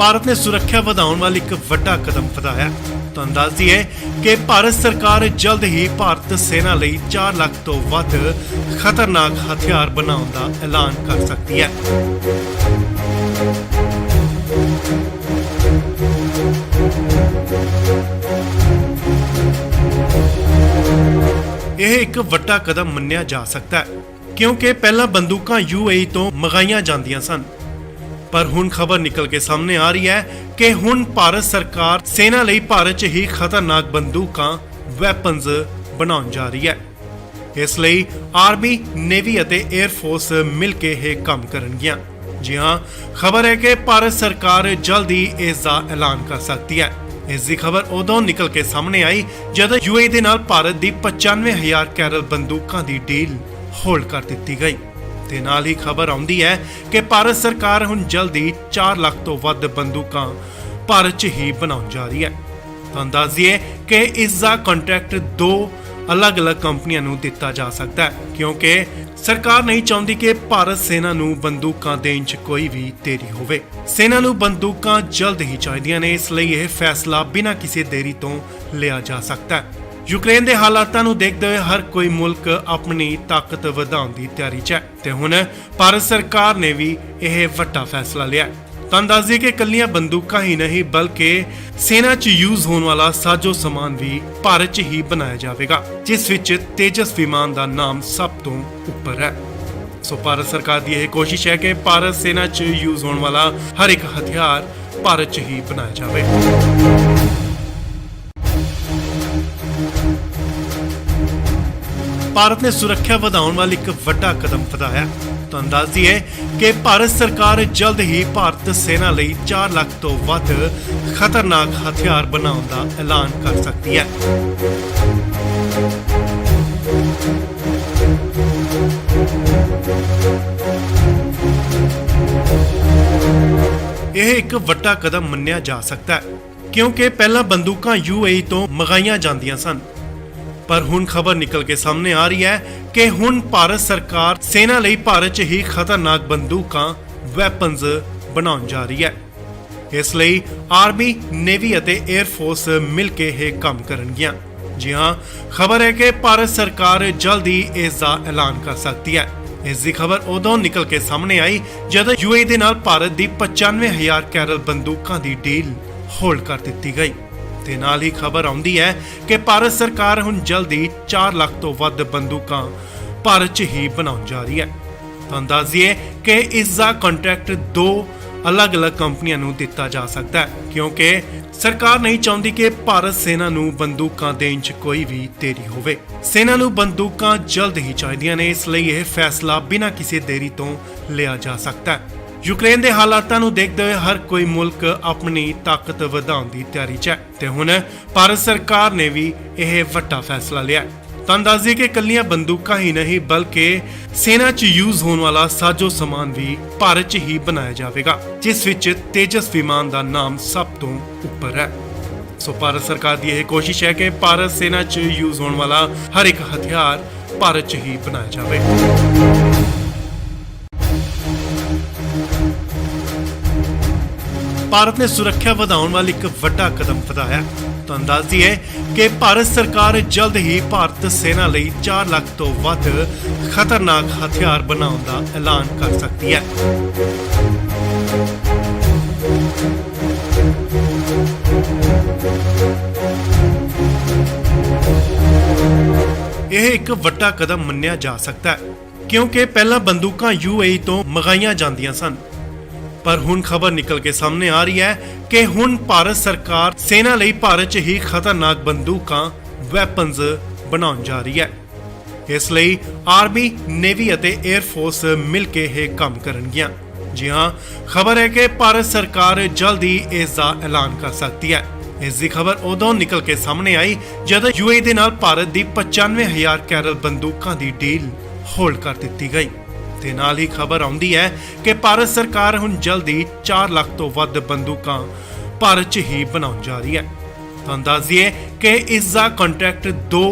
ਭਾਰਤ ਨੇ ਸੁਰੱਖਿਆ ਵਧਾਉਣ ਵਾਲੀ ਇੱਕ ਵੱਡਾ ਕਦਮ ਵਧਾਇਆ। ਤੁਹਾਨੂੰ ਦੱਸ ਦਈਏ ਕਿ ਭਾਰਤ ਸਰਕਾਰ ਜਲਦ ਹੀ ਭਾਰਤ ਸੈਨਾ ਲਈ 4 ਲੱਖ ਤੋਂ ਵੱਧ ਖਤਰਨਾਕ ਹਥਿਆਰ ਬਣਾਉਣ ਦਾ ਐਲਾਨ ਕਰ ਸਕਦੀ ਹੈ। ਇਹ ਇੱਕ ਵੱਡਾ ਕਦਮ ਮੰਨਿਆ ਜਾ ਸਕਦਾ ਹੈ ਕਿਉਂਕਿ ਪਹਿਲਾਂ ਬੰਦੂਕਾਂ UAE ਤੋਂ ਮੰਗਾਈਆਂ ਜਾਂਦੀਆਂ ਸਨ, ਪਰ ਹੁਣ ਖਬਰ ਨਿਕਲ ਕੇ ਸਾਹਮਣੇ ਆ ਰਹੀ ਹੈ ਕਿ ਹੁਣ ਭਾਰਤ ਸਰਕਾਰ ਸੈਨਾ ਲਈ ਭਾਰਤ 'ਚ ਹੀ ਖਤਰਨਾਕ ਬੰਦੂਕਾਂ ਵੈਪਨਸ ਬਣਾਉਣ ਜਾ ਰਹੀ ਹੈ। ਇਸ ਲਈ ਆਰਮੀ, ਨੇਵੀ ਅਤੇ 에ਅਰ ਫੋਰਸ ਮਿਲ ਕੇ ਇਹ ਕੰਮ ਕਰਨਗੀਆਂ। ਜੀ ਹਾਂ, ਖਬਰ ਹੈ ਕਿ ਭਾਰਤ ਸਰਕਾਰ ਜਲਦ ਹੀ ਇਸ ਦਾ ਐਲਾਨ ਕਰ ਸਕਦੀ ਹੈ। ਇਸ ਦੀ ਖਬਰ ਉਦੋਂ ਨਿਕਲ ਕੇ ਸਾਹਮਣੇ ਆਈ ਜਦੋਂ UAE ਦੇ ਨਾਲ ਭਾਰਤ ਦੀ 95,000 ਕੈਰਲ ਬੰਦੂਕਾਂ ਦੀ ਡੀਲ ਹੋਲਡ ਕਰ ਦਿੱਤੀ ਗਈ ਤੇ ਨਾਲ ਹੀ ਖਬਰ ਆਉਂਦੀ ਹੈ ਕਿ ਭਾਰਤ ਸਰਕਾਰ ਹੁਣ ਜਲਦੀ 4 ਲੱਖ ਤੋਂ ਵੱਧ ਬੰਦੂਕਾਂ ਭਾਰਤ 'ਚ ਹੀ ਬਣਾਉਣ ਜਾ ਰਹੀ ਹੈ। ਤੁਹਾਨੂੰ ਦੱਸ ਦਈਏ ਕਿ ਇਸ ਦਾ ਕੰਟਰੈਕਟ 2 ਅਲੱਗ-ਅਲੱਗ ਕੰਪਨੀਆਂ ਨੂੰ ਦਿੱਤਾ ਜਾ ਸਕਦਾ ਹੈ ਕਿਉਂਕਿ ਸਰਕਾਰ ਨਹੀਂ ਚਾਹੁੰਦੀ ਕਿ ਭਾਰਤ ਸੈਨਾ ਨੂੰ ਬੰਦੂਕਾਂ ਦੇਣ 'ਚ ਕੋਈ ਵੀ ਦੇਰੀ ਹੋਵੇ। ਸੈਨਾ ਨੂੰ ਬੰਦੂਕਾਂ ਜਲਦ ਹੀ ਚਾਹੀਦੀਆਂ ਨੇ, ਇਸ ਲਈ ਇਹ ਫੈਸਲਾ ਬਿਨਾਂ ਕਿਸੇ ਦੇਰੀ ਤੋਂ ਲਿਆ ਜਾ ਸਕਦਾ ਹੈ। ਯੂਕਰੇਨ ਦੇ ਹਾਲਾਤਾਂ ਨੂੰ ਦੇਖਦੇ ਹੋਏ ਹਰ ਕੋਈ ਮੁਲਕ ਆਪਣੀ ਤਾਕਤ ਵਧਾਉਣ ਦੀ ਤਿਆਰੀ 'ਚ ਹੈ ਤੇ ਹੁਣ ਭਾਰਤ ਸਰਕਾਰ ਨੇ ਵੀ ਇਹ ਵੱਡਾ ਫੈਸਲਾ ਲਿਆ। ਤੁਹਾਨੂੰ ਦੱਸ ਦਈਏ ਕਿ ਇਕੱਲੀਆਂ ਬੰਦੂਕਾਂ ਹੀ ਨਹੀਂ ਬਲਕਿ ਸੈਨਾ 'ਚ ਯੂਜ਼ ਹੋਣ ਵਾਲਾ ਸਾਜੋ ਸਮਾਨ ਵੀ ਭਾਰਤ 'ਚ ਹੀ ਬਣਾਇਆ ਜਾਵੇਗਾ, ਜਿਸ ਵਿੱਚ ਤੇਜਸ ਵਿਮਾਨ ਦਾ ਨਾਮ ਸਭ ਤੋਂ ਉੱਪਰ ਹੈ। ਸੋ ਭਾਰਤ ਸਰਕਾਰ ਦੀ ਇਹ ਕੋਸ਼ਿਸ਼ ਹੈ ਕਿ ਭਾਰਤ ਸੈਨਾ 'ਚ ਯੂਜ਼ ਹੋਣ ਵਾਲਾ ਹਰ ਇੱਕ ਹਥਿਆਰ ਭਾਰਤ 'ਚ ਹੀ ਬਣਾਇਆ ਜਾਵੇ। ਭਾਰਤ ਨੇ ਸੁਰੱਖਿਆ ਵਧਾਉਣ ਵਾਲੀ ਇੱਕ ਵੱਡਾ ਕਦਮ ਵਧਾਇਆ। ਤੁਹਾਨੂੰ ਦੱਸ ਦਈਏ ਕਿ ਭਾਰਤ ਸਰਕਾਰ ਜਲਦ ਹੀ ਭਾਰਤ ਸੈਨਾ ਲਈ 4 ਲੱਖ ਤੋਂ ਵੱਧ ਖਤਰਨਾਕ ਹਥਿਆਰ ਬਣਾਉਣ ਦਾ ਐਲਾਨ ਕਰ ਸਕਦੀ ਹੈ। ਇਹ ਇੱਕ ਵੱਡਾ ਕਦਮ ਮੰਨਿਆ ਜਾ ਸਕਦਾ ਹੈ ਕਿਉਂਕਿ ਪਹਿਲਾਂ ਬੰਦੂਕਾਂ UAE ਤੋਂ ਮੰਗਾਈਆਂ ਜਾਂਦੀਆਂ ਸਨ, ਪਰ ਹੁਣ ਖਬਰ ਨਿਕਲ ਕੇ ਸਾਹਮਣੇ ਆ ਰਹੀ ਹੈ ਕਿ ਹੁਣ ਭਾਰਤ ਸਰਕਾਰ ਸੈਨਾ ਲਈ ਭਾਰਤ 'ਚ ਹੀ ਖਤਰਨਾਕ ਬੰਦੂਕਾਂ ਵੈਪਨਸ ਬਣਾਉਣ ਜਾ ਰਹੀ ਹੈ। ਇਸ ਲਈ ਆਰਮੀ, ਨੇਵੀ ਅਤੇ 에ਅਰ ਫੋਰਸ ਮਿਲ ਕੇ ਇਹ ਕੰਮ ਕਰਨਗੀਆਂ। ਜੀ ਹਾਂ, ਖਬਰ ਹੈ ਕਿ ਭਾਰਤ ਸਰਕਾਰ ਜਲਦ ਹੀ ਇਸ ਦਾ ਐਲਾਨ ਕਰ ਸਕਦੀ ਹੈ। ਇਸ ਦੀ ਖਬਰ ਉਦੋਂ ਨਿਕਲ ਕੇ ਸਾਹਮਣੇ ਆਈ ਜਦੋਂ UAE ਦੇ ਨਾਲ ਭਾਰਤ ਦੀ 95,000 ਕੈਰਲ ਬੰਦੂਕਾਂ ਦੀ ਡੀਲ ਹੋਲਡ ਕਰ ਦਿੱਤੀ ਗਈ ਤੇ ਨਾਲ ਹੀ ਖਬਰ ਆਉਂਦੀ ਹੈ ਕਿ ਭਾਰਤ ਸਰਕਾਰ ਹੁਣ ਜਲਦੀ 4 ਲੱਖ ਤੋਂ ਵੱਧ ਬੰਦੂਕਾਂ ਭਾਰਤ 'ਚ ਹੀ ਬਣਾਉਣ ਜਾ ਰਹੀ ਹੈ। ਤੁਹਾਨੂੰ ਦੱਸ ਦਈਏ ਕਿ ਇਸ ਦਾ ਕੰਟਰੈਕਟ 2 ਅਲੱਗ-ਅਲੱਗ ਕੰਪਨੀਆਂ ਨੂੰ ਦਿੱਤਾ ਜਾ ਸਕਦਾ ਹੈ ਕਿਉਂਕਿ ਸਰਕਾਰ ਨਹੀਂ ਚਾਹੁੰਦੀ ਕਿ ਭਾਰਤ ਸੈਨਾ ਨੂੰ ਬੰਦੂਕਾਂ ਦੇਣ 'ਚ ਕੋਈ ਵੀ ਦੇਰੀ ਹੋਵੇ। ਸੈਨਾ ਨੂੰ ਬੰਦੂਕਾਂ ਜਲਦ ਹੀ ਚਾਹੀਦੀਆਂ ਨੇ, ਇਸ ਲਈ ਇਹ ਫੈਸਲਾ ਬਿਨਾਂ ਕਿਸੇ ਦੇਰੀ ਤੋਂ ਲਿਆ ਜਾ ਸਕਦਾ ਹੈ। ਯੂਕਰੇਨ ਦੇ ਹਾਲਾਤਾਂ ਨੂੰ ਦੇਖਦੇ ਹੋਏ ਹਰ ਕੋਈ ਮੁਲਕ ਆਪਣੀ ਤਾਕਤ ਵਧਾਉਣ ਦੀ ਤਿਆਰੀ 'ਚ ਹੈ ਤੇ ਹੁਣ ਭਾਰਤ ਸਰਕਾਰ ਨੇ ਵੀ ਇਹ ਵੱਡਾ ਫੈਸਲਾ ਲਿਆ। ਤੁਹਾਨੂੰ ਦੱਸ ਦਈਏ ਕਿ ਇਕੱਲੀਆਂ ਬੰਦੂਕਾਂ ਹੀ ਨਹੀਂ ਬਲਕਿ ਸੈਨਾ 'ਚ ਯੂਜ਼ ਹੋਣ ਵਾਲਾ ਸਾਜੋ ਸਮਾਨ ਵੀ ਭਾਰਤ 'ਚ ਹੀ ਬਣਾਇਆ ਜਾਵੇਗਾ, ਜਿਸ ਵਿੱਚ ਤੇਜਸ ਵਿਮਾਨ ਦਾ ਨਾਮ ਸਭ ਤੋਂ ਉੱਪਰ ਹੈ। ਸੋ ਭਾਰਤ ਸਰਕਾਰ ਦੀ ਇਹ ਕੋਸ਼ਿਸ਼ ਹੈ ਕਿ ਭਾਰਤ ਸੈਨਾ 'ਚ ਯੂਜ਼ ਹੋਣ ਵਾਲਾ ਹਰ ਇੱਕ ਹਥਿਆਰ ਭਾਰਤ 'ਚ ਹੀ ਬਣਾਇਆ ਜਾਵੇ। ਭਾਰਤ ਨੇ ਸੁਰੱਖਿਆ ਵਧਾਉਣ ਵਾਲੀ ਇੱਕ ਵੱਡਾ ਕਦਮ ਵਧਾਇਆ। ਤੁਹਾਨੂੰ ਦੱਸ ਦਈਏ ਕਿ ਭਾਰਤ ਸਰਕਾਰ ਜਲਦ ਹੀ ਭਾਰਤ ਸੈਨਾ ਲਈ 4 ਲੱਖ ਤੋਂ ਵੱਧ ਖਤਰਨਾਕ ਹਥਿਆਰ ਬਣਾਉਣ ਦਾ ਐਲਾਨ ਕਰ ਸਕਦੀ ਹੈ। ਇਹ ਇੱਕ ਵੱਡਾ ਕਦਮ ਮੰਨਿਆ ਜਾ ਸਕਦਾ ਹੈ ਕਿਉਂਕਿ ਪਹਿਲਾਂ ਬੰਦੂਕਾਂ UAE ਤੋਂ ਮੰਗਾਈਆਂ ਜਾਂਦੀਆਂ ਸਨ, ਪਰ ਹੁਣ ਖਬਰ ਨਿਕਲ ਕੇ ਸਾਹਮਣੇ ਆ ਰਹੀ ਹੈ ਕਿ ਹੁਣ ਭਾਰਤ ਸਰਕਾਰ ਸੈਨਾ ਲਈ ਭਾਰਤ 'ਚ ਹੀ ਖਤਰਨਾਕ ਬੰਦੂਕਾਂ ਵੈਪਨਸ ਬਣਾਉਣ ਜਾ ਰਹੀ ਹੈ। ਇਸ ਲਈ ਆਰਮੀ, ਨੇਵੀ ਅਤੇ 에ਅਰ ਫੋਰਸ ਮਿਲ ਕੇ ਇਹ ਕੰਮ ਕਰਨਗੀਆਂ। ਜੀ ਹਾਂ, ਖਬਰ ਹੈ ਕਿ ਭਾਰਤ ਸਰਕਾਰ ਜਲਦ ਹੀ ਇਸ ਦਾ ਐਲਾਨ ਕਰ ਸਕਦੀ ਹੈ। ਇਸ ਦੀ ਖਬਰ ਉਦੋਂ ਨਿਕਲ ਕੇ ਸਾਹਮਣੇ ਆਈ ਜਦੋਂ UAE ਦੇ ਨਾਲ ਭਾਰਤ ਦੀ 95,000 ਕੈਰਲ ਬੰਦੂਕਾਂ ਦੀ ਡੀਲ ਹੋਲਡ ਕਰ ਦਿੱਤੀ ਗਈ ਤੇ ਨਾਲ ਹੀ ਖਬਰ ਆਉਂਦੀ ਹੈ ਕਿ ਭਾਰਤ ਸਰਕਾਰ ਹੁਣ ਜਲਦੀ 4 ਲੱਖ ਤੋਂ ਵੱਧ ਬੰਦੂਕਾਂ ਭਾਰਤ 'ਚ ਹੀ ਬਣਾਉਣ ਜਾ ਰਹੀ ਹੈ। ਤੁਹਾਨੂੰ ਦੱਸ ਦਈਏ ਕਿ ਇਸ ਦਾ ਕੰਟਰੈਕਟ 2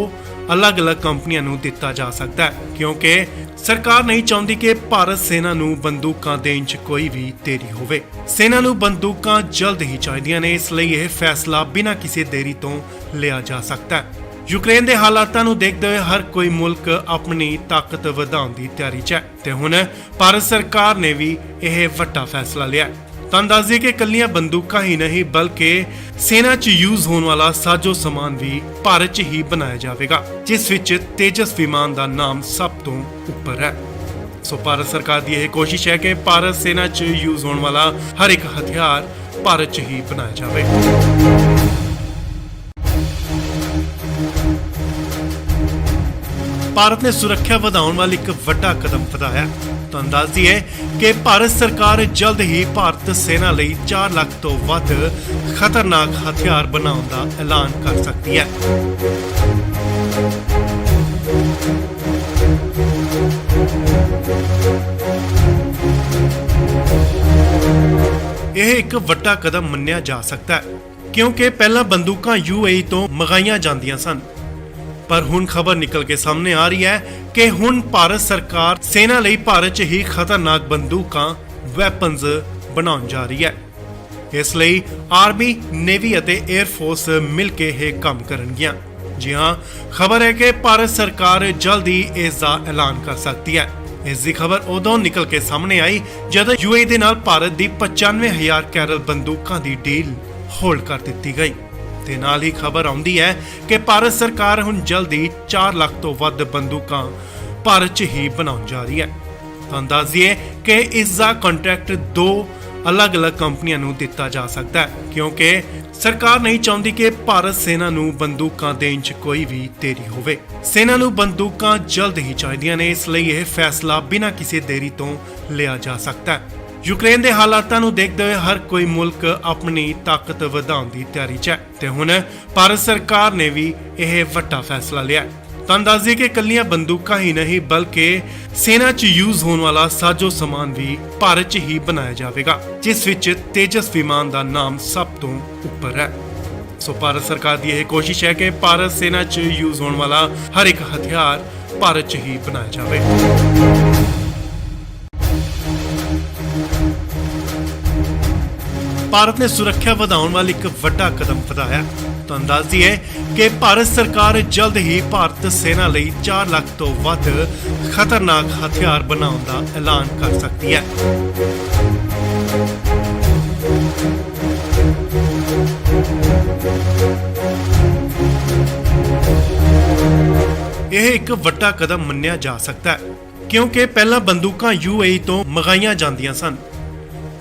ਅਲੱਗ-ਅਲੱਗ ਕੰਪਨੀਆਂ ਨੂੰ ਦਿੱਤਾ ਜਾ ਸਕਦਾ ਹੈ ਕਿਉਂਕਿ ਸਰਕਾਰ ਨਹੀਂ ਚਾਹੁੰਦੀ ਕਿ ਭਾਰਤ ਸੈਨਾ ਨੂੰ ਬੰਦੂਕਾਂ ਦੇਣ 'ਚ ਕੋਈ ਵੀ ਦੇਰੀ ਹੋਵੇ। ਸੈਨਾ ਨੂੰ ਬੰਦੂਕਾਂ ਜਲਦ ਹੀ ਚਾਹੀਦੀਆਂ ਨੇ, ਇਸ ਲਈ ਇਹ ਫੈਸਲਾ ਬਿਨਾਂ ਕਿਸੇ ਦੇਰੀ ਤੋਂ ਲਿਆ ਜਾ ਸਕਦਾ ਹੈ। ਯੂਕਰੇਨ ਦੇ ਹਾਲਾਤਾਂ ਨੂੰ ਦੇਖਦੇ ਹੋਏ ਹਰ ਕੋਈ ਮੁਲਕ ਆਪਣੀ ਤਾਕਤ ਵਧਾਉਣ ਦੀ ਤਿਆਰੀ 'ਚ ਹੈ ਤੇ ਹੁਣ ਭਾਰਤ ਸਰਕਾਰ ਨੇ ਵੀ ਇਹ ਵੱਡਾ ਫੈਸਲਾ ਲਿਆ ਹੈ। ਤਾਂ ਦੱਸ ਦਈਏ ਕਿ ਕੱਲੀਆਂ ਬੰਦੂਕਾਂ ਹੀ ਨਹੀਂ ਬਲਕਿ ਸੈਨਾ 'ਚ ਯੂਜ਼ ਹੋਣ ਵਾਲਾ ਸਾਜੋ ਸਮਾਨ ਵੀ ਭਾਰਤ 'ਚ ਹੀ ਬਣਾਇਆ ਜਾਵੇਗਾ, ਜਿਸ ਵਿੱਚ ਤੇਜਸ ਵਿਮਾਨ ਦਾ ਨਾਮ ਸਭ ਤੋਂ ਉੱਪਰ ਹੈ। ਸੋ ਭਾਰਤ ਸਰਕਾਰ ਦੀ ਇਹ ਕੋਸ਼ਿਸ਼ ਹੈ ਕਿ ਭਾਰਤ ਸੈਨਾ 'ਚ ਯੂਜ਼ ਹੋਣ ਵਾਲਾ ਹਰ ਇੱਕ ਹਥਿਆਰ ਭਾਰਤ 'ਚ ਹੀ ਬਣਾਇਆ ਜਾਵੇ। ਭਾਰਤ ਨੇ ਸੁਰੱਖਿਆ ਵਧਾਉਣ ਵਾਲੀ ਇੱਕ ਵੱਡਾ ਕਦਮ ਵਧਾਇਆ। ਤੁਹਾਨੂੰ ਦੱਸ ਦਈਏ ਕਿ ਭਾਰਤ ਸਰਕਾਰ ਜਲਦ ਹੀ ਭਾਰਤ ਸੈਨਾ ਲਈ 4 ਲੱਖ ਤੋਂ ਵੱਧ ਖਤਰਨਾਕ ਹਥਿਆਰ ਬਣਾਉਣ ਦਾ ਐਲਾਨ ਕਰ ਸਕਦੀ ਹੈ। ਇਹ ਇੱਕ ਵੱਡਾ ਕਦਮ ਮੰਨਿਆ ਜਾ ਸਕਦਾ ਹੈ ਕਿਉਂਕਿ ਪਹਿਲਾਂ ਬੰਦੂਕਾਂ UAE ਤੋਂ ਮੰਗਾਈਆਂ ਜਾਂਦੀਆਂ ਸਨ, ਪਰ ਹੁਣ ਖਬਰ ਨਿਕਲ ਕੇ ਸਾਹਮਣੇ ਆ ਰਹੀ ਹੈ ਕਿ ਹੁਣ ਭਾਰਤ ਸਰਕਾਰ ਸੈਨਾ ਲਈ ਭਾਰਤ 'ਚ ਹੀ ਖਤਰਨਾਕ ਬੰਦੂਕਾਂ ਵੈਪਨਸ ਬਣਾਉਣ ਜਾ ਰਹੀ ਹੈ। ਇਸ ਲਈ ਆਰਮੀ, ਨੇਵੀ ਅਤੇ 에ਅਰ ਫੋਰਸ ਮਿਲ ਕੇ ਇਹ ਕੰਮ ਕਰਨਗੀਆਂ। ਜੀ ਹਾਂ, ਖਬਰ ਹੈ ਕਿ ਭਾਰਤ ਸਰਕਾਰ ਜਲਦ ਹੀ ਇਸ ਦਾ ਐਲਾਨ ਕਰ ਸਕਦੀ ਹੈ। ਇਸ ਦੀ ਖਬਰ ਉਦੋਂ ਨਿਕਲ ਕੇ ਸਾਹਮਣੇ ਆਈ ਜਦੋਂ UAE ਦੇ ਨਾਲ ਭਾਰਤ ਦੀ 95,000 ਕੈਰਲ ਬੰਦੂਕਾਂ ਦੀ ਡੀਲ ਹੋਲਡ ਕਰ ਦਿੱਤੀ ਗਈ ਤੇ ਨਾਲ ਹੀ ਖਬਰ ਆਉਂਦੀ ਹੈ ਕਿ ਭਾਰਤ ਸਰਕਾਰ ਹੁਣ ਜਲਦੀ 4 ਲੱਖ ਤੋਂ ਵੱਧ ਬੰਦੂਕਾਂ ਭਾਰਤ 'ਚ ਹੀ ਬਣਾਉਣ ਜਾ ਰਹੀ ਹੈ। ਤੁਹਾਨੂੰ ਦੱਸ ਦਈਏ ਕਿ ਇਸ ਦਾ ਕੰਟਰੈਕਟ 2 ਅਲੱਗ-ਅਲੱਗ ਕੰਪਨੀਆਂ ਨੂੰ ਦਿੱਤਾ ਜਾ ਸਕਦਾ ਹੈ ਕਿਉਂਕਿ ਸਰਕਾਰ ਨਹੀਂ ਚਾਹੁੰਦੀ ਕਿ ਭਾਰਤ ਸੈਨਾ ਨੂੰ ਬੰਦੂਕਾਂ ਦੇਣ 'ਚ ਕੋਈ ਵੀ ਦੇਰੀ ਹੋਵੇ। ਸੈਨਾ ਨੂੰ ਬੰਦੂਕਾਂ ਜਲਦ ਹੀ ਚਾਹੀਦੀਆਂ ਨੇ, ਇਸ ਲਈ ਇਹ ਫੈਸਲਾ ਬਿਨਾਂ ਕਿਸੇ ਦੇਰੀ ਤੋਂ ਲਿਆ ਜਾ ਸਕਦਾ ਹੈ। ਯੂਕਰੇਨ ਦੇ ਹਾਲਾਤਾਂ ਨੂੰ ਦੇਖਦੇ ਹੋਏ ਹਰ ਕੋਈ ਮੁਲਕ ਆਪਣੀ ਤਾਕਤ ਵਧਾਉਣ ਦੀ ਤਿਆਰੀ 'ਚ ਹੈ ਤੇ ਹੁਣ ਭਾਰਤ ਸਰਕਾਰ ਨੇ ਵੀ ਇਹ ਵੱਡਾ ਫੈਸਲਾ ਲਿਆ। ਤਾਂ ਦੱਸ ਦਈਏ ਕਿ ਕੱਲੀਆਂ ਬੰਦੂਕਾਂ ਹੀ ਨਹੀਂ ਬਲਕਿ ਸੈਨਾ 'ਚ ਯੂਜ਼ ਹੋਣ ਵਾਲਾ ਸਾਜੋ ਸਮਾਨ ਵੀ ਭਾਰਤ 'ਚ ਹੀ ਬਣਾਇਆ ਜਾਵੇਗਾ, ਜਿਸ ਵਿੱਚ ਤੇਜਸ ਵਿਮਾਨ ਦਾ ਨਾਮ ਸਭ ਤੋਂ ਉੱਪਰ ਹੈ। ਸੋ ਭਾਰਤ ਸਰਕਾਰ ਦੀ ਇਹ ਕੋਸ਼ਿਸ਼ ਹੈ ਕਿ ਭਾਰਤ ਸੈਨਾ 'ਚ ਯੂਜ਼ ਹੋਣ ਵਾਲਾ ਹਰ ਇੱਕ ਹਥਿਆਰ ਭਾਰਤ 'ਚ ਹੀ ਬਣਾਇਆ ਜਾਵੇ। ਭਾਰਤ ਨੇ ਸੁਰੱਖਿਆ ਵਧਾਉਣ ਵਾਲੀ ਇੱਕ ਵੱਡਾ ਕਦਮ ਵਧਾਇਆ। ਤੁਹਾਨੂੰ ਦੱਸ ਦਈਏ ਕਿ ਭਾਰਤ ਸਰਕਾਰ ਜਲਦ ਹੀ ਭਾਰਤ ਸੈਨਾ ਲਈ 4 ਲੱਖ ਤੋਂ ਵੱਧ ਖਤਰਨਾਕ ਹਥਿਆਰ ਬਣਾਉਣ ਦਾ ਐਲਾਨ ਕਰ ਸਕਦੀ ਹੈ। ਇਹ ਇੱਕ ਵੱਡਾ ਕਦਮ ਮੰਨਿਆ ਜਾ ਸਕਦਾ ਹੈ ਕਿਉਂਕਿ ਪਹਿਲਾਂ ਬੰਦੂਕਾਂ UAE ਤੋਂ ਮੰਗਾਈਆਂ ਜਾਂਦੀਆਂ ਸਨ,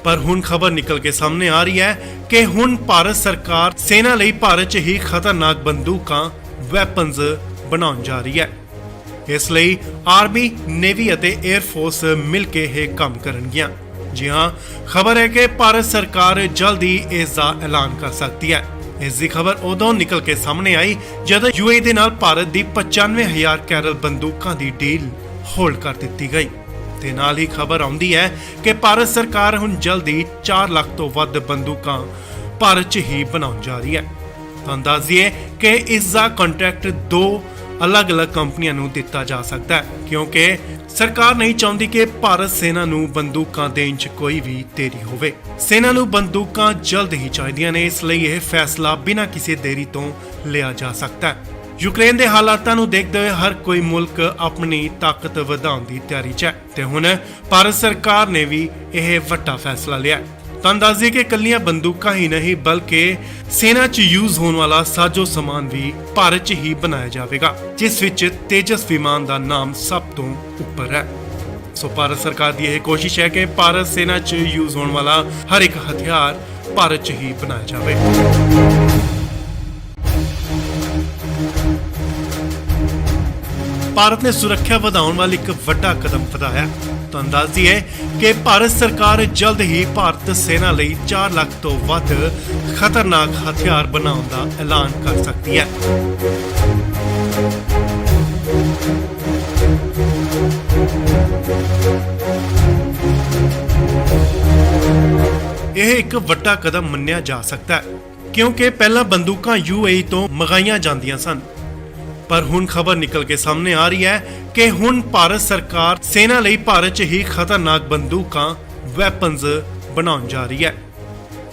ਪਰ ਹੁਣ ਖਬਰ ਨਿਕਲ ਕੇ ਸਾਹਮਣੇ ਆ ਰਹੀ ਹੈ ਕਿ ਹੁਣ ਭਾਰਤ ਸਰਕਾਰ ਸੈਨਾ ਲਈ ਭਾਰਤ 'ਚ ਹੀ ਖਤਰਨਾਕ ਬੰਦੂਕਾਂ ਵੈਪਨਸ ਬਣਾਉਣ ਜਾ ਰਹੀ ਹੈ। ਇਸ ਲਈ ਆਰਮੀ, ਨੇਵੀ ਅਤੇ 에ਅਰ ਫੋਰਸ ਮਿਲ ਕੇ ਇਹ ਕੰਮ ਕਰਨਗੀਆਂ। ਜੀ ਹਾਂ, ਖਬਰ ਹੈ ਕਿ ਭਾਰਤ ਸਰਕਾਰ ਜਲਦ ਹੀ ਇਸ ਦਾ ਐਲਾਨ ਕਰ ਸਕਦੀ ਹੈ। ਇਸ ਦੀ ਖਬਰ ਉਦੋਂ ਨਿਕਲ ਕੇ ਸਾਹਮਣੇ ਆਈ ਜਦੋਂ UAE ਦੇ ਨਾਲ ਭਾਰਤ ਦੀ 95,000 ਕੈਰਲ ਬੰਦੂਕਾਂ ਦੀ ਡੀਲ ਹੋਲਡ ਕਰ ਦਿੱਤੀ ਗਈ ਤੇ ਨਾਲ ਹੀ ਖਬਰ ਆਉਂਦੀ ਹੈ ਕਿ ਭਾਰਤ ਸਰਕਾਰ ਹੁਣ ਜਲਦੀ 4 ਲੱਖ ਤੋਂ ਵੱਧ ਬੰਦੂਕਾਂ ਭਾਰਤ 'ਚ ਹੀ ਬਣਾਉਣ ਜਾ ਰਹੀ ਹੈ। ਤੁਹਾਨੂੰ ਦੱਸ ਦਈਏ ਕਿ ਇਸ ਦਾ ਕੰਟਰੈਕਟ 2 ਅਲੱਗ-ਅਲੱਗ ਕੰਪਨੀਆਂ ਨੂੰ ਦਿੱਤਾ ਜਾ ਸਕਦਾ ਹੈ ਕਿਉਂਕਿ ਸਰਕਾਰ ਨਹੀਂ ਚਾਹੁੰਦੀ ਕਿ ਭਾਰਤ ਸੈਨਾ ਨੂੰ ਬੰਦੂਕਾਂ ਦੇਣ 'ਚ ਕੋਈ ਵੀ ਦੇਰੀ ਹੋਵੇ। ਸੈਨਾ ਨੂੰ ਬੰਦੂਕਾਂ ਜਲਦ ਹੀ ਚਾਹੀਦੀਆਂ ਨੇ, ਇਸ ਲਈ ਇਹ ਫੈਸਲਾ ਬਿਨਾਂ ਕਿਸੇ ਦੇਰੀ ਤੋਂ ਲਿਆ ਜਾ ਸਕਦਾ ਹੈ। ਯੂਕਰੇਨ ਦੇ ਹਾਲਾਤਾਂ ਨੂੰ ਦੇਖਦੇ ਹੋਏ ਹਰ ਕੋਈ ਮੁਲਕ ਆਪਣੀ ਤਾਕਤ ਵਧਾਉਣ ਦੀ ਤਿਆਰੀ 'ਚ ਹੈ ਤੇ ਹੁਣ ਭਾਰਤ ਸਰਕਾਰ ਨੇ ਵੀ ਇਹ ਵੱਡਾ ਫੈਸਲਾ ਲਿਆ। ਤੁਹਾਨੂੰ ਦੱਸ ਦਈਏ ਕਿ ਕੱਲੀਆਂ ਬੰਦੂਕਾਂ ਹੀ ਨਹੀਂ ਬਲਕਿ ਸੈਨਾ 'ਚ ਯੂਜ਼ ਹੋਣ ਵਾਲਾ ਸਾਜੋ ਸਮਾਨ ਵੀ ਭਾਰਤ 'ਚ ਹੀ ਬਣਾਇਆ ਜਾਵੇਗਾ, ਜਿਸ ਵਿੱਚ ਤੇਜਸ ਵਿਮਾਨ ਦਾ ਨਾਮ ਸਭ ਤੋਂ ਉੱਪਰ ਹੈ। ਸੋ ਭਾਰਤ ਸਰਕਾਰ ਦੀ ਇਹ ਕੋਸ਼ਿਸ਼ ਹੈ ਕਿ ਭਾਰਤ ਸੈਨਾ 'ਚ ਯੂਜ਼ ਹੋਣ ਵਾਲਾ ਹਰ ਇੱਕ ਹਥਿਆਰ ਭਾਰਤ 'ਚ ਹੀ ਬਣਾਇਆ ਜਾਵੇ। ਭਾਰਤ ਨੇ ਸੁਰੱਖਿਆ ਵਧਾਉਣ ਵਾਲੀ ਇੱਕ ਵੱਡਾ ਕਦਮ ਵਧਾਇਆ। ਤੁਹਾਨੂੰ ਦੱਸ ਦਈਏ ਕਿ ਭਾਰਤ ਸਰਕਾਰ ਜਲਦ ਹੀ ਭਾਰਤ ਸੈਨਾ ਲਈ 4 ਲੱਖ ਤੋਂ ਵੱਧ ਖਤਰਨਾਕ ਹਥਿਆਰ ਬਣਾਉਣ ਦਾ ਐਲਾਨ ਕਰ ਸਕਦੀ ਹੈ। ਇਹ ਇੱਕ ਵੱਡਾ ਕਦਮ ਮੰਨਿਆ ਜਾ ਸਕਦਾ ਹੈ ਕਿਉਂਕਿ ਪਹਿਲਾਂ ਬੰਦੂਕਾਂ UAE ਤੋਂ ਮੰਗਾਈਆਂ ਜਾਂਦੀਆਂ ਸਨ, ਪਰ ਹੁਣ ਖਬਰ ਨਿਕਲ ਕੇ ਸਾਹਮਣੇ ਆ ਰਹੀ ਹੈ ਕਿ ਹੁਣ ਭਾਰਤ ਸਰਕਾਰ ਸੈਨਾ ਲਈ ਭਾਰਤ 'ਚ ਹੀ ਖਤਰਨਾਕ ਬੰਦੂਕਾਂ ਵੈਪਨਸ ਬਣਾਉਣ ਜਾ ਰਹੀ ਹੈ।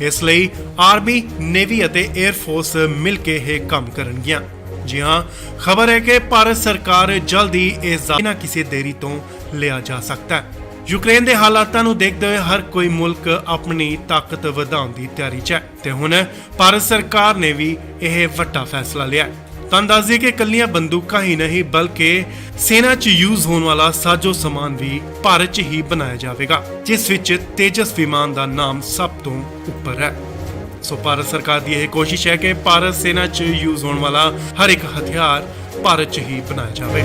ਇਸ ਲਈ ਆਰਮੀ, ਨੇਵੀ ਅਤੇ 에ਅਰ ਫੋਰਸ ਮਿਲ ਕੇ ਇਹ ਕੰਮ ਕਰਨਗੀਆਂ। ਜੀ ਹਾਂ, ਖਬਰ ਹੈ ਕਿ ਭਾਰਤ ਸਰਕਾਰ ਜਲਦੀ ਇਸ ਦਾ ਬਿਨਾਂ ਕਿਸੇ ਦੇਰੀ ਤੋਂ ਲਿਆ ਜਾ ਸਕਦਾ ਹੈ। ਯੂਕਰੇਨ ਦੇ ਹਾਲਾਤਾਂ ਨੂੰ ਦੇਖਦੇ ਹੋਏ ਹਰ ਕੋਈ ਮੁਲਕ ਆਪਣੀ ਤਾਕਤ ਵਧਾਉਣ ਦੀ ਤਿਆਰੀ 'ਚ ਹੈ ਤੇ ਹੁਣ ਭਾਰਤ ਸਰਕਾਰ ਨੇ ਵੀ ਇਹ ਵੱਡਾ ਫੈਸਲਾ ਲਿਆ। ਤੁਹਾਨੂੰ ਦੱਸ ਦਈਏ ਕਿ ਇਕੱਲੀਆਂ ਬੰਦੂਕਾਂ ਹੀ ਨਹੀਂ ਬਲਕਿ ਸੈਨਾ 'ਚ ਯੂਜ਼ ਹੋਣ ਵਾਲਾ ਸਾਜੋ ਸਮਾਨ ਵੀ ਭਾਰਤ 'ਚ ਹੀ ਬਣਾਇਆ ਜਾਵੇਗਾ, ਜਿਸ ਵਿੱਚ ਤੇਜਸ ਵਿਮਾਨ ਦਾ ਨਾਮ ਸਭ ਤੋਂ ਉੱਪਰ ਹੈ। ਸੋ ਭਾਰਤ ਸਰਕਾਰ ਦੀ ਇਹ ਕੋਸ਼ਿਸ਼ ਹੈ ਕਿ ਭਾਰਤ ਸੈਨਾ 'ਚ ਯੂਜ਼ ਹੋਣ ਵਾਲਾ ਹਰ ਇੱਕ ਹਥਿਆਰ ਭਾਰਤ 'ਚ ਹੀ ਬਣਾਇਆ ਜਾਵੇ।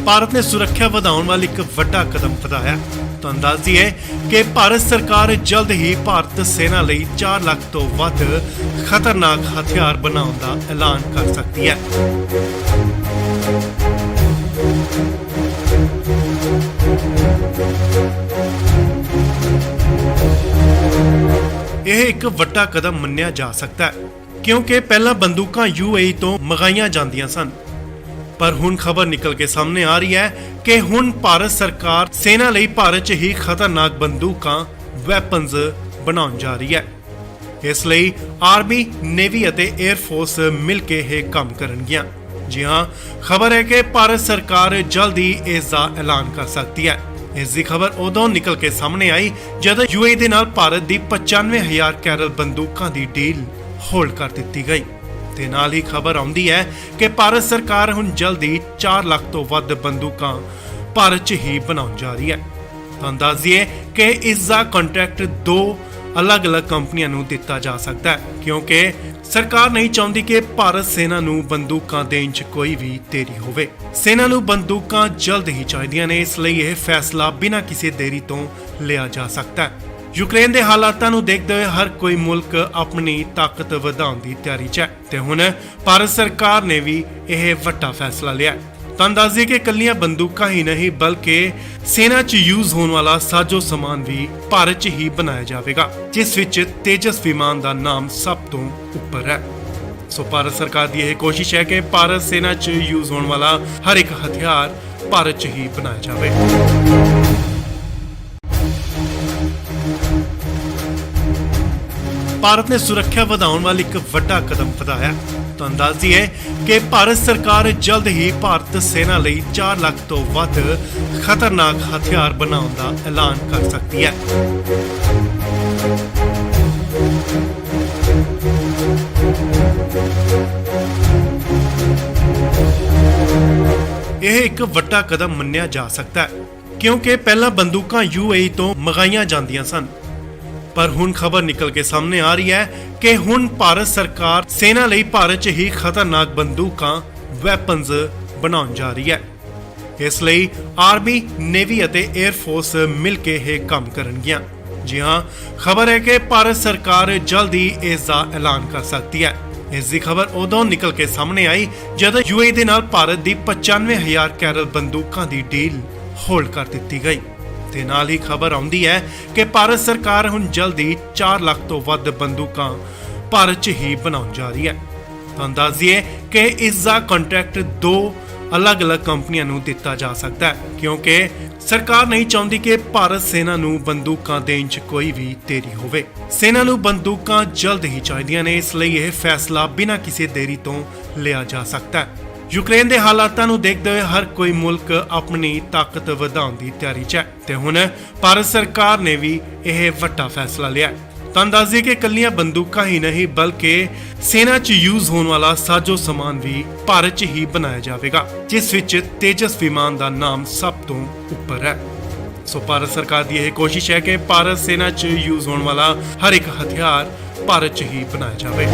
ਭਾਰਤ ਨੇ ਸੁਰੱਖਿਆ ਵਧਾਉਣ ਵਾਲੀ ਇੱਕ ਵੱਡਾ ਕਦਮ ਵਧਾਇਆ। ਤੁਹਾਨੂੰ ਦੱਸ ਦਈਏ ਕਿ ਭਾਰਤ ਸਰਕਾਰ ਜਲਦ ਹੀ ਭਾਰਤ ਸੈਨਾ ਲਈ 4 ਲੱਖ ਤੋਂ ਵੱਧ ਖਤਰਨਾਕ ਹਥਿਆਰ ਬਣਾਉਣ ਦਾ ਐਲਾਨ ਕਰ ਸਕਦੀ ਹੈ। ਇਹ ਇੱਕ ਵੱਡਾ ਕਦਮ ਮੰਨਿਆ ਜਾ ਸਕਦਾ ਹੈ ਕਿਉਂਕਿ ਪਹਿਲਾਂ ਬੰਦੂਕਾਂ UAE ਤੋਂ ਮੰਗਾਈਆਂ ਜਾਂਦੀਆਂ ਸਨ, ਪਰ ਹੁਣ ਖਬਰ ਨਿਕਲ ਕੇ ਸਾਹਮਣੇ ਆ ਰਹੀ ਹੈ ਕਿ ਹੁਣ ਭਾਰਤ ਸਰਕਾਰ ਸੈਨਾ ਲਈ ਭਾਰਤ 'ਚ ਹੀ ਖਤਰਨਾਕ ਬੰਦੂਕਾਂ ਵੈਪਨਸ ਬਣਾਉਣ ਜਾ ਰਹੀ ਹੈ। ਇਸ ਲਈ ਆਰਮੀ, ਨੇਵੀ ਅਤੇ 에ਅਰ ਫੋਰਸ ਮਿਲ ਕੇ ਇਹ ਕੰਮ ਕਰਨਗੀਆਂ। ਜੀ ਹਾਂ, ਖਬਰ ਹੈ ਕਿ ਭਾਰਤ ਸਰਕਾਰ ਜਲਦੀ ਇਸ ਦਾ ਐਲਾਨ ਕਰ ਸਕਦੀ ਹੈ। ਇਸ ਦੀ ਖਬਰ ਉਦੋਂ ਨਿਕਲ ਕੇ ਸਾਹਮਣੇ ਆਈ ਜਦੋਂ UAE ਦੇ ਨਾਲ ਭਾਰਤ ਦੀ 95,000 ਕੈਰਲ ਬੰਦੂਕਾਂ ਦੀ ਡੀਲ ਹੋਲਡ ਕਰ ਦਿੱਤੀ ਗਈ ਤੇ ਨਾਲ ਹੀ ਖਬਰ ਆਉਂਦੀ ਹੈ ਕਿ ਭਾਰਤ ਸਰਕਾਰ ਹੁਣ ਜਲਦੀ 4 ਲੱਖ ਤੋਂ ਵੱਧ ਬੰਦੂਕਾਂ ਭਾਰਤ 'ਚ ਹੀ ਬਣਾਉਣ ਜਾ ਰਹੀ ਹੈ। ਤੁਹਾਨੂੰ ਦੱਸ ਦਈਏ ਕਿ ਇਸ ਦਾ ਕੰਟਰੈਕਟ 2 ਅਲੱਗ-ਅਲੱਗ ਕੰਪਨੀਆਂ ਨੂੰ ਦਿੱਤਾ ਜਾ ਸਕਦਾ ਹੈ ਕਿਉਂਕਿ ਸਰਕਾਰ ਨਹੀਂ ਚਾਹੁੰਦੀ ਕਿ ਭਾਰਤ ਸੈਨਾ ਨੂੰ ਬੰਦੂਕਾਂ ਦੇਣ 'ਚ ਕੋਈ ਵੀ ਦੇਰੀ ਹੋਵੇ। ਸੈਨਾ ਨੂੰ ਬੰਦੂਕਾਂ ਜਲਦ ਹੀ ਚਾਹੀਦੀਆਂ ਨੇ, ਇਸ ਲਈ ਇਹ ਫੈਸਲਾ ਬਿਨਾਂ ਕਿਸੇ ਦੇਰੀ ਤੋਂ ਲਿਆ ਜਾ ਸਕਦਾ ਹੈ। ਯੂਕਰੇਨ ਦੇ ਹਾਲਾਤਾਂ ਨੂੰ ਦੇਖਦੇ ਹੋਏ ਹਰ ਕੋਈ ਮੁਲਕ ਆਪਣੀ ਤਾਕਤ ਵਧਾਉਣ ਦੀ ਤਿਆਰੀ 'ਚ ਹੈ ਤੇ ਹੁਣ ਭਾਰਤ ਸਰਕਾਰ ਨੇ ਵੀ ਇਹ ਵੱਡਾ ਫੈਸਲਾ ਲਿਆ। ਤੁਹਾਨੂੰ ਦੱਸ ਦਈਏ ਕਿ ਇਕੱਲੀਆਂ ਬੰਦੂਕਾਂ ਹੀ ਨਹੀਂ ਬਲਕਿ ਸੈਨਾ 'ਚ ਯੂਜ਼ ਹੋਣ ਵਾਲਾ ਸਾਜੋ ਸਮਾਨ ਵੀ ਭਾਰਤ 'ਚ ਹੀ ਬਣਾਇਆ ਜਾਵੇਗਾ, ਜਿਸ ਵਿੱਚ ਤੇਜਸ ਵਿਮਾਨ ਦਾ ਨਾਮ ਸਭ ਤੋਂ ਉੱਪਰ ਹੈ। ਸੋ ਭਾਰਤ ਸਰਕਾਰ ਦੀ ਇਹ ਕੋਸ਼ਿਸ਼ ਹੈ ਕਿ ਭਾਰਤ ਸੈਨਾ 'ਚ ਯੂਜ਼ ਹੋਣ ਵਾਲਾ ਹਰ ਇੱਕ ਹਥਿਆਰ ਭਾਰਤ 'ਚ ਹੀ ਬਣਾਇਆ ਜਾਵੇ। ਭਾਰਤ ਨੇ ਸੁਰੱਖਿਆ ਵਧਾਉਣ ਵਾਲੀ ਇੱਕ ਵੱਡਾ ਕਦਮ ਵਧਾਇਆ। ਤੁਹਾਨੂੰ ਦੱਸ ਦਈਏ ਕਿ ਭਾਰਤ ਸਰਕਾਰ ਜਲਦ ਹੀ ਭਾਰਤ ਸੈਨਾ ਲਈ 4 ਲੱਖ ਤੋਂ ਵੱਧ ਖਤਰਨਾਕ ਹਥਿਆਰ ਬਣਾਉਣ ਦਾ ਐਲਾਨ ਕਰ ਸਕਦੀ ਹੈ। ਇਹ ਇੱਕ ਵੱਡਾ ਕਦਮ ਮੰਨਿਆ ਜਾ ਸਕਦਾ ਹੈ ਕਿਉਂਕਿ ਪਹਿਲਾਂ ਬੰਦੂਕਾਂ UAE ਤੋਂ ਮੰਗਾਈਆਂ ਜਾਂਦੀਆਂ ਸਨ, ਪਰ ਹੁਣ ਖਬਰ ਨਿਕਲ ਕੇ ਸਾਹਮਣੇ ਆ ਰਹੀ ਹੈ ਕਿ ਹੁਣ ਭਾਰਤ ਸਰਕਾਰ ਸੈਨਾ ਲਈ ਭਾਰਤ 'ਚ ਹੀ ਖਤਰਨਾਕ ਬੰਦੂਕਾਂ ਵੈਪਨਸ ਬਣਾਉਣ ਜਾ ਰਹੀ ਹੈ। ਇਸ ਲਈ ਆਰਮੀ, ਨੇਵੀ ਅਤੇ 에ਅਰ ਫੋਰਸ ਮਿਲ ਕੇ ਇਹ ਕੰਮ ਕਰਨਗੀਆਂ। ਜੀ ਹਾਂ, ਖਬਰ ਹੈ ਕਿ ਭਾਰਤ ਸਰਕਾਰ ਜਲਦੀ ਇਸ ਦਾ ਐਲਾਨ ਕਰ ਸਕਦੀ ਹੈ। ਇਸ ਦੀ ਖਬਰ ਉਦੋਂ ਨਿਕਲ ਕੇ ਸਾਹਮਣੇ ਆਈ ਜਦੋਂ UAE ਦੇ ਨਾਲ ਭਾਰਤ ਦੀ 95,000 ਕੈਰਲ ਬੰਦੂਕਾਂ ਦੀ ਡੀਲ ਹੋਲਡ ਕਰ ਦਿੱਤੀ ਗਈ ਤੇ ਨਾਲ ਹੀ ਖਬਰ ਆਉਂਦੀ ਹੈ ਕਿ ਭਾਰਤ ਸਰਕਾਰ ਹੁਣ ਜਲਦੀ 4 ਲੱਖ ਤੋਂ ਵੱਧ ਬੰਦੂਕਾਂ ਭਾਰਤ 'ਚ ਹੀ ਬਣਾਉਣ ਜਾ ਰਹੀ ਹੈ। ਤੁਹਾਨੂੰ ਦੱਸ ਦਈਏ ਕਿ ਇਸ ਦਾ ਕੰਟਰੈਕਟ 2 ਅਲੱਗ-ਅਲੱਗ ਕੰਪਨੀਆਂ ਨੂੰ ਦਿੱਤਾ ਜਾ ਸਕਦਾ ਹੈ ਕਿਉਂਕਿ ਸਰਕਾਰ ਨਹੀਂ ਚਾਹੁੰਦੀ ਕਿ ਭਾਰਤ ਸੈਨਾ ਨੂੰ ਬੰਦੂਕਾਂ ਦੇਣ 'ਚ ਕੋਈ ਵੀ ਦੇਰੀ ਹੋਵੇ। ਸੈਨਾ ਨੂੰ ਬੰਦੂਕਾਂ ਜਲਦ ਹੀ ਚਾਹੀਦੀਆਂ ਨੇ, ਇਸ ਲਈ ਇਹ ਫੈਸਲਾ ਬਿਨਾਂ ਕਿਸੇ ਦੇਰੀ ਤੋਂ ਲਿਆ ਜਾ ਸਕਦਾ ਹੈ। ਯੂਕਰੇਨ ਦੇ ਹਾਲਾਤਾਂ ਨੂੰ ਦੇਖਦੇ ਹੋਏ ਹਰ ਕੋਈ ਮੁਲਕ ਆਪਣੀ ਤਾਕਤ ਵਧਾਉਣ ਦੀ ਤਿਆਰੀ 'ਚ ਹੈ ਤੇ ਹੁਣ ਭਾਰਤ ਸਰਕਾਰ ਨੇ ਵੀ ਇਹ ਵੱਡਾ ਫੈਸਲਾ ਲਿਆ। ਤੁਹਾਨੂੰ ਦੱਸ ਦਈਏ ਕਿ ਇਕੱਲੀਆਂ ਬੰਦੂਕਾਂ ਹੀ ਨਹੀਂ ਬਲਕਿ ਸੈਨਾ 'ਚ ਯੂਜ਼ ਹੋਣ ਵਾਲਾ ਸਾਜੋ ਸਮਾਨ ਵੀ ਭਾਰਤ 'ਚ ਹੀ ਬਣਾਇਆ ਜਾਵੇਗਾ, ਜਿਸ ਵਿੱਚ ਤੇਜਸ ਵਿਮਾਨ ਦਾ ਨਾਮ ਸਭ ਤੋਂ ਉੱਪਰ ਹੈ। ਸੋ ਭਾਰਤ ਸਰਕਾਰ ਦੀ ਇਹ ਕੋਸ਼ਿਸ਼ ਹੈ ਕਿ ਭਾਰਤ ਸੈਨਾ 'ਚ ਯੂਜ਼ ਹੋਣ ਵਾਲਾ ਹਰ ਇੱਕ ਹਥਿਆਰ ਭਾਰਤ 'ਚ ਹੀ ਬਣਾਇਆ ਜਾਵੇ।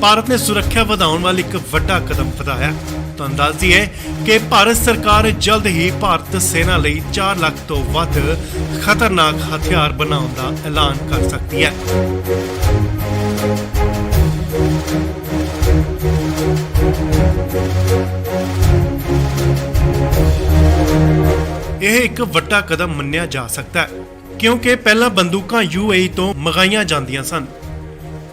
ਭਾਰਤ ਨੇ ਸੁਰੱਖਿਆ ਵਧਾਉਣ ਵਾਲੀ ਇੱਕ ਵੱਡਾ ਕਦਮ ਵਧਾਇਆ। ਤੁਹਾਨੂੰ ਦੱਸ ਦਈਏ ਕਿ ਭਾਰਤ ਸਰਕਾਰ ਜਲਦ ਹੀ ਭਾਰਤ ਸੈਨਾ ਲਈ 4 ਲੱਖ ਤੋਂ ਵੱਧ ਖਤਰਨਾਕ ਹਥਿਆਰ ਬਣਾਉਣ ਦਾ ਐਲਾਨ ਕਰ ਸਕਦੀ ਹੈ। ਇਹ ਇੱਕ ਵੱਡਾ ਕਦਮ ਮੰਨਿਆ ਜਾ ਸਕਦਾ ਹੈ ਕਿਉਂਕਿ ਪਹਿਲਾਂ ਬੰਦੂਕਾਂ UAE ਤੋਂ ਮੰਗਾਈਆਂ ਜਾਂਦੀਆਂ ਸਨ।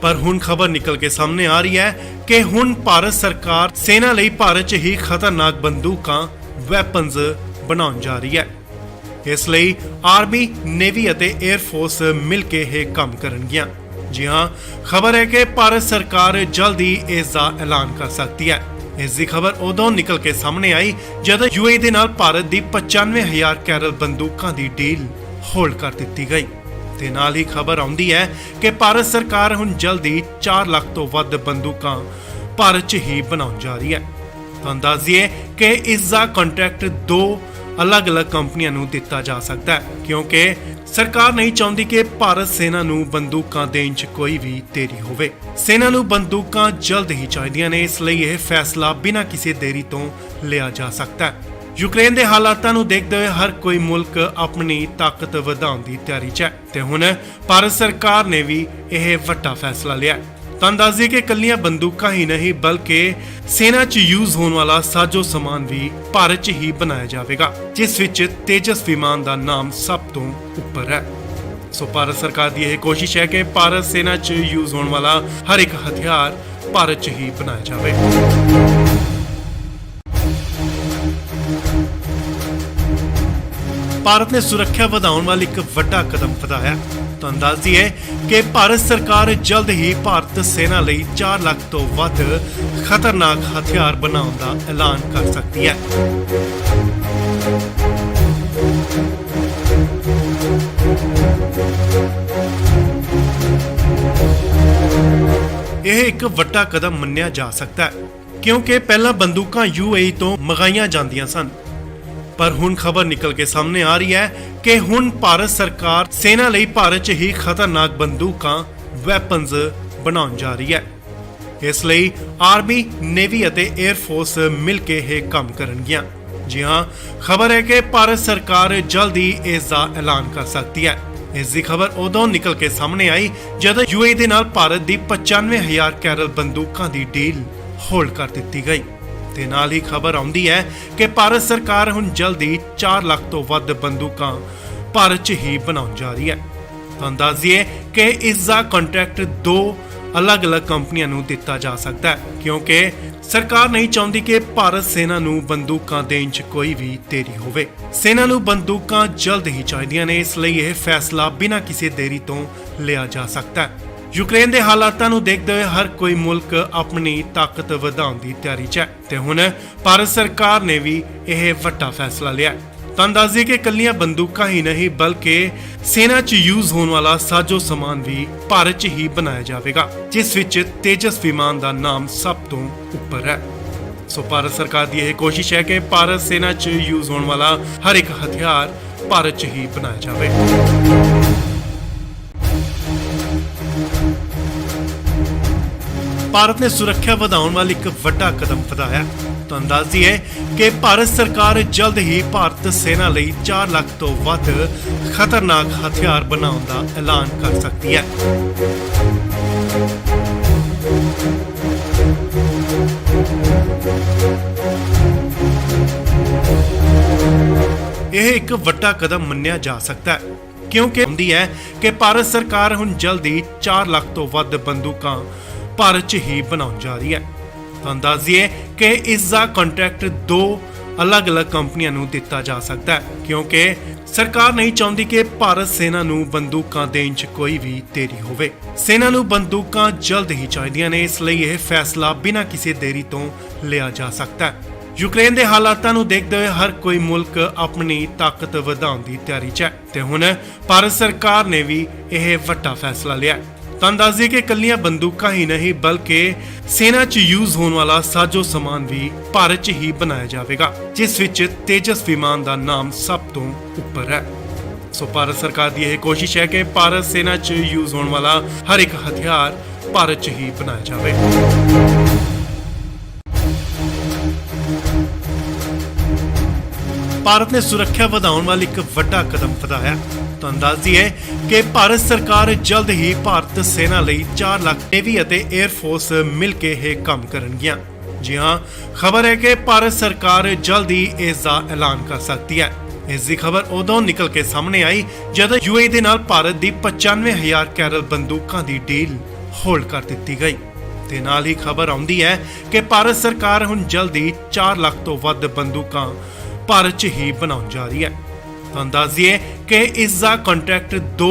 ਪਰ ਹੁਣ ਖਬਰ ਨਿਕਲ ਕੇ ਸਾਹਮਣੇ ਆ ਰਹੀ ਹੈ ਕਿ ਹੁਣ ਭਾਰਤ ਸਰਕਾਰ ਸੈਨਾ ਲਈ ਭਾਰਤ 'ਚ ਹੀ ਖਤਰਨਾਕ ਬੰਦੂਕਾਂ ਵੈਪਨਸ ਬਣਾਉਣ ਜਾ ਰਹੀ ਹੈ। ਇਸ ਲਈ ਆਰਮੀ, ਨੇਵੀ ਅਤੇ 에ਅਰ ਫੋਰਸ ਮਿਲ ਕੇ ਇਹ ਕੰਮ ਕਰਨਗੀਆਂ। ਜੀ ਹਾਂ, ਖਬਰ ਹੈ ਕਿ ਭਾਰਤ ਸਰਕਾਰ ਜਲਦ ਹੀ ਇਸ ਦਾ ਐਲਾਨ ਕਰ ਸਕਦੀ ਹੈ। ਇਸ ਦੀ ਖਬਰ ਉਦੋਂ ਨਿਕਲ ਕੇ ਸਾਹਮਣੇ ਆਈ ਜਦੋਂ UAE ਦੇ ਨਾਲ ਭਾਰਤ ਦੀ 95,000 ਕੈਰਲ ਬੰਦੂਕਾਂ ਦੀ ਡੀਲ ਹੋਲਡ ਕਰ ਦਿੱਤੀ ਗਈ ਤੇ ਨਾਲ ਹੀ ਖਬਰ ਆਉਂਦੀ ਹੈ ਕਿ ਭਾਰਤ ਸਰਕਾਰ ਹੁਣ ਜਲਦ ਹੀ 4 ਲੱਖ ਤੋਂ ਵੱਧ ਬੰਦੂਕਾਂ ਭਾਰਤ 'ਚ ਹੀ ਬਣਾਉਣ ਜਾ ਰਹੀ ਹੈ। ਤੁਹਾਨੂੰ ਦੱਸ ਦਈਏ ਕਿ ਇਸ ਦਾ ਕੰਟਰੈਕਟ 2 ਅਲੱਗ-ਅਲੱਗ ਕੰਪਨੀਆਂ ਨੂੰ ਦਿੱਤਾ ਜਾ ਸਕਦਾ ਹੈ ਕਿਉਂਕਿ ਸਰਕਾਰ ਨਹੀਂ ਚਾਹੁੰਦੀ ਕਿ ਭਾਰਤ ਸੈਨਾ ਨੂੰ ਬੰਦੂਕਾਂ ਦੇਣ 'ਚ ਕੋਈ ਵੀ ਦੇਰੀ ਹੋਵੇ। ਸੈਨਾ ਨੂੰ ਬੰਦੂਕਾਂ ਜਲਦ ਹੀ ਚਾਹੀਦੀਆਂ ਨੇ, ਇਸ ਲਈ ਇਹ ਫੈਸਲਾ ਬਿਨਾਂ ਕਿਸੇ ਦੇਰੀ ਤੋਂ ਲਿਆ ਜਾ ਸਕਦਾ ਹੈ। ਯੂਕਰੇਨ ਦੇ ਹਾਲਾਤਾਂ ਨੂੰ ਦੇਖਦੇ ਹੋਏ ਹਰ ਕੋਈ ਮੁਲਕ ਆਪਣੀ ਤਾਕਤ ਵਧਾਉਣ ਦੀ ਤਿਆਰੀ 'ਚ ਹੈ ਤੇ ਹੁਣ ਭਾਰਤ ਸਰਕਾਰ ਨੇ ਵੀ ਇਹ ਵੱਡਾ ਫੈਸਲਾ ਲਿਆ। ਤੁਹਾਨੂੰ ਦੱਸ ਦਈਏ ਕਿ ਇਕੱਲੀਆਂ ਬੰਦੂਕਾਂ ਹੀ ਨਹੀਂ ਬਲਕਿ ਸੈਨਾ 'ਚ ਯੂਜ਼ ਹੋਣ ਵਾਲਾ ਸਾਜੋ ਸਮਾਨ ਵੀ ਭਾਰਤ 'ਚ ਹੀ ਬਣਾਇਆ ਜਾਵੇਗਾ, ਜਿਸ ਵਿੱਚ ਤੇਜਸ ਵਿਮਾਨ ਦਾ ਨਾਮ ਸਭ ਤੋਂ ਉੱਪਰ ਹੈ। ਸੋ ਭਾਰਤ ਸਰਕਾਰ ਦੀ ਇਹ ਕੋਸ਼ਿਸ਼ ਹੈ ਕਿ ਭਾਰਤ ਸੈਨਾ 'ਚ ਯੂਜ਼ ਹੋਣ ਵਾਲਾ ਹਰ ਇੱਕ ਹਥਿਆਰ ਭਾਰਤ 'ਚ ਹੀ ਬਣਾਇਆ ਜਾਵੇ। ਭਾਰਤ ਨੇ ਸੁਰੱਖਿਆ ਵਧਾਉਣ ਵਾਲੀ ਇੱਕ ਵੱਡਾ ਕਦਮ ਵਧਾਇਆ। ਤੁਹਾਨੂੰ ਦੱਸ ਦਈਏ ਕਿ ਭਾਰਤ ਸਰਕਾਰ ਜਲਦ ਹੀ ਭਾਰਤ ਸੈਨਾ ਲਈ 4 ਲੱਖ ਤੋਂ ਵੱਧ ਖਤਰਨਾਕ ਹਥਿਆਰ ਬਣਾਉਣ ਦਾ ਐਲਾਨ ਕਰ ਸਕਦੀ ਹੈ। ਇਹ ਇੱਕ ਵੱਡਾ ਕਦਮ ਮੰਨਿਆ ਜਾ ਸਕਦਾ ਹੈ ਕਿਉਂਕਿ ਪਹਿਲਾਂ ਬੰਦੂਕਾਂ UAE ਤੋਂ ਮੰਗਾਈਆਂ ਜਾਂਦੀਆਂ ਸਨ। ਪਰ ਹੁਣ ਖਬਰ ਨਿਕਲ ਕੇ ਸਾਹਮਣੇ ਆ ਰਹੀ ਹੈ ਕਿ ਹੁਣ ਭਾਰਤ ਸਰਕਾਰ ਸੈਨਾ ਲਈ ਭਾਰਤ 'ਚ ਹੀ ਖਤਰਨਾਕ ਬੰਦੂਕਾਂ ਵੈਪਨਸ ਬਣਾਉਣ ਜਾ ਰਹੀ ਹੈ। ਇਸ ਲਈ ਆਰਮੀ, ਨੇਵੀ ਅਤੇ 에ਅਰ ਫੋਰਸ ਮਿਲ ਕੇ ਇਹ ਕੰਮ ਕਰਨਗੀਆਂ। ਜੀ ਹਾਂ, ਖਬਰ ਹੈ ਕਿ ਭਾਰਤ ਸਰਕਾਰ ਜਲਦ ਹੀ ਇਸ ਦਾ ਐਲਾਨ ਕਰ ਸਕਦੀ ਹੈ। ਇਸ ਦੀ ਖਬਰ ਉਦੋਂ ਨਿਕਲ ਕੇ ਸਾਹਮਣੇ ਆਈ ਜਦੋਂ UAE ਦੇ ਨਾਲ ਭਾਰਤ ਦੀ 95,000 ਕੈਰਲ ਬੰਦੂਕਾਂ ਦੀ ਡੀਲ ਹੋਲਡ ਕਰ ਦਿੱਤੀ ਗਈ ਤੇ ਨਾਲ ਹੀ ਖਬਰ ਆਉਂਦੀ ਹੈ ਕਿ ਭਾਰਤ ਸਰਕਾਰ ਹੁਣ ਜਲਦ ਹੀ 4 ਲੱਖ ਤੋਂ ਵੱਧ ਬੰਦੂਕਾਂ ਭਾਰਤ 'ਚ ਹੀ ਬਣਾਉਣ ਜਾ ਰਹੀ ਹੈ। ਤੁਹਾਨੂੰ ਦੱਸ ਦਈਏ ਕਿ ਇਸ ਦਾ ਕੰਟਰੈਕਟ 2 ਅਲੱਗ-ਅਲੱਗ ਕੰਪਨੀਆਂ ਨੂੰ ਦਿੱਤਾ ਜਾ ਸਕਦਾ ਹੈ ਕਿਉਂਕਿ ਸਰਕਾਰ ਨਹੀਂ ਚਾਹੁੰਦੀ ਕਿ ਭਾਰਤ ਸੈਨਾ ਨੂੰ ਬੰਦੂਕਾਂ ਦੇਣ 'ਚ ਕੋਈ ਵੀ ਦੇਰੀ ਹੋਵੇ। ਸੈਨਾ ਨੂੰ ਬੰਦੂਕਾਂ ਜਲਦ ਹੀ ਚਾਹੀਦੀਆਂ ਨੇ, ਇਸ ਲਈ ਇਹ ਫੈਸਲਾ ਬਿਨਾਂ ਕਿਸੇ ਦੇਰੀ ਤੋਂ ਲਿਆ ਜਾ ਸਕਦਾ ਹੈ। ਯੂਕਰੇਨ ਦੇ ਹਾਲਾਤਾਂ ਨੂੰ ਦੇਖਦੇ ਹੋਏ ਹਰ ਕੋਈ ਮੁਲਕ ਆਪਣੀ ਤਾਕਤ ਵਧਾਉਣ ਦੀ ਤਿਆਰੀ 'ਚ ਹੈ ਤੇ ਹੁਣ ਭਾਰਤ ਸਰਕਾਰ ਨੇ ਵੀ ਇਹ ਵੱਡਾ ਫੈਸਲਾ ਲਿਆ। ਤੁਹਾਨੂੰ ਦੱਸ ਦਈਏ ਕਿ ਇਕੱਲੀਆਂ ਬੰਦੂਕਾਂ ਹੀ ਨਹੀਂ ਬਲਕਿ ਸੈਨਾ 'ਚ ਯੂਜ਼ ਹੋਣ ਵਾਲਾ ਸਾਜੋ ਸਮਾਨ ਵੀ ਭਾਰਤ 'ਚ ਹੀ ਬਣਾਇਆ ਜਾਵੇਗਾ, ਜਿਸ ਵਿੱਚ ਤੇਜਸ ਵਿਮਾਨ ਦਾ ਨਾਮ ਸਭ ਤੋਂ ਉੱਪਰ ਹੈ। ਸੋ ਭਾਰਤ ਸਰਕਾਰ ਦੀ ਇਹ ਕੋਸ਼ਿਸ਼ ਹੈ ਕਿ ਭਾਰਤ ਸੈਨਾ 'ਚ ਯੂਜ਼ ਹੋਣ ਵਾਲਾ ਹਰ ਇੱਕ ਹਥਿਆਰ ਭਾਰਤ 'ਚ ਹੀ ਬਣਾਇਆ ਜਾਵੇ। ਭਾਰਤ ਨੇ ਸੁਰੱਖਿਆ ਵਧਾਉਣ ਵਾਲੀ ਇੱਕ ਵੱਡਾ ਕਦਮ ਵਧਾਇਆ। ਤੁਹਾਨੂੰ ਦੱਸ ਦਈਏ ਕਿ ਭਾਰਤ ਸਰਕਾਰ ਜਲਦ ਹੀ ਭਾਰਤ ਸੈਨਾ ਲਈ 4 ਲੱਖ ਤੋਂ ਵੱਧ ਖਤਰਨਾਕ ਹਥਿਆਰ ਬਣਾਉਣ ਦਾ ਐਲਾਨ ਕਰ ਸਕਦੀ ਹੈ। ਇਹ ਇੱਕ ਵੱਡਾ ਕਦਮ ਮੰਨਿਆ ਜਾ ਸਕਦਾ ਹੈ ਕਿਉਂਕਿ ਹੁੰਦੀ ਹੈ ਕਿ ਭਾਰਤ ਸਰਕਾਰ ਹੁਣ ਜਲਦ ਹੀ 4 ਲੱਖ ਤੋਂ ਵੱਧ ਬੰਦੂਕਾਂ ਭਾਰਤ 'ਚ ਹੀ ਬਣਾਉਣ ਜਾ ਰਹੀ ਹੈ। ਤੁਹਾਨੂੰ ਦੱਸ ਦਈਏ ਕਿ ਇਸ ਦਾ ਕੰਟਰੈਕਟ 2 ਅਲੱਗ-ਅਲੱਗ ਕੰਪਨੀਆਂ ਨੂੰ ਦਿੱਤਾ ਜਾ ਸਕਦਾ ਹੈ ਕਿਉਂਕਿ ਸਰਕਾਰ ਨਹੀਂ ਚਾਹੁੰਦੀ ਕਿ ਭਾਰਤ ਸੈਨਾ ਨੂੰ ਬੰਦੂਕਾਂ ਦੇਣ 'ਚ ਕੋਈ ਵੀ ਦੇਰੀ ਹੋਵੇ। ਸੈਨਾ ਨੂੰ ਬੰਦੂਕਾਂ ਜਲਦ ਹੀ ਚਾਹੀਦੀਆਂ ਨੇ, ਇਸ ਲਈ ਇਹ ਫੈਸਲਾ ਬਿਨਾਂ ਕਿਸੇ ਦੇਰੀ ਤੋਂ ਲਿਆ ਜਾ ਸਕਦਾ ਹੈ। ਯੂਕਰੇਨ ਦੇ ਹਾਲਾਤਾਂ ਨੂੰ ਦੇਖਦੇ ਹੋਏ ਹਰ ਕੋਈ ਮੁਲਕ ਆਪਣੀ ਤਾਕਤ ਵਧਾਉਣ ਦੀ ਤਿਆਰੀ 'ਚ ਹੈ ਤੇ ਹੁਣ ਭਾਰਤ ਸਰਕਾਰ ਨੇ ਵੀ ਇਹ ਵੱਡਾ ਫੈਸਲਾ ਲਿਆ। ਤੁਹਾਨੂੰ ਦੱਸ ਦਈਏ ਕਿ ਇਕੱਲੀਆਂ ਬੰਦੂਕਾਂ ਹੀ ਨਹੀਂ ਬਲਕਿ ਸੈਨਾ 'ਚ ਯੂਜ਼ ਹੋਣ ਵਾਲਾ ਸਾਜੋ ਸਮਾਨ ਵੀ ਭਾਰਤ 'ਚ ਹੀ ਬਣਾਇਆ ਜਾਵੇਗਾ, ਜਿਸ ਵਿੱਚ ਤੇਜਸ ਵਿਮਾਨ ਦਾ ਨਾਮ ਸਭ ਤੋਂ ਉੱਪਰ ਹੈ। ਸੋ ਭਾਰਤ ਸਰਕਾਰ ਦੀ ਇਹ ਕੋਸ਼ਿਸ਼ ਹੈ ਕਿ ਭਾਰਤ ਸੈਨਾ 'ਚ ਯੂਜ਼ ਹੋਣ ਵਾਲਾ ਹਰ ਇੱਕ ਹਥਿਆਰ ਭਾਰਤ 'ਚ ਹੀ ਬਣਾਇਆ ਜਾਵੇ। ਭਾਰਤ ਨੇ ਸੁਰੱਖਿਆ ਵਧਾਉਣ ਵਾਲੀ ਇੱਕ ਵੱਡਾ ਕਦਮ ਵਧਾਇਆ। ਤੁਹਾਨੂੰ ਦੱਸ ਦਈਏ ਕਿ ਭਾਰਤ ਸਰਕਾਰ ਜਲਦ ਹੀ ਭਾਰਤ ਸੈਨਾ ਲਈ 4 ਲੱਖ ਨੇਵੀ ਅਤੇ 에ਅਰ ਫੋਰਸ ਮਿਲ ਕੇ ਇਹ ਕੰਮ ਕਰਨਗੀਆਂ। ਜੀ ਹਾਂ, ਖਬਰ ਹੈ ਕਿ ਭਾਰਤ ਸਰਕਾਰ ਜਲਦ ਹੀ ਇਸ ਦਾ ਐਲਾਨ ਕਰ ਸਕਦੀ ਹੈ। ਇਸ ਦੀ ਖਬਰ ਉਦੋਂ ਨਿਕਲ ਕੇ ਸਾਹਮਣੇ ਆਈ ਜਦ ਯੂਏਈ ਦੇ ਨਾਲ ਭਾਰਤ ਦੀ 95000 ਕੈਰਲ ਬੰਦੂਕਾਂ ਦੀ ਡੀਲ ਹੋਲਡ ਕਰ ਦਿੱਤੀ ਗਈ ਤੇ ਨਾਲ ਹੀ ਖਬਰ ਆਉਂਦੀ ਹੈ ਕਿ ਭਾਰਤ ਸਰਕਾਰ ਹੁਣ ਜਲਦੀ 4 ਲੱਖ ਤੋਂ ਵੱਧ ਬੰਦੂਕਾਂ ਭਾਰਤ 'ਚ ਹੀ ਬਣਾਉਣ ਜਾ ਰਹੀ ਹੈ। ਤੁਹਾਨੂੰ ਦੱਸ ਦਈਏ ਕਿ ਇਸ ਦਾ ਕੰਟਰੈਕਟ 2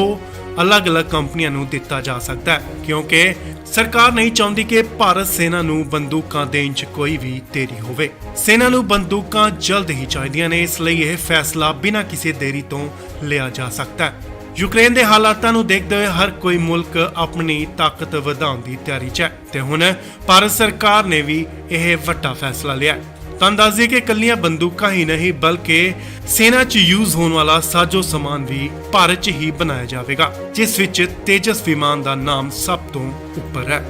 ਅਲੱਗ-ਅਲੱਗ ਕੰਪਨੀਆਂ ਨੂੰ ਦਿੱਤਾ ਜਾ ਸਕਦਾ ਹੈ ਕਿਉਂਕਿ ਸਰਕਾਰ ਨਹੀਂ ਚਾਹੁੰਦੀ ਕਿ ਭਾਰਤ ਸੈਨਾ ਨੂੰ ਬੰਦੂਕਾਂ ਦੇਣ 'ਚ ਕੋਈ ਵੀ ਦੇਰੀ ਹੋਵੇ। ਸੈਨਾ ਨੂੰ ਬੰਦੂਕਾਂ ਜਲਦ ਹੀ ਚਾਹੀਦੀਆਂ ਨੇ, ਇਸ ਲਈ ਇਹ ਫੈਸਲਾ ਬਿਨਾਂ ਕਿਸੇ ਦੇਰੀ ਤੋਂ ਲਿਆ ਜਾ ਸਕਦਾ ਹੈ। ਯੂਕਰੇਨ ਦੇ ਹਾਲਾਤਾਂ ਨੂੰ ਦੇਖਦੇ ਹੋਏ ਹਰ ਕੋਈ ਮੁਲਕ ਆਪਣੀ ਤਾਕਤ ਵਧਾਉਣ ਦੀ ਤਿਆਰੀ 'ਚ ਹੈ ਤੇ ਹੁਣ ਭਾਰਤ ਸਰਕਾਰ ਨੇ ਵੀ ਇਹ ਵੱਡਾ ਫੈਸਲਾ ਲਿਆ। ਤੁਹਾਨੂੰ ਦੱਸ ਦਈਏ ਕਿ ਇਕੱਲੀਆਂ ਬੰਦੂਕਾਂ ਹੀ ਨਹੀਂ ਬਲਕਿ ਸੈਨਾ 'ਚ ਯੂਜ਼ ਹੋਣ ਵਾਲਾ ਸਾਜੋ ਸਮਾਨ ਵੀ ਭਾਰਤ 'ਚ ਹੀ ਬਣਾਇਆ ਜਾਵੇਗਾ, ਜਿਸ ਵਿੱਚ ਤੇਜਸ ਵਿਮਾਨ ਦਾ ਨਾਮ ਸਭ ਤੋਂ ਉੱਪਰ ਹੈ।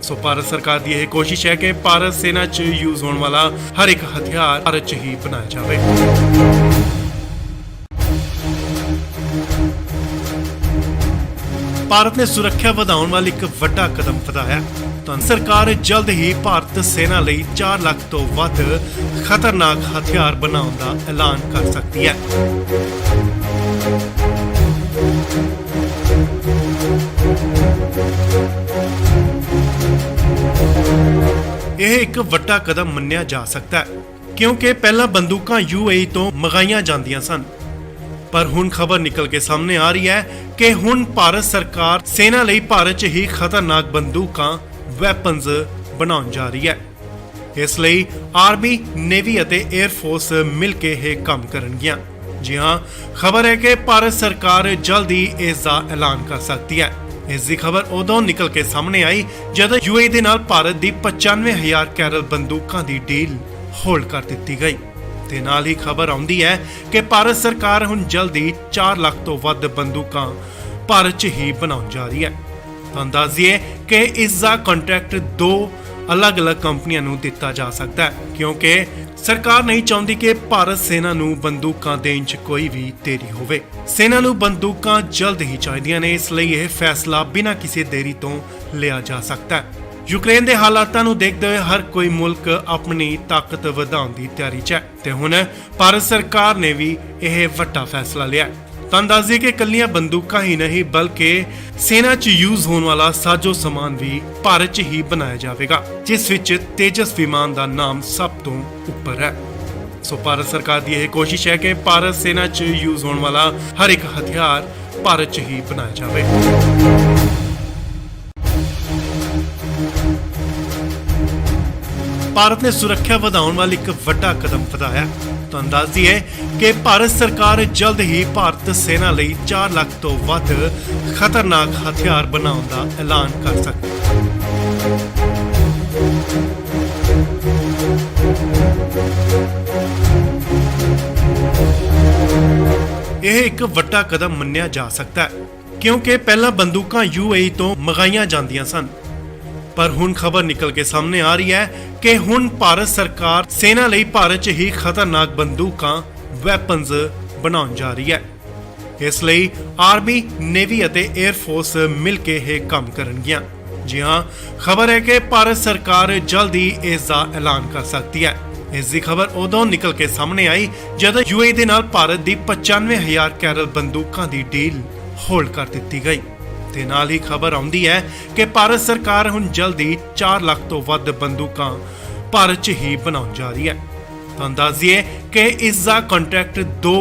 ਸੋ ਭਾਰਤ ਸਰਕਾਰ ਦੀ ਇਹ ਕੋਸ਼ਿਸ਼ ਹੈ ਕਿ ਭਾਰਤ ਸੈਨਾ 'ਚ ਯੂਜ਼ ਹੋਣ ਵਾਲਾ ਹਰ ਇੱਕ ਹਥਿਆਰ ਭਾਰਤ 'ਚ ਹੀ ਬਣਾਇਆ ਜਾਵੇ। ਭਾਰਤ ਨੇ ਸੁਰੱਖਿਆ ਵਧਾਉਣ ਵਾਲੀ ਇੱਕ ਵੱਡਾ ਕਦਮ ਵਧਾਇਆ। ਤਾਂ ਸਰਕਾਰ ਜਲਦ ਹੀ ਭਾਰਤ ਸੈਨਾ ਲਈ 4 ਲੱਖ ਤੋਂ ਵੱਧ ਖਤਰਨਾਕ ਹਥਿਆਰ ਬਣਾਉਣ ਦਾ ਐਲਾਨ ਕਰ ਸਕਦੀ ਹੈ। ਇਹ ਇੱਕ ਵੱਡਾ ਕਦਮ ਮੰਨਿਆ ਜਾ ਸਕਦਾ ਹੈ ਕਿਉਂਕਿ ਪਹਿਲਾਂ ਬੰਦੂਕਾਂ ਯੂਏਈ ਤੋਂ ਮੰਗਾਈਆਂ ਜਾਂਦੀਆਂ ਸਨ, ਪਰ ਹੁਣ ਖਬਰ ਨਿਕਲ ਕੇ ਸਾਹਮਣੇ ਆ ਰਹੀ ਹੈ ਕਿ ਹੁਣ ਭਾਰਤ ਸਰਕਾਰ ਸੈਨਾ ਲਈ ਭਾਰਤ 'ਚ ਹੀ ਖਤਰਨਾਕ ਬੰਦੂਕਾਂ ਵੈਪਨਸ ਬਣਾਉਣ ਜਾ ਰਹੀ ਹੈ। ਇਸ ਲਈ ਆਰਮੀ, ਨੇਵੀ ਅਤੇ 에ਅਰ ਫੋਰਸ ਮਿਲ ਕੇ ਇਹ ਕੰਮ ਕਰਨਗੀਆਂ। ਜੀ ਹਾਂ, ਖਬਰ ਹੈ ਕਿ ਭਾਰਤ ਸਰਕਾਰ ਜਲਦੀ ਇਸ ਦਾ ਐਲਾਨ ਕਰ ਸਕਦੀ ਹੈ। ਇਸ ਦੀ ਖਬਰ ਉਦੋਂ ਨਿਕਲ ਕੇ ਸਾਹਮਣੇ ਆਈ ਜਦ ਯੂਏਈ ਦੇ ਨਾਲ ਭਾਰਤ ਦੀ 95000 ਕੈਰਲ ਬੰਦੂਕਾਂ ਦੀ ਡੀਲ ਹੋਲਡ ਕਰ ਦਿੱਤੀ ਗਈ ਤੇ ਨਾਲ ਹੀ ਖਬਰ ਆਉਂਦੀ ਹੈ ਕਿ ਭਾਰਤ ਸਰਕਾਰ ਹੁਣ ਜਲਦੀ 4 ਲੱਖ ਤੋਂ ਵੱਧ ਬੰਦੂਕਾਂ ਭਾਰਤ 'ਚ ਹੀ ਬਣਾਉਣ ਜਾ ਰਹੀ ਹੈ। ਤੁਹਾਨੂੰ ਦੱਸ ਦਈਏ ਕਿ ਇਸ ਦਾ ਕੰਟਰੈਕਟ 2 ਅਲੱਗ-ਅਲੱਗ ਕੰਪਨੀਆਂ ਨੂੰ ਦਿੱਤਾ ਜਾ ਸਕਦਾ ਹੈ ਕਿਉਂਕਿ ਸਰਕਾਰ ਨਹੀਂ ਚਾਹੁੰਦੀ ਕਿ ਭਾਰਤ ਸੈਨਾ ਨੂੰ ਬੰਦੂਕਾਂ ਦੇਣ 'ਚ ਕੋਈ ਵੀ ਦੇਰੀ ਹੋਵੇ। ਸੈਨਾ ਨੂੰ ਬੰਦੂਕਾਂ ਜਲਦ ਹੀ ਚਾਹੀਦੀਆਂ ਨੇ, ਇਸ ਲਈ ਇਹ ਫੈਸਲਾ ਬਿਨਾਂ ਕਿਸੇ ਦੇਰੀ ਤੋਂ ਲਿਆ ਜਾ ਸਕਦਾ ਹੈ। ਯੂਕਰੇਨ ਦੇ ਹਾਲਾਤਾਂ ਨੂੰ ਦੇਖਦੇ ਹੋਏ ਹਰ ਕੋਈ ਮੁਲਕ ਆਪਣੀ ਤਾਕਤ ਵਧਾਉਣ ਦੀ ਤਿਆਰੀ 'ਚ ਹੈ ਤੇ ਹੁਣ ਭਾਰਤ ਸਰਕਾਰ ਨੇ ਵੀ ਇਹ ਵੱਡਾ ਫੈਸਲਾ ਲਿਆ। ਤੁਹਾਨੂੰ ਦੱਸ ਦਈਏ ਕਿ ਇਕੱਲੀਆਂ ਬੰਦੂਕਾਂ ਹੀ ਨਹੀਂ ਬਲਕਿ ਸੈਨਾ 'ਚ ਯੂਜ਼ ਹੋਣ ਵਾਲਾ ਸਾਜੋ ਸਮਾਨ ਵੀ ਭਾਰਤ 'ਚ ਹੀ ਬਣਾਇਆ ਜਾਵੇਗਾ, ਜਿਸ ਵਿੱਚ ਤੇਜਸ ਵਿਮਾਨ ਦਾ ਨਾਮ ਸਭ ਤੋਂ ਉੱਪਰ ਹੈ। ਸੋ ਭਾਰਤ ਸਰਕਾਰ ਦੀ ਇਹ ਕੋਸ਼ਿਸ਼ ਹੈ ਕਿ ਭਾਰਤ ਸੈਨਾ 'ਚ ਯੂਜ਼ ਹੋਣ ਵਾਲਾ ਹਰ ਇੱਕ ਹਥਿਆਰ ਭਾਰਤ 'ਚ ਹੀ ਬਣਾਇਆ ਜਾਵੇ। ਭਾਰਤ ਨੇ ਸੁਰੱਖਿਆ ਵਧਾਉਣ ਵਾਲੀ ਇੱਕ ਵੱਡਾ ਕਦਮ ਵਧਾਇਆ। ਤੁਹਾਨੂੰ ਦੱਸ ਦਈਏ ਕਿ ਭਾਰਤ ਸਰਕਾਰ ਜਲਦ ਹੀ ਭਾਰਤ ਸੈਨਾ ਲਈ 4 ਲੱਖ ਤੋਂ ਵੱਧ ਖਤਰਨਾਕ ਹਥਿਆਰ ਬਣਾਉਣ ਦਾ ਐਲਾਨ ਕਰ ਸਕਦੀ ਹੈ। ਇਹ ਇੱਕ ਵੱਡਾ ਕਦਮ ਮੰਨਿਆ ਜਾ ਸਕਦਾ ਹੈ ਕਿਉਂਕਿ ਪਹਿਲਾਂ ਬੰਦੂਕਾਂ ਯੂਏਈ ਤੋਂ ਮੰਗਾਈਆਂ ਜਾਂਦੀਆਂ ਸਨ, ਪਰ ਹੁਣ ਖਬਰ ਨਿਕਲ ਕੇ ਸਾਹਮਣੇ ਆ ਰਹੀ ਹੈ ਕਿ ਹੁਣ ਭਾਰਤ ਸਰਕਾਰ ਸੈਨਾ ਲਈ ਭਾਰਤ 'ਚ ਹੀ ਖਤਰਨਾਕ ਬੰਦੂਕਾਂ ਵੈਪਨਸ ਬਣਾਉਣ ਜਾ ਰਹੀ ਹੈ। ਇਸ ਲਈ ਆਰਮੀ, ਨੇਵੀ ਅਤੇ 에ਅਰ ਫੋਰਸ ਮਿਲ ਕੇ ਇਹ ਕੰਮ ਕਰਨਗੀਆਂ। ਜੀ ਹਾਂ, ਖਬਰ ਹੈ ਕਿ ਭਾਰਤ ਸਰਕਾਰ ਜਲਦੀ ਇਸ ਦਾ ਐਲਾਨ ਕਰ ਸਕਦੀ ਹੈ। ਇਸ ਦੀ ਖਬਰ ਉਦੋਂ ਨਿਕਲ ਕੇ ਸਾਹਮਣੇ ਆਈ ਜਦ ਯੂਏਈ ਦੇ ਨਾਲ ਭਾਰਤ ਦੀ 95000 ਕੈਰਲ ਬੰਦੂਕਾਂ ਦੀ ਡੀਲ ਹੋਲਡ ਕਰ ਦਿੱਤੀ ਗਈ ਤੇ ਨਾਲ ਹੀ ਖਬਰ ਆਉਂਦੀ ਹੈ ਕਿ ਭਾਰਤ ਸਰਕਾਰ ਹੁਣ ਜਲਦੀ 4 ਲੱਖ ਤੋਂ ਵੱਧ ਬੰਦੂਕਾਂ ਭਾਰਤ 'ਚ ਹੀ ਬਣਾਉਣ ਜਾ ਰਹੀ ਹੈ। ਤੁਹਾਨੂੰ ਦੱਸ ਦਈਏ ਕਿ ਇਸ ਦਾ ਕੰਟਰੈਕਟ 2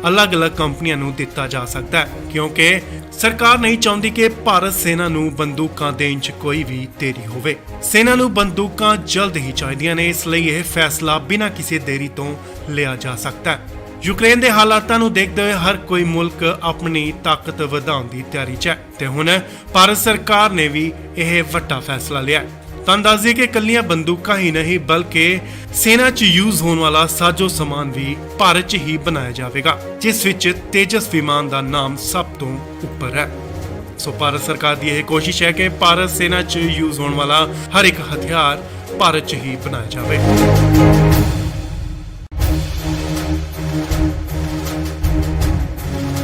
ਅਲੱਗ-ਅਲੱਗ ਕੰਪਨੀਆਂ ਨੂੰ ਦਿੱਤਾ ਜਾ ਸਕਦਾ ਹੈ ਕਿਉਂਕਿ ਸਰਕਾਰ ਨਹੀਂ ਚਾਹੁੰਦੀ ਕਿ ਭਾਰਤ ਸੈਨਾ ਨੂੰ ਬੰਦੂਕਾਂ ਦੇਣ 'ਚ ਕੋਈ ਵੀ ਦੇਰੀ ਹੋਵੇ। ਸੈਨਾ ਨੂੰ ਬੰਦੂਕਾਂ ਜਲਦ ਹੀ ਚਾਹੀਦੀਆਂ ਨੇ, ਇਸ ਲਈ ਇਹ ਫੈਸਲਾ ਬਿਨਾਂ ਕਿਸੇ ਦੇਰੀ ਤੋਂ ਲਿਆ ਜਾ ਸਕਦਾ ਹੈ। ਯੂਕਰੇਨ ਦੇ ਹਾਲਾਤਾਂ ਨੂੰ ਦੇਖਦੇ ਹੋਏ ਹਰ ਕੋਈ ਮੁਲਕ ਆਪਣੀ ਤਾਕਤ ਵਧਾਉਣ ਦੀ ਤਿਆਰੀ 'ਚ ਹੈ ਤੇ ਹੁਣ ਭਾਰਤ ਸਰਕਾਰ ਨੇ ਵੀ ਇਹ ਵੱਡਾ ਫੈਸਲਾ ਲਿਆ। ਤੁਹਾਨੂੰ ਦੱਸ ਦਈਏ ਕਿ ਇਕੱਲੀਆਂ ਬੰਦੂਕਾਂ ਹੀ ਨਹੀਂ ਬਲਕਿ ਸੈਨਾ 'ਚ ਯੂਜ਼ ਹੋਣ ਵਾਲਾ ਸਾਜੋ ਸਮਾਨ ਵੀ ਭਾਰਤ 'ਚ ਹੀ ਬਣਾਇਆ ਜਾਵੇਗਾ, ਜਿਸ ਵਿੱਚ ਤੇਜਸ ਵਿਮਾਨ ਦਾ ਨਾਮ ਸਭ ਤੋਂ ਉੱਪਰ ਹੈ। ਸੋ ਭਾਰਤ ਸਰਕਾਰ ਦੀ ਇਹ ਕੋਸ਼ਿਸ਼ ਹੈ ਕਿ ਭਾਰਤ ਸੈਨਾ 'ਚ ਯੂਜ਼ ਹੋਣ ਵਾਲਾ ਹਰ ਇੱਕ ਹਥਿਆਰ ਭਾਰਤ 'ਚ ਹੀ ਬਣਾਇਆ ਜਾਵੇ।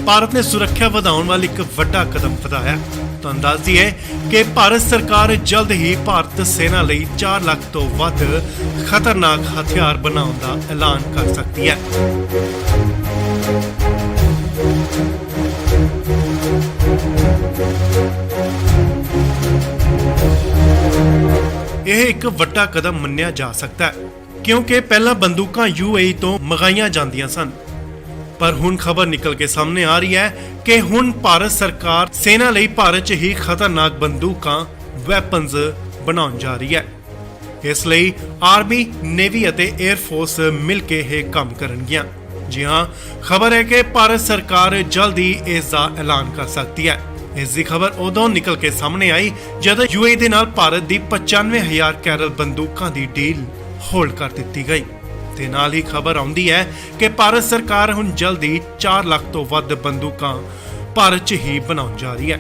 ਭਾਰਤ ਨੇ ਸੁਰੱਖਿਆ ਵਧਾਉਣ ਵਾਲੀ ਇੱਕ ਵੱਡਾ ਕਦਮ ਵਧਾਇਆ। ਤੁਹਾਨੂੰ ਦੱਸ ਦਈਏ ਕਿ ਭਾਰਤ ਸਰਕਾਰ ਜਲਦ ਹੀ ਭਾਰਤ ਸੈਨਾ ਲਈ 4 ਲੱਖ ਤੋਂ ਵੱਧ ਖਤਰਨਾਕ ਹਥਿਆਰ ਬਣਾਉਣ ਦਾ ਐਲਾਨ ਕਰ ਸਕਦੀ ਹੈ। ਇਹ ਇੱਕ ਵੱਡਾ ਕਦਮ ਮੰਨਿਆ ਜਾ ਸਕਦਾ ਹੈ ਕਿਉਂਕਿ ਪਹਿਲਾਂ ਬੰਦੂਕਾਂ UAE ਤੋਂ ਮੰਗਾਈਆਂ ਜਾਂਦੀਆਂ ਸਨ। ਪਰ ਹੁਣ ਖਬਰ ਨਿਕਲ ਕੇ ਸਾਹਮਣੇ ਆ ਰਹੀ ਹੈ ਕਿ ਹੁਣ ਭਾਰਤ ਸਰਕਾਰ ਸੈਨਾ ਲਈ ਭਾਰਤ 'ਚ ਹੀ ਖਤਰਨਾਕ ਬੰਦੂਕਾਂ ਵੈਪਨਸ ਬਣਾਉਣ ਜਾ ਰਹੀ ਹੈ। ਇਸ ਲਈ ਆਰਮੀ, ਨੇਵੀ ਅਤੇ 에ਅਰ ਫੋਰਸ ਮਿਲ ਕੇ ਇਹ ਕੰਮ ਕਰਨਗੀਆਂ। ਜੀ ਹਾਂ, ਖਬਰ ਹੈ ਕਿ ਭਾਰਤ ਸਰਕਾਰ ਜਲਦ ਹੀ ਇਸ ਦਾ ਐਲਾਨ ਕਰ ਸਕਦੀ ਹੈ। ਇਸ ਦੀ ਖਬਰ ਉਦੋਂ ਨਿਕਲ ਕੇ ਸਾਹਮਣੇ ਆਈ ਜਦੋਂ UAE ਦੇ ਨਾਲ ਭਾਰਤ ਦੀ 95,000 ਕੈਰਲ ਬੰਦੂਕਾਂ ਦੀ ਡੀਲ ਹੋਲਡ ਕਰ ਦਿੱਤੀ ਗਈ ਤੇ ਨਾਲ ਹੀ ਖਬਰ ਆਉਂਦੀ ਹੈ ਕਿ ਭਾਰਤ ਸਰਕਾਰ ਹੁਣ ਜਲਦ ਹੀ 4 ਲੱਖ ਤੋਂ ਵੱਧ ਬੰਦੂਕਾਂ ਭਾਰਤ 'ਚ ਹੀ ਬਣਾਉਣ ਜਾ ਰਹੀ ਹੈ।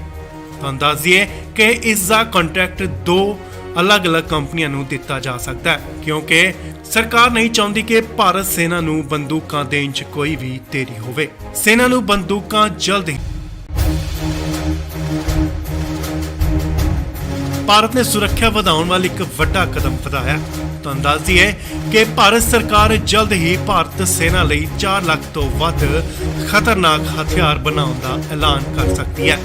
ਤੁਹਾਨੂੰ ਦੱਸ ਦਈਏ ਕਿ ਇਸ ਦਾ ਕੰਟਰੈਕਟ 2 ਅਲੱਗ-ਅਲੱਗ ਕੰਪਨੀਆਂ ਨੂੰ ਦਿੱਤਾ ਜਾ ਸਕਦਾ ਹੈ ਕਿਉਂਕਿ ਸਰਕਾਰ ਨਹੀਂ ਚਾਹੁੰਦੀ ਕਿ ਭਾਰਤ ਸੈਨਾ ਨੂੰ ਬੰਦੂਕਾਂ ਦੇਣ 'ਚ ਕੋਈ ਵੀ ਦੇਰੀ ਹੋਵੇ। ਸੈਨਾ ਨੂੰ ਬੰਦੂਕਾਂ ਜਲਦ ਹੀ ਭਾਰਤ ਨੇ ਸੁਰੱਖਿਆ ਵਧਾਉਣ ਵਾਲੀ ਇੱਕ ਵੱਡਾ ਕਦਮ ਵਧਾਇਆ। ਤੁਹਾਨੂੰ ਦੱਸ ਦਈਏ ਕਿ ਭਾਰਤ ਸਰਕਾਰ ਜਲਦ ਹੀ ਭਾਰਤ ਸੈਨਾ ਲਈ 4 ਲੱਖ ਤੋਂ ਵੱਧ ਖਤਰਨਾਕ ਹਥਿਆਰ ਬਣਾਉਣ ਦਾ ਐਲਾਨ ਕਰ ਸਕਦੀ ਹੈ।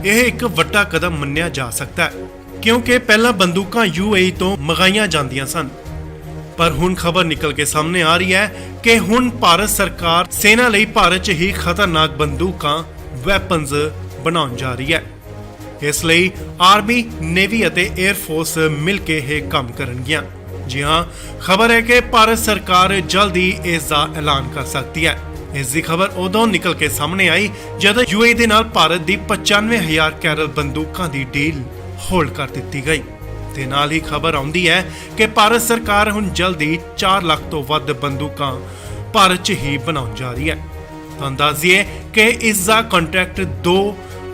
ਇਹ ਇੱਕ ਵੱਡਾ ਕਦਮ ਮੰਨਿਆ ਜਾ ਸਕਦਾ ਹੈ ਕਿਉਂਕਿ ਪਹਿਲਾਂ ਬੰਦੂਕਾਂ UAE ਤੋਂ ਮੰਗਾਈਆਂ ਜਾਂਦੀਆਂ ਸਨ। ਪਰ ਹੁਣ ਖਬਰ ਨਿਕਲ ਕੇ ਸਾਹਮਣੇ ਆ ਰਹੀ ਹੈ ਕਿ ਹੁਣ ਭਾਰਤ ਸਰਕਾਰ ਸੈਨਾ ਲਈ ਭਾਰਤ 'ਚ ਹੀ ਖਤਰਨਾਕ ਬੰਦੂਕਾਂ ਵੈਪਨਸ ਬਣਾਉਣ ਜਾ ਰਹੀ ਹੈ। ਇਸ ਲਈ ਆਰਮੀ, ਨੇਵੀ ਅਤੇ 에ਅਰ ਫੋਰਸ ਮਿਲ ਕੇ ਇਹ ਕੰਮ ਕਰਨਗੀਆਂ। ਜੀ ਹਾਂ, ਖਬਰ ਹੈ ਕਿ ਭਾਰਤ ਸਰਕਾਰ ਜਲਦ ਹੀ ਇਸ ਦਾ ਐਲਾਨ ਕਰ ਸਕਦੀ ਹੈ। ਇਸ ਦੀ ਖਬਰ ਉਦੋਂ ਨਿਕਲ ਕੇ ਸਾਹਮਣੇ ਆਈ ਜਦੋਂ UAE ਦੇ ਨਾਲ ਭਾਰਤ ਦੀ 95,000 ਕੈਰਲ ਬੰਦੂਕਾਂ ਦੀ ਡੀਲ ਹੋਲਡ ਕਰ ਦਿੱਤੀ ਗਈ ਤੇ ਨਾਲ ਹੀ ਖਬਰ ਆਉਂਦੀ ਹੈ ਕਿ ਭਾਰਤ ਸਰਕਾਰ ਹੁਣ ਜਲਦ ਹੀ 4 ਲੱਖ ਤੋਂ ਵੱਧ ਬੰਦੂਕਾਂ ਭਾਰਤ 'ਚ ਹੀ ਬਣਾਉਣ ਜਾ ਰਹੀ ਹੈ। ਤੁਹਾਨੂੰ ਦੱਸ ਦਈਏ ਕਿ ਇਸ ਦਾ ਕੰਟਰੈਕਟ 2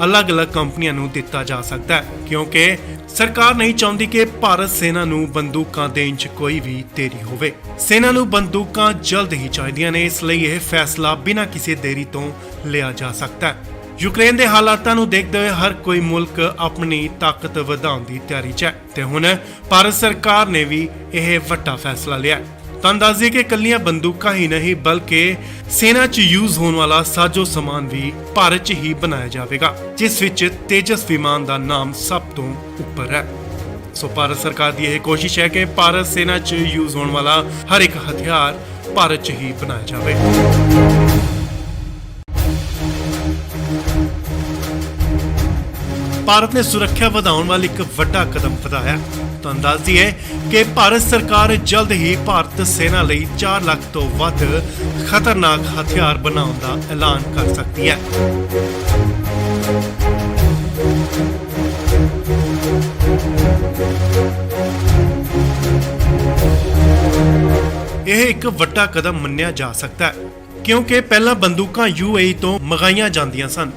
ਅਲੱਗ-ਅਲੱਗ ਕੰਪਨੀਆਂ ਨੂੰ ਦਿੱਤਾ ਜਾ ਸਕਦਾ ਹੈ ਕਿਉਂਕਿ ਸਰਕਾਰ ਨਹੀਂ ਚਾਹੁੰਦੀ ਕਿ ਭਾਰਤ ਸੈਨਾ ਨੂੰ ਬੰਦੂਕਾਂ ਦੇਣ 'ਚ ਕੋਈ ਵੀ ਦੇਰੀ ਹੋਵੇ। ਸੈਨਾ ਨੂੰ ਬੰਦੂਕਾਂ ਜਲਦ ਹੀ ਚਾਹੀਦੀਆਂ ਨੇ, ਇਸ ਲਈ ਇਹ ਫੈਸਲਾ ਬਿਨਾਂ ਕਿਸੇ ਦੇਰੀ ਤੋਂ ਲਿਆ ਜਾ ਸਕਦਾ ਹੈ। ਯੂਕਰੇਨ ਦੇ ਹਾਲਾਤਾਂ ਨੂੰ ਦੇਖਦੇ ਹੋਏ ਹਰ ਕੋਈ ਮੁਲਕ ਆਪਣੀ ਤਾਕਤ ਵਧਾਉਣ ਦੀ ਤਿਆਰੀ 'ਚ ਹੈ ਤੇ ਹੁਣ ਭਾਰਤ ਸਰਕਾਰ ਨੇ ਵੀ ਇਹ ਵੱਡਾ ਫੈਸਲਾ ਲਿਆ। ਤੁਹਾਨੂੰ ਦੱਸ ਦਈਏ ਕਿ ਇਕੱਲੀਆਂ ਬੰਦੂਕਾਂ ਹੀ ਨਹੀਂ ਬਲਕਿ ਸੈਨਾ 'ਚ ਯੂਜ਼ ਹੋਣ ਵਾਲਾ ਸਾਜੋ ਸਮਾਨ ਵੀ ਭਾਰਤ 'ਚ ਹੀ ਬਣਾਇਆ ਜਾਵੇਗਾ, ਜਿਸ ਵਿੱਚ ਤੇਜਸ ਵਿਮਾਨ ਦਾ ਨਾਮ ਸਭ ਤੋਂ ਉੱਪਰ ਹੈ। ਸੋ ਭਾਰਤ ਸਰਕਾਰ ਦੀ ਇਹ ਕੋਸ਼ਿਸ਼ ਹੈ ਕਿ ਭਾਰਤ ਸੈਨਾ 'ਚ ਯੂਜ਼ ਹੋਣ ਵਾਲਾ ਹਰ ਇੱਕ ਹਥਿਆਰ ਭਾਰਤ 'ਚ ਹੀ ਬਣਾਇਆ ਜਾਵੇ। ਭਾਰਤ ਨੇ ਸੁਰੱਖਿਆ ਵਧਾਉਣ ਵਾਲੀ ਇੱਕ ਵੱਡਾ ਕਦਮ ਵਧਾਇਆ। ਤੁਹਾਨੂੰ ਦੱਸ ਦਈਏ ਕਿ ਭਾਰਤ ਸਰਕਾਰ ਜਲਦ ਹੀ ਭਾਰਤ ਸੈਨਾ ਲਈ 4 ਲੱਖ ਤੋਂ ਵੱਧ ਖਤਰਨਾਕ ਹਥਿਆਰ ਬਣਾਉਣ ਦਾ ਐਲਾਨ ਕਰ ਸਕਦੀ ਹੈ। ਇਹ ਇੱਕ ਵੱਡਾ ਕਦਮ ਮੰਨਿਆ ਜਾ ਸਕਦਾ ਹੈ ਕਿਉਂਕਿ ਪਹਿਲਾਂ ਬੰਦੂਕਾਂ UAE ਤੋਂ ਮੰਗਾਈਆਂ ਜਾਂਦੀਆਂ ਸਨ।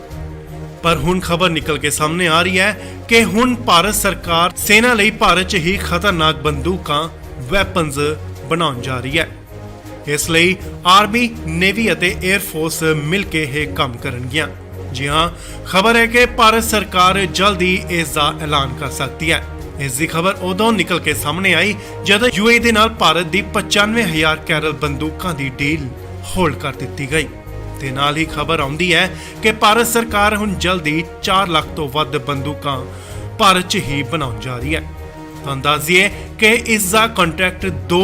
ਪਰ ਹੁਣ ਖਬਰ ਨਿਕਲ ਕੇ ਸਾਹਮਣੇ ਆ ਰਹੀ ਹੈ ਕਿ ਹੁਣ ਭਾਰਤ ਸਰਕਾਰ ਸੈਨਾ ਲਈ ਭਾਰਤ 'ਚ ਹੀ ਖਤਰਨਾਕ ਬੰਦੂਕਾਂ ਵੈਪਨਸ ਬਣਾਉਣ ਜਾ ਰਹੀ ਹੈ। ਇਸ ਲਈ ਆਰਮੀ, ਨੇਵੀ ਅਤੇ 에ਅਰ ਫੋਰਸ ਮਿਲ ਕੇ ਇਹ ਕੰਮ ਕਰਨਗੀਆਂ। ਜੀ ਹਾਂ, ਖਬਰ ਹੈ ਕਿ ਭਾਰਤ ਸਰਕਾਰ ਜਲਦ ਹੀ ਇਸ ਦਾ ਐਲਾਨ ਕਰ ਸਕਦੀ ਹੈ। ਇਸ ਦੀ ਖਬਰ ਉਦੋਂ ਨਿਕਲ ਕੇ ਸਾਹਮਣੇ ਆਈ ਜਦੋਂ UAE ਦੇ ਨਾਲ ਭਾਰਤ ਦੀ 95,000 ਕੈਰਲ ਬੰਦੂਕਾਂ ਦੀ ਡੀਲ ਹੋਲਡ ਕਰ ਦਿੱਤੀ ਗਈ ਤੇ ਨਾਲ ਹੀ ਖਬਰ ਆਉਂਦੀ ਹੈ ਕਿ ਭਾਰਤ ਸਰਕਾਰ ਹੁਣ ਜਲਦ ਹੀ 4 ਲੱਖ ਤੋਂ ਵੱਧ ਬੰਦੂਕਾਂ ਭਾਰਤ 'ਚ ਹੀ ਬਣਾਉਣ ਜਾ ਰਹੀ ਹੈ। ਤੁਹਾਨੂੰ ਦੱਸ ਦਈਏ ਕਿ ਇਸ ਦਾ ਕੰਟਰੈਕਟ 2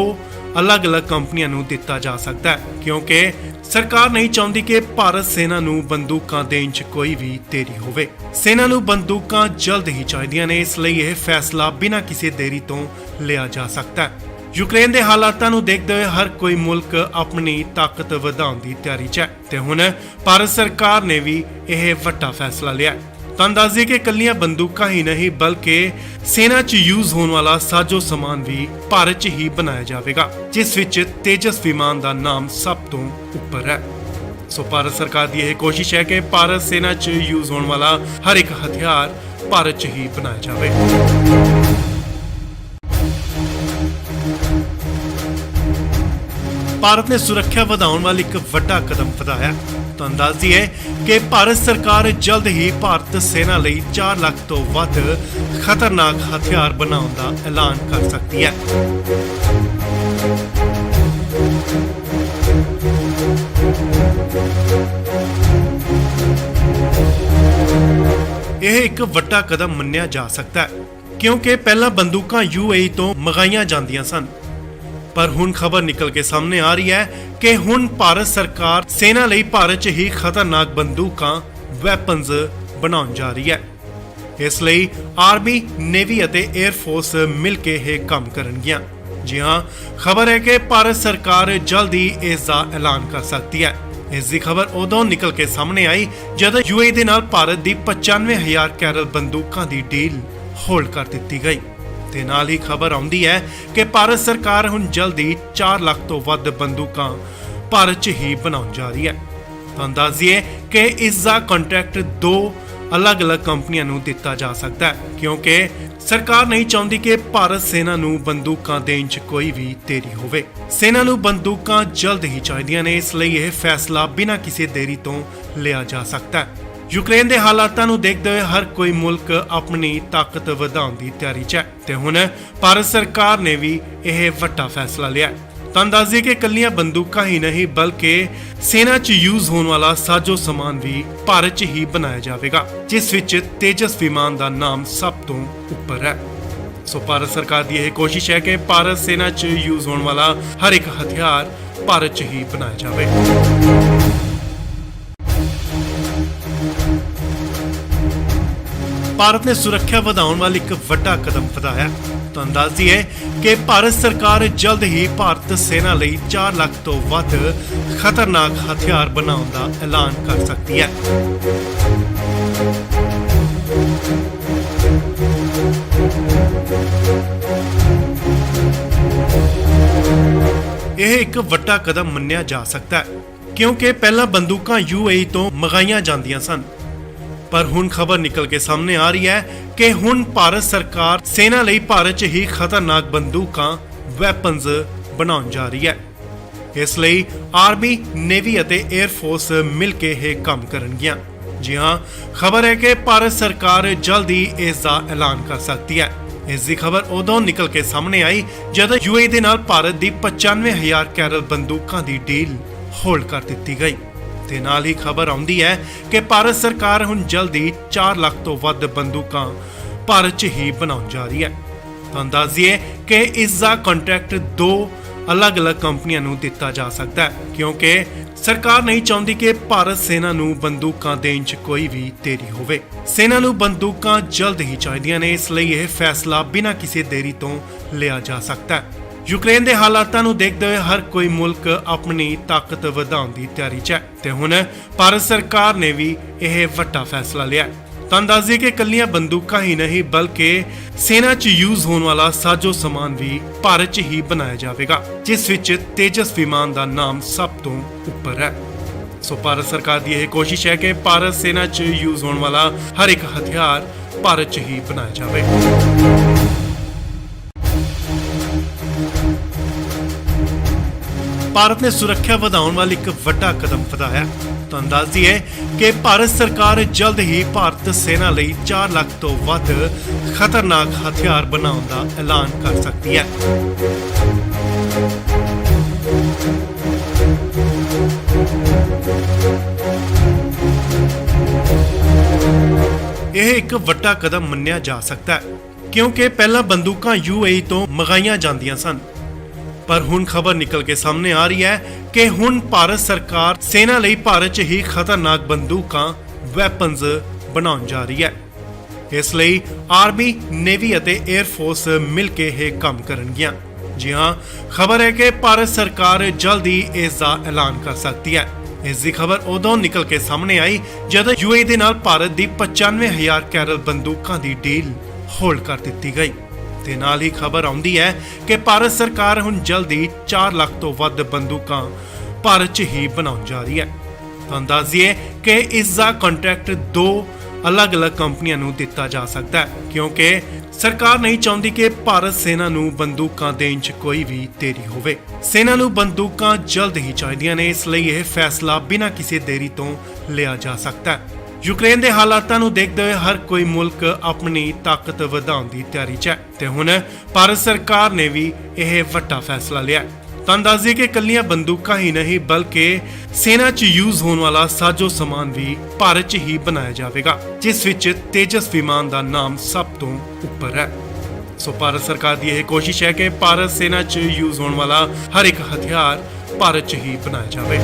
ਅਲੱਗ-ਅਲੱਗ ਕੰਪਨੀਆਂ ਨੂੰ ਦਿੱਤਾ ਜਾ ਸਕਦਾ ਹੈ ਕਿਉਂਕਿ ਸਰਕਾਰ ਨਹੀਂ ਚਾਹੁੰਦੀ ਕਿ ਭਾਰਤ ਸੈਨਾ ਨੂੰ ਬੰਦੂਕਾਂ ਦੇਣ 'ਚ ਕੋਈ ਵੀ ਦੇਰੀ ਹੋਵੇ। ਸੈਨਾ ਨੂੰ ਬੰਦੂਕਾਂ ਜਲਦ ਹੀ ਚਾਹੀਦੀਆਂ ਨੇ, ਇਸ ਲਈ ਇਹ ਫੈਸਲਾ ਬਿਨਾਂ ਕਿਸੇ ਦੇਰੀ ਤੋਂ ਲਿਆ ਜਾ ਸਕਦਾ ਹੈ। ਯੂਕਰੇਨ ਦੇ ਹਾਲਾਤਾਂ ਨੂੰ ਦੇਖਦੇ ਹੋਏ ਹਰ ਕੋਈ ਮੁਲਕ ਆਪਣੀ ਤਾਕਤ ਵਧਾਉਣ ਦੀ ਤਿਆਰੀ 'ਚ ਹੈ ਤੇ ਹੁਣ ਭਾਰਤ ਸਰਕਾਰ ਨੇ ਵੀ ਇਹ ਵੱਡਾ ਫੈਸਲਾ ਲਿਆ। ਤੁਹਾਨੂੰ ਦੱਸ ਦਈਏ ਕਿ ਇਕੱਲੀਆਂ ਬੰਦੂਕਾਂ ਹੀ ਨਹੀਂ ਬਲਕਿ ਸੈਨਾ 'ਚ ਯੂਜ਼ ਹੋਣ ਵਾਲਾ ਸਾਜੋ ਸਮਾਨ ਵੀ ਭਾਰਤ 'ਚ ਹੀ ਬਣਾਇਆ ਜਾਵੇਗਾ, ਜਿਸ ਵਿੱਚ ਤੇਜਸ ਵਿਮਾਨ ਦਾ ਨਾਮ ਸਭ ਤੋਂ ਉੱਪਰ ਹੈ। ਸੋ ਭਾਰਤ ਸਰਕਾਰ ਦੀ ਇਹ ਕੋਸ਼ਿਸ਼ ਹੈ ਕਿ ਭਾਰਤ ਸੈਨਾ 'ਚ ਯੂਜ਼ ਹੋਣ ਵਾਲਾ ਹਰ ਇੱਕ ਹਥਿਆਰ ਭਾਰਤ 'ਚ ਹੀ ਬਣਾਇਆ ਜਾਵੇ। ਭਾਰਤ ਨੇ ਸੁਰੱਖਿਆ ਵਧਾਉਣ ਵਾਲੀ ਇੱਕ ਵੱਡਾ ਕਦਮ ਵਧਾਇਆ। ਤੁਹਾਨੂੰ ਦੱਸ ਦਈਏ ਕਿ ਭਾਰਤ ਸਰਕਾਰ ਜਲਦ ਹੀ ਭਾਰਤ ਸੈਨਾ ਲਈ 4 ਲੱਖ ਤੋਂ ਵੱਧ ਖਤਰਨਾਕ ਹਥਿਆਰ ਬਣਾਉਣ ਦਾ ਐਲਾਨ ਕਰ ਸਕਦੀ ਹੈ। ਇੱਕ ਵੱਡਾ ਕਦਮ ਮੰਨਿਆ ਜਾ ਸਕਦਾ ਹੈ ਕਿਉਂਕਿ ਪਹਿਲਾਂ ਬੰਦੂਕਾਂ UAE ਤੋਂ ਮੰਗਾਈਆਂ ਜਾਂਦੀਆਂ ਸਨ। ਪਰ ਹੁਣ ਖਬਰ ਨਿਕਲ ਕੇ ਸਾਹਮਣੇ ਆ ਰਹੀ ਹੈ ਕਿ ਹੁਣ ਭਾਰਤ ਸਰਕਾਰ ਸੈਨਾ ਲਈ ਭਾਰਤ 'ਚ ਹੀ ਖਤਰਨਾਕ ਬੰਦੂਕਾਂ ਵੈਪਨਸ ਬਣਾਉਣ ਜਾ ਰਹੀ ਹੈ। ਇਸ ਲਈ ਆਰਮੀ, ਨੇਵੀ ਅਤੇ 에ਅਰ ਫੋਰਸ ਮਿਲ ਕੇ ਇਹ ਕੰਮ ਕਰਨਗੀਆਂ। ਜੀ ਹਾਂ, ਖਬਰ ਹੈ ਕਿ ਭਾਰਤ ਸਰਕਾਰ ਜਲਦੀ ਇਸ ਦਾ ਐਲਾਨ ਕਰ ਸਕਦੀ ਹੈ। ਇਸ ਦੀ ਖਬਰ ਉਦੋਂ ਨਿਕਲ ਕੇ ਸਾਹਮਣੇ ਆਈ ਜਦੋਂ UAE ਦੇ ਨਾਲ ਭਾਰਤ ਦੀ 95,000 ਕੈਰਲ ਬੰਦੂਕਾਂ ਦੀ ਡੀਲ ਹੋਲਡ ਕਰ ਦਿੱਤੀ ਗਈ ਤੇ ਨਾਲ ਹੀ ਖਬਰ ਆਉਂਦੀ ਹੈ ਕਿ ਭਾਰਤ ਸਰਕਾਰ ਹੁਣ ਜਲਦੀ 4 ਲੱਖ ਤੋਂ ਵੱਧ ਬੰਦੂਕਾਂ ਭਾਰਤ 'ਚ ਹੀ ਬਣਾਉਣ ਜਾ ਰਹੀ ਹੈ। ਤਾਂ ਦੱਸੀਏ ਕਿ ਇਸ ਦਾ ਕੰਟਰੈਕਟ 2 ਅਲੱਗ-ਅਲੱਗ ਕੰਪਨੀਆਂ ਨੂੰ ਦਿੱਤਾ ਜਾ ਸਕਦਾ ਹੈ ਕਿਉਂਕਿ ਸਰਕਾਰ ਨਹੀਂ ਚਾਹੁੰਦੀ ਕਿ ਭਾਰਤ ਸੈਨਾ ਨੂੰ ਬੰਦੂਕਾਂ ਦੇਣ 'ਚ ਕੋਈ ਵੀ ਦੇਰੀ ਹੋਵੇ। ਸੈਨਾ ਨੂੰ ਬੰਦੂਕਾਂ ਜਲਦ ਹੀ ਚਾਹੀਦੀਆਂ ਨੇ, ਇਸ ਲਈ ਇਹ ਫੈਸਲਾ ਬਿਨਾਂ ਕਿਸੇ ਦੇਰੀ ਤੋਂ ਲਿਆ ਜਾ ਸਕਦਾ ਹੈ। ਯੂਕਰੇਨ ਦੇ ਹਾਲਾਤਾਂ ਨੂੰ ਦੇਖਦੇ ਹੋਏ ਹਰ ਕੋਈ ਮੁਲਕ ਆਪਣੀ ਤਾਕਤ ਵਧਾਉਣ ਦੀ ਤਿਆਰੀ 'ਚ ਹੈ ਤੇ ਹੁਣ ਭਾਰਤ ਸਰਕਾਰ ਨੇ ਵੀ ਇਹ ਵੱਡਾ ਫੈਸਲਾ ਲਿਆ। ਤਾਂ ਦੱਸਦੇ ਕਿ ਇਕੱਲੀਆਂ ਬੰਦੂਕਾਂ ਹੀ ਨਹੀਂ ਬਲਕਿ ਸੈਨਾ 'ਚ ਯੂਜ਼ ਹੋਣ ਵਾਲਾ ਸਾਜੋ ਸਮਾਨ ਵੀ ਭਾਰਤ 'ਚ ਹੀ ਬਣਾਇਆ ਜਾਵੇਗਾ, ਜਿਸ ਵਿੱਚ ਤੇਜਸ ਵਿਮਾਨ ਦਾ ਨਾਮ ਸਭ ਤੋਂ ਉੱਪਰ ਹੈ। ਸੋ ਭਾਰਤ ਸਰਕਾਰ ਦੀ ਇਹ ਕੋਸ਼ਿਸ਼ ਹੈ ਕਿ ਭਾਰਤ ਸੈਨਾ 'ਚ ਯੂਜ਼ ਹੋਣ ਵਾਲਾ ਹਰ ਇੱਕ ਹਥਿਆਰ ਭਾਰਤ 'ਚ ਹੀ ਬਣਾਇਆ ਜਾਵੇ। ਭਾਰਤ ਨੇ ਸੁਰੱਖਿਆ ਵਧਾਉਣ ਵਾਲੀ ਇੱਕ ਵੱਡਾ ਕਦਮ ਵਧਾਇਆ। ਤੁਹਾਨੂੰ ਦੱਸ ਦਈਏ ਕਿ ਭਾਰਤ ਸਰਕਾਰ ਜਲਦ ਹੀ ਭਾਰਤ ਸੈਨਾ ਲਈ 4 ਲੱਖ ਤੋਂ ਵੱਧ ਖਤਰਨਾਕ ਹਥਿਆਰ ਬਣਾਉਣ ਦਾ ਐਲਾਨ ਕਰ ਸਕਦੀ ਹੈ। ਇਹ ਇੱਕ ਵੱਡਾ ਕਦਮ ਮੰਨਿਆ ਜਾ ਸਕਦਾ ਹੈ ਕਿਉਂਕਿ ਪਹਿਲਾਂ ਬੰਦੂਕਾਂ UAE ਤੋਂ ਮੰਗਾਈਆਂ ਜਾਂਦੀਆਂ ਸਨ। ਪਰ ਹੁਣ ਖਬਰ ਨਿਕਲ ਕੇ ਸਾਹਮਣੇ ਆ ਰਹੀ ਹੈ ਕਿ ਹੁਣ ਭਾਰਤ ਸਰਕਾਰ ਸੈਨਾ ਲਈ ਭਾਰਤ 'ਚ ਹੀ ਖਤਰਨਾਕ ਬੰਦੂਕਾਂ ਵੈਪਨਸ ਬਣਾਉਣ ਜਾ ਰਹੀ ਹੈ। ਇਸ ਲਈ ਆਰਮੀ, ਨੇਵੀ ਅਤੇ 에ਅਰ ਫੋਰਸ ਮਿਲ ਕੇ ਇਹ ਕੰਮ ਕਰਨਗੀਆਂ। ਜੀ ਹਾਂ, ਖਬਰ ਹੈ ਕਿ ਭਾਰਤ ਸਰਕਾਰ ਜਲਦੀ ਇਸ ਦਾ ਐਲਾਨ ਕਰ ਸਕਦੀ ਹੈ। ਇਸ ਦੀ ਖਬਰ ਉਦੋਂ ਨਿਕਲ ਕੇ ਸਾਹਮਣੇ ਆਈ ਜਦੋਂ UAE ਦੇ ਨਾਲ ਭਾਰਤ ਦੀ 95,000 ਕੈਰਲ ਬੰਦੂਕਾਂ ਦੀ ਡੀਲ ਹੋਲਡ ਕਰ ਦਿੱਤੀ ਗਈ ਤੇ ਨਾਲ ਹੀ ਖਬਰ ਆਉਂਦੀ ਹੈ ਕਿ ਭਾਰਤ ਸਰਕਾਰ ਹੁਣ ਜਲਦੀ 4 ਲੱਖ ਤੋਂ ਵੱਧ ਬੰਦੂਕਾਂ ਭਾਰਤ 'ਚ ਹੀ ਬਣਾਉਣ ਜਾ ਰਹੀ ਹੈ। ਤਾਂ ਦੱਸ ਦਈਏ ਕਿ ਇਸ ਦਾ ਕੰਟਰੈਕਟ 2 ਅਲੱਗ-ਅਲੱਗ ਕੰਪਨੀਆਂ ਨੂੰ ਦਿੱਤਾ ਜਾ ਸਕਦਾ ਹੈ ਕਿਉਂਕਿ ਸਰਕਾਰ ਨਹੀਂ ਚਾਹੁੰਦੀ ਕਿ ਭਾਰਤ ਸੈਨਾ ਨੂੰ ਬੰਦੂਕਾਂ ਦੇਣ 'ਚ ਕੋਈ ਵੀ ਦੇਰੀ ਹੋਵੇ। ਸੈਨਾ ਨੂੰ ਬੰਦੂਕਾਂ ਜਲਦ ਹੀ ਚਾਹੀਦੀਆਂ ਨੇ, ਇਸ ਲਈ ਇਹ ਫੈਸਲਾ ਬਿਨਾਂ ਕਿਸੇ ਦੇਰੀ ਤੋਂ ਲਿਆ ਜਾ ਸਕਦਾ ਹੈ। ਯੂਕਰੇਨ ਦੇ ਹਾਲਾਤਾਂ ਨੂੰ ਦੇਖਦੇ ਹੋਏ ਹਰ ਕੋਈ ਮੁਲਕ ਆਪਣੀ ਤਾਕਤ ਵਧਾਉਣ ਦੀ ਤਿਆਰੀ 'ਚ ਹੈ ਤੇ ਹੁਣ ਭਾਰਤ ਸਰਕਾਰ ਨੇ ਵੀ ਇਹ ਵੱਡਾ ਫੈਸਲਾ ਲਿਆ। ਤਾਂ ਦੱਸਦੇ ਕਿ ਇਕੱਲੀਆਂ ਬੰਦੂਕਾਂ ਹੀ ਨਹੀਂ ਬਲਕਿ ਸੈਨਾ 'ਚ ਯੂਜ਼ ਹੋਣ ਵਾਲਾ ਸਾਜੋ ਸਮਾਨ ਵੀ ਭਾਰਤ 'ਚ ਹੀ ਬਣਾਇਆ ਜਾਵੇਗਾ, ਜਿਸ ਵਿੱਚ ਤੇਜਸ ਵਿਮਾਨ ਦਾ ਨਾਮ ਸਭ ਤੋਂ ਉੱਪਰ ਹੈ। ਸੋ ਭਾਰਤ ਸਰਕਾਰ ਦੀ ਇਹ ਕੋਸ਼ਿਸ਼ ਹੈ ਕਿ ਭਾਰਤ ਸੈਨਾ 'ਚ ਯੂਜ਼ ਹੋਣ ਵਾਲਾ ਹਰ ਇੱਕ ਹਥਿਆਰ ਭਾਰਤ 'ਚ ਹੀ ਬਣਾਇਆ ਜਾਵੇ। ਭਾਰਤ ਨੇ ਸੁਰੱਖਿਆ ਵਧਾਉਣ ਵਾਲੀ ਇੱਕ ਵੱਡਾ ਕਦਮ ਵਧਾਇਆ। ਤੁਹਾਨੂੰ ਦੱਸ ਦਈਏ ਕਿ ਭਾਰਤ ਸਰਕਾਰ ਜਲਦ ਹੀ ਭਾਰਤ ਸੈਨਾ ਲਈ 4 ਲੱਖ ਤੋਂ ਵੱਧ ਖਤਰਨਾਕ ਹਥਿਆਰ ਬਣਾਉਣ ਦਾ ਐਲਾਨ ਕਰ ਸਕਦੀ ਹੈ। ਇਹ ਇੱਕ ਵੱਡਾ ਕਦਮ ਮੰਨਿਆ ਜਾ ਸਕਦਾ ਹੈ ਕਿਉਂਕਿ ਪਹਿਲਾਂ ਬੰਦੂਕਾਂ UAE ਤੋਂ ਮੰਗਾਈਆਂ ਜਾਂਦੀਆਂ ਸਨ। ਪਰ ਹੁਣ ਖਬਰ ਨਿਕਲ ਕੇ ਸਾਹਮਣੇ ਆ ਰਹੀ ਹੈ ਕਿ ਹੁਣ ਭਾਰਤ ਸਰਕਾਰ ਸੈਨਾ ਲਈ ਭਾਰਤ 'ਚ ਹੀ ਖਤਰਨਾਕ ਬੰਦੂਕਾਂ ਵੈਪਨਸ ਬਣਾਉਣ ਜਾ ਰਹੀ ਹੈ। ਇਸ ਲਈ ਆਰਮੀ, ਨੇਵੀ ਅਤੇ 에ਅਰ ਫੋਰਸ ਮਿਲ ਕੇ ਇਹ ਕੰਮ ਕਰਨਗੀਆਂ। ਜੀ ਹਾਂ, ਖਬਰ ਹੈ ਕਿ ਭਾਰਤ ਸਰਕਾਰ ਜਲਦੀ ਇਸ ਦਾ ਐਲਾਨ ਕਰ ਸਕਦੀ ਹੈ। ਇਸ ਦੀ ਖਬਰ ਉਦੋਂ ਨਿਕਲ ਕੇ ਸਾਹਮਣੇ ਆਈ ਜਦੋਂ UAE ਦੇ ਨਾਲ ਭਾਰਤ ਦੀ 95,000 ਕੈਰਲ ਬੰਦੂਕਾਂ ਦੀ ਡੀਲ ਹੋਲਡ ਕਰ ਦਿੱਤੀ ਗਈ ਤੇ ਨਾਲ ਹੀ ਖਬਰ ਆਉਂਦੀ ਹੈ ਕਿ ਭਾਰਤ ਸਰਕਾਰ ਹੁਣ ਜਲਦੀ 4 ਲੱਖ ਤੋਂ ਵੱਧ ਬੰਦੂਕਾਂ ਭਾਰਤ 'ਚ ਹੀ ਬਣਾਉਣ ਜਾ ਰਹੀ ਹੈ। ਤੁਹਾਨੂੰ ਦੱਸ ਦਈਏ ਕਿ ਇਸ ਦਾ ਕੰਟਰੈਕਟ 2 ਅਲੱਗ-ਅਲੱਗ ਕੰਪਨੀਆਂ ਨੂੰ ਦਿੱਤਾ ਜਾ ਸਕਦਾ ਹੈ ਕਿਉਂਕਿ ਸਰਕਾਰ ਨਹੀਂ ਚਾਹੁੰਦੀ ਕਿ ਭਾਰਤ ਸੈਨਾ ਨੂੰ ਬੰਦੂਕਾਂ ਦੇਣ 'ਚ ਕੋਈ ਵੀ ਦੇਰੀ ਹੋਵੇ। ਸੈਨਾ ਨੂੰ ਬੰਦੂਕਾਂ ਜਲਦ ਹੀ ਚਾਹੀਦੀਆਂ ਨੇ, ਇਸ ਲਈ ਇਹ ਫੈਸਲਾ ਬਿਨਾਂ ਕਿਸੇ ਦੇਰੀ ਤੋਂ ਲਿਆ ਜਾ ਸਕਦਾ ਹੈ। ਯੂਕਰੇਨ ਦੇ ਹਾਲਾਤਾਂ ਨੂੰ ਦੇਖਦੇ ਹੋਏ ਹਰ ਕੋਈ ਮੁਲਕ ਆਪਣੀ ਤਾਕਤ ਵਧਾਉਣ ਦੀ ਤਿਆਰੀ 'ਚ ਹੈ ਤੇ ਹੁਣ ਭਾਰਤ ਸਰਕਾਰ ਨੇ ਵੀ ਇਹ ਵੱਡਾ ਫੈਸਲਾ ਲਿਆ। ਤਾਂ ਦੱਸ ਦਈਏ ਕਿ ਕੱਲੀਆਂ ਬੰਦੂਕਾਂ ਹੀ ਨਹੀਂ ਬਲਕਿ ਸੈਨਾ 'ਚ ਯੂਜ਼ ਹੋਣ ਵਾਲਾ ਸਾਜੋ ਸਮਾਨ ਵੀ ਭਾਰਤ 'ਚ ਹੀ ਬਣਾਇਆ ਜਾਵੇਗਾ, ਜਿਸ ਵਿੱਚ ਤੇਜਸ ਵਿਮਾਨ ਦਾ ਨਾਮ ਸਭ ਤੋਂ ਉੱਪਰ ਹੈ। ਸੋ ਭਾਰਤ ਸਰਕਾਰ ਦੀ ਇਹ ਕੋਸ਼ਿਸ਼ ਹੈ ਕਿ ਭਾਰਤ ਸੈਨਾ 'ਚ ਯੂਜ਼ ਹੋਣ ਵਾਲਾ ਹਰ ਇੱਕ ਹਥਿਆਰ ਭਾਰਤ 'ਚ ਹੀ ਬਣਾਇਆ ਜਾਵੇ।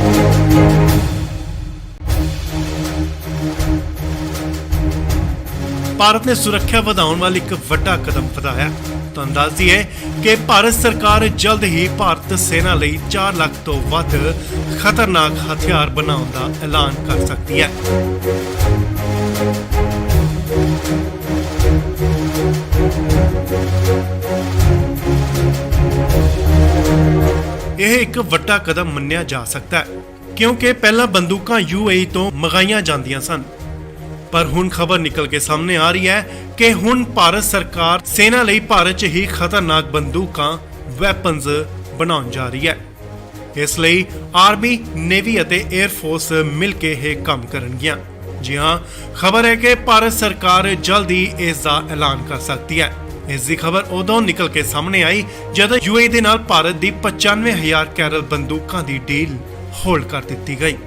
ਭਾਰਤ ਨੇ ਸੁਰੱਖਿਆ ਵਧਾਉਣ ਵਾਲੀ ਇੱਕ ਵੱਡਾ ਕਦਮ ਵਧਾਇਆ। ਤੁਹਾਨੂੰ ਦੱਸ ਦਈਏ ਕਿ ਭਾਰਤ ਸਰਕਾਰ ਜਲਦ ਹੀ ਭਾਰਤ ਸੈਨਾ ਲਈ 4 ਲੱਖ ਤੋਂ ਵੱਧ ਖਤਰਨਾਕ ਹਥਿਆਰ ਬਣਾਉਣ ਦਾ ਐਲਾਨ ਕਰ ਸਕਦੀ ਹੈ। ਇਹ ਇੱਕ ਵੱਡਾ ਕਦਮ ਮੰਨਿਆ ਜਾ ਸਕਦਾ ਹੈ, ਕਿਉਂਕਿ ਪਹਿਲਾਂ ਬੰਦੂਕਾਂ UAE ਤੋਂ ਮੰਗਾਈਆਂ ਜਾਂਦੀਆਂ ਸਨ, ਪਰ ਹੁਣ ਖਬਰ ਨਿਕਲ ਕੇ ਸਾਹਮਣੇ ਆ ਰਹੀ ਹੈ ਕਿ ਹੁਣ ਭਾਰਤ ਸਰਕਾਰ ਸੈਨਾ ਲਈ ਭਾਰਤ 'ਚ ਹੀ ਖਤਰਨਾਕ ਬੰਦੂਕਾਂ ਵੈਪਨਸ ਬਣਾਉਣ ਜਾ ਰਹੀ ਹੈ। ਇਸ ਲਈ ਆਰਮੀ, ਨੇਵੀ ਅਤੇ 에ਅਰ ਫੋਰਸ ਮਿਲ ਕੇ ਇਹ ਕੰਮ ਕਰਨਗੀਆਂ। ਜੀ ਹਾਂ, ਖਬਰ ਹੈ ਕਿ ਭਾਰਤ ਸਰਕਾਰ ਜਲਦ ਹੀ ਇਸ ਦਾ ਐਲਾਨ ਕਰ ਸਕਦੀ ਹੈ। ਇਸ ਦੀ ਖਬਰ ਉਦੋਂ ਨਿਕਲ ਕੇ ਸਾਹਮਣੇ ਆਈ ਜਦੋਂ UAE ਦੇ ਨਾਲ ਭਾਰਤ ਦੀ 95,000 ਕੈਰਲ ਬੰਦੂਕਾਂ ਦੀ ਡੀਲ ਹੋਲਡ ਕਰ ਦਿੱਤੀ ਗਈ।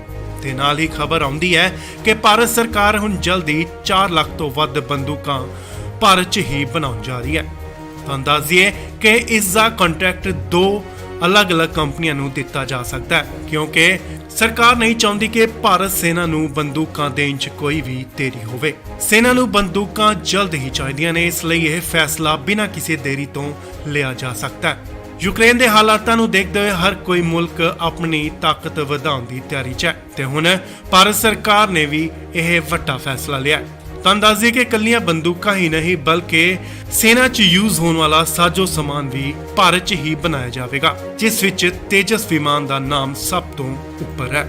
ਤੇ ਨਾਲ ਹੀ ਖਬਰ ਆਉਂਦੀ ਹੈ ਕਿ ਭਾਰਤ ਸਰਕਾਰ ਹੁਣ ਜਲਦੀ 4 ਲੱਖ ਤੋਂ ਵੱਧ ਬੰਦੂਕਾਂ ਭਾਰਤ 'ਚ ਹੀ ਬਣਾਉਣ ਜਾ ਰਹੀ ਹੈ। ਤੁਹਾਨੂੰ ਦੱਸ ਦਈਏ ਕਿ ਇਸ ਦਾ ਕੰਟਰੈਕਟ 2 ਅਲੱਗ-ਅਲੱਗ ਕੰਪਨੀਆਂ ਨੂੰ ਦਿੱਤਾ ਜਾ ਸਕਦਾ ਹੈ, ਕਿਉਂਕਿ ਸਰਕਾਰ ਨਹੀਂ ਚਾਹੁੰਦੀ ਕਿ ਭਾਰਤ ਸੈਨਾ ਨੂੰ ਬੰਦੂਕਾਂ ਦੇਣ 'ਚ ਕੋਈ ਵੀ ਦੇਰੀ ਹੋਵੇ। ਸੈਨਾ ਨੂੰ ਬੰਦੂਕਾਂ ਜਲਦ ਹੀ ਚਾਹੀਦੀਆਂ ਨੇ, ਇਸ ਲਈ ਇਹ ਫੈਸਲਾ ਬਿਨਾਂ ਕਿਸੇ ਦੇਰੀ ਤੋਂ ਲਿਆ ਜਾ ਸਕਦਾ ਹੈ। ਯੂਕਰੇਨ ਦੇ ਹਾਲਾਤਾਂ ਨੂੰ ਦੇਖਦੇ ਹੋਏ ਹਰ ਕੋਈ ਮੁਲਕ ਆਪਣੀ ਤਾਕਤ ਵਧਾਉਣ ਦੀ ਤਿਆਰੀ 'ਚ ਹੈ ਤੇ ਹੁਣ ਭਾਰਤ ਸਰਕਾਰ ਨੇ ਵੀ ਇਹ ਵੱਡਾ ਫੈਸਲਾ ਲਿਆ। ਤੁਹਾਨੂੰ ਦੱਸ ਦਈਏ ਕਿ ਕੱਲੀਆਂ ਬੰਦੂਕਾਂ ਹੀ ਨਹੀਂ ਬਲਕਿ ਸੈਨਾ 'ਚ ਯੂਜ਼ ਹੋਣ ਵਾਲਾ ਸਾਜੋ ਸਮਾਨ ਵੀ ਭਾਰਤ 'ਚ ਹੀ ਬਣਾਇਆ ਜਾਵੇਗਾ, ਜਿਸ ਵਿੱਚ ਤੇਜਸ ਵਿਮਾਨ ਦਾ ਨਾਮ ਸਭ ਤੋਂ ਉੱਪਰ ਹੈ।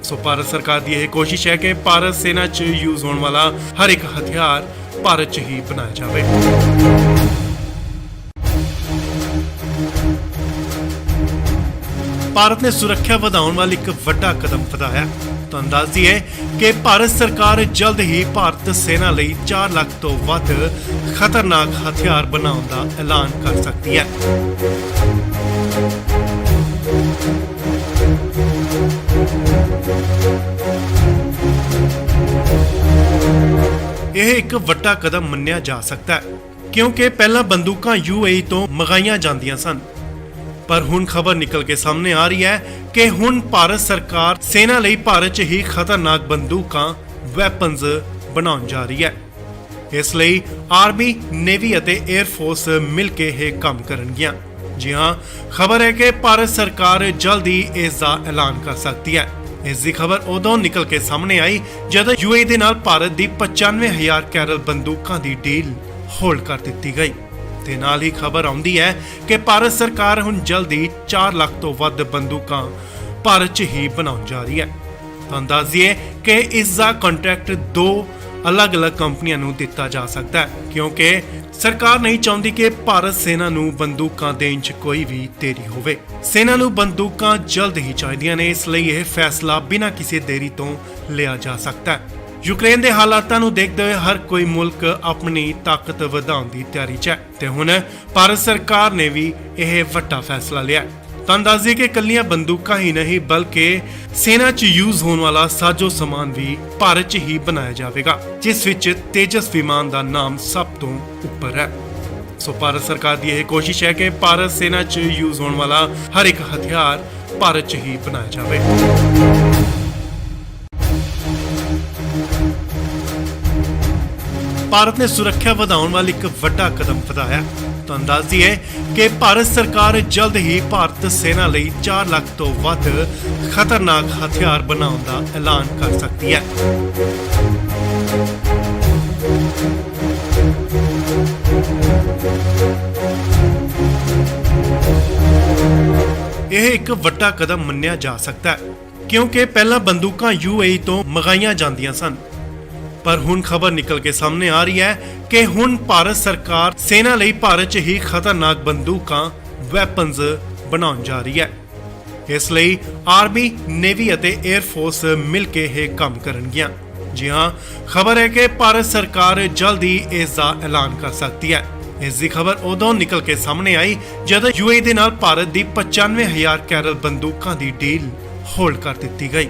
ਸੋ ਭਾਰਤ ਸਰਕਾਰ ਦੀ ਇਹ ਕੋਸ਼ਿਸ਼ ਹੈ ਕਿ ਭਾਰਤ ਸੈਨਾ 'ਚ ਯੂਜ਼ ਹੋਣ ਵਾਲਾ ਹਰ ਇੱਕ ਹਥਿਆਰ ਭਾਰਤ 'ਚ ਹੀ ਬਣਾਇਆ ਜਾਵੇ। ਭਾਰਤ ਨੇ ਸੁਰੱਖਿਆ ਵਧਾਉਣ ਵਾਲੀ ਇੱਕ ਵੱਡਾ ਕਦਮ ਵਧਾਇਆ। ਤੁਹਾਨੂੰ ਦੱਸ ਦਈਏ ਕਿ ਭਾਰਤ ਸਰਕਾਰ ਜਲਦ ਹੀ ਭਾਰਤ ਸੈਨਾ ਲਈ 4 ਲੱਖ ਤੋਂ ਵੱਧ ਖਤਰਨਾਕ ਹਥਿਆਰ ਬਣਾਉਣ ਦਾ ਐਲਾਨ ਕਰ ਸਕਦੀ ਹੈ। ਇਹ ਇੱਕ ਵੱਡਾ ਕਦਮ ਮੰਨਿਆ ਜਾ ਸਕਦਾ ਹੈ, ਕਿਉਂਕਿ ਪਹਿਲਾਂ ਬੰਦੂਕਾਂ UAE ਤੋਂ ਮੰਗਾਈਆਂ ਜਾਂਦੀਆਂ ਸਨ, ਪਰ ਹੁਣ ਖਬਰ ਨਿਕਲ ਕੇ ਸਾਹਮਣੇ ਆ ਰਹੀ ਹੈ ਕਿ ਹੁਣ ਭਾਰਤ ਸਰਕਾਰ ਸੈਨਾ ਲਈ ਭਾਰਤ 'ਚ ਹੀ ਖਤਰਨਾਕ ਬੰਦੂਕਾਂ ਵੈਪਨਸ ਬਣਾਉਣ ਜਾ ਰਹੀ ਹੈ। ਇਸ ਲਈ ਆਰਮੀ, ਨੇਵੀ ਅਤੇ 에ਅਰ ਫੋਰਸ ਮਿਲ ਕੇ ਇਹ ਕੰਮ ਕਰਨਗੀਆਂ। ਜੀ ਹਾਂ, ਖਬਰ ਹੈ ਕਿ ਭਾਰਤ ਸਰਕਾਰ ਜਲਦ ਹੀ ਇਸ ਦਾ ਐਲਾਨ ਕਰ ਸਕਦੀ ਹੈ। ਇਸ ਦੀ ਖਬਰ ਉਦੋਂ ਨਿਕਲ ਕੇ ਸਾਹਮਣੇ ਆਈ ਜਦੋਂ UAE ਦੇ ਨਾਲ ਭਾਰਤ ਦੀ 95,000 ਕੈਰਲ ਬੰਦੂਕਾਂ ਦੀ ਡੀਲ ਹੋਲਡ ਕਰ ਦਿੱਤੀ ਗਈ। ਤੇ ਨਾਲ ਹੀ ਖਬਰ ਆਉਂਦੀ ਹੈ ਕਿ ਭਾਰਤ ਸਰਕਾਰ ਹੁਣ ਜਲਦੀ 4 ਲੱਖ ਤੋਂ ਵੱਧ ਬੰਦੂਕਾਂ ਭਾਰਤ 'ਚ ਹੀ ਬਣਾਉਣ ਜਾ ਰਹੀ ਹੈ। ਤੁਹਾਨੂੰ ਦੱਸ ਦਈਏ ਕਿ ਇਸ ਦਾ ਕੰਟਰੈਕਟ 2 ਅਲੱਗ-ਅਲੱਗ ਕੰਪਨੀਆਂ ਨੂੰ ਦਿੱਤਾ ਜਾ ਸਕਦਾ ਹੈ, ਕਿਉਂਕਿ ਸਰਕਾਰ ਨਹੀਂ ਚਾਹੁੰਦੀ ਕਿ ਭਾਰਤ ਸੈਨਾ ਨੂੰ ਬੰਦੂਕਾਂ ਦੇਣ 'ਚ ਕੋਈ ਵੀ ਦੇਰੀ ਹੋਵੇ। ਸੈਨਾ ਨੂੰ ਬੰਦੂਕਾਂ ਜਲਦ ਹੀ ਚਾਹੀਦੀਆਂ ਨੇ, ਇਸ ਲਈ ਇਹ ਫੈਸਲਾ ਬਿਨਾਂ ਕਿਸੇ ਦੇਰੀ ਤੋਂ ਲਿਆ ਜਾ ਸਕਦਾ ਹੈ। ਯੂਕਰੇਨ ਦੇ ਹਾਲਾਤਾਂ ਨੂੰ ਦੇਖਦੇ ਹੋਏ ਹਰ ਕੋਈ ਮੁਲਕ ਆਪਣੀ ਤਾਕਤ ਵਧਾਉਣ ਦੀ ਤਿਆਰੀ 'ਚ ਹੈ ਤੇ ਹੁਣ ਭਾਰਤ ਸਰਕਾਰ ਨੇ ਵੀ ਇਹ ਵੱਡਾ ਫੈਸਲਾ ਲਿਆ। ਤੁਹਾਨੂੰ ਦੱਸ ਦਈਏ ਕਿ ਕੱਲੀਆਂ ਬੰਦੂਕਾਂ ਹੀ ਨਹੀਂ ਬਲਕਿ ਸੈਨਾ 'ਚ ਯੂਜ਼ ਹੋਣ ਵਾਲਾ ਸਾਜੋ ਸਮਾਨ ਵੀ ਭਾਰਤ 'ਚ ਹੀ ਬਣਾਇਆ ਜਾਵੇਗਾ, ਜਿਸ ਵਿੱਚ ਤੇਜਸ ਵਿਮਾਨ ਦਾ ਨਾਮ ਸਭ ਤੋਂ ਉੱਪਰ ਹੈ। ਸੋ ਭਾਰਤ ਸਰਕਾਰ ਦੀ ਇਹ ਕੋਸ਼ਿਸ਼ ਹੈ ਕਿ ਭਾਰਤ ਸੈਨਾ 'ਚ ਯੂਜ਼ ਹੋਣ ਵਾਲਾ ਹਰ ਇੱਕ ਹਥਿਆਰ ਭਾਰਤ 'ਚ ਹੀ ਬਣਾਇਆ ਜਾਵੇ। ਭਾਰਤ ਨੇ ਸੁਰੱਖਿਆ ਵਧਾਉਣ ਵਾਲੀ ਇੱਕ ਵੱਡਾ ਕਦਮ ਵਧਾਇਆ। ਤੁਹਾਨੂੰ ਦੱਸ ਦਈਏ ਕਿ ਭਾਰਤ ਸਰਕਾਰ ਜਲਦ ਹੀ ਭਾਰਤ ਸੈਨਾ ਲਈ 4 ਲੱਖ ਤੋਂ ਵੱਧ ਖਤਰਨਾਕ ਹਥਿਆਰ ਬਣਾਉਣ ਦਾ ਐਲਾਨ ਕਰ ਸਕਦੀ ਹੈ। ਇਹ ਇੱਕ ਵੱਡਾ ਕਦਮ ਮੰਨਿਆ ਜਾ ਸਕਦਾ ਹੈ, ਕਿਉਂਕਿ ਪਹਿਲਾਂ ਬੰਦੂਕਾਂ UAE ਤੋਂ ਮੰਗਾਈਆਂ ਜਾਂਦੀਆਂ ਸਨ, ਪਰ ਹੁਣ ਖਬਰ ਨਿਕਲ ਕੇ ਸਾਹਮਣੇ ਆ ਰਹੀ ਹੈ ਕਿ ਹੁਣ ਭਾਰਤ ਸਰਕਾਰ ਸੈਨਾ ਲਈ ਭਾਰਤ 'ਚ ਹੀ ਖਤਰਨਾਕ ਬੰਦੂਕਾਂ ਵੈਪਨਸ ਬਣਾਉਣ ਜਾ ਰਹੀ ਹੈ। ਇਸ ਲਈ ਆਰਮੀ, ਨੇਵੀ ਅਤੇ 에ਅਰ ਫੋਰਸ ਮਿਲ ਕੇ ਇਹ ਕੰਮ ਕਰਨਗੀਆਂ। ਜੀ ਹਾਂ, ਖਬਰ ਹੈ ਕਿ ਭਾਰਤ ਸਰਕਾਰ ਜਲਦ ਹੀ ਇਸ ਦਾ ਐਲਾਨ ਕਰ ਸਕਦੀ ਹੈ। ਇਸ ਦੀ ਖਬਰ ਉਦੋਂ ਨਿਕਲ ਕੇ ਸਾਹਮਣੇ ਆਈ ਜਦੋਂ ਯੂਏਈ ਦੇ ਨਾਲ ਭਾਰਤ ਦੀ 95,000 ਕੈਰਲ ਬੰਦੂਕਾਂ ਦੀ ਡੀਲ ਹੋਲਡ ਕਰ ਦਿੱਤੀ ਗਈ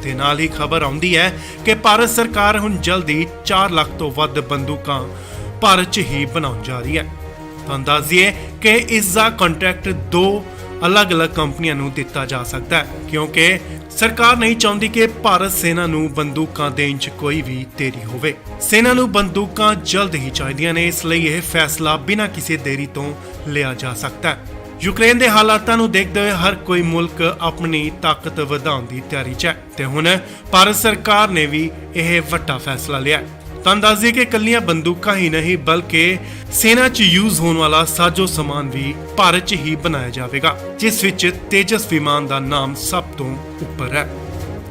ਤੇ ਨਾਲ ਹੀ ਖਬਰ ਆਉਂਦੀ ਹੈ ਕਿ ਭਾਰਤ ਸਰਕਾਰ ਹੁਣ ਜਲਦੀ 4 ਲੱਖ ਤੋਂ ਵੱਧ ਬੰਦੂਕਾਂ ਭਾਰਤ 'ਚ ਹੀ ਬਣਾਉਣ ਜਾ ਰਹੀ ਹੈ। ਤੁਹਾਨੂੰ ਦੱਸ ਦਈਏ ਕਿ ਇਸ ਦਾ ਕੰਟਰੈਕਟ 2 ਅਲੱਗ-ਅਲੱਗ ਕੰਪਨੀਆਂ ਨੂੰ ਦਿੱਤਾ ਜਾ ਸਕਦਾ ਹੈ ਕਿਉਂਕਿ ਸਰਕਾਰ ਨਹੀਂ ਚਾਹੁੰਦੀ ਕਿ ਭਾਰਤ ਸੈਨਾ ਨੂੰ ਬੰਦੂਕਾਂ ਦੇਣ 'ਚ ਕੋਈ ਵੀ ਦੇਰੀ ਹੋਵੇ। ਸੈਨਾ ਨੂੰ ਬੰਦੂਕਾਂ ਜਲਦ ਹੀ ਚਾਹੀਦੀਆਂ ਨੇ, ਇਸ ਲਈ ਇਹ ਫੈਸਲਾ ਬਿਨਾਂ ਕਿਸੇ ਦੇਰੀ ਤੋਂ ਲਿਆ ਜਾ ਸਕਦਾ ਹੈ। ਯੂਕਰੇਨ ਦੇ ਹਾਲਾਤਾਂ ਨੂੰ ਦੇਖਦੇ ਹੋਏ ਹਰ ਕੋਈ ਮੁਲਕ ਆਪਣੀ ਤਾਕਤ ਵਧਾਉਣ ਦੀ ਤਿਆਰੀ 'ਚ ਹੈ ਤੇ ਹੁਣ ਭਾਰਤ ਸਰਕਾਰ ਨੇ ਵੀ ਇਹ ਵੱਡਾ ਫੈਸਲਾ ਲਿਆ। ਤੁਹਾਨੂੰ ਦੱਸ ਦਈਏ ਕਿ ਇਕੱਲੀਆਂ ਬੰਦੂਕਾਂ ਹੀ ਨਹੀਂ ਬਲਕਿ ਸੈਨਾ 'ਚ ਯੂਜ਼ ਹੋਣ ਵਾਲਾ ਸਾਜੋ ਸਮਾਨ ਵੀ ਭਾਰਤ 'ਚ ਹੀ ਬਣਾਇਆ ਜਾਵੇਗਾ, ਜਿਸ ਵਿੱਚ ਤੇਜਸ ਵਿਮਾਨ ਦਾ ਨਾਮ ਸਭ ਤੋਂ ਉੱਪਰ ਹੈ।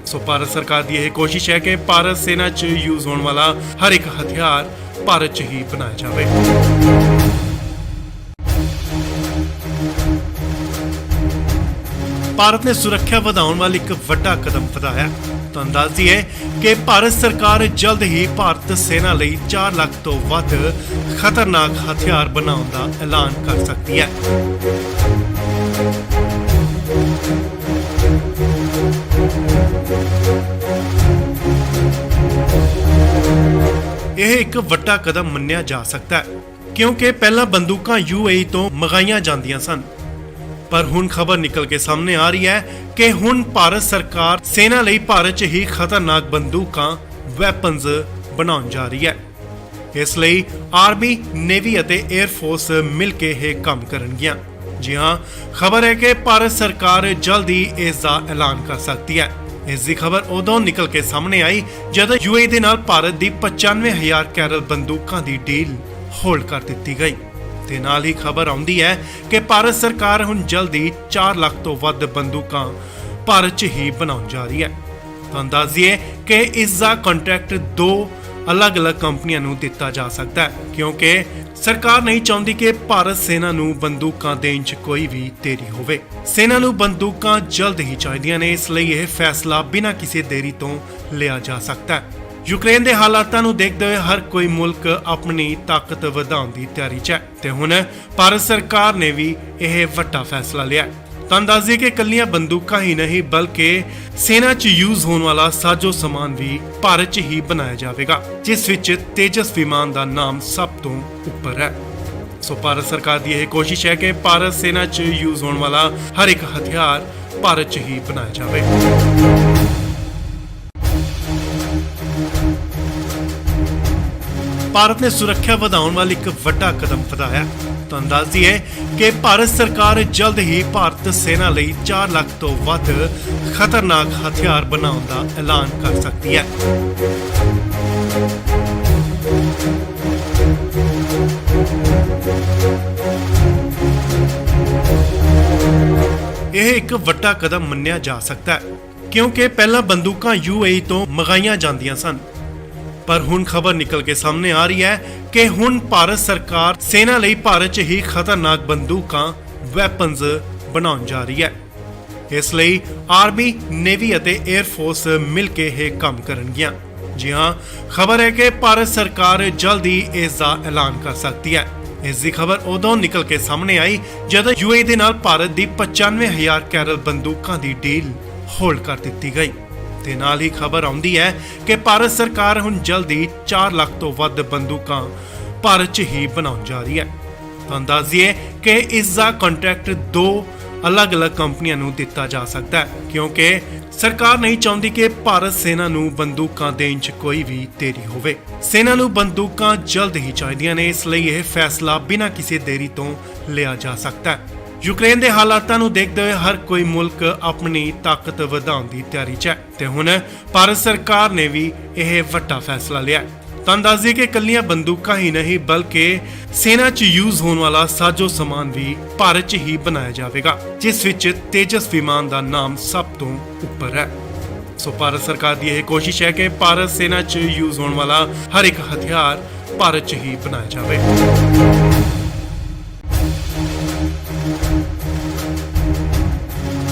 ਸੋ ਭਾਰਤ ਸਰਕਾਰ ਦੀ ਇਹ ਕੋਸ਼ਿਸ਼ ਹੈ ਕਿ ਭਾਰਤ ਸੈਨਾ 'ਚ ਯੂਜ਼ ਹੋਣ ਵਾਲਾ ਹਰ ਇੱਕ ਹਥਿਆਰ ਭਾਰਤ 'ਚ ਹੀ ਬਣਾਇਆ ਜਾਵੇ। ਭਾਰਤ ਨੇ ਸੁਰੱਖਿਆ ਵਧਾਉਣ ਵਾਲੀ ਇੱਕ ਵੱਡਾ ਕਦਮ ਵਧਾਇਆ। ਤੁਹਾਨੂੰ ਦੱਸ ਦਈਏ ਕਿ ਭਾਰਤ ਸਰਕਾਰ ਜਲਦ ਹੀ ਭਾਰਤ ਸੈਨਾ ਲਈ 4 ਲੱਖ ਤੋਂ ਵੱਧ ਖਤਰਨਾਕ ਹਥਿਆਰ ਬਣਾਉਣ ਦਾ ਐਲਾਨ ਕਰ ਸਕਦੀ ਹੈ। ਇਹ ਇੱਕ ਵੱਡਾ ਕਦਮ ਮੰਨਿਆ ਜਾ ਸਕਦਾ ਹੈ ਕਿਉਂਕਿ ਪਹਿਲਾਂ ਬੰਦੂਕਾਂ ਯੂਏਈ ਤੋਂ ਮੰਗਾਈਆਂ ਜਾਂਦੀਆਂ ਸਨ, ਪਰ ਹੁਣ ਖਬਰ ਨਿਕਲ ਕੇ ਸਾਹਮਣੇ ਆ ਰਹੀ ਹੈ ਕਿ ਹੁਣ ਭਾਰਤ ਸਰਕਾਰ ਸੈਨਾ ਲਈ ਭਾਰਤ 'ਚ ਹੀ ਖਤਰਨਾਕ ਬੰਦੂਕਾਂ ਵੈਪਨਸ ਬਣਾਉਣ ਜਾ ਰਹੀ ਹੈ। ਇਸ ਲਈ ਆਰਮੀ, ਨੇਵੀ ਅਤੇ 에ਅਰ ਫੋਰਸ ਮਿਲ ਕੇ ਇਹ ਕੰਮ ਕਰਨਗੀਆਂ। ਜੀ ਹਾਂ, ਖਬਰ ਹੈ ਕਿ ਭਾਰਤ ਸਰਕਾਰ ਜਲਦੀ ਇਸ ਦਾ ਐਲਾਨ ਕਰ ਸਕਦੀ ਹੈ। ਇਸ ਦੀ ਖਬਰ ਉਦੋਂ ਨਿਕਲ ਕੇ ਸਾਹਮਣੇ ਆਈ ਜਦੋਂ ਯੂਏਈ ਦੇ ਨਾਲ ਭਾਰਤ ਦੀ 95,000 ਕੈਰਲ ਬੰਦੂਕਾਂ ਦੀ ਡੀਲ ਹੋਲਡ ਕਰ ਦਿੱਤੀ ਗਈ ਤੇ ਨਾਲ ਹੀ ਖਬਰ ਆਉਂਦੀ ਹੈ ਕਿ ਭਾਰਤ ਸਰਕਾਰ ਹੁਣ ਜਲਦੀ 4 ਲੱਖ ਤੋਂ ਵੱਧ ਬੰਦੂਕਾਂ ਭਾਰਤ 'ਚ ਹੀ ਬਣਾਉਣ ਜਾ ਰਹੀ ਹੈ। ਤੁਹਾਨੂੰ ਦੱਸ ਦਈਏ ਕਿ ਇਸ ਦਾ ਕੰਟਰੈਕਟ 2 ਅਲੱਗ-ਅਲੱਗ ਕੰਪਨੀਆਂ ਨੂੰ ਦਿੱਤਾ ਜਾ ਸਕਦਾ ਹੈ ਕਿਉਂਕਿ ਸਰਕਾਰ ਨਹੀਂ ਚਾਹੁੰਦੀ ਕਿ ਭਾਰਤ ਸੈਨਾ ਨੂੰ ਬੰਦੂਕਾਂ ਦੇਣ 'ਚ ਕੋਈ ਵੀ ਦੇਰੀ ਹੋਵੇ। ਸੈਨਾ ਨੂੰ ਬੰਦੂਕਾਂ ਜਲਦ ਹੀ ਚਾਹੀਦੀਆਂ ਨੇ, ਇਸ ਲਈ ਇਹ ਫੈਸਲਾ ਬਿਨਾਂ ਕਿਸੇ ਦੇਰੀ ਤੋਂ ਲਿਆ ਜਾ ਸਕਦਾ ਹੈ। ਯੂਕਰੇਨ ਦੇ ਹਾਲਾਤਾਂ ਨੂੰ ਦੇਖਦੇ ਹੋਏ ਹਰ ਕੋਈ ਮੁਲਕ ਆਪਣੀ ਤਾਕਤ ਵਧਾਉਣ ਦੀ ਤਿਆਰੀ 'ਚ ਹੈ ਤੇ ਹੁਣ ਭਾਰਤ ਸਰਕਾਰ ਨੇ ਵੀ ਇਹ ਵੱਡਾ ਫੈਸਲਾ ਲਿਆ। ਤੁਹਾਨੂੰ ਦੱਸ ਦਈਏ ਕਿ ਇਕੱਲੀਆਂ ਬੰਦੂਕਾਂ ਹੀ ਨਹੀਂ ਬਲਕਿ ਸੈਨਾ 'ਚ ਯੂਜ਼ ਹੋਣ ਵਾਲਾ ਸਾਜੋ ਸਮਾਨ ਵੀ ਭਾਰਤ 'ਚ ਹੀ ਬਣਾਇਆ ਜਾਵੇਗਾ, ਜਿਸ ਵਿੱਚ ਤੇਜਸ ਵਿਮਾਨ ਦਾ ਨਾਮ ਸਭ ਤੋਂ ਉੱਪਰ ਹੈ। ਸੋ ਭਾਰਤ ਸਰਕਾਰ ਦੀ ਇਹ ਕੋਸ਼ਿਸ਼ ਹੈ ਕਿ ਭਾਰਤ ਸੈਨਾ 'ਚ ਯੂਜ਼ ਹੋਣ ਵਾਲਾ ਹਰ ਇੱਕ ਹਥਿਆਰ ਭਾਰਤ 'ਚ ਹੀ ਬਣਾਇਆ ਜਾਵੇ। ਭਾਰਤ ਨੇ ਸੁਰੱਖਿਆ ਵਧਾਉਣ ਵਾਲੀ ਇੱਕ ਵੱਡਾ ਕਦਮ ਵਧਾਇਆ। ਤੁਹਾਨੂੰ ਦੱਸ ਦਈਏ ਕਿ ਭਾਰਤ ਸਰਕਾਰ ਜਲਦ ਹੀ ਭਾਰਤ ਸੈਨਾ ਲਈ 4 ਲੱਖ ਤੋਂ ਵੱਧ ਖਤਰਨਾਕ ਹਥਿਆਰ ਬਣਾਉਣ ਦਾ ਐਲਾਨ ਕਰ ਸਕਦੀ ਹੈ। ਇਹ ਇੱਕ ਵੱਡਾ ਕਦਮ ਮੰਨਿਆ ਜਾ ਸਕਦਾ ਹੈ ਕਿਉਂਕਿ ਪਹਿਲਾਂ ਬੰਦੂਕਾਂ ਯੂਏਈ ਤੋਂ ਮੰਗਾਈਆਂ ਜਾਂਦੀਆਂ ਸਨ, ਪਰ ਹੁਣ ਖਬਰ ਨਿਕਲ ਕੇ ਸਾਹਮਣੇ ਆ ਰਹੀ ਹੈ ਕਿ ਹੁਣ ਭਾਰਤ ਸਰਕਾਰ ਸੈਨਾ ਲਈ ਭਾਰਤ 'ਚ ਹੀ ਖਤਰਨਾਕ ਬੰਦੂਕਾਂ ਵੈਪਨਸ ਬਣਾਉਣ ਜਾ ਰਹੀ ਹੈ। ਇਸ ਲਈ ਆਰਮੀ, ਨੇਵੀ ਅਤੇ 에ਅਰ ਫੋਰਸ ਮਿਲ ਕੇ ਇਹ ਕੰਮ ਕਰਨਗੀਆਂ। ਜੀ ਹਾਂ, ਖਬਰ ਹੈ ਕਿ ਭਾਰਤ ਸਰਕਾਰ ਜਲਦੀ ਇਸ ਦਾ ਐਲਾਨ ਕਰ ਸਕਦੀ ਹੈ। ਇਸ ਦੀ ਖਬਰ ਉਦੋਂ ਨਿਕਲ ਕੇ ਸਾਹਮਣੇ ਆਈ ਜਦੋਂ ਯੂਏਈ ਦੇ ਨਾਲ ਭਾਰਤ ਦੀ 95,000 ਕੈਰਲ ਬੰਦੂਕਾਂ ਦੀ ਡੀਲ ਹੋਲਡ ਕਰ ਦਿੱਤੀ ਗਈ ਤੇ ਨਾਲ ਹੀ ਖਬਰ ਆਉਂਦੀ ਹੈ ਕਿ ਭਾਰਤ ਸਰਕਾਰ ਹੁਣ ਜਲਦੀ 4 ਲੱਖ ਤੋਂ ਵੱਧ ਬੰਦੂਕਾਂ ਭਾਰਤ 'ਚ ਹੀ ਬਣਾਉਣ ਜਾ ਰਹੀ ਹੈ। ਤੁਹਾਨੂੰ ਦੱਸ ਦਈਏ ਕਿ ਇਸ ਦਾ ਕੰਟਰੈਕਟ 2 ਅਲੱਗ-ਅਲੱਗ ਕੰਪਨੀਆਂ ਨੂੰ ਦਿੱਤਾ ਜਾ ਸਕਦਾ ਹੈ ਕਿਉਂਕਿ ਸਰਕਾਰ ਨਹੀਂ ਚਾਹੁੰਦੀ ਕਿ ਭਾਰਤ ਸੈਨਾ ਨੂੰ ਬੰਦੂਕਾਂ ਦੇਣ 'ਚ ਕੋਈ ਵੀ ਦੇਰੀ ਹੋਵੇ। ਸੈਨਾ ਨੂੰ ਬੰਦੂਕਾਂ ਜਲਦ ਹੀ ਚਾਹੀਦੀਆਂ ਨੇ, ਇਸ ਲਈ ਇਹ ਫੈਸਲਾ ਬਿਨਾਂ ਕਿਸੇ ਦੇਰੀ ਤੋਂ ਲਿਆ ਜਾ ਸਕਦਾ ਹੈ। ਯੂਕਰੇਨ ਦੇ ਹਾਲਾਤਾਂ ਨੂੰ ਦੇਖਦੇ ਹੋਏ ਹਰ ਕੋਈ ਮੁਲਕ ਆਪਣੀ ਤਾਕਤ ਵਧਾਉਣ ਦੀ ਤਿਆਰੀ 'ਚ ਹੈ ਤੇ ਹੁਣ ਭਾਰਤ ਸਰਕਾਰ ਨੇ ਵੀ ਇਹ ਵੱਡਾ ਫੈਸਲਾ ਲਿਆ। ਤੁਹਾਨੂੰ ਦੱਸ ਦਈਏ ਕਿ ਇਕੱਲੀਆਂ ਬੰਦੂਕਾਂ ਹੀ ਨਹੀਂ ਬਲਕਿ ਸੈਨਾ 'ਚ ਯੂਜ਼ ਹੋਣ ਵਾਲਾ ਸਾਜੋ ਸਮਾਨ ਵੀ ਭਾਰਤ 'ਚ ਹੀ ਬਣਾਇਆ ਜਾਵੇਗਾ, ਜਿਸ ਵਿੱਚ ਤੇਜਸ ਵਿਮਾਨ ਦਾ ਨਾਮ ਸਭ ਤੋਂ ਉੱਪਰ ਹੈ। ਸੋ ਭਾਰਤ ਸਰਕਾਰ ਦੀ ਇਹ ਕੋਸ਼ਿਸ਼ ਹੈ ਕਿ ਭਾਰਤ ਸੈਨਾ 'ਚ ਯੂਜ਼ ਹੋਣ ਵਾਲਾ ਹਰ ਇੱਕ ਹਥਿਆਰ ਭਾਰਤ 'ਚ ਹੀ ਬਣਾਇਆ ਜਾਵੇ।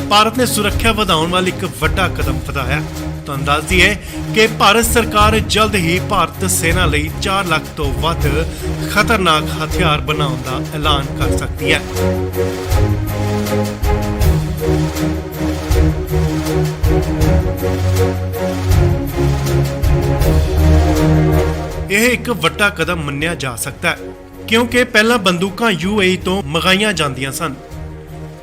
ਭਾਰਤ ਨੇ ਸੁਰੱਖਿਆ ਵਧਾਉਣ ਵਾਲੀ ਇੱਕ ਵੱਡਾ ਕਦਮ ਵਧਾਇਆ। ਤੁਹਾਨੂੰ ਦੱਸ ਦਈਏ ਕਿ ਭਾਰਤ ਸਰਕਾਰ ਜਲਦ ਹੀ ਭਾਰਤ ਸੈਨਾ ਲਈ 4 ਲੱਖ ਤੋਂ ਵੱਧ ਖਤਰਨਾਕ ਹਥਿਆਰ ਬਣਾਉਣ ਦਾ ਐਲਾਨ ਕਰ ਸਕਦੀ ਹੈ। ਇਹ ਇੱਕ ਵੱਡਾ ਕਦਮ ਮੰਨਿਆ ਜਾ ਸਕਦਾ ਹੈ ਕਿਉਂਕਿ ਪਹਿਲਾਂ ਬੰਦੂਕਾਂ UAE ਤੋਂ ਮੰਗਾਈਆਂ ਜਾਂਦੀਆਂ ਸਨ,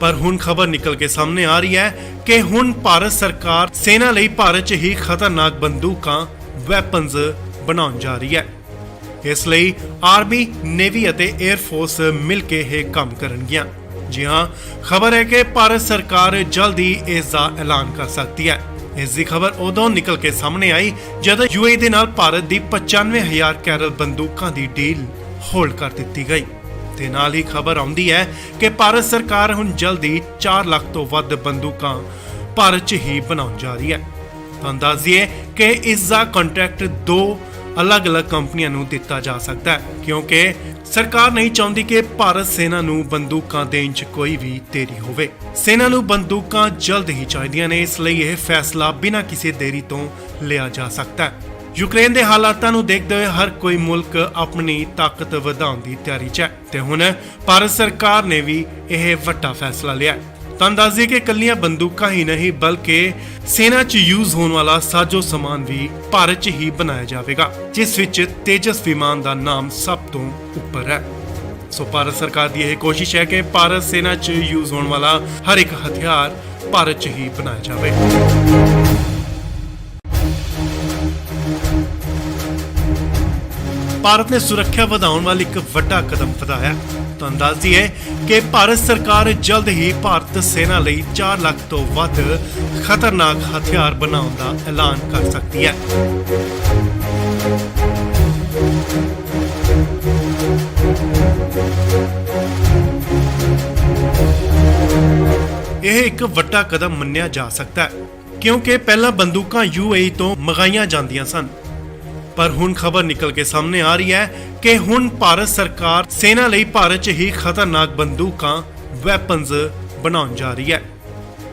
ਪਰ ਹੁਣ ਖਬਰ ਨਿਕਲ ਕੇ ਸਾਹਮਣੇ ਆ ਰਹੀ ਹੈ ਕਿ ਹੁਣ ਭਾਰਤ ਸਰਕਾਰ ਸੈਨਾ ਲਈ ਭਾਰਤ 'ਚ ਹੀ ਖਤਰਨਾਕ ਬੰਦੂਕਾਂ ਵੈਪਨਸ ਬਣਾਉਣ ਜਾ ਰਹੀ ਹੈ। ਇਸ ਲਈ ਆਰਮੀ, ਨੇਵੀ ਅਤੇ 에ਅਰ ਫੋਰਸ ਮਿਲ ਕੇ ਇਹ ਕੰਮ ਕਰਨਗੀਆਂ। ਜੀ ਹਾਂ, ਖਬਰ ਹੈ ਕਿ ਭਾਰਤ ਸਰਕਾਰ ਜਲਦ ਹੀ ਇਸ ਦਾ ਐਲਾਨ ਕਰ ਸਕਦੀ ਹੈ। ਇਸ ਦੀ ਖਬਰ ਉਦੋਂ ਨਿਕਲ ਕੇ ਸਾਹਮਣੇ ਆਈ ਜਦੋਂ UAE ਦੇ ਨਾਲ ਭਾਰਤ ਦੀ 95,000 ਕੈਰਲ ਬੰਦੂਕਾਂ ਦੀ ਡੀਲ ਹੋਲਡ ਕਰ ਦਿੱਤੀ ਗਈ ਤੇ ਨਾਲ ਹੀ ਖਬਰ ਆਉਂਦੀ ਹੈ ਕਿ ਭਾਰਤ ਸਰਕਾਰ ਹੁਣ ਜਲਦੀ 4 ਲੱਖ ਤੋਂ ਵੱਧ ਬੰਦੂਕਾਂ ਭਾਰਤ 'ਚ ਹੀ ਬਣਾਉਣ ਜਾ ਰਹੀ ਹੈ। ਤੁਹਾਨੂੰ ਦੱਸ ਦਈਏ ਕਿ ਇਸ ਦਾ ਕੰਟਰੈਕਟ 2 ਅਲੱਗ-ਅਲੱਗ ਕੰਪਨੀਆਂ ਨੂੰ ਦਿੱਤਾ ਜਾ ਸਕਦਾ ਹੈ ਕਿਉਂਕਿ ਸਰਕਾਰ ਨਹੀਂ ਚਾਹੁੰਦੀ ਕਿ ਭਾਰਤ ਸੈਨਾ ਨੂੰ ਬੰਦੂਕਾਂ ਦੇਣ 'ਚ ਕੋਈ ਵੀ ਦੇਰੀ ਹੋਵੇ। ਸੈਨਾ ਨੂੰ ਬੰਦੂਕਾਂ ਜਲਦ ਹੀ ਚਾਹੀਦੀਆਂ ਨੇ, ਇਸ ਲਈ ਇਹ ਫੈਸਲਾ ਬਿਨਾਂ ਕਿਸੇ ਦੇਰੀ ਤੋਂ ਲਿਆ ਜਾ ਸਕਦਾ ਹੈ। ਯੂਕਰੇਨ ਦੇ ਹਾਲਾਤਾਂ ਨੂੰ ਦੇਖਦੇ ਹੋਏ ਹਰ ਕੋਈ ਮੁਲਕ ਆਪਣੀ ਤਾਕਤ ਵਧਾਉਣ ਦੀ ਤਿਆਰੀ 'ਚ ਹੈ ਤੇ ਹੁਣ ਭਾਰਤ ਸਰਕਾਰ ਨੇ ਵੀ ਇਹ ਵੱਡਾ ਫੈਸਲਾ ਲਿਆ। ਤੁਹਾਨੂੰ ਦੱਸ ਦਈਏ ਕਿ ਇਕੱਲੀਆਂ ਬੰਦੂਕਾਂ ਹੀ ਨਹੀਂ ਬਲਕਿ ਸੈਨਾ 'ਚ ਯੂਜ਼ ਹੋਣ ਵਾਲਾ ਸਾਜੋ ਸਮਾਨ ਵੀ ਭਾਰਤ 'ਚ ਹੀ ਬਣਾਇਆ ਜਾਵੇਗਾ, ਜਿਸ ਵਿੱਚ ਤੇਜਸ ਵਿਮਾਨ ਦਾ ਨਾਮ ਸਭ ਤੋਂ ਉੱਪਰ ਹੈ। ਸੋ ਭਾਰਤ ਸਰਕਾਰ ਦੀ ਇਹ ਕੋਸ਼ਿਸ਼ ਹੈ ਕਿ ਭਾਰਤ ਸੈਨਾ 'ਚ ਯੂਜ਼ ਹੋਣ ਵਾਲਾ ਹਰ ਇੱਕ ਹਥਿਆਰ ਭਾਰਤ 'ਚ ਹੀ ਬਣਾਇਆ ਜਾਵੇ। ਭਾਰਤ ਨੇ ਸੁਰੱਖਿਆ ਵਧਾਉਣ ਵਾਲੀ ਇੱਕ ਵੱਡਾ ਕਦਮ ਵਧਾਇਆ। ਤੁਹਾਨੂੰ ਦੱਸ ਦਈਏ ਕਿ ਭਾਰਤ ਸਰਕਾਰ ਜਲਦ ਹੀ ਭਾਰਤ ਸੈਨਾ ਲਈ 4 ਲੱਖ ਤੋਂ ਵੱਧ ਖਤਰਨਾਕ ਹਥਿਆਰ ਬਣਾਉਣ ਦਾ ਐਲਾਨ ਕਰ ਸਕਦੀ ਹੈ। ਇਹ ਇੱਕ ਵੱਡਾ ਕਦਮ ਮੰਨਿਆ ਜਾ ਸਕਦਾ ਹੈ ਕਿਉਂਕਿ ਪਹਿਲਾਂ ਬੰਦੂਕਾਂ UAE ਤੋਂ ਮੰਗਾਈਆਂ ਜਾਂਦੀਆਂ ਸਨ, ਪਰ ਹੁਣ ਖਬਰ ਨਿਕਲ ਕੇ ਸਾਹਮਣੇ ਆ ਰਹੀ ਹੈ ਕਿ ਹੁਣ ਭਾਰਤ ਸਰਕਾਰ ਸੈਨਾ ਲਈ ਭਾਰਤ 'ਚ ਹੀ ਖਤਰਨਾਕ ਬੰਦੂਕਾਂ ਵੈਪਨਸ ਬਣਾਉਣ ਜਾ ਰਹੀ ਹੈ।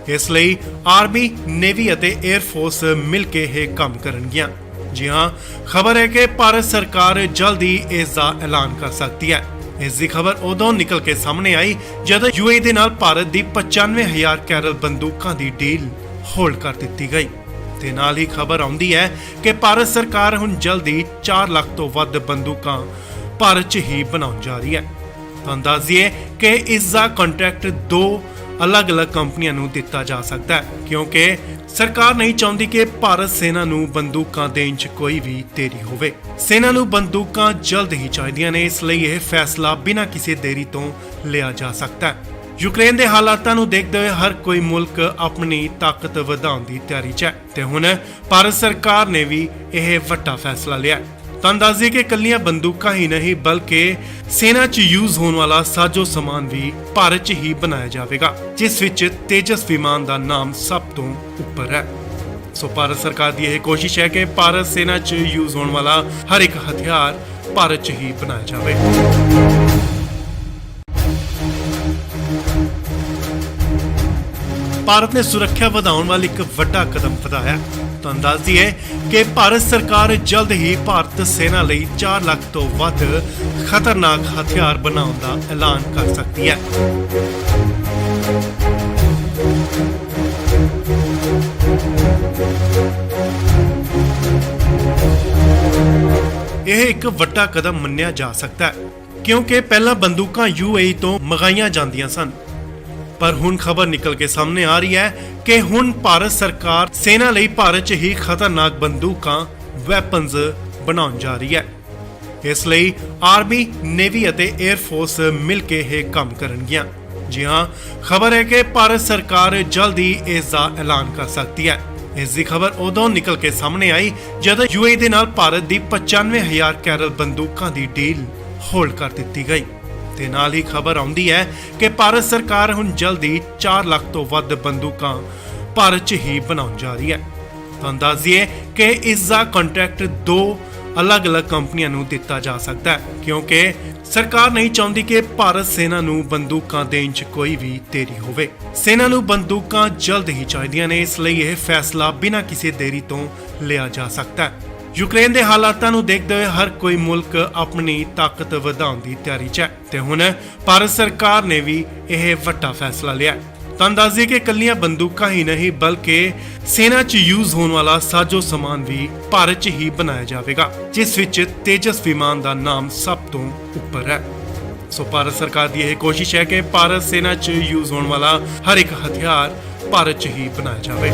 ਇਸ ਲਈ ਆਰਮੀ, ਨੇਵੀ ਅਤੇ 에ਅਰ ਫੋਰਸ ਮਿਲ ਕੇ ਇਹ ਕੰਮ ਕਰਨਗੀਆਂ। ਜੀ ਹਾਂ, ਖਬਰ ਹੈ ਕਿ ਭਾਰਤ ਸਰਕਾਰ ਜਲਦ ਹੀ ਇਸ ਦਾ ਐਲਾਨ ਕਰ ਸਕਦੀ ਹੈ। ਇਸ ਦੀ ਖਬਰ ਉਦੋਂ ਨਿਕਲ ਕੇ ਸਾਹਮਣੇ ਆਈ ਜਦੋਂ UAE ਦੇ ਨਾਲ ਭਾਰਤ ਦੀ 95,000 ਕੈਰਲ ਬੰਦੂਕਾਂ ਦੀ ਡੀਲ ਹੋਲਡ ਕਰ ਦਿੱਤੀ ਗਈ ਤੇ ਨਾਲ ਹੀ ਖਬਰ ਆਉਂਦੀ ਹੈ ਕਿ ਭਾਰਤ ਸਰਕਾਰ ਹੁਣ ਜਲਦੀ 4 ਲੱਖ ਤੋਂ ਵੱਧ ਬੰਦੂਕਾਂ ਭਾਰਤ 'ਚ ਹੀ ਬਣਾਉਣ ਜਾ ਰਹੀ ਹੈ। ਤੁਹਾਨੂੰ ਦੱਸ ਦਈਏ ਕਿ ਇਸ ਦਾ ਕੰਟਰੈਕਟ 2 ਅਲੱਗ-ਅਲੱਗ ਕੰਪਨੀਆਂ ਨੂੰ ਦਿੱਤਾ ਜਾ ਸਕਦਾ ਹੈ ਕਿਉਂਕਿ ਸਰਕਾਰ ਨਹੀਂ ਚਾਹੁੰਦੀ ਕਿ ਭਾਰਤ ਸੈਨਾ ਨੂੰ ਬੰਦੂਕਾਂ ਦੇਣ 'ਚ ਕੋਈ ਵੀ ਦੇਰੀ ਹੋਵੇ। ਸੈਨਾ ਨੂੰ ਬੰਦੂਕਾਂ ਜਲਦ ਹੀ ਚਾਹੀਦੀਆਂ ਨੇ, ਇਸ ਲਈ ਇਹ ਫੈਸਲਾ ਬਿਨਾਂ ਕਿਸੇ ਦੇਰੀ ਤੋਂ ਲਿਆ ਜਾ ਸਕਦਾ ਹੈ। ਯੂਕਰੇਨ ਦੇ ਹਾਲਾਤਾਂ ਨੂੰ ਦੇਖਦੇ ਹੋਏ ਹਰ ਕੋਈ ਮੁਲਕ ਆਪਣੀ ਤਾਕਤ ਵਧਾਉਣ ਦੀ ਤਿਆਰੀ 'ਚ ਹੈ ਤੇ ਹੁਣ ਭਾਰਤ ਸਰਕਾਰ ਨੇ ਵੀ ਇਹ ਵੱਡਾ ਫੈਸਲਾ ਲਿਆ। ਤੁਹਾਨੂੰ ਦੱਸ ਦਈਏ ਕਿ ਇਕੱਲੀਆਂ ਬੰਦੂਕਾਂ ਹੀ ਨਹੀਂ ਬਲਕਿ ਸੈਨਾ 'ਚ ਯੂਜ਼ ਹੋਣ ਵਾਲਾ ਸਾਜੋ ਸਮਾਨ ਵੀ ਭਾਰਤ 'ਚ ਹੀ ਬਣਾਇਆ ਜਾਵੇਗਾ, ਜਿਸ ਵਿੱਚ ਤੇਜਸ ਵਿਮਾਨ ਦਾ ਨਾਮ ਸਭ ਤੋਂ ਉੱਪਰ ਹੈ। ਸੋ ਭਾਰਤ ਸਰਕਾਰ ਦੀ ਇਹ ਕੋਸ਼ਿਸ਼ ਹੈ ਕਿ ਭਾਰਤ ਸੈਨਾ 'ਚ ਯੂਜ਼ ਹੋਣ ਵਾਲਾ ਹਰ ਇੱਕ ਹਥਿਆਰ ਭਾਰਤ 'ਚ ਹੀ ਬਣਾਇਆ ਜਾਵੇ। ਭਾਰਤ ਨੇ ਸੁਰੱਖਿਆ ਵਧਾਉਣ ਵਾਲੀ ਇੱਕ ਵੱਡਾ ਕਦਮ ਵਧਾਇਆ। ਤੁਹਾਨੂੰ ਦੱਸ ਦਈਏ ਕਿ ਭਾਰਤ ਸਰਕਾਰ ਜਲਦ ਹੀ ਭਾਰਤ ਸੈਨਾ ਲਈ 4 ਲੱਖ ਤੋਂ ਵੱਧ ਖਤਰਨਾਕ ਹਥਿਆਰ ਬਣਾਉਣ ਦਾ ਐਲਾਨ ਕਰ ਸਕਦੀ ਹੈ। ਇਹ ਇੱਕ ਵੱਡਾ ਕਦਮ ਮੰਨਿਆ ਜਾ ਸਕਦਾ ਹੈ ਕਿਉਂਕਿ ਪਹਿਲਾਂ ਬੰਦੂਕਾਂ UAE ਤੋਂ ਮੰਗਾਈਆਂ ਜਾਂਦੀਆਂ ਸਨ, ਪਰ ਹੁਣ ਖਬਰ ਨਿਕਲ ਕੇ ਸਾਹਮਣੇ ਆ ਰਹੀ ਹੈ ਕਿ ਹੁਣ ਭਾਰਤ ਸਰਕਾਰ ਸੈਨਾ ਲਈ ਭਾਰਤ 'ਚ ਹੀ ਖਤਰਨਾਕ ਬੰਦੂਕਾਂ ਵੈਪਨਸ ਬਣਾਉਣ ਜਾ ਰਹੀ ਹੈ। ਇਸ ਲਈ ਆਰਮੀ, ਨੇਵੀ ਅਤੇ 에ਅਰ ਫੋਰਸ ਮਿਲ ਕੇ ਇਹ ਕੰਮ ਕਰਨਗੀਆਂ। ਜੀ ਹਾਂ, ਖਬਰ ਹੈ ਕਿ ਭਾਰਤ ਸਰਕਾਰ ਜਲਦ ਹੀ ਇਸ ਦਾ ਐਲਾਨ ਕਰ ਸਕਦੀ ਹੈ। ਇਸ ਦੀ ਖਬਰ ਉਦੋਂ ਨਿਕਲ ਕੇ ਸਾਹਮਣੇ ਆਈ ਜਦੋਂ UAE ਦੇ ਨਾਲ ਭਾਰਤ ਦੀ 95,000 ਕੈਰਲ ਬੰਦੂਕਾਂ ਦੀ ਡੀਲ ਹੋਲਡ ਕਰ ਦਿੱਤੀ ਗਈ ਤੇ ਨਾਲ ਹੀ ਖਬਰ ਆਉਂਦੀ ਹੈ ਕਿ ਭਾਰਤ ਸਰਕਾਰ ਹੁਣ ਜਲਦੀ 4 ਲੱਖ ਤੋਂ ਵੱਧ ਬੰਦੂਕਾਂ ਭਾਰਤ 'ਚ ਹੀ ਬਣਾਉਣ ਜਾ ਰਹੀ ਹੈ। ਤੁਹਾਨੂੰ ਦੱਸ ਦਈਏ ਕਿ ਇਸ ਦਾ ਕੰਟਰੈਕਟ 2 ਅਲੱਗ-ਅਲੱਗ ਕੰਪਨੀਆਂ ਨੂੰ ਦਿੱਤਾ ਜਾ ਸਕਦਾ ਹੈ ਕਿਉਂਕਿ ਸਰਕਾਰ ਨਹੀਂ ਚਾਹੁੰਦੀ ਕਿ ਭਾਰਤ ਸੈਨਾ ਨੂੰ ਬੰਦੂਕਾਂ ਦੇਣ 'ਚ ਕੋਈ ਵੀ ਦੇਰੀ ਹੋਵੇ। ਸੈਨਾ ਨੂੰ ਬੰਦੂਕਾਂ ਜਲਦ ਹੀ ਚਾਹੀਦੀਆਂ ਨੇ, ਇਸ ਲਈ ਇਹ ਫੈਸਲਾ ਬਿਨਾਂ ਕਿਸੇ ਦੇਰੀ ਤੋਂ ਲਿਆ ਜਾ ਸਕਦਾ ਹੈ। ਯੂਕਰੇਨ ਦੇ ਹਾਲਾਤਾਂ ਨੂੰ ਦੇਖਦੇ ਹੋਏ ਹਰ ਕੋਈ ਮੁਲਕ ਆਪਣੀ ਤਾਕਤ ਵਧਾਉਣ ਦੀ ਤਿਆਰੀ 'ਚ ਹੈ ਤੇ ਹੁਣ ਭਾਰਤ ਸਰਕਾਰ ਨੇ ਵੀ ਇਹ ਵੱਡਾ ਫੈਸਲਾ ਲਿਆ। ਤੁਹਾਨੂੰ ਦੱਸ ਦਈਏ ਕਿ ਇਕੱਲੀਆਂ ਬੰਦੂਕਾਂ ਹੀ ਨਹੀਂ ਬਲਕਿ ਸੈਨਾ 'ਚ ਯੂਜ਼ ਹੋਣ ਵਾਲਾ ਸਾਜੋ ਸਮਾਨ ਵੀ ਭਾਰਤ 'ਚ ਹੀ ਬਣਾਇਆ ਜਾਵੇਗਾ, ਜਿਸ ਵਿੱਚ ਤੇਜਸ ਵਿਮਾਨ ਦਾ ਨਾਮ ਸਭ ਤੋਂ ਉੱਪਰ ਹੈ। ਸੋ ਭਾਰਤ ਸਰਕਾਰ ਦੀ ਇਹ ਕੋਸ਼ਿਸ਼ ਹੈ ਕਿ ਭਾਰਤ ਸੈਨਾ 'ਚ ਯੂਜ਼ ਹੋਣ ਵਾਲਾ ਹਰ ਇੱਕ ਹਥਿਆਰ ਭਾਰਤ 'ਚ ਹੀ ਬਣਾਇਆ ਜਾਵੇ।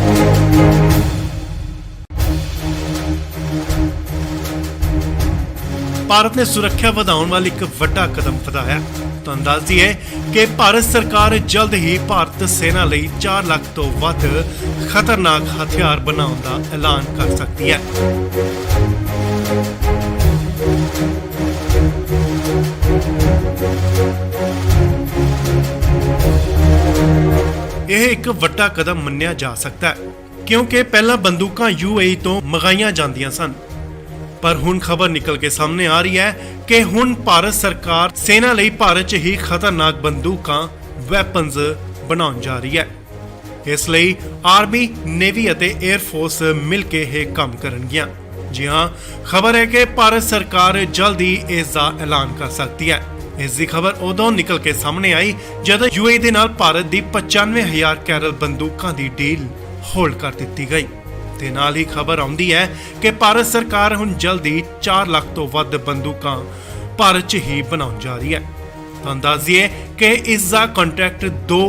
ਭਾਰਤ ਨੇ ਸੁਰੱਖਿਆ ਵਧਾਉਣ ਵਾਲੀ ਇੱਕ ਵੱਡਾ ਕਦਮ ਵਧਾਇਆ। ਤੁਹਾਨੂੰ ਦੱਸ ਦਈਏ ਕਿ ਭਾਰਤ ਸਰਕਾਰ ਜਲਦ ਹੀ ਭਾਰਤ ਸੈਨਾ ਲਈ 4 ਲੱਖ ਤੋਂ ਵੱਧ ਖਤਰਨਾਕ ਹਥਿਆਰ ਬਣਾਉਣ ਦਾ ਐਲਾਨ ਕਰ ਸਕਦੀ ਹੈ। ਇਹ ਇੱਕ ਵੱਡਾ ਕਦਮ ਮੰਨਿਆ ਜਾ ਸਕਦਾ ਹੈ ਕਿਉਂਕਿ ਪਹਿਲਾਂ ਬੰਦੂਕਾਂ UAE ਤੋਂ ਮੰਗਾਈਆਂ ਜਾਂਦੀਆਂ ਸਨ, ਪਰ ਹੁਣ ਖਬਰ ਨਿਕਲ ਕੇ ਸਾਹਮਣੇ ਆ ਰਹੀ ਹੈ ਕਿ ਹੁਣ ਭਾਰਤ ਸਰਕਾਰ ਸੈਨਾ ਲਈ ਭਾਰਤ 'ਚ ਹੀ ਖਤਰਨਾਕ ਬੰਦੂਕਾਂ ਵੈਪਨਸ ਬਣਾਉਣ ਜਾ ਰਹੀ ਹੈ। ਇਸ ਲਈ ਆਰਮੀ, ਨੇਵੀ ਅਤੇ 에ਅਰ ਫੋਰਸ ਮਿਲ ਕੇ ਇਹ ਕੰਮ ਕਰਨਗੀਆਂ। ਜੀ ਹਾਂ, ਖਬਰ ਹੈ ਕਿ ਭਾਰਤ ਸਰਕਾਰ ਜਲਦ ਹੀ ਇਸ ਦਾ ਐਲਾਨ ਕਰ ਸਕਦੀ ਹੈ। ਇਸ ਦੀ ਖਬਰ ਉਦੋਂ ਨਿਕਲ ਕੇ ਸਾਹਮਣੇ ਆਈ ਜਦੋਂ UAE ਦੇ ਨਾਲ ਭਾਰਤ ਦੀ 95,000 ਕੈਰਲ ਬੰਦੂਕਾਂ ਦੀ ਡੀਲ ਹੋਲਡ ਕਰ ਦਿੱਤੀ ਗਈ ਤੇ ਨਾਲ ਹੀ ਖਬਰ ਆਉਂਦੀ ਹੈ ਕਿ ਭਾਰਤ ਸਰਕਾਰ ਹੁਣ ਜਲਦੀ 4 ਲੱਖ ਤੋਂ ਵੱਧ ਬੰਦੂਕਾਂ ਭਾਰਤ 'ਚ ਹੀ ਬਣਾਉਣ ਜਾ ਰਹੀ ਹੈ। ਤੁਹਾਨੂੰ ਦੱਸ ਦਈਏ ਕਿ ਇਸ ਦਾ ਕੰਟਰੈਕਟ 2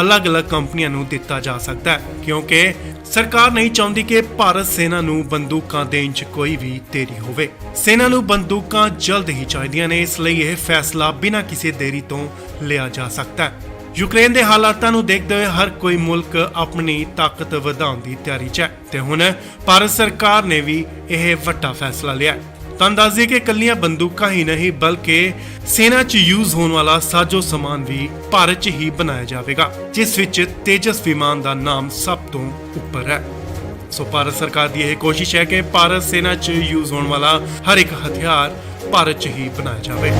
ਅਲੱਗ-ਅਲੱਗ ਕੰਪਨੀਆਂ ਨੂੰ ਦਿੱਤਾ ਜਾ ਸਕਦਾ ਹੈ ਕਿਉਂਕਿ ਸਰਕਾਰ ਨਹੀਂ ਚਾਹੁੰਦੀ ਕਿ ਭਾਰਤ ਸੈਨਾ ਨੂੰ ਬੰਦੂਕਾਂ ਦੇਣ 'ਚ ਕੋਈ ਵੀ ਦੇਰੀ ਹੋਵੇ। ਸੈਨਾ ਨੂੰ ਬੰਦੂਕਾਂ ਜਲਦ ਹੀ ਚਾਹੀਦੀਆਂ ਨੇ, ਇਸ ਲਈ ਇਹ ਫੈਸਲਾ ਬਿਨਾਂ ਕਿਸੇ ਦੇਰੀ ਤੋਂ ਲਿਆ ਜਾ ਸਕਦਾ ਹੈ। ਯੂਕਰੇਨ ਦੇ ਹਾਲਾਤਾਂ ਨੂੰ ਦੇਖਦੇ ਹੋਏ ਹਰ ਕੋਈ ਮੁਲਕ ਆਪਣੀ ਤਾਕਤ ਵਧਾਉਣ ਦੀ ਤਿਆਰੀ 'ਚ ਹੈ ਤੇ ਹੁਣ ਭਾਰਤ ਸਰਕਾਰ ਨੇ ਵੀ ਇਹ ਵੱਡਾ ਫੈਸਲਾ ਲਿਆ। ਤੁਹਾਨੂੰ ਦੱਸ ਦਈਏ ਕਿ ਇਕੱਲੀਆਂ ਬੰਦੂਕਾਂ ਹੀ ਨਹੀਂ ਬਲਕਿ ਸੈਨਾ 'ਚ ਯੂਜ਼ ਹੋਣ ਵਾਲਾ ਸਾਜੋ ਸਮਾਨ ਵੀ ਭਾਰਤ 'ਚ ਹੀ ਬਣਾਇਆ ਜਾਵੇਗਾ, ਜਿਸ ਵਿੱਚ ਤੇਜਸ ਵਿਮਾਨ ਦਾ ਨਾਮ ਸਭ ਤੋਂ ਉੱਪਰ ਹੈ। ਸੋ ਭਾਰਤ ਸਰਕਾਰ ਦੀ ਇਹ ਕੋਸ਼ਿਸ਼ ਹੈ ਕਿ ਭਾਰਤ ਸੈਨਾ 'ਚ ਯੂਜ਼ ਹੋਣ ਵਾਲਾ ਹਰ ਇੱਕ ਹਥਿਆਰ ਭਾਰਤ 'ਚ ਹੀ ਬਣਾਇਆ ਜਾਵੇ।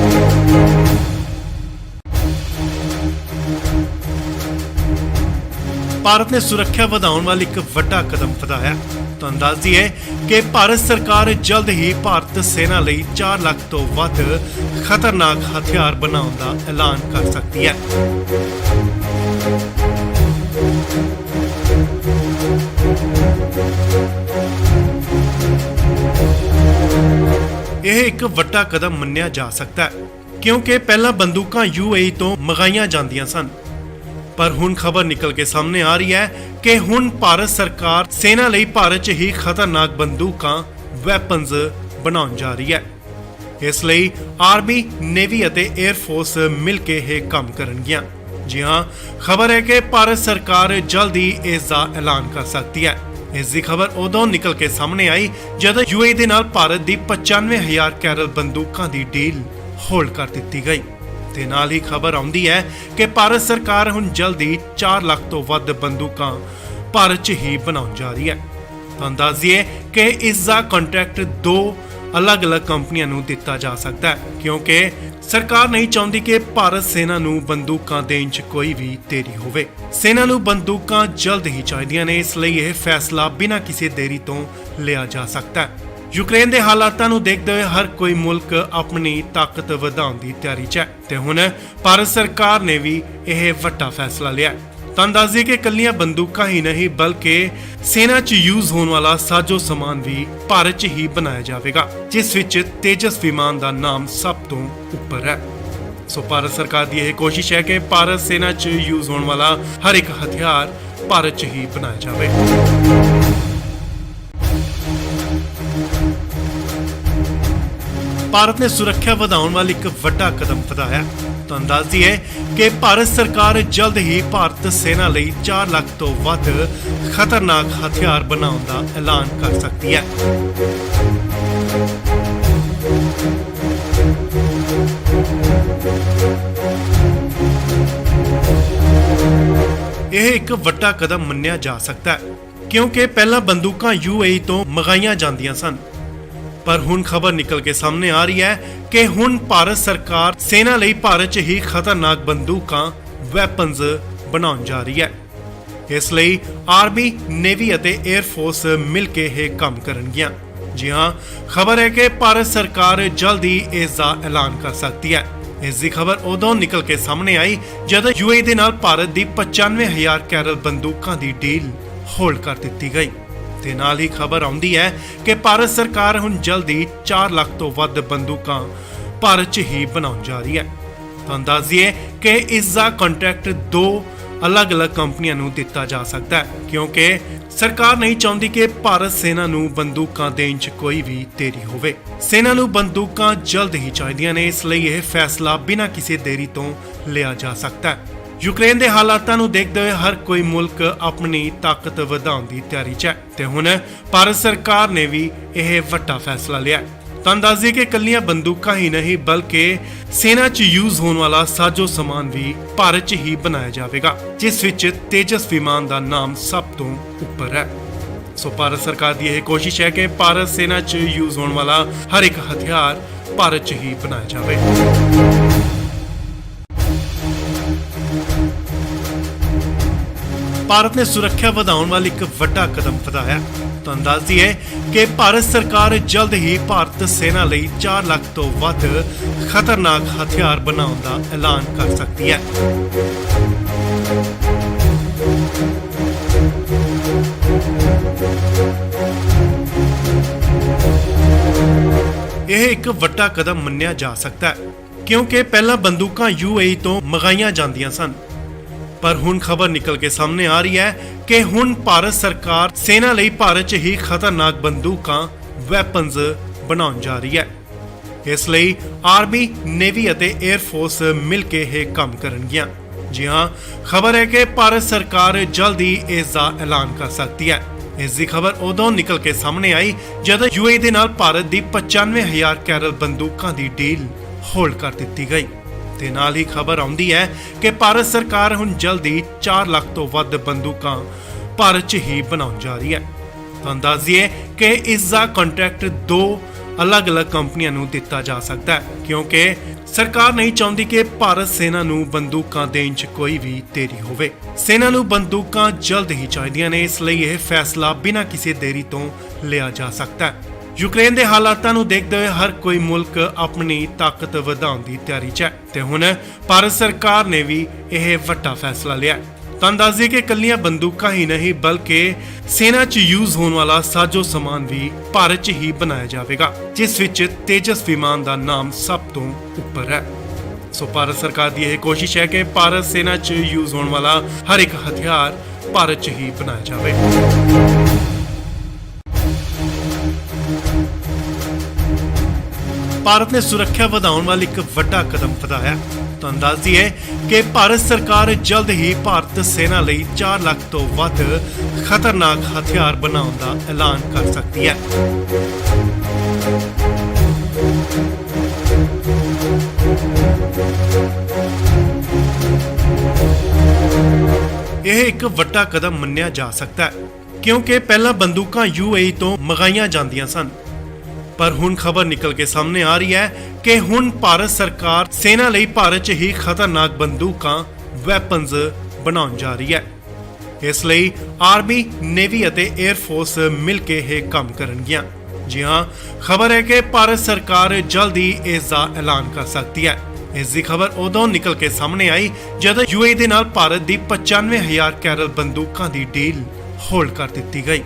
ਭਾਰਤ ਨੇ ਸੁਰੱਖਿਆ ਵਧਾਉਣ ਵਾਲੀ ਇੱਕ ਵੱਡਾ ਕਦਮ ਵਧਾਇਆ। ਤੁਹਾਨੂੰ ਦੱਸ ਦਈਏ ਕਿ ਭਾਰਤ ਸਰਕਾਰ ਜਲਦ ਹੀ ਭਾਰਤ ਸੈਨਾ ਲਈ 4 ਲੱਖ ਤੋਂ ਵੱਧ ਖਤਰਨਾਕ ਹਥਿਆਰ ਬਣਾਉਣ ਦਾ ਐਲਾਨ ਕਰ ਸਕਦੀ ਹੈ। ਇਹ ਇੱਕ ਵੱਡਾ ਕਦਮ ਮੰਨਿਆ ਜਾ ਸਕਦਾ ਹੈ ਕਿਉਂਕਿ ਪਹਿਲਾਂ ਬੰਦੂਕਾਂ UAE ਤੋਂ ਮੰਗਾਈਆਂ ਜਾਂਦੀਆਂ ਸਨ, ਪਰ ਹੁਣ ਖਬਰ ਨਿਕਲ ਕੇ ਸਾਹਮਣੇ ਆ ਰਹੀ ਹੈ ਕਿ ਹੁਣ ਭਾਰਤ ਸਰਕਾਰ ਸੈਨਾ ਲਈ ਭਾਰਤ 'ਚ ਹੀ ਖਤਰਨਾਕ ਬੰਦੂਕਾਂ ਵੈਪਨਸ ਬਣਾਉਣ ਜਾ ਰਹੀ ਹੈ। ਇਸ ਲਈ ਆਰਮੀ, ਨੇਵੀ ਅਤੇ 에ਅਰ ਫੋਰਸ ਮਿਲ ਕੇ ਇਹ ਕੰਮ ਕਰਨਗੀਆਂ। ਜੀ ਹਾਂ, ਖਬਰ ਹੈ ਕਿ ਭਾਰਤ ਸਰਕਾਰ ਜਲਦ ਹੀ ਇਸ ਦਾ ਐਲਾਨ ਕਰ ਸਕਦੀ ਹੈ। ਇਸ ਦੀ ਖਬਰ ਉਦੋਂ ਨਿਕਲ ਕੇ ਸਾਹਮਣੇ ਆਈ ਜਦੋਂ UAE ਦੇ ਨਾਲ ਭਾਰਤ ਦੀ 95,000 ਕੈਰਲ ਬੰਦੂਕਾਂ ਦੀ ਡੀਲ ਹੋਲਡ ਕਰ ਦਿੱਤੀ ਗਈ ਤੇ ਨਾਲ ਹੀ ਖਬਰ ਆਉਂਦੀ ਹੈ ਕਿ ਭਾਰਤ ਸਰਕਾਰ ਹੁਣ ਜਲਦੀ 4 ਲੱਖ ਤੋਂ ਵੱਧ ਬੰਦੂਕਾਂ ਭਾਰਤ 'ਚ ਹੀ ਬਣਾਉਣ ਜਾ ਰਹੀ ਹੈ। ਤੁਹਾਨੂੰ ਦੱਸ ਦਈਏ ਕਿ ਇਸ ਦਾ ਕੰਟਰੈਕਟ 2 ਅਲੱਗ-ਅਲੱਗ ਕੰਪਨੀਆਂ ਨੂੰ ਦਿੱਤਾ ਜਾ ਸਕਦਾ ਹੈ ਕਿਉਂਕਿ ਸਰਕਾਰ ਨਹੀਂ ਚਾਹੁੰਦੀ ਕਿ ਭਾਰਤ ਸੈਨਾ ਨੂੰ ਬੰਦੂਕਾਂ ਦੇਣ 'ਚ ਕੋਈ ਵੀ ਦੇਰੀ ਹੋਵੇ। ਸੈਨਾ ਨੂੰ ਬੰਦੂਕਾਂ ਜਲਦ ਹੀ ਚਾਹੀਦੀਆਂ ਨੇ, ਇਸ ਲਈ ਇਹ ਫੈਸਲਾ ਬਿਨਾਂ ਕਿਸੇ ਦੇਰੀ ਤੋਂ ਲਿਆ ਜਾ ਸਕਦਾ ਹੈ। ਯੂਕਰੇਨ ਦੇ ਹਾਲਾਤਾਂ ਨੂੰ ਦੇਖਦੇ ਹੋਏ ਹਰ ਕੋਈ ਮੁਲਕ ਆਪਣੀ ਤਾਕਤ ਵਧਾਉਣ ਦੀ ਤਿਆਰੀ 'ਚ ਹੈ ਤੇ ਹੁਣ ਭਾਰਤ ਸਰਕਾਰ ਨੇ ਵੀ ਇਹ ਵੱਡਾ ਫੈਸਲਾ ਲਿਆ। ਤੁਹਾਨੂੰ ਦੱਸ ਦਈਏ ਕਿ ਇਕੱਲੀਆਂ ਬੰਦੂਕਾਂ ਹੀ ਨਹੀਂ ਬਲਕਿ ਸੈਨਾ 'ਚ ਯੂਜ਼ ਹੋਣ ਵਾਲਾ ਸਾਜੋ ਸਮਾਨ ਵੀ ਭਾਰਤ 'ਚ ਹੀ ਬਣਾਇਆ ਜਾਵੇਗਾ, ਜਿਸ ਵਿੱਚ ਤੇਜਸ ਵਿਮਾਨ ਦਾ ਨਾਮ ਸਭ ਤੋਂ ਉੱਪਰ ਹੈ। ਸੋ ਭਾਰਤ ਸਰਕਾਰ ਦੀ ਇਹ ਕੋਸ਼ਿਸ਼ ਹੈ ਕਿ ਭਾਰਤ ਸੈਨਾ 'ਚ ਯੂਜ਼ ਹੋਣ ਵਾਲਾ ਹਰ ਇੱਕ ਹਥਿਆਰ ਭਾਰਤ 'ਚ ਹੀ ਬਣਾਇਆ ਜਾਵੇ। ਭਾਰਤ ਨੇ ਸੁਰੱਖਿਆ ਵਧਾਉਣ ਵਾਲੀ ਇੱਕ ਵੱਡਾ ਕਦਮ ਵਧਾਇਆ। ਤੁਹਾਨੂੰ ਦੱਸ ਦਈਏ ਕਿ ਭਾਰਤ ਸਰਕਾਰ ਜਲਦ ਹੀ ਭਾਰਤ ਸੈਨਾ ਲਈ 4 ਲੱਖ ਤੋਂ ਵੱਧ ਖਤਰਨਾਕ ਹਥਿਆਰ ਬਣਾਉਣ ਦਾ ਐਲਾਨ ਕਰ ਸਕਦੀ ਹੈ। ਇਹ ਇੱਕ ਵੱਡਾ ਕਦਮ ਮੰਨਿਆ ਜਾ ਸਕਦਾ ਹੈ ਕਿਉਂਕਿ ਪਹਿਲਾਂ ਬੰਦੂਕਾਂ UAE ਤੋਂ ਮੰਗਾਈਆਂ ਜਾਂਦੀਆਂ ਸਨ, ਪਰ ਹੁਣ ਖਬਰ ਨਿਕਲ ਕੇ ਸਾਹਮਣੇ ਆ ਰਹੀ ਹੈ ਕਿ ਹੁਣ ਭਾਰਤ ਸਰਕਾਰ ਸੈਨਾ ਲਈ ਭਾਰਤ 'ਚ ਹੀ ਖਤਰਨਾਕ ਬੰਦੂਕਾਂ ਵੈਪਨਸ ਬਣਾਉਣ ਜਾ ਰਹੀ ਹੈ। ਇਸ ਲਈ ਆਰਮੀ, ਨੇਵੀ ਅਤੇ 에ਅਰ ਫੋਰਸ ਮਿਲ ਕੇ ਇਹ ਕੰਮ ਕਰਨਗੀਆਂ। ਜੀ ਹਾਂ, ਖਬਰ ਹੈ ਕਿ ਭਾਰਤ ਸਰਕਾਰ ਜਲਦ ਹੀ ਇਸ ਦਾ ਐਲਾਨ ਕਰ ਸਕਦੀ ਹੈ। ਇਸ ਦੀ ਖਬਰ ਉਦੋਂ ਨਿਕਲ ਕੇ ਸਾਹਮਣੇ ਆਈ ਜਦ ਯੂਏਈ ਦੇ ਨਾਲ ਭਾਰਤ ਦੀ 95,000 ਕੈਰਲ ਬੰਦੂਕਾਂ ਦੀ ਡੀਲ ਹੋਲਡ ਕਰ ਦਿੱਤੀ ਗਈ ਤੇ ਨਾਲ ਹੀ ਖਬਰ ਆਉਂਦੀ ਹੈ ਕਿ ਭਾਰਤ ਸਰਕਾਰ ਹੁਣ ਜਲਦ ਹੀ 4 ਲੱਖ ਤੋਂ ਵੱਧ ਬੰਦੂਕਾਂ ਭਾਰਤ 'ਚ ਹੀ ਬਣਾਉਣ ਜਾ ਰਹੀ ਹੈ। ਤੁਹਾਨੂੰ ਦੱਸ ਦਈਏ ਕਿ ਇਸ ਦਾ ਕੰਟਰੈਕਟ 2 ਅਲੱਗ-ਅਲੱਗ ਕੰਪਨੀਆਂ ਨੂੰ ਦਿੱਤਾ ਜਾ ਸਕਦਾ ਹੈ ਕਿਉਂਕਿ ਸਰਕਾਰ ਨਹੀਂ ਚਾਹੁੰਦੀ ਕਿ ਭਾਰਤ ਸੈਨਾ ਨੂੰ ਬੰਦੂਕਾਂ ਦੇਣ 'ਚ ਕੋਈ ਵੀ ਦੇਰੀ ਹੋਵੇ। ਸੈਨਾ ਨੂੰ ਬੰਦੂਕਾਂ ਜਲਦ ਹੀ ਚਾਹੀਦੀਆਂ ਨੇ, ਇਸ ਲਈ ਇਹ ਫੈਸਲਾ ਬਿਨਾਂ ਕਿਸੇ ਦੇਰੀ ਤੋਂ ਲਿਆ ਜਾ ਸਕਦਾ ਹੈ। ਯੂਕਰੇਨ ਦੇ ਹਾਲਾਤਾਂ ਨੂੰ ਦੇਖਦੇ ਹੋਏ ਹਰ ਕੋਈ ਮੁਲਕ ਆਪਣੀ ਤਾਕਤ ਵਧਾਉਣ ਦੀ ਤਿਆਰੀ 'ਚ ਹੈ ਤੇ ਹੁਣ ਭਾਰਤ ਸਰਕਾਰ ਨੇ ਵੀ ਇਹ ਵੱਡਾ ਫੈਸਲਾ ਲਿਆ। ਤੁਹਾਨੂੰ ਦੱਸ ਦਈਏ ਕਿ ਇਕੱਲੀਆਂ ਬੰਦੂਕਾਂ ਹੀ ਨਹੀਂ ਬਲਕਿ ਸੈਨਾ 'ਚ ਯੂਜ਼ ਹੋਣ ਵਾਲਾ ਸਾਜੋ ਸਮਾਨ ਵੀ ਭਾਰਤ 'ਚ ਹੀ ਬਣਾਇਆ ਜਾਵੇਗਾ, ਜਿਸ ਵਿੱਚ ਤੇਜਸ ਵਿਮਾਨ ਦਾ ਨਾਮ ਸਭ ਤੋਂ ਉੱਪਰ ਹੈ। ਸੋ ਭਾਰਤ ਸਰਕਾਰ ਦੀ ਇਹ ਕੋਸ਼ਿਸ਼ ਹੈ ਕਿ ਭਾਰਤ ਸੈਨਾ 'ਚ ਯੂਜ਼ ਹੋਣ ਵਾਲਾ ਹਰ ਇੱਕ ਹਥਿਆਰ ਭਾਰਤ 'ਚ ਹੀ ਬਣਾਇਆ ਜਾਵੇ। ਭਾਰਤ ਨੇ ਸੁਰੱਖਿਆ ਵਧਾਉਣ ਵਾਲੀ ਇੱਕ ਵੱਡਾ ਕਦਮ ਵਧਾਇਆ। ਤੁਹਾਨੂੰ ਦੱਸ ਦਈਏ ਕਿ ਭਾਰਤ ਸਰਕਾਰ ਜਲਦ ਹੀ ਭਾਰਤ ਸੈਨਾ ਲਈ 4 ਲੱਖ ਤੋਂ ਵੱਧ ਖਤਰਨਾਕ ਹਥਿਆਰ ਬਣਾਉਣ ਦਾ ਐਲਾਨ ਕਰ ਸਕਦੀ ਹੈ। ਇਹ ਇੱਕ ਵੱਡਾ ਕਦਮ ਮੰਨਿਆ ਜਾ ਸਕਦਾ ਹੈ ਕਿਉਂਕਿ ਪਹਿਲਾਂ ਬੰਦੂਕਾਂ ਯੂਏਈ ਤੋਂ ਮੰਗਾਈਆਂ ਜਾਂਦੀਆਂ ਸਨ, ਪਰ ਹੁਣ ਖਬਰ ਨਿਕਲ ਕੇ ਸਾਹਮਣੇ ਆ ਰਹੀ ਹੈ ਕਿ ਹੁਣ ਭਾਰਤ ਸਰਕਾਰ ਸੈਨਾ ਲਈ ਭਾਰਤ 'ਚ ਹੀ ਖਤਰਨਾਕ ਬੰਦੂਕਾਂ ਵੈਪਨਸ ਬਣਾਉਣ ਜਾ ਰਹੀ ਹੈ। ਇਸ ਲਈ ਆਰਮੀ, ਨੇਵੀ ਅਤੇ 에ਅਰ ਫੋਰਸ ਮਿਲ ਕੇ ਇਹ ਕੰਮ ਕਰਨਗੀਆਂ। ਜੀ ਹਾਂ, ਖਬਰ ਹੈ ਕਿ ਭਾਰਤ ਸਰਕਾਰ ਜਲਦ ਹੀ ਇਸ ਦਾ ਐਲਾਨ ਕਰ ਸਕਦੀ ਹੈ। ਇਸ ਦੀ ਖਬਰ ਉਦੋਂ ਨਿਕਲ ਕੇ ਸਾਹਮਣੇ ਆਈ ਜਦ ਯੂਏਈ ਦੇ ਨਾਲ ਭਾਰਤ ਦੀ 95,000 ਕੈਰਲ ਬੰਦੂਕਾਂ ਦੀ ਡੀਲ ਹੋਲਡ ਕਰ ਦਿੱਤੀ ਗਈ ਤੇ ਨਾਲ ਹੀ ਖਬਰ ਆਉਂਦੀ ਹੈ ਕਿ ਭਾਰਤ ਸਰਕਾਰ ਹੁਣ ਜਲਦ ਹੀ 4 ਲੱਖ ਤੋਂ ਵੱਧ ਬੰਦੂਕਾਂ ਭਾਰਤ 'ਚ ਹੀ ਬਣਾਉਣ ਜਾ ਰਹੀ ਹੈ। ਤੁਹਾਨੂੰ ਦੱਸ ਦਈਏ ਕਿ ਇਸ ਦਾ ਕੰਟਰੈਕਟ 2 ਅਲੱਗ-ਅਲੱਗ ਕੰਪਨੀਆਂ ਨੂੰ ਦਿੱਤਾ ਜਾ ਸਕਦਾ ਹੈ ਕਿਉਂਕਿ ਸਰਕਾਰ ਨਹੀਂ ਚਾਹੁੰਦੀ ਕਿ ਭਾਰਤ ਸੈਨਾ ਨੂੰ ਬੰਦੂਕਾਂ ਦੇਣ 'ਚ ਕੋਈ ਵੀ ਦੇਰੀ ਹੋਵੇ। ਸੈਨਾ ਨੂੰ ਬੰਦੂਕਾਂ ਜਲਦ ਹੀ ਚਾਹੀਦੀਆਂ ਨੇ, ਇਸ ਲਈ ਇਹ ਫੈਸਲਾ ਬਿਨਾਂ ਕਿਸੇ ਦੇਰੀ ਤੋਂ ਲਿਆ ਜਾ ਸਕਦਾ ਹੈ। ਯੂਕਰੇਨ ਦੇ ਹਾਲਾਤਾਂ ਨੂੰ ਦੇਖਦੇ ਹੋਏ ਹਰ ਕੋਈ ਮੁਲਕ ਆਪਣੀ ਤਾਕਤ ਵਧਾਉਣ ਦੀ ਤਿਆਰੀ 'ਚ ਹੈ ਤੇ ਹੁਣ ਭਾਰਤ ਸਰਕਾਰ ਨੇ ਵੀ ਇਹ ਵੱਡਾ ਫੈਸਲਾ ਲਿਆ। ਤੁਹਾਨੂੰ ਦੱਸ ਦਈਏ ਕਿ ਇਕੱਲੀਆਂ ਬੰਦੂਕਾਂ ਹੀ ਨਹੀਂ ਬਲਕਿ ਸੈਨਾ 'ਚ ਯੂਜ਼ ਹੋਣ ਵਾਲਾ ਸਾਜੋ ਸਮਾਨ ਵੀ ਭਾਰਤ 'ਚ ਹੀ ਬਣਾਇਆ ਜਾਵੇਗਾ, ਜਿਸ ਵਿੱਚ ਤੇਜਸ ਵਿਮਾਨ ਦਾ ਨਾਮ ਸਭ ਤੋਂ ਉੱਪਰ ਹੈ। ਸੋ ਭਾਰਤ ਸਰਕਾਰ ਦੀ ਇਹ ਕੋਸ਼ਿਸ਼ ਹੈ ਕਿ ਭਾਰਤ ਸੈਨਾ 'ਚ ਯੂਜ਼ ਹੋਣ ਵਾਲਾ ਹਰ ਇੱਕ ਹਥਿਆਰ ਭਾਰਤ 'ਚ ਹੀ ਬਣਾਇਆ ਜਾਵੇ। ਭਾਰਤ ਨੇ ਸੁਰੱਖਿਆ ਵਧਾਉਣ ਵਾਲੀ ਇੱਕ ਵੱਡਾ ਕਦਮ ਵਧਾਇਆ। ਤੁਹਾਨੂੰ ਦੱਸ ਦਈਏ ਕਿ ਭਾਰਤ ਸਰਕਾਰ ਜਲਦ ਹੀ ਭਾਰਤ ਸੈਨਾ ਲਈ 4 ਲੱਖ ਤੋਂ ਵੱਧ ਖਤਰਨਾਕ ਹਥਿਆਰ ਬਣਾਉਣ ਦਾ ਐਲਾਨ ਕਰ ਸਕਦੀ ਹੈ। ਇਹ ਇੱਕ ਵੱਡਾ ਕਦਮ ਮੰਨਿਆ ਜਾ ਸਕਦਾ ਹੈ ਕਿਉਂਕਿ ਪਹਿਲਾਂ ਬੰਦੂਕਾਂ ਯੂਏਈ ਤੋਂ ਮੰਗਾਈਆਂ ਜਾਂਦੀਆਂ ਸਨ, ਪਰ ਹੁਣ ਖਬਰ ਨਿਕਲ ਕੇ ਸਾਹਮਣੇ ਆ ਰਹੀ ਹੈ ਕਿ ਹੁਣ ਭਾਰਤ ਸਰਕਾਰ ਸੈਨਾ ਲਈ ਭਾਰਤ 'ਚ ਹੀ ਖਤਰਨਾਕ ਬੰਦੂਕਾਂ ਵੈਪਨਸ ਬਣਾਉਣ ਜਾ ਰਹੀ ਹੈ। ਇਸ ਲਈ ਆਰਮੀ, ਨੇਵੀ ਅਤੇ 에ਅਰ ਫੋਰਸ ਮਿਲ ਕੇ ਇਹ ਕੰਮ ਕਰਨਗੀਆਂ। ਜੀ ਹਾਂ, ਖਬਰ ਹੈ ਕਿ ਭਾਰਤ ਸਰਕਾਰ ਜਲਦ ਹੀ ਇਸ ਦਾ ਐਲਾਨ ਕਰ ਸਕਦੀ ਹੈ। ਇਸ ਦੀ ਖਬਰ ਉਦੋਂ ਨਿਕਲ ਕੇ ਸਾਹਮਣੇ ਆਈ ਜਦ ਯੂਏਈ ਦੇ ਨਾਲ ਭਾਰਤ ਦੀ 95,000 ਕੈਰਲ ਬੰਦੂਕਾਂ ਦੀ ਡੀਲ ਹੋਲਡ ਕਰ ਦਿੱਤੀ ਗਈ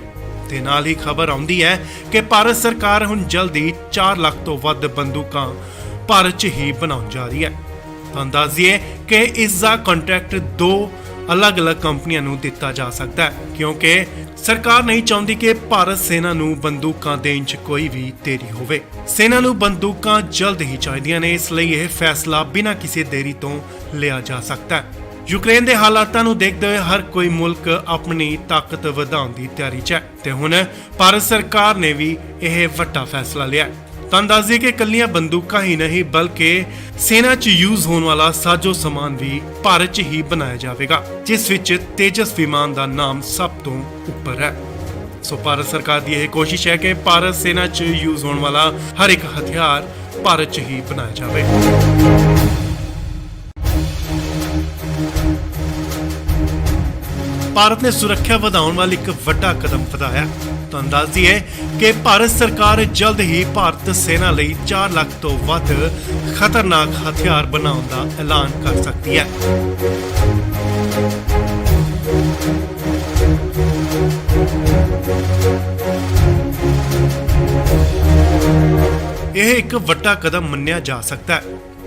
ਤੇ ਨਾਲ ਹੀ ਖਬਰ ਆਉਂਦੀ ਹੈ ਕਿ ਭਾਰਤ ਸਰਕਾਰ ਹੁਣ ਜਲਦ ਹੀ 4 ਲੱਖ ਤੋਂ ਵੱਧ ਬੰਦੂਕਾਂ ਭਾਰਤ 'ਚ ਹੀ ਬਣਾਉਣ ਜਾ ਰਹੀ ਹੈ। ਤੁਹਾਨੂੰ ਦੱਸ ਦਈਏ ਕਿ ਇਸ ਦਾ ਕੰਟਰੈਕਟ 2 ਅਲੱਗ-ਅਲੱਗ ਕੰਪਨੀਆਂ ਨੂੰ ਦਿੱਤਾ ਜਾ ਸਕਦਾ ਹੈ ਕਿਉਂਕਿ ਸਰਕਾਰ ਨਹੀਂ ਚਾਹੁੰਦੀ ਕਿ ਭਾਰਤ ਸੈਨਾ ਨੂੰ ਬੰਦੂਕਾਂ ਦੇਣ 'ਚ ਕੋਈ ਵੀ ਦੇਰੀ ਹੋਵੇ। ਸੈਨਾ ਨੂੰ ਬੰਦੂਕਾਂ ਜਲਦ ਹੀ ਚਾਹੀਦੀਆਂ ਨੇ, ਇਸ ਲਈ ਇਹ ਫੈਸਲਾ ਬਿਨਾਂ ਕਿਸੇ ਦੇਰੀ ਤੋਂ ਲਿਆ ਜਾ ਸਕਦਾ ਹੈ। ਯੂਕਰੇਨ ਦੇ ਹਾਲਾਤਾਂ ਨੂੰ ਦੇਖਦੇ ਹੋਏ ਹਰ ਕੋਈ ਮੁਲਕ ਆਪਣੀ ਤਾਕਤ ਵਧਾਉਣ ਦੀ ਤਿਆਰੀ 'ਚ ਹੈ ਤੇ ਹੁਣ ਭਾਰਤ ਸਰਕਾਰ ਨੇ ਵੀ ਇਹ ਵੱਡਾ ਫੈਸਲਾ ਲਿਆ। ਤੁਹਾਨੂੰ ਦੱਸ ਦਈਏ ਕਿ ਇਕੱਲੀਆਂ ਬੰਦੂਕਾਂ ਹੀ ਨਹੀਂ ਬਲਕਿ ਸੈਨਾ 'ਚ ਯੂਜ਼ ਹੋਣ ਵਾਲਾ ਸਾਜੋ ਸਮਾਨ ਵੀ ਭਾਰਤ 'ਚ ਹੀ ਬਣਾਇਆ ਜਾਵੇਗਾ, ਜਿਸ ਵਿੱਚ ਤੇਜਸ ਵਿਮਾਨ ਦਾ ਨਾਮ ਸਭ ਤੋਂ ਉੱਪਰ ਹੈ। ਸੋ ਭਾਰਤ ਸਰਕਾਰ ਦੀ ਇਹ ਕੋਸ਼ਿਸ਼ ਹੈ ਕਿ ਭਾਰਤ ਸੈਨਾ 'ਚ ਯੂਜ਼ ਹੋਣ ਵਾਲਾ ਹਰ ਇੱਕ ਹਥਿਆਰ ਭਾਰਤ 'ਚ ਹੀ ਬਣਾਇਆ ਜਾਵੇ। ਭਾਰਤ ਨੇ ਸੁਰੱਖਿਆ ਵਧਾਉਣ ਵਾਲੀ ਇੱਕ ਵੱਡਾ ਕਦਮ ਵਧਾਇਆ। ਤੁਹਾਨੂੰ ਦੱਸ ਦਈਏ ਕਿ ਭਾਰਤ ਸਰਕਾਰ ਜਲਦ ਹੀ ਭਾਰਤ ਸੈਨਾ ਲਈ 4 ਲੱਖ ਤੋਂ ਵੱਧ ਖਤਰਨਾਕ ਹਥਿਆਰ ਬਣਾਉਣ ਦਾ ਐਲਾਨ ਕਰ ਸਕਦੀ ਹੈ। ਇਹ ਇੱਕ ਵੱਡਾ ਕਦਮ ਮੰਨਿਆ ਜਾ ਸਕਦਾ ਹੈ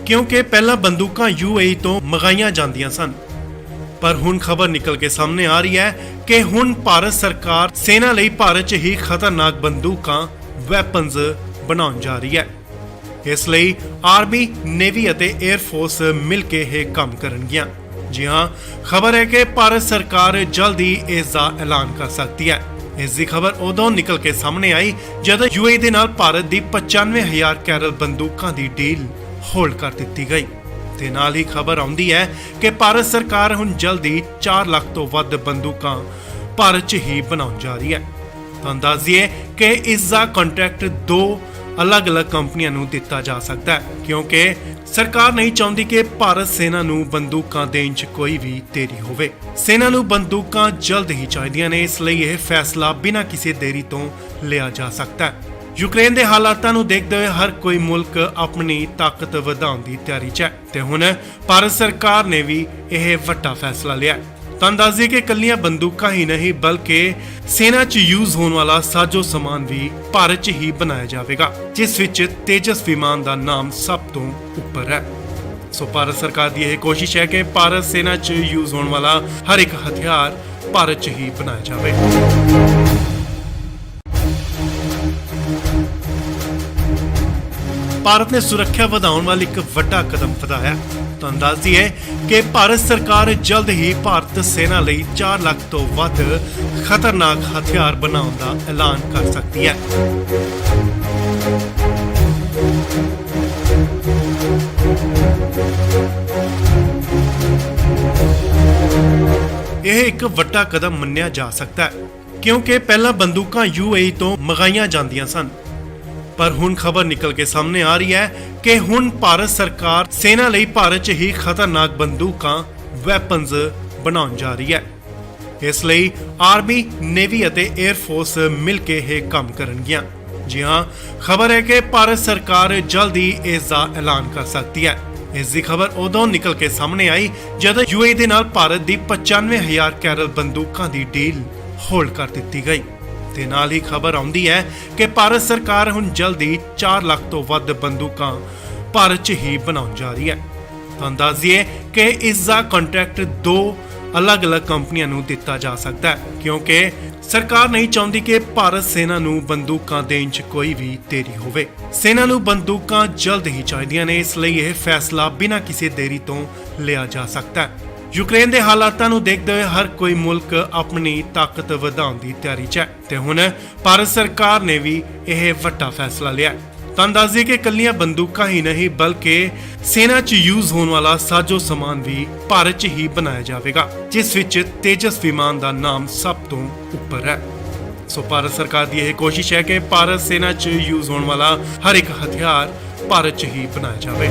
ਕਿਉਂਕਿ ਪਹਿਲਾਂ ਬੰਦੂਕਾਂ UAE ਤੋਂ ਮੰਗਾਈਆਂ ਜਾਂਦੀਆਂ ਸਨ, ਪਰ ਹੁਣ ਖਬਰ ਨਿਕਲ ਕੇ ਸਾਹਮਣੇ ਆ ਰਹੀ ਹੈ ਕਿ ਹੁਣ ਭਾਰਤ ਸਰਕਾਰ ਸੈਨਾ ਲਈ ਭਾਰਤ 'ਚ ਹੀ ਖਤਰਨਾਕ ਬੰਦੂਕਾਂ ਵੈਪਨਸ ਬਣਾਉਣ ਜਾ ਰਹੀ ਹੈ। ਇਸ ਲਈ ਆਰਮੀ, ਨੇਵੀ ਅਤੇ 에ਅਰ ਫੋਰਸ ਮਿਲ ਕੇ ਇਹ ਕੰਮ ਕਰਨਗੀਆਂ। ਜੀ ਹਾਂ, ਖਬਰ ਹੈ ਕਿ ਭਾਰਤ ਸਰਕਾਰ ਜਲਦੀ ਇਸ ਦਾ ਐਲਾਨ ਕਰ ਸਕਦੀ ਹੈ। ਇਸ ਦੀ ਖਬਰ ਉਦੋਂ ਨਿਕਲ ਕੇ ਸਾਹਮਣੇ ਆਈ ਜਦੋਂ UAE ਦੇ ਨਾਲ ਭਾਰਤ ਦੀ 95,000 ਕੈਰਲ ਬੰਦੂਕਾਂ ਦੀ ਡੀਲ ਹੋਲਡ ਕਰ ਦਿੱਤੀ ਗਈ ਤੇ ਨਾਲ ਹੀ ਖਬਰ ਆਉਂਦੀ ਹੈ ਕਿ ਭਾਰਤ ਸਰਕਾਰ ਹੁਣ ਜਲਦੀ 4 ਲੱਖ ਤੋਂ ਵੱਧ ਬੰਦੂਕਾਂ ਭਾਰਤ 'ਚ ਹੀ ਬਣਾਉਣ ਜਾ ਰਹੀ ਹੈ। ਤੁਹਾਨੂੰ ਦੱਸ ਦਈਏ ਕਿ ਇਸ ਦਾ ਕੰਟਰੈਕਟ 2 ਅਲੱਗ-ਅਲੱਗ ਕੰਪਨੀਆਂ ਨੂੰ ਦਿੱਤਾ ਜਾ ਸਕਦਾ ਹੈ ਕਿਉਂਕਿ ਸਰਕਾਰ ਨਹੀਂ ਚਾਹੁੰਦੀ ਕਿ ਭਾਰਤ ਸੈਨਾ ਨੂੰ ਬੰਦੂਕਾਂ ਦੇਣ 'ਚ ਕੋਈ ਵੀ ਦੇਰੀ ਹੋਵੇ। ਸੈਨਾ ਨੂੰ ਬੰਦੂਕਾਂ ਜਲਦ ਹੀ ਚਾਹੀਦੀਆਂ ਨੇ, ਇਸ ਲਈ ਇਹ ਫੈਸਲਾ ਬਿਨਾਂ ਕਿਸੇ ਦੇਰੀ ਤੋਂ ਲਿਆ ਜਾ ਸਕਦਾ ਹੈ। ਯੂਕਰੇਨ ਦੇ ਹਾਲਾਤਾਂ ਨੂੰ ਦੇਖਦੇ ਹੋਏ ਹਰ ਕੋਈ ਮੁਲਕ ਆਪਣੀ ਤਾਕਤ ਵਧਾਉਣ ਦੀ ਤਿਆਰੀ 'ਚ ਹੈ ਤੇ ਹੁਣ ਭਾਰਤ ਸਰਕਾਰ ਨੇ ਵੀ ਇਹ ਵੱਡਾ ਫੈਸਲਾ ਲਿਆ। ਤੁਹਾਨੂੰ ਦੱਸ ਦਈਏ ਕਿ ਇਕੱਲੀਆਂ ਬੰਦੂਕਾਂ ਹੀ ਨਹੀਂ ਬਲਕਿ ਸੈਨਾ 'ਚ ਯੂਜ਼ ਹੋਣ ਵਾਲਾ ਸਾਜੋ ਸਮਾਨ ਵੀ ਭਾਰਤ 'ਚ ਹੀ ਬਣਾਇਆ ਜਾਵੇਗਾ, ਜਿਸ ਵਿੱਚ ਤੇਜਸ ਵਿਮਾਨ ਦਾ ਨਾਮ ਸਭ ਤੋਂ ਉੱਪਰ ਹੈ। ਸੋ ਭਾਰਤ ਸਰਕਾਰ ਦੀ ਇਹ ਕੋਸ਼ਿਸ਼ ਹੈ ਕਿ ਭਾਰਤ ਸੈਨਾ 'ਚ ਯੂਜ਼ ਹੋਣ ਵਾਲਾ ਹਰ ਇੱਕ ਹਥਿਆਰ ਭਾਰਤ 'ਚ ਹੀ ਬਣਾਇਆ ਜਾਵੇ। ਭਾਰਤ ਨੇ ਸੁਰੱਖਿਆ ਵਧਾਉਣ ਵਾਲੀ ਇੱਕ ਵੱਡਾ ਕਦਮ ਵਧਾਇਆ। ਤੁਹਾਨੂੰ ਦੱਸ ਦਈਏ ਕਿ ਭਾਰਤ ਸਰਕਾਰ ਜਲਦ ਹੀ ਭਾਰਤ ਸੈਨਾ ਲਈ 4 ਲੱਖ ਤੋਂ ਵੱਧ ਖਤਰਨਾਕ ਹਥਿਆਰ ਬਣਾਉਣ ਦਾ ਐਲਾਨ ਕਰ ਸਕਦੀ ਹੈ। ਇਹ ਇੱਕ ਵੱਡਾ ਕਦਮ ਮੰਨਿਆ ਜਾ ਸਕਦਾ ਹੈ ਕਿਉਂਕਿ ਪਹਿਲਾਂ ਬੰਦੂਕਾਂ UAE ਤੋਂ ਮੰਗਾਈਆਂ ਜਾਂਦੀਆਂ ਸਨ, ਪਰ ਹੁਣ ਖਬਰ ਨਿਕਲ ਕੇ ਸਾਹਮਣੇ ਆ ਰਹੀ ਹੈ ਕਿ ਹੁਣ ਭਾਰਤ ਸਰਕਾਰ ਸੈਨਾ ਲਈ ਭਾਰਤ 'ਚ ਹੀ ਖਤਰਨਾਕ ਬੰਦੂਕਾਂ ਵੈਪਨਸ ਬਣਾਉਣ ਜਾ ਰਹੀ ਹੈ। ਇਸ ਲਈ ਆਰਮੀ, ਨੇਵੀ ਅਤੇ 에ਅਰ ਫੋਰਸ ਮਿਲ ਕੇ ਇਹ ਕੰਮ ਕਰਨਗੀਆਂ। ਜੀ ਹਾਂ, ਖਬਰ ਹੈ ਕਿ ਭਾਰਤ ਸਰਕਾਰ ਜਲਦੀ ਇਸ ਦਾ ਐਲਾਨ ਕਰ ਸਕਦੀ ਹੈ। ਇਸ ਦੀ ਖਬਰ ਉਦੋਂ ਨਿਕਲ ਕੇ ਸਾਹਮਣੇ ਆਈ ਜਦੋਂ UAE ਦੇ ਨਾਲ ਭਾਰਤ ਦੀ 95,000 ਕੈਰਲ ਬੰਦੂਕਾਂ ਦੀ ਡੀਲ ਹੋਲਡ ਕਰ ਦਿੱਤੀ ਗਈ ਤੇ ਨਾਲ ਹੀ ਖਬਰ ਆਉਂਦੀ ਹੈ ਕਿ ਭਾਰਤ ਸਰਕਾਰ ਹੁਣ ਜਲਦੀ 4 ਲੱਖ ਤੋਂ ਵੱਧ ਬੰਦੂਕਾਂ ਭਾਰਤ 'ਚ ਹੀ ਬਣਾਉਣ ਜਾ ਰਹੀ ਹੈ। ਤੁਹਾਨੂੰ ਦੱਸ ਦਈਏ ਕਿ ਇਸ ਦਾ ਕੰਟਰੈਕਟ 2 ਅਲੱਗ-ਅਲੱਗ ਕੰਪਨੀਆਂ ਨੂੰ ਦਿੱਤਾ ਜਾ ਸਕਦਾ ਹੈ ਕਿਉਂਕਿ ਸਰਕਾਰ ਨਹੀਂ ਚਾਹੁੰਦੀ ਕਿ ਭਾਰਤ ਸੈਨਾ ਨੂੰ ਬੰਦੂਕਾਂ ਦੇਣ 'ਚ ਕੋਈ ਵੀ ਦੇਰੀ ਹੋਵੇ। ਸੈਨਾ ਨੂੰ ਬੰਦੂਕਾਂ ਜਲਦ ਹੀ ਚਾਹੀਦੀਆਂ ਨੇ, ਇਸ ਲਈ ਇਹ ਫੈਸਲਾ ਬਿਨਾਂ ਕਿਸੇ ਦੇਰੀ ਤੋਂ ਲਿਆ ਜਾ ਸਕਦਾ ਹੈ। ਯੂਕਰੇਨ ਦੇ ਹਾਲਾਤਾਂ ਨੂੰ ਦੇਖਦੇ ਹੋਏ ਹਰ ਕੋਈ ਮੁਲਕ ਆਪਣੀ ਤਾਕਤ ਵਧਾਉਣ ਦੀ ਤਿਆਰੀ 'ਚ ਹੈ ਤੇ ਹੁਣ ਭਾਰਤ ਸਰਕਾਰ ਨੇ ਵੀ ਇਹ ਵੱਡਾ ਫੈਸਲਾ ਲਿਆ। ਤੁਹਾਨੂੰ ਦੱਸ ਦਈਏ ਕਿ ਇਕੱਲੀਆਂ ਬੰਦੂਕਾਂ ਹੀ ਨਹੀਂ ਬਲਕਿ ਸੈਨਾ 'ਚ ਯੂਜ਼ ਹੋਣ ਵਾਲਾ ਸਾਜੋ ਸਮਾਨ ਵੀ ਭਾਰਤ 'ਚ ਹੀ ਬਣਾਇਆ ਜਾਵੇਗਾ, ਜਿਸ ਵਿੱਚ ਤੇਜਸ ਵਿਮਾਨ ਦਾ ਨਾਮ ਸਭ ਤੋਂ ਉੱਪਰ ਹੈ। ਸੋ ਭਾਰਤ ਸਰਕਾਰ ਦੀ ਇਹ ਕੋਸ਼ਿਸ਼ ਹੈ ਕਿ ਭਾਰਤ ਸੈਨਾ 'ਚ ਯੂਜ਼ ਹੋਣ ਵਾਲਾ ਹਰ ਇੱਕ ਹਥਿਆਰ ਭਾਰਤ 'ਚ ਹੀ ਬਣਾਇਆ ਜਾਵੇ।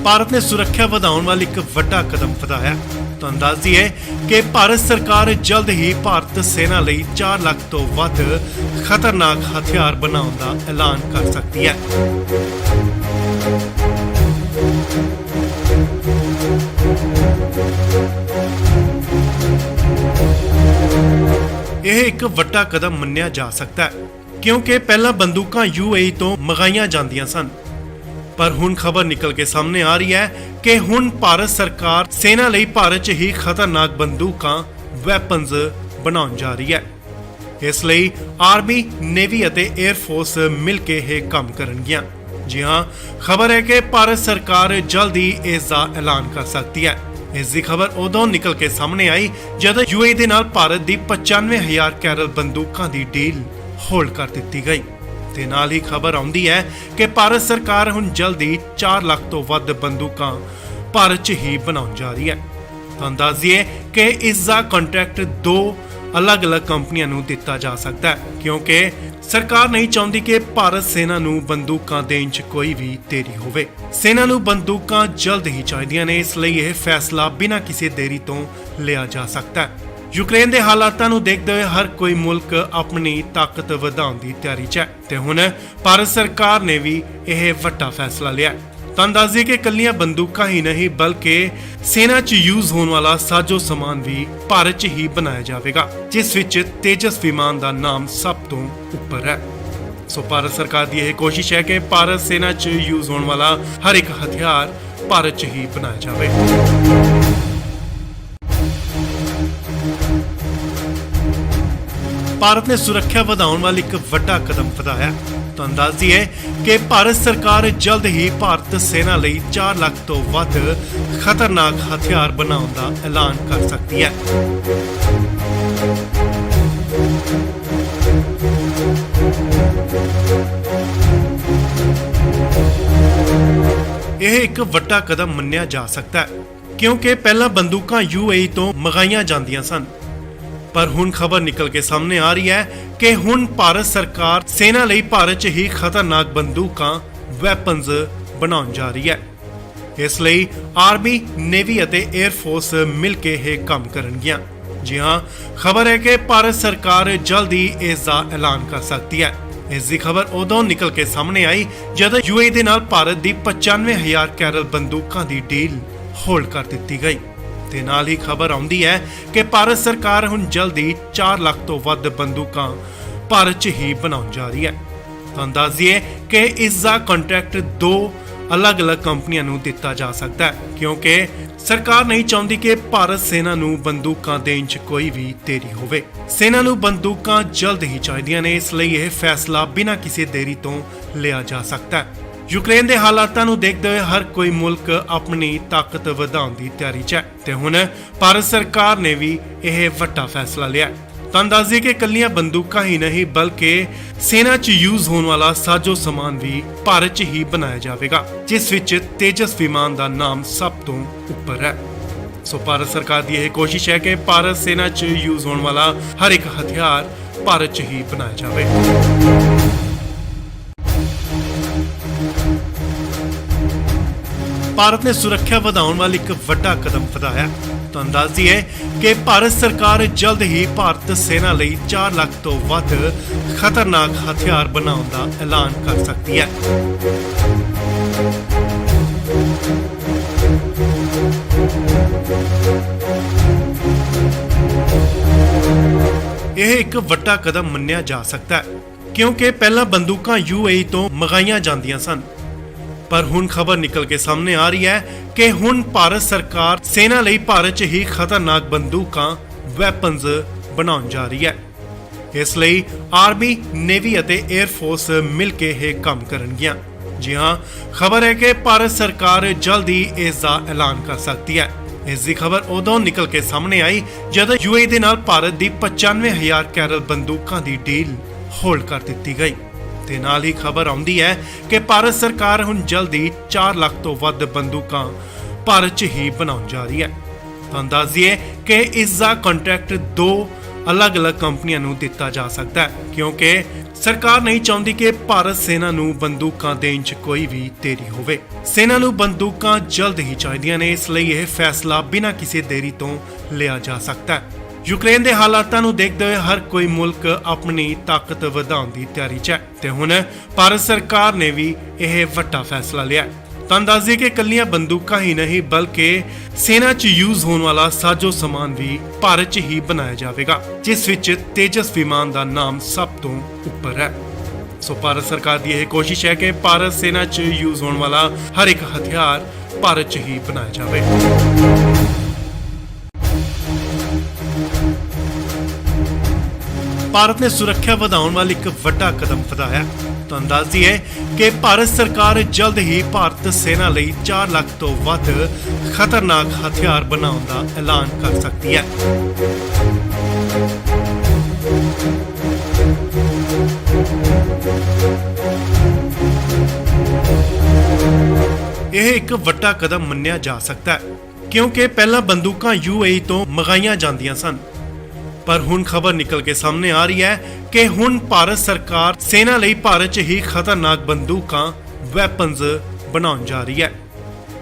ਭਾਰਤ ਨੇ ਸੁਰੱਖਿਆ ਵਧਾਉਣ ਵਾਲੀ ਇੱਕ ਵੱਡਾ ਕਦਮ ਵਧਾਇਆ। ਤੁਹਾਨੂੰ ਦੱਸ ਦਈਏ ਕਿ ਭਾਰਤ ਸਰਕਾਰ ਜਲਦ ਹੀ ਭਾਰਤ ਸੈਨਾ ਲਈ 4 ਲੱਖ ਤੋਂ ਵੱਧ ਖਤਰਨਾਕ ਹਥਿਆਰ ਬਣਾਉਣ ਦਾ ਐਲਾਨ ਕਰ ਸਕਦੀ ਹੈ। ਇਹ ਇੱਕ ਵੱਡਾ ਕਦਮ ਮੰਨਿਆ ਜਾ ਸਕਦਾ ਹੈ ਕਿਉਂਕਿ ਪਹਿਲਾਂ ਬੰਦੂਕਾਂ UAE ਤੋਂ ਮੰਗਾਈਆਂ ਜਾਂਦੀਆਂ ਸਨ, ਪਰ ਹੁਣ ਖਬਰ ਨਿਕਲ ਕੇ ਸਾਹਮਣੇ ਆ ਰਹੀ ਹੈ ਕਿ ਹੁਣ ਭਾਰਤ ਸਰਕਾਰ ਸੈਨਾ ਲਈ ਭਾਰਤ 'ਚ ਹੀ ਖਤਰਨਾਕ ਬੰਦੂਕਾਂ ਵੈਪਨਸ ਬਣਾਉਣ ਜਾ ਰਹੀ ਹੈ। ਇਸ ਲਈ ਆਰਮੀ, ਨੇਵੀ ਅਤੇ 에ਅਰ ਫੋਰਸ ਮਿਲ ਕੇ ਇਹ ਕੰਮ ਕਰਨਗੀਆਂ। ਜੀ ਹਾਂ, ਖਬਰ ਹੈ ਕਿ ਭਾਰਤ ਸਰਕਾਰ ਜਲਦੀ ਇਸ ਦਾ ਐਲਾਨ ਕਰ ਸਕਦੀ ਹੈ। ਇਸ ਦੀ ਖਬਰ ਉਦੋਂ ਨਿਕਲ ਕੇ ਸਾਹਮਣੇ ਆਈ ਜਦੋਂ UAE ਦੇ ਨਾਲ ਭਾਰਤ ਦੀ 95,000 ਕੈਰਲ ਬੰਦੂਕਾਂ ਦੀ ਡੀਲ ਹੋਲਡ ਕਰ ਦਿੱਤੀ ਗਈ ਤੇ ਨਾਲ ਹੀ ਖਬਰ ਆਉਂਦੀ ਹੈ ਕਿ ਭਾਰਤ ਸਰਕਾਰ ਹੁਣ ਜਲਦੀ 4 ਲੱਖ ਤੋਂ ਵੱਧ ਬੰਦੂਕਾਂ ਭਾਰਤ 'ਚ ਹੀ ਬਣਾਉਣ ਜਾ ਰਹੀ ਹੈ। ਤੁਹਾਨੂੰ ਦੱਸ ਦਈਏ ਕਿ ਇਸ ਦਾ ਕੰਟਰੈਕਟ 2 ਅਲੱਗ-ਅਲੱਗ ਕੰਪਨੀਆਂ ਨੂੰ ਦਿੱਤਾ ਜਾ ਸਕਦਾ ਹੈ ਕਿਉਂਕਿ ਸਰਕਾਰ ਨਹੀਂ ਚਾਹੁੰਦੀ ਕਿ ਭਾਰਤ ਸੈਨਾ ਨੂੰ ਬੰਦੂਕਾਂ ਦੇਣ 'ਚ ਕੋਈ ਵੀ ਦੇਰੀ ਹੋਵੇ। ਸੈਨਾ ਨੂੰ ਬੰਦੂਕਾਂ ਜਲਦ ਹੀ ਚਾਹੀਦੀਆਂ ਨੇ, ਇਸ ਲਈ ਇਹ ਫੈਸਲਾ ਬਿਨਾਂ ਕਿਸੇ ਦੇਰੀ ਤੋਂ ਲਿਆ ਜਾ ਸਕਦਾ ਹੈ। ਯੂਕਰੇਨ ਦੇ ਹਾਲਾਤਾਂ ਨੂੰ ਦੇਖਦੇ ਹੋਏ ਹਰ ਕੋਈ ਮੁਲਕ ਆਪਣੀ ਤਾਕਤ ਵਧਾਉਣ ਦੀ ਤਿਆਰੀ 'ਚ ਹੈ ਤੇ ਹੁਣ ਭਾਰਤ ਸਰਕਾਰ ਨੇ ਵੀ ਇਹ ਵੱਡਾ ਫੈਸਲਾ ਲਿਆ। ਤੁਹਾਨੂੰ ਦੱਸ ਦਈਏ ਕਿ ਇਕੱਲੀਆਂ ਬੰਦੂਕਾਂ ਹੀ ਨਹੀਂ ਬਲਕਿ ਸੈਨਾ 'ਚ ਯੂਜ਼ ਹੋਣ ਵਾਲਾ ਸਾਜੋ ਸਮਾਨ ਵੀ ਭਾਰਤ 'ਚ ਹੀ ਬਣਾਇਆ ਜਾਵੇਗਾ, ਜਿਸ ਵਿੱਚ ਤੇਜਸ ਵਿਮਾਨ ਦਾ ਨਾਮ ਸਭ ਤੋਂ ਉੱਪਰ ਹੈ। ਸੋ ਭਾਰਤ ਸਰਕਾਰ ਦੀ ਇਹ ਕੋਸ਼ਿਸ਼ ਹੈ ਕਿ ਭਾਰਤ ਸੈਨਾ 'ਚ ਯੂਜ਼ ਹੋਣ ਵਾਲਾ ਹਰ ਇੱਕ ਹਥਿਆਰ ਭਾਰਤ 'ਚ ਹੀ ਬਣਾਇਆ ਜਾਵੇ। ਭਾਰਤ ਨੇ ਸੁਰੱਖਿਆ ਵਧਾਉਣ ਵਾਲੀ ਇੱਕ ਵੱਡਾ ਕਦਮ ਵਧਾਇਆ। ਤੁਹਾਨੂੰ ਦੱਸ ਦਈਏ ਕਿ ਭਾਰਤ ਸਰਕਾਰ ਜਲਦ ਹੀ ਭਾਰਤ ਸੈਨਾ ਲਈ 4 ਲੱਖ ਤੋਂ ਵੱਧ ਖਤਰਨਾਕ ਹਥਿਆਰ ਬਣਾਉਣ ਦਾ ਐਲਾਨ ਕਰ ਸਕਦੀ ਹੈ। ਇਹ ਇੱਕ ਵੱਡਾ ਕਦਮ ਮੰਨਿਆ ਜਾ ਸਕਦਾ ਹੈ ਕਿਉਂਕਿ ਪਹਿਲਾਂ ਬੰਦੂਕਾਂ UAE ਤੋਂ ਮੰਗਾਈਆਂ ਜਾਂਦੀਆਂ ਸਨ, ਪਰ ਹੁਣ ਖਬਰ ਨਿਕਲ ਕੇ ਸਾਹਮਣੇ ਆ ਰਹੀ ਹੈ ਕਿ ਹੁਣ ਭਾਰਤ ਸਰਕਾਰ ਸੈਨਾ ਲਈ ਭਾਰਤ 'ਚ ਹੀ ਖਤਰਨਾਕ ਬੰਦੂਕਾਂ ਵੈਪਨਸ ਬਣਾਉਣ ਜਾ ਰਹੀ ਹੈ। ਇਸ ਲਈ ਆਰਮੀ, ਨੇਵੀ ਅਤੇ 에ਅਰ ਫੋਰਸ ਮਿਲ ਕੇ ਇਹ ਕੰਮ ਕਰਨਗੀਆਂ। ਜੀ ਹਾਂ, ਖਬਰ ਹੈ ਕਿ ਭਾਰਤ ਸਰਕਾਰ ਜਲਦ ਹੀ ਇਸ ਦਾ ਐਲਾਨ ਕਰ ਸਕਦੀ ਹੈ। ਇਸ ਦੀ ਖਬਰ ਉਦੋਂ ਨਿਕਲ ਕੇ ਸਾਹਮਣੇ ਆਈ ਜਦੋਂ UAE ਦੇ ਨਾਲ ਭਾਰਤ ਦੀ 95,000 ਕੈਰਲ ਬੰਦੂਕਾਂ ਦੀ ਡੀਲ ਹੋਲਡ ਕਰ ਦਿੱਤੀ ਗਈ ਤੇ ਨਾਲ ਹੀ ਖਬਰ ਆਉਂਦੀ ਹੈ ਕਿ ਭਾਰਤ ਸਰਕਾਰ ਹੁਣ ਜਲਦੀ 4 ਲੱਖ ਤੋਂ ਵੱਧ ਬੰਦੂਕਾਂ ਭਾਰਤ 'ਚ ਹੀ ਬਣਾਉਣ ਜਾ ਰਹੀ ਹੈ। ਤੁਹਾਨੂੰ ਦੱਸ ਦਈਏ ਕਿ ਇਸ ਦਾ ਕੰਟਰੈਕਟ 2 ਅਲੱਗ-ਅਲੱਗ ਕੰਪਨੀਆਂ ਨੂੰ ਦਿੱਤਾ ਜਾ ਸਕਦਾ ਹੈ ਕਿਉਂਕਿ ਸਰਕਾਰ ਨਹੀਂ ਚਾਹੁੰਦੀ ਕਿ ਭਾਰਤ ਸੈਨਾ ਨੂੰ ਬੰਦੂਕਾਂ ਦੇਣ 'ਚ ਕੋਈ ਵੀ ਦੇਰੀ ਹੋਵੇ। ਸੈਨਾ ਨੂੰ ਬੰਦੂਕਾਂ ਜਲਦ ਹੀ ਚਾਹੀਦੀਆਂ ਨੇ, ਇਸ ਲਈ ਇਹ ਫੈਸਲਾ ਬਿਨਾਂ ਕਿਸੇ ਦੇਰੀ ਤੋਂ ਲਿਆ ਜਾ ਸਕਦਾ ਹੈ। ਯੂਕਰੇਨ ਦੇ ਹਾਲਾਤਾਂ ਨੂੰ ਦੇਖਦੇ ਹੋਏ ਹਰ ਕੋਈ ਮੁਲਕ ਆਪਣੀ ਤਾਕਤ ਵਧਾਉਣ ਦੀ ਤਿਆਰੀ 'ਚ ਹੈ ਤੇ ਹੁਣ ਭਾਰਤ ਸਰਕਾਰ ਨੇ ਵੀ ਇਹ ਵੱਡਾ ਫੈਸਲਾ ਲਿਆ। ਤੁਹਾਨੂੰ ਦੱਸ ਦਈਏ ਕਿ ਇਕੱਲੀਆਂ ਬੰਦੂਕਾਂ ਹੀ ਨਹੀਂ ਬਲਕਿ ਸੈਨਾ 'ਚ ਯੂਜ਼ ਹੋਣ ਵਾਲਾ ਸਾਜੋ ਸਮਾਨ ਵੀ ਭਾਰਤ 'ਚ ਹੀ ਬਣਾਇਆ ਜਾਵੇਗਾ, ਜਿਸ ਵਿੱਚ ਤੇਜਸ ਵਿਮਾਨ ਦਾ ਨਾਮ ਸਭ ਤੋਂ ਉੱਪਰ ਹੈ। ਸੋ ਭਾਰਤ ਸਰਕਾਰ ਦੀ ਇਹ ਕੋਸ਼ਿਸ਼ ਹੈ ਕਿ ਭਾਰਤ ਸੈਨਾ 'ਚ ਯੂਜ਼ ਹੋਣ ਵਾਲਾ ਹਰ ਇੱਕ ਹਥਿਆਰ ਭਾਰਤ 'ਚ ਹੀ ਬਣਾਇਆ ਜਾਵੇ। ਭਾਰਤ ਨੇ ਸੁਰੱਖਿਆ ਵਧਾਉਣ ਵਾਲੀ ਇੱਕ ਵੱਡਾ ਕਦਮ ਵਧਾਇਆ। ਤੁਹਾਨੂੰ ਦੱਸ ਦਈਏ ਕਿ ਭਾਰਤ ਸਰਕਾਰ ਜਲਦ ਹੀ ਭਾਰਤ ਸੈਨਾ ਲਈ 4 ਲੱਖ ਤੋਂ ਵੱਧ ਖਤਰਨਾਕ ਹਥਿਆਰ ਬਣਾਉਣ ਦਾ ਐਲਾਨ ਕਰ ਸਕਦੀ ਹੈ। ਇਹ ਇੱਕ ਵੱਡਾ ਕਦਮ ਮੰਨਿਆ ਜਾ ਸਕਦਾ ਹੈ ਕਿਉਂਕਿ ਪਹਿਲਾਂ ਬੰਦੂਕਾਂ UAE ਤੋਂ ਮੰਗਾਈਆਂ ਜਾਂਦੀਆਂ ਸਨ, ਪਰ ਹੁਣ ਖਬਰ ਨਿਕਲ ਕੇ ਸਾਹਮਣੇ ਆ ਰਹੀ ਹੈ ਕਿ ਹੁਣ ਭਾਰਤ ਸਰਕਾਰ ਸੈਨਾ ਲਈ ਭਾਰਤ 'ਚ ਹੀ ਖਤਰਨਾਕ ਬੰਦੂਕਾਂ ਵੈਪਨਸ ਬਣਾਉਣ ਜਾ ਰਹੀ ਹੈ। ਇਸ ਲਈ ਆਰਮੀ, ਨੇਵੀ ਅਤੇ 에ਅਰ ਫੋਰਸ ਮਿਲ ਕੇ ਇਹ ਕੰਮ ਕਰਨਗੀਆਂ। ਜੀ ਹਾਂ, ਖਬਰ ਹੈ ਕਿ ਭਾਰਤ ਸਰਕਾਰ ਜਲਦ ਹੀ ਇਸ ਦਾ ਐਲਾਨ ਕਰ ਸਕਦੀ ਹੈ। ਇਸ ਦੀ ਖਬਰ ਉਦੋਂ ਨਿਕਲ ਕੇ ਸਾਹਮਣੇ ਆਈ ਜਦੋਂ UAE ਦੇ ਨਾਲ ਭਾਰਤ ਦੀ 95,000 ਕੈਰਲ ਬੰਦੂਕਾਂ ਦੀ ਡੀਲ ਹੋਲਡ ਕਰ ਦਿੱਤੀ ਗਈ ਤੇ ਨਾਲ ਹੀ ਖਬਰ ਆਉਂਦੀ ਹੈ ਕਿ ਭਾਰਤ ਸਰਕਾਰ ਹੁਣ ਜਲਦੀ 4 ਲੱਖ ਤੋਂ ਵੱਧ ਬੰਦੂਕਾਂ ਭਾਰਤ 'ਚ ਹੀ ਬਣਾਉਣ ਜਾ ਰਹੀ ਹੈ। ਤੁਹਾਨੂੰ ਦੱਸ ਦਈਏ ਕਿ ਇਸ ਦਾ ਕੰਟਰੈਕਟ 2 ਅਲੱਗ-ਅਲੱਗ ਕੰਪਨੀਆਂ ਨੂੰ ਦਿੱਤਾ ਜਾ ਸਕਦਾ ਹੈ ਕਿਉਂਕਿ ਸਰਕਾਰ ਨਹੀਂ ਚਾਹੁੰਦੀ ਕਿ ਭਾਰਤ ਸੈਨਾ ਨੂੰ ਬੰਦੂਕਾਂ ਦੇਣ 'ਚ ਕੋਈ ਵੀ ਦੇਰੀ ਹੋਵੇ। ਸੈਨਾ ਨੂੰ ਬੰਦੂਕਾਂ ਜਲਦ ਹੀ ਚਾਹੀਦੀਆਂ ਨੇ, ਇਸ ਲਈ ਇਹ ਫੈਸਲਾ ਬਿਨਾਂ ਕਿਸੇ ਦੇਰੀ ਤੋਂ ਲਿਆ ਜਾ ਸਕਦਾ ਹੈ। ਯੂਕਰੇਨ ਦੇ ਹਾਲਾਤਾਂ ਨੂੰ ਦੇਖਦੇ ਹੋਏ ਹਰ ਕੋਈ ਮੁਲਕ ਆਪਣੀ ਤਾਕਤ ਵਧਾਉਣ ਦੀ ਤਿਆਰੀ 'ਚ ਹੈ ਤੇ ਹੁਣ ਭਾਰਤ ਸਰਕਾਰ ਨੇ ਵੀ ਇਹ ਵੱਡਾ ਫੈਸਲਾ ਲਿਆ। ਤੁਹਾਨੂੰ ਦੱਸ ਦਈਏ ਕਿ ਇਕੱਲੀਆਂ ਬੰਦੂਕਾਂ ਹੀ ਨਹੀਂ ਬਲਕਿ ਸੈਨਾ 'ਚ ਯੂਜ਼ ਹੋਣ ਵਾਲਾ ਸਾਜੋ ਸਮਾਨ ਵੀ ਭਾਰਤ 'ਚ ਹੀ ਬਣਾਇਆ ਜਾਵੇਗਾ, ਜਿਸ ਵਿੱਚ ਤੇਜਸ ਵਿਮਾਨ ਦਾ ਨਾਮ ਸਭ ਤੋਂ ਉੱਪਰ ਹੈ। ਸੋ ਭਾਰਤ ਸਰਕਾਰ ਦੀ ਇਹ ਕੋਸ਼ਿਸ਼ ਹੈ ਕਿ ਭਾਰਤ ਸੈਨਾ 'ਚ ਯੂਜ਼ ਹੋਣ ਵਾਲਾ ਹਰ ਇੱਕ ਹਥਿਆਰ ਭਾਰਤ 'ਚ ਹੀ ਬਣਾਇਆ ਜਾਵੇ। ਭਾਰਤ ਨੇ ਸੁਰੱਖਿਆ ਵਧਾਉਣ ਵਾਲੀ ਇੱਕ ਵੱਡਾ ਕਦਮ ਵਧਾਇਆ। ਤੁਹਾਨੂੰ ਦੱਸ ਦਈਏ ਕਿ ਭਾਰਤ ਸਰਕਾਰ ਜਲਦ ਹੀ ਭਾਰਤ ਸੈਨਾ ਲਈ 4 ਲੱਖ ਤੋਂ ਵੱਧ ਖਤਰਨਾਕ ਹਥਿਆਰ ਬਣਾਉਣ ਦਾ ਐਲਾਨ ਕਰ ਸਕਦੀ ਹੈ। ਇਹ ਇੱਕ ਵੱਡਾ ਕਦਮ ਮੰਨਿਆ ਜਾ ਸਕਦਾ ਹੈ ਕਿਉਂਕਿ ਪਹਿਲਾਂ ਬੰਦੂਕਾਂ UAE ਤੋਂ ਮੰਗਾਈਆਂ ਜਾਂਦੀਆਂ ਸਨ। ਪਰ ਹੁਣ ਖਬਰ ਨਿਕਲ ਕੇ ਸਾਹਮਣੇ ਆ ਰਹੀ ਹੈ ਕਿ ਹੁਣ ਭਾਰਤ ਸਰਕਾਰ ਸੈਨਾ ਲਈ ਭਾਰਤ 'ਚ ਹੀ ਖਤਰਨਾਕ ਬੰਦੂਕਾਂ ਵੈਪਨਸ ਬਣਾਉਣ ਜਾ ਰਹੀ ਹੈ।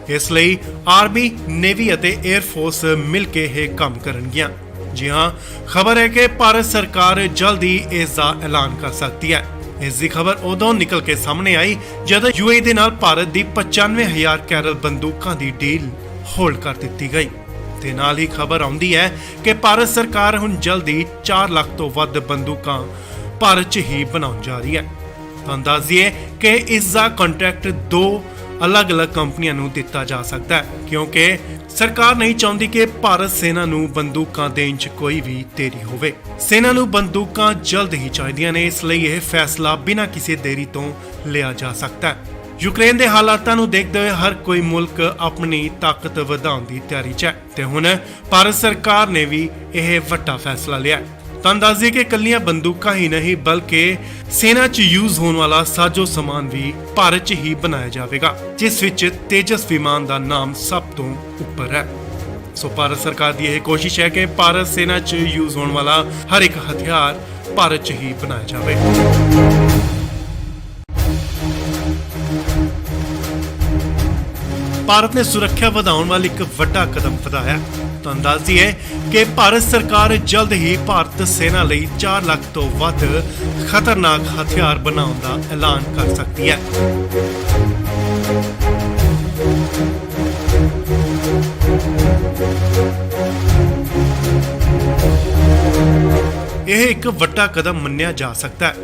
ਇਸ ਲਈ ਆਰਮੀ, ਨੇਵੀ ਅਤੇ 에ਅਰ ਫੋਰਸ ਮਿਲ ਕੇ ਇਹ ਕੰਮ ਕਰਨਗੀਆਂ। ਜੀ ਹਾਂ, ਖਬਰ ਹੈ ਕਿ ਭਾਰਤ ਸਰਕਾਰ ਜਲਦੀ ਇਸ ਦਾ ਐਲਾਨ ਕਰ ਸਕਦੀ ਹੈ। ਇਸ ਦੀ ਖਬਰ ਉਦੋਂ ਨਿਕਲ ਕੇ ਸਾਹਮਣੇ ਆਈ ਜਦੋਂ UAE ਦੇ ਨਾਲ ਭਾਰਤ ਦੀ 95,000 ਕੈਰਲ ਬੰਦੂਕਾਂ ਦੀ ਡੀਲ ਹੋਲਡ ਕਰ ਦਿੱਤੀ ਗਈ ਤੇ ਨਾਲ ਹੀ ਖਬਰ ਆਉਂਦੀ ਹੈ ਕਿ ਭਾਰਤ ਸਰਕਾਰ ਹੁਣ ਜਲਦੀ 4 ਲੱਖ ਤੋਂ ਵੱਧ ਬੰਦੂਕਾਂ ਭਾਰਤ 'ਚ ਹੀ ਬਣਾਉਣ ਜਾ ਰਹੀ ਹੈ। ਤੁਹਾਨੂੰ ਦੱਸ ਦਈਏ ਕਿ ਇਸ ਦਾ ਕੰਟਰੈਕਟ 2 ਅਲੱਗ-ਅਲੱਗ ਕੰਪਨੀਆਂ ਨੂੰ ਦਿੱਤਾ ਜਾ ਸਕਦਾ ਹੈ ਕਿਉਂਕਿ ਸਰਕਾਰ ਨਹੀਂ ਚਾਹੁੰਦੀ ਕਿ ਭਾਰਤ ਸੈਨਾ ਨੂੰ ਬੰਦੂਕਾਂ ਦੇਣ 'ਚ ਕੋਈ ਵੀ ਦੇਰੀ ਹੋਵੇ। ਸੈਨਾ ਨੂੰ ਬੰਦੂਕਾਂ ਜਲਦ ਹੀ ਚਾਹੀਦੀਆਂ ਨੇ, ਇਸ ਲਈ ਇਹ ਫੈਸਲਾ ਬਿਨਾਂ ਕਿਸੇ ਦੇਰੀ ਤੋਂ ਲਿਆ ਜਾ ਸਕਦਾ ਹੈ। ਯੂਕਰੇਨ ਦੇ ਹਾਲਾਤਾਂ ਨੂੰ ਦੇਖਦੇ ਹੋਏ ਹਰ ਕੋਈ ਮੁਲਕ ਆਪਣੀ ਤਾਕਤ ਵਧਾਉਣ ਦੀ ਤਿਆਰੀ 'ਚ ਹੈ ਤੇ ਹੁਣ ਭਾਰਤ ਸਰਕਾਰ ਨੇ ਵੀ ਇਹ ਵੱਡਾ ਫੈਸਲਾ ਲਿਆ। ਤੁਹਾਨੂੰ ਦੱਸ ਦਈਏ ਕਿ ਇਕੱਲੀਆਂ ਬੰਦੂਕਾਂ ਹੀ ਨਹੀਂ ਬਲਕਿ ਸੈਨਾ 'ਚ ਯੂਜ਼ ਹੋਣ ਵਾਲਾ ਸਾਜੋ ਸਮਾਨ ਵੀ ਭਾਰਤ 'ਚ ਹੀ ਬਣਾਇਆ ਜਾਵੇਗਾ, ਜਿਸ ਵਿੱਚ ਤੇਜਸ ਵਿਮਾਨ ਦਾ ਨਾਮ ਸਭ ਤੋਂ ਉੱਪਰ ਹੈ। ਸੋ ਭਾਰਤ ਸਰਕਾਰ ਦੀ ਇਹ ਕੋਸ਼ਿਸ਼ ਹੈ ਕਿ ਭਾਰਤ ਸੈਨਾ 'ਚ ਯੂਜ਼ ਹੋਣ ਵਾਲਾ ਹਰ ਇੱਕ ਹਥਿਆਰ ਭਾਰਤ 'ਚ ਹੀ ਬਣਾਇਆ ਜਾਵੇ। ਭਾਰਤ ਨੇ ਸੁਰੱਖਿਆ ਵਧਾਉਣ ਵਾਲੀ ਇੱਕ ਵੱਡਾ ਕਦਮ ਵਧਾਇਆ। ਤੁਹਾਨੂੰ ਦੱਸ ਦਈਏ ਕਿ ਭਾਰਤ ਸਰਕਾਰ ਜਲਦ ਹੀ ਭਾਰਤ ਸੈਨਾ ਲਈ 4 ਲੱਖ ਤੋਂ ਵੱਧ ਖਤਰਨਾਕ ਹਥਿਆਰ ਬਣਾਉਣ ਦਾ ਐਲਾਨ ਕਰ ਸਕਦੀ ਹੈ। ਇਹ ਇੱਕ ਵੱਡਾ ਕਦਮ ਮੰਨਿਆ ਜਾ ਸਕਦਾ ਹੈ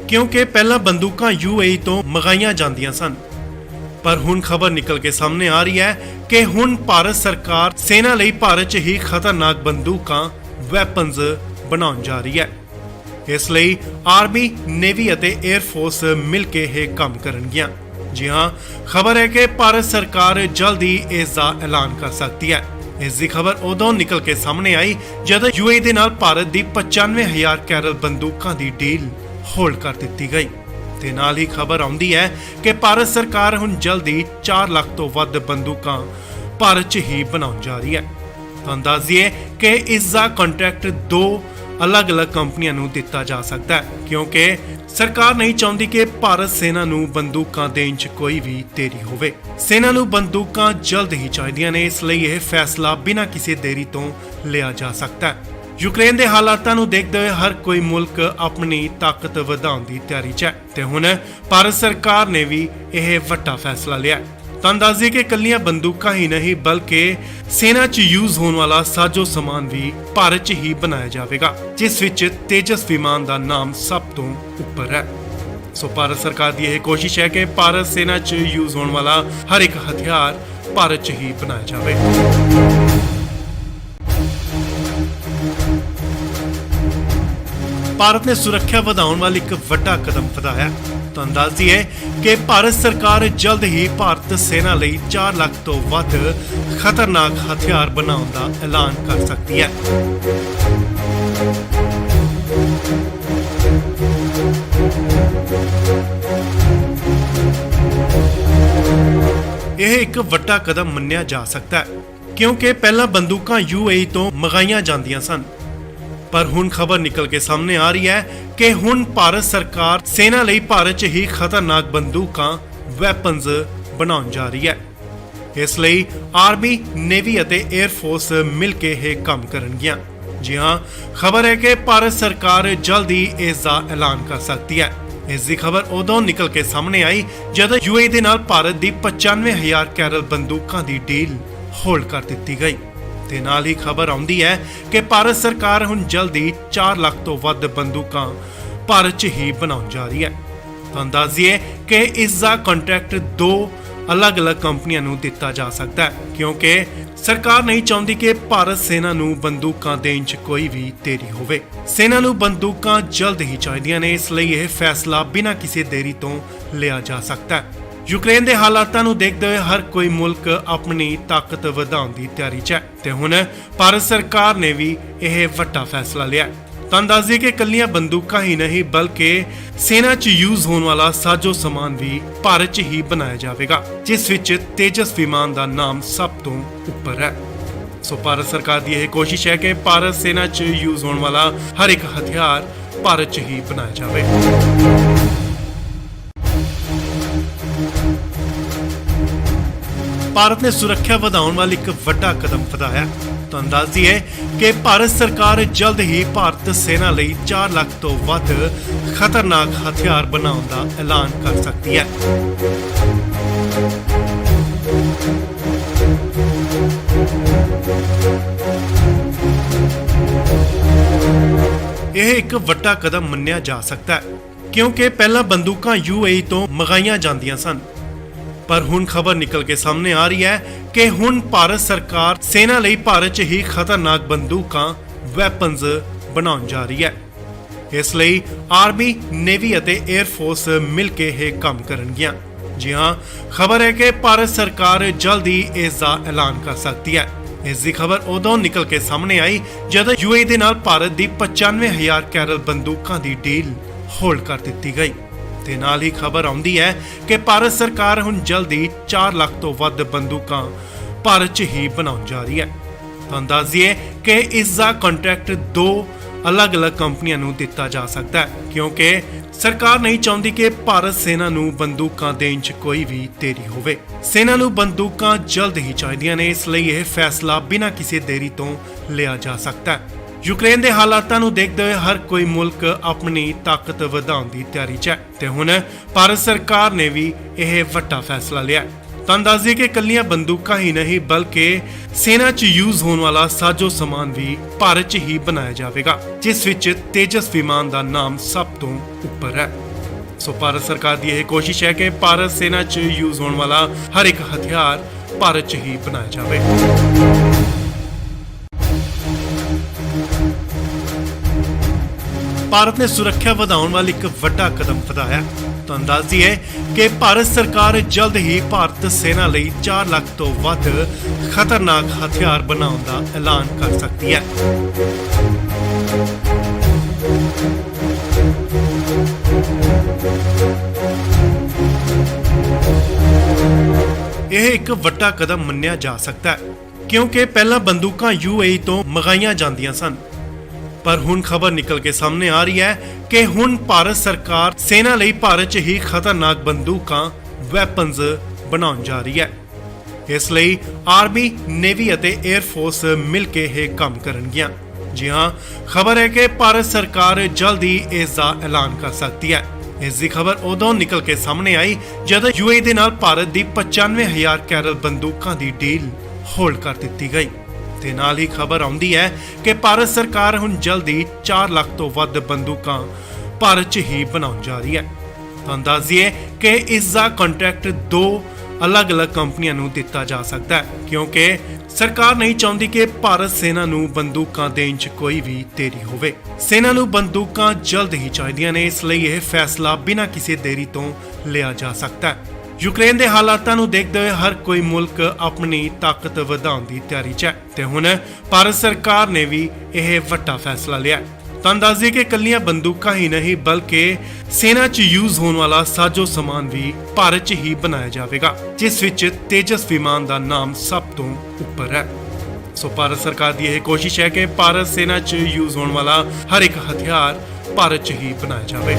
ਕਿਉਂਕਿ ਪਹਿਲਾਂ ਬੰਦੂਕਾਂ UAE ਤੋਂ ਮੰਗਾਈਆਂ ਜਾਂਦੀਆਂ ਸਨ। ਪਰ ਹੁਣ ਖਬਰ ਨਿਕਲ ਕੇ ਸਾਹਮਣੇ ਆ ਰਹੀ ਹੈ ਕਿ ਹੁਣ ਭਾਰਤ ਸਰਕਾਰ ਸੈਨਾ ਲਈ ਭਾਰਤ 'ਚ ਹੀ ਖਤਰਨਾਕ ਬੰਦੂਕਾਂ ਵੈਪਨਸ ਬਣਾਉਣ ਜਾ ਰਹੀ ਹੈ। ਇਸ ਲਈ ਆਰਮੀ, ਨੇਵੀ ਅਤੇ 에ਅਰ ਫੋਰਸ ਮਿਲ ਕੇ ਇਹ ਕੰਮ ਕਰਨਗੀਆਂ। ਜੀ ਹਾਂ, ਖਬਰ ਹੈ ਕਿ ਭਾਰਤ ਸਰਕਾਰ ਜਲਦੀ ਇਸ ਦਾ ਐਲਾਨ ਕਰ ਸਕਦੀ ਹੈ। ਇਸ ਦੀ ਖਬਰ ਉਦੋਂ ਨਿਕਲ ਕੇ ਸਾਹਮਣੇ ਆਈ ਜਦੋਂ UAE ਦੇ ਨਾਲ ਭਾਰਤ ਦੀ 95,000 ਕੈਰਲ ਬੰਦੂਕਾਂ ਦੀ ਡੀਲ ਹੋਲਡ ਕਰ ਦਿੱਤੀ ਗਈ ਤੇ ਨਾਲ ਹੀ ਖਬਰ ਆਉਂਦੀ ਹੈ ਕਿ ਭਾਰਤ ਸਰਕਾਰ ਹੁਣ ਜਲਦੀ 4 ਲੱਖ ਤੋਂ ਵੱਧ ਬੰਦੂਕਾਂ ਭਾਰਤ 'ਚ ਹੀ ਬਣਾਉਣ ਜਾ ਰਹੀ ਹੈ। ਤੁਹਾਨੂੰ ਦੱਸ ਦਈਏ ਕਿ ਇਸ ਦਾ ਕੰਟਰੈਕਟ 2 ਅਲੱਗ-ਅਲੱਗ ਕੰਪਨੀਆਂ ਨੂੰ ਦਿੱਤਾ ਜਾ ਸਕਦਾ ਹੈ ਕਿਉਂਕਿ ਸਰਕਾਰ ਨਹੀਂ ਚਾਹੁੰਦੀ ਕਿ ਭਾਰਤ ਸੈਨਾ ਨੂੰ ਬੰਦੂਕਾਂ ਦੇਣ 'ਚ ਕੋਈ ਵੀ ਦੇਰੀ ਹੋਵੇ। ਸੈਨਾ ਨੂੰ ਬੰਦੂਕਾਂ ਜਲਦ ਹੀ ਚਾਹੀਦੀਆਂ ਨੇ, ਇਸ ਲਈ ਇਹ ਫੈਸਲਾ ਬਿਨਾਂ ਕਿਸੇ ਦੇਰੀ ਤੋਂ ਲਿਆ ਜਾ ਸਕਦਾ ਹੈ। ਯੂਕਰੇਨ ਦੇ ਹਾਲਾਤਾਂ ਨੂੰ ਦੇਖਦੇ ਹੋਏ ਹਰ ਕੋਈ ਮੁਲਕ ਆਪਣੀ ਤਾਕਤ ਵਧਾਉਣ ਦੀ ਤਿਆਰੀ 'ਚ ਹੈ ਤੇ ਹੁਣ ਭਾਰਤ ਸਰਕਾਰ ਨੇ ਵੀ ਇਹ ਵੱਡਾ ਫੈਸਲਾ ਲਿਆ। ਤੁਹਾਨੂੰ ਦੱਸ ਦਈਏ ਕਿ ਇਕੱਲੀਆਂ ਬੰਦੂਕਾਂ ਹੀ ਨਹੀਂ ਬਲਕਿ ਸੈਨਾ 'ਚ ਯੂਜ਼ ਹੋਣ ਵਾਲਾ ਸਾਜੋ ਸਮਾਨ ਵੀ ਭਾਰਤ 'ਚ ਹੀ ਬਣਾਇਆ ਜਾਵੇਗਾ, ਜਿਸ ਵਿੱਚ ਤੇਜਸ ਵਿਮਾਨ ਦਾ ਨਾਮ ਸਭ ਤੋਂ ਉੱਪਰ ਹੈ। ਸੋ ਭਾਰਤ ਸਰਕਾਰ ਦੀ ਇਹ ਕੋਸ਼ਿਸ਼ ਹੈ ਕਿ ਭਾਰਤ ਸੈਨਾ 'ਚ ਯੂਜ਼ ਹੋਣ ਵਾਲਾ ਹਰ ਇੱਕ ਹਥਿਆਰ ਭਾਰਤ 'ਚ ਹੀ ਬਣਾਇਆ ਜਾਵੇ। ਭਾਰਤ ਨੇ ਸੁਰੱਖਿਆ ਵਧਾਉਣ ਵਾਲੀ ਇੱਕ ਵੱਡਾ ਕਦਮ ਵਧਾਇਆ। ਤੁਹਾਨੂੰ ਦੱਸ ਦਈਏ ਕਿ ਭਾਰਤ ਸਰਕਾਰ ਜਲਦ ਹੀ ਭਾਰਤ ਸੈਨਾ ਲਈ 4 ਲੱਖ ਤੋਂ ਵੱਧ ਖਤਰਨਾਕ ਹਥਿਆਰ ਬਣਾਉਣ ਦਾ ਐਲਾਨ ਕਰ ਸਕਦੀ ਹੈ। ਇਹ ਇੱਕ ਵੱਡਾ ਕਦਮ ਮੰਨਿਆ ਜਾ ਸਕਦਾ ਹੈ ਕਿਉਂਕਿ ਪਹਿਲਾਂ ਬੰਦੂਕਾਂ UAE ਤੋਂ ਮੰਗਾਈਆਂ ਜਾਂਦੀਆਂ ਸਨ। ਪਰ ਹੁਣ ਖਬਰ ਨਿਕਲ ਕੇ ਸਾਹਮਣੇ ਆ ਰਹੀ ਹੈ ਕਿ ਹੁਣ ਭਾਰਤ ਸਰਕਾਰ ਸੈਨਾ ਲਈ ਭਾਰਤ 'ਚ ਹੀ ਖਤਰਨਾਕ ਬੰਦੂਕਾਂ ਵੈਪਨਸ ਬਣਾਉਣ ਜਾ ਰਹੀ ਹੈ। ਇਸ ਲਈ ਆਰਮੀ, ਨੇਵੀ ਅਤੇ 에ਅਰ ਫੋਰਸ ਮਿਲ ਕੇ ਇਹ ਕੰਮ ਕਰਨਗੀਆਂ। ਜੀ ਹਾਂ, ਖਬਰ ਹੈ ਕਿ ਭਾਰਤ ਸਰਕਾਰ ਜਲਦੀ ਇਸ ਦਾ ਐਲਾਨ ਕਰ ਸਕਦੀ ਹੈ। ਇਸ ਦੀ ਖਬਰ ਉਦੋਂ ਨਿਕਲ ਕੇ ਸਾਹਮਣੇ ਆਈ ਜਦੋਂ UAE ਦੇ ਨਾਲ ਭਾਰਤ ਦੀ 95,000 ਕੈਰਲ ਬੰਦੂਕਾਂ ਦੀ ਡੀਲ ਹੋਲਡ ਕਰ ਦਿੱਤੀ ਗਈ ਤੇ ਨਾਲ ਹੀ ਖਬਰ ਆਉਂਦੀ ਹੈ ਕਿ ਭਾਰਤ ਸਰਕਾਰ ਹੁਣ ਜਲਦੀ 4 ਲੱਖ ਤੋਂ ਵੱਧ ਬੰਦੂਕਾਂ ਭਾਰਤ 'ਚ ਹੀ ਬਣਾਉਣ ਜਾ ਰਹੀ ਹੈ। ਤੁਹਾਨੂੰ ਦੱਸ ਦਈਏ ਕਿ ਇਸ ਦਾ ਕੰਟਰੈਕਟ 2 ਅਲੱਗ-ਅਲੱਗ ਕੰਪਨੀਆਂ ਨੂੰ ਦਿੱਤਾ ਜਾ ਸਕਦਾ ਹੈ ਕਿਉਂਕਿ ਸਰਕਾਰ ਨਹੀਂ ਚਾਹੁੰਦੀ ਕਿ ਭਾਰਤ ਸੈਨਾ ਨੂੰ ਬੰਦੂਕਾਂ ਦੇਣ 'ਚ ਕੋਈ ਵੀ ਦੇਰੀ ਹੋਵੇ। ਸੈਨਾ ਨੂੰ ਬੰਦੂਕਾਂ ਜਲਦ ਹੀ ਚਾਹੀਦੀਆਂ ਨੇ, ਇਸ ਲਈ ਇਹ ਫੈਸਲਾ ਬਿਨਾਂ ਕਿਸੇ ਦੇਰੀ ਤੋਂ ਲਿਆ ਜਾ ਸਕਦਾ ਹੈ। ਯੂਕਰੇਨ ਦੇ ਹਾਲਾਤਾਂ ਨੂੰ ਦੇਖਦੇ ਹੋਏ ਹਰ ਕੋਈ ਮੁਲਕ ਆਪਣੀ ਤਾਕਤ ਵਧਾਉਣ ਦੀ ਤਿਆਰੀ 'ਚ ਹੈ ਤੇ ਹੁਣ ਭਾਰਤ ਸਰਕਾਰ ਨੇ ਵੀ ਇਹ ਵੱਡਾ ਫੈਸਲਾ ਲਿਆ। ਤੁਹਾਨੂੰ ਦੱਸ ਦਈਏ ਕਿ ਇਕੱਲੀਆਂ ਬੰਦੂਕਾਂ ਹੀ ਨਹੀਂ ਬਲਕਿ ਸੈਨਾ 'ਚ ਯੂਜ਼ ਹੋਣ ਵਾਲਾ ਸਾਜੋ ਸਮਾਨ ਵੀ ਭਾਰਤ 'ਚ ਹੀ ਬਣਾਇਆ ਜਾਵੇਗਾ, ਜਿਸ ਵਿੱਚ ਤੇਜਸ ਵਿਮਾਨ ਦਾ ਨਾਮ ਸਭ ਤੋਂ ਉੱਪਰ ਹੈ। ਸੋ ਭਾਰਤ ਸਰਕਾਰ ਦੀ ਇਹ ਕੋਸ਼ਿਸ਼ ਹੈ ਕਿ ਭਾਰਤ ਸੈਨਾ 'ਚ ਯੂਜ਼ ਹੋਣ ਵਾਲਾ ਹਰ ਇੱਕ ਹਥਿਆਰ ਭਾਰਤ 'ਚ ਹੀ ਬਣਾਇਆ ਜਾਵੇ। ਭਾਰਤ ਨੇ ਸੁਰੱਖਿਆ ਵਧਾਉਣ ਵਾਲੀ ਇੱਕ ਵੱਡਾ ਕਦਮ ਵਧਾਇਆ। ਤੁਹਾਨੂੰ ਦੱਸ ਦਈਏ ਕਿ ਭਾਰਤ ਸਰਕਾਰ ਜਲਦ ਹੀ ਭਾਰਤ ਸੈਨਾ ਲਈ 4 ਲੱਖ ਤੋਂ ਵੱਧ ਖਤਰਨਾਕ ਹਥਿਆਰ ਬਣਾਉਣ ਦਾ ਐਲਾਨ ਕਰ ਸਕਦੀ ਹੈ। ਇਹ ਇੱਕ ਵੱਡਾ ਕਦਮ ਮੰਨਿਆ ਜਾ ਸਕਦਾ ਹੈ ਕਿਉਂਕਿ ਪਹਿਲਾਂ ਬੰਦੂਕਾਂ UAE ਤੋਂ ਮੰਗਾਈਆਂ ਜਾਂਦੀਆਂ ਸਨ, ਪਰ ਹੁਣ ਖਬਰ ਨਿਕਲ ਕੇ ਸਾਹਮਣੇ ਆ ਰਹੀ ਹੈ ਕਿ ਹੁਣ ਭਾਰਤ ਸਰਕਾਰ ਸੈਨਾ ਲਈ ਭਾਰਤ 'ਚ ਹੀ ਖਤਰਨਾਕ ਬੰਦੂਕਾਂ ਵੈਪਨਸ ਬਣਾਉਣ ਜਾ ਰਹੀ ਹੈ। ਇਸ ਲਈ ਆਰਮੀ, ਨੇਵੀ ਅਤੇ 에ਅਰ ਫੋਰਸ ਮਿਲ ਕੇ ਇਹ ਕੰਮ ਕਰਨਗੀਆਂ। ਜੀ ਹਾਂ, ਖਬਰ ਹੈ ਕਿ ਭਾਰਤ ਸਰਕਾਰ ਜਲਦ ਹੀ ਇਸ ਦਾ ਐਲਾਨ ਕਰ ਸਕਦੀ ਹੈ। ਇਸ ਦੀ ਖਬਰ ਉਦੋਂ ਨਿਕਲ ਕੇ ਸਾਹਮਣੇ ਆਈ ਜਦੋਂ UAE ਦੇ ਨਾਲ ਭਾਰਤ ਦੀ 95,000 ਕੈਰਲ ਬੰਦੂਕਾਂ ਦੀ ਡੀਲ ਹੋਲਡ ਕਰ ਦਿੱਤੀ ਗਈ। ਤੇ ਨਾਲ ਹੀ ਖਬਰ ਆਉਂਦੀ ਹੈ ਕਿ ਭਾਰਤ ਸਰਕਾਰ ਹੁਣ ਜਲਦੀ 4 ਲੱਖ ਤੋਂ ਵੱਧ ਬੰਦੂਕਾਂ ਭਾਰਤ 'ਚ ਹੀ ਬਣਾਉਣ ਜਾ ਰਹੀ ਹੈ। ਤੁਹਾਨੂੰ ਦੱਸ ਦਈਏ ਕਿ ਇਸ ਦਾ ਕੰਟਰੈਕਟ 2 ਅਲੱਗ-ਅਲੱਗ ਕੰਪਨੀਆਂ ਨੂੰ ਦਿੱਤਾ ਜਾ ਸਕਦਾ ਹੈ ਕਿਉਂਕਿ ਸਰਕਾਰ ਨਹੀਂ ਚਾਹੁੰਦੀ ਕਿ ਭਾਰਤ ਸੈਨਾ ਨੂੰ ਬੰਦੂਕਾਂ ਦੇਣ 'ਚ ਕੋਈ ਵੀ ਦੇਰੀ ਹੋਵੇ। ਸੈਨਾ ਨੂੰ ਬੰਦੂਕਾਂ ਜਲਦ ਹੀ ਚਾਹੀਦੀਆਂ ਨੇ, ਇਸ ਲਈ ਇਹ ਫੈਸਲਾ ਬਿਨਾਂ ਕਿਸੇ ਦੇਰੀ ਤੋਂ ਲਿਆ ਜਾ ਸਕਦਾ ਹੈ। ਯੂਕਰੇਨ ਦੇ ਹਾਲਾਤਾਂ ਨੂੰ ਦੇਖਦੇ ਹੋਏ ਹਰ ਕੋਈ ਮੁਲਕ ਆਪਣੀ ਤਾਕਤ ਵਧਾਉਣ ਦੀ ਤਿਆਰੀ 'ਚ ਹੈ ਤੇ ਹੁਣ ਭਾਰਤ ਸਰਕਾਰ ਨੇ ਵੀ ਇਹ ਵੱਡਾ ਫੈਸਲਾ ਲਿਆ। ਤੁਹਾਨੂੰ ਦੱਸ ਦਈਏ ਕਿ ਇਕੱਲੀਆਂ ਬੰਦੂਕਾਂ ਹੀ ਨਹੀਂ ਬਲਕਿ ਸੈਨਾ 'ਚ ਯੂਜ਼ ਹੋਣ ਵਾਲਾ ਸਾਜੋ ਸਮਾਨ ਵੀ ਭਾਰਤ 'ਚ ਹੀ ਬਣਾਇਆ ਜਾਵੇਗਾ, ਜਿਸ ਵਿੱਚ ਤੇਜਸ ਵਿਮਾਨ ਦਾ ਨਾਮ ਸਭ ਤੋਂ ਉੱਪਰ ਹੈ। ਸੋ ਭਾਰਤ ਸਰਕਾਰ ਦੀ ਇਹ ਕੋਸ਼ਿਸ਼ ਹੈ ਕਿ ਭਾਰਤ ਸੈਨਾ 'ਚ ਯੂਜ਼ ਹੋਣ ਵਾਲਾ ਹਰ ਇੱਕ ਹਥਿਆਰ ਭਾਰਤ 'ਚ ਹੀ ਬਣਾਇਆ ਜਾਵੇ। ਭਾਰਤ ਨੇ ਸੁਰੱਖਿਆ ਵਧਾਉਣ ਵਾਲੀ ਇੱਕ ਵੱਡਾ ਕਦਮ ਵਧਾਇਆ। ਤੁਹਾਨੂੰ ਦੱਸ ਦਈਏ ਕਿ ਭਾਰਤ ਸਰਕਾਰ ਜਲਦ ਹੀ ਭਾਰਤ ਸੈਨਾ ਲਈ 4 ਲੱਖ ਤੋਂ ਵੱਧ ਖਤਰਨਾਕ ਹਥਿਆਰ ਬਣਾਉਣ ਦਾ ਐਲਾਨ ਕਰ ਸਕਦੀ ਹੈ। ਇਹ ਇੱਕ ਵੱਡਾ ਕਦਮ ਮੰਨਿਆ ਜਾ ਸਕਦਾ ਹੈ ਕਿਉਂਕਿ ਪਹਿਲਾਂ ਬੰਦੂਕਾਂ UAE ਤੋਂ ਮੰਗਾਈਆਂ ਜਾਂਦੀਆਂ ਸਨ, ਪਰ ਹੁਣ ਖਬਰ ਨਿਕਲ ਕੇ ਸਾਹਮਣੇ ਆ ਰਹੀ ਹੈ ਕਿ ਹੁਣ ਭਾਰਤ ਸਰਕਾਰ ਸੈਨਾ ਲਈ ਭਾਰਤ 'ਚ ਹੀ ਖਤਰਨਾਕ ਬੰਦੂਕਾਂ ਵੈਪਨਸ ਬਣਾਉਣ ਜਾ ਰਹੀ ਹੈ। ਇਸ ਲਈ ਆਰਮੀ, ਨੇਵੀ ਅਤੇ 에ਅਰ ਫੋਰਸ ਮਿਲ ਕੇ ਇਹ ਕੰਮ ਕਰਨਗੀਆਂ। ਜੀ ਹਾਂ, ਖਬਰ ਹੈ ਕਿ ਭਾਰਤ ਸਰਕਾਰ ਜਲਦ ਹੀ ਇਸ ਦਾ ਐਲਾਨ ਕਰ ਸਕਦੀ ਹੈ। ਇਸ ਦੀ ਖਬਰ ਉਦੋਂ ਨਿਕਲ ਕੇ ਸਾਹਮਣੇ ਆਈ ਜਦੋਂ UAE ਦੇ ਨਾਲ ਭਾਰਤ ਦੀ 95,000 ਕੈਰਲ ਬੰਦੂਕਾਂ ਦੀ ਡੀਲ ਹੋਲਡ ਕਰ ਦਿੱਤੀ ਗਈ। ਤੇ ਨਾਲ ਹੀ ਖਬਰ ਆਉਂਦੀ ਹੈ ਕਿ ਭਾਰਤ ਸਰਕਾਰ ਹੁਣ ਜਲਦੀ 4 ਲੱਖ ਤੋਂ ਵੱਧ ਬੰਦੂਕਾਂ ਭਾਰਤ 'ਚ ਹੀ ਬਣਾਉਣ ਜਾ ਰਹੀ ਹੈ। ਤੁਹਾਨੂੰ ਦੱਸ ਦਈਏ ਕਿ ਇਸ ਦਾ ਕੰਟਰੈਕਟ 2 ਅਲੱਗ-ਅਲੱਗ ਕੰਪਨੀਆਂ ਨੂੰ ਦਿੱਤਾ ਜਾ ਸਕਦਾ ਹੈ ਕਿਉਂਕਿ ਸਰਕਾਰ ਨਹੀਂ ਚਾਹੁੰਦੀ ਕਿ ਭਾਰਤ ਸੈਨਾ ਨੂੰ ਬੰਦੂਕਾਂ ਦੇਣ 'ਚ ਕੋਈ ਵੀ ਦੇਰੀ ਹੋਵੇ। ਸੈਨਾ ਨੂੰ ਬੰਦੂਕਾਂ ਜਲਦ ਹੀ ਚਾਹੀਦੀਆਂ ਨੇ, ਇਸ ਲਈ ਇਹ ਫੈਸਲਾ ਬਿਨਾਂ ਕਿਸੇ ਦੇਰੀ ਤੋਂ ਲਿਆ ਜਾ ਸਕਦਾ ਹੈ। ਯੂਕਰੇਨ ਦੇ ਹਾਲਾਤਾਂ ਨੂੰ ਦੇਖਦੇ ਹੋਏ ਹਰ ਕੋਈ ਮੁਲਕ ਆਪਣੀ ਤਾਕਤ ਵਧਾਉਣ ਦੀ ਤਿਆਰੀ 'ਚ ਹੈ ਤੇ ਹੁਣ ਭਾਰਤ ਸਰਕਾਰ ਨੇ ਵੀ ਇਹ ਵੱਡਾ ਫੈਸਲਾ ਲਿਆ। ਤੁਹਾਨੂੰ ਦੱਸ ਦਈਏ ਕਿ ਇਕੱਲੀਆਂ ਬੰਦੂਕਾਂ ਹੀ ਨਹੀਂ ਬਲਕਿ ਸੈਨਾ 'ਚ ਯੂਜ਼ ਹੋਣ ਵਾਲਾ ਸਾਜੋ ਸਮਾਨ ਵੀ ਭਾਰਤ 'ਚ ਹੀ ਬਣਾਇਆ ਜਾਵੇਗਾ, ਜਿਸ ਵਿੱਚ ਤੇਜਸ ਵਿਮਾਨ ਦਾ ਨਾਮ ਸਭ ਤੋਂ ਉੱਪਰ ਹੈ। ਸੋ ਭਾਰਤ ਸਰਕਾਰ ਦੀ ਇਹ ਕੋਸ਼ਿਸ਼ ਹੈ ਕਿ ਭਾਰਤ ਸੈਨਾ 'ਚ ਯੂਜ਼ ਹੋਣ ਵਾਲਾ ਹਰ ਇੱਕ ਹਥਿਆਰ ਭਾਰਤ 'ਚ ਹੀ ਬਣਾਇਆ ਜਾਵੇ।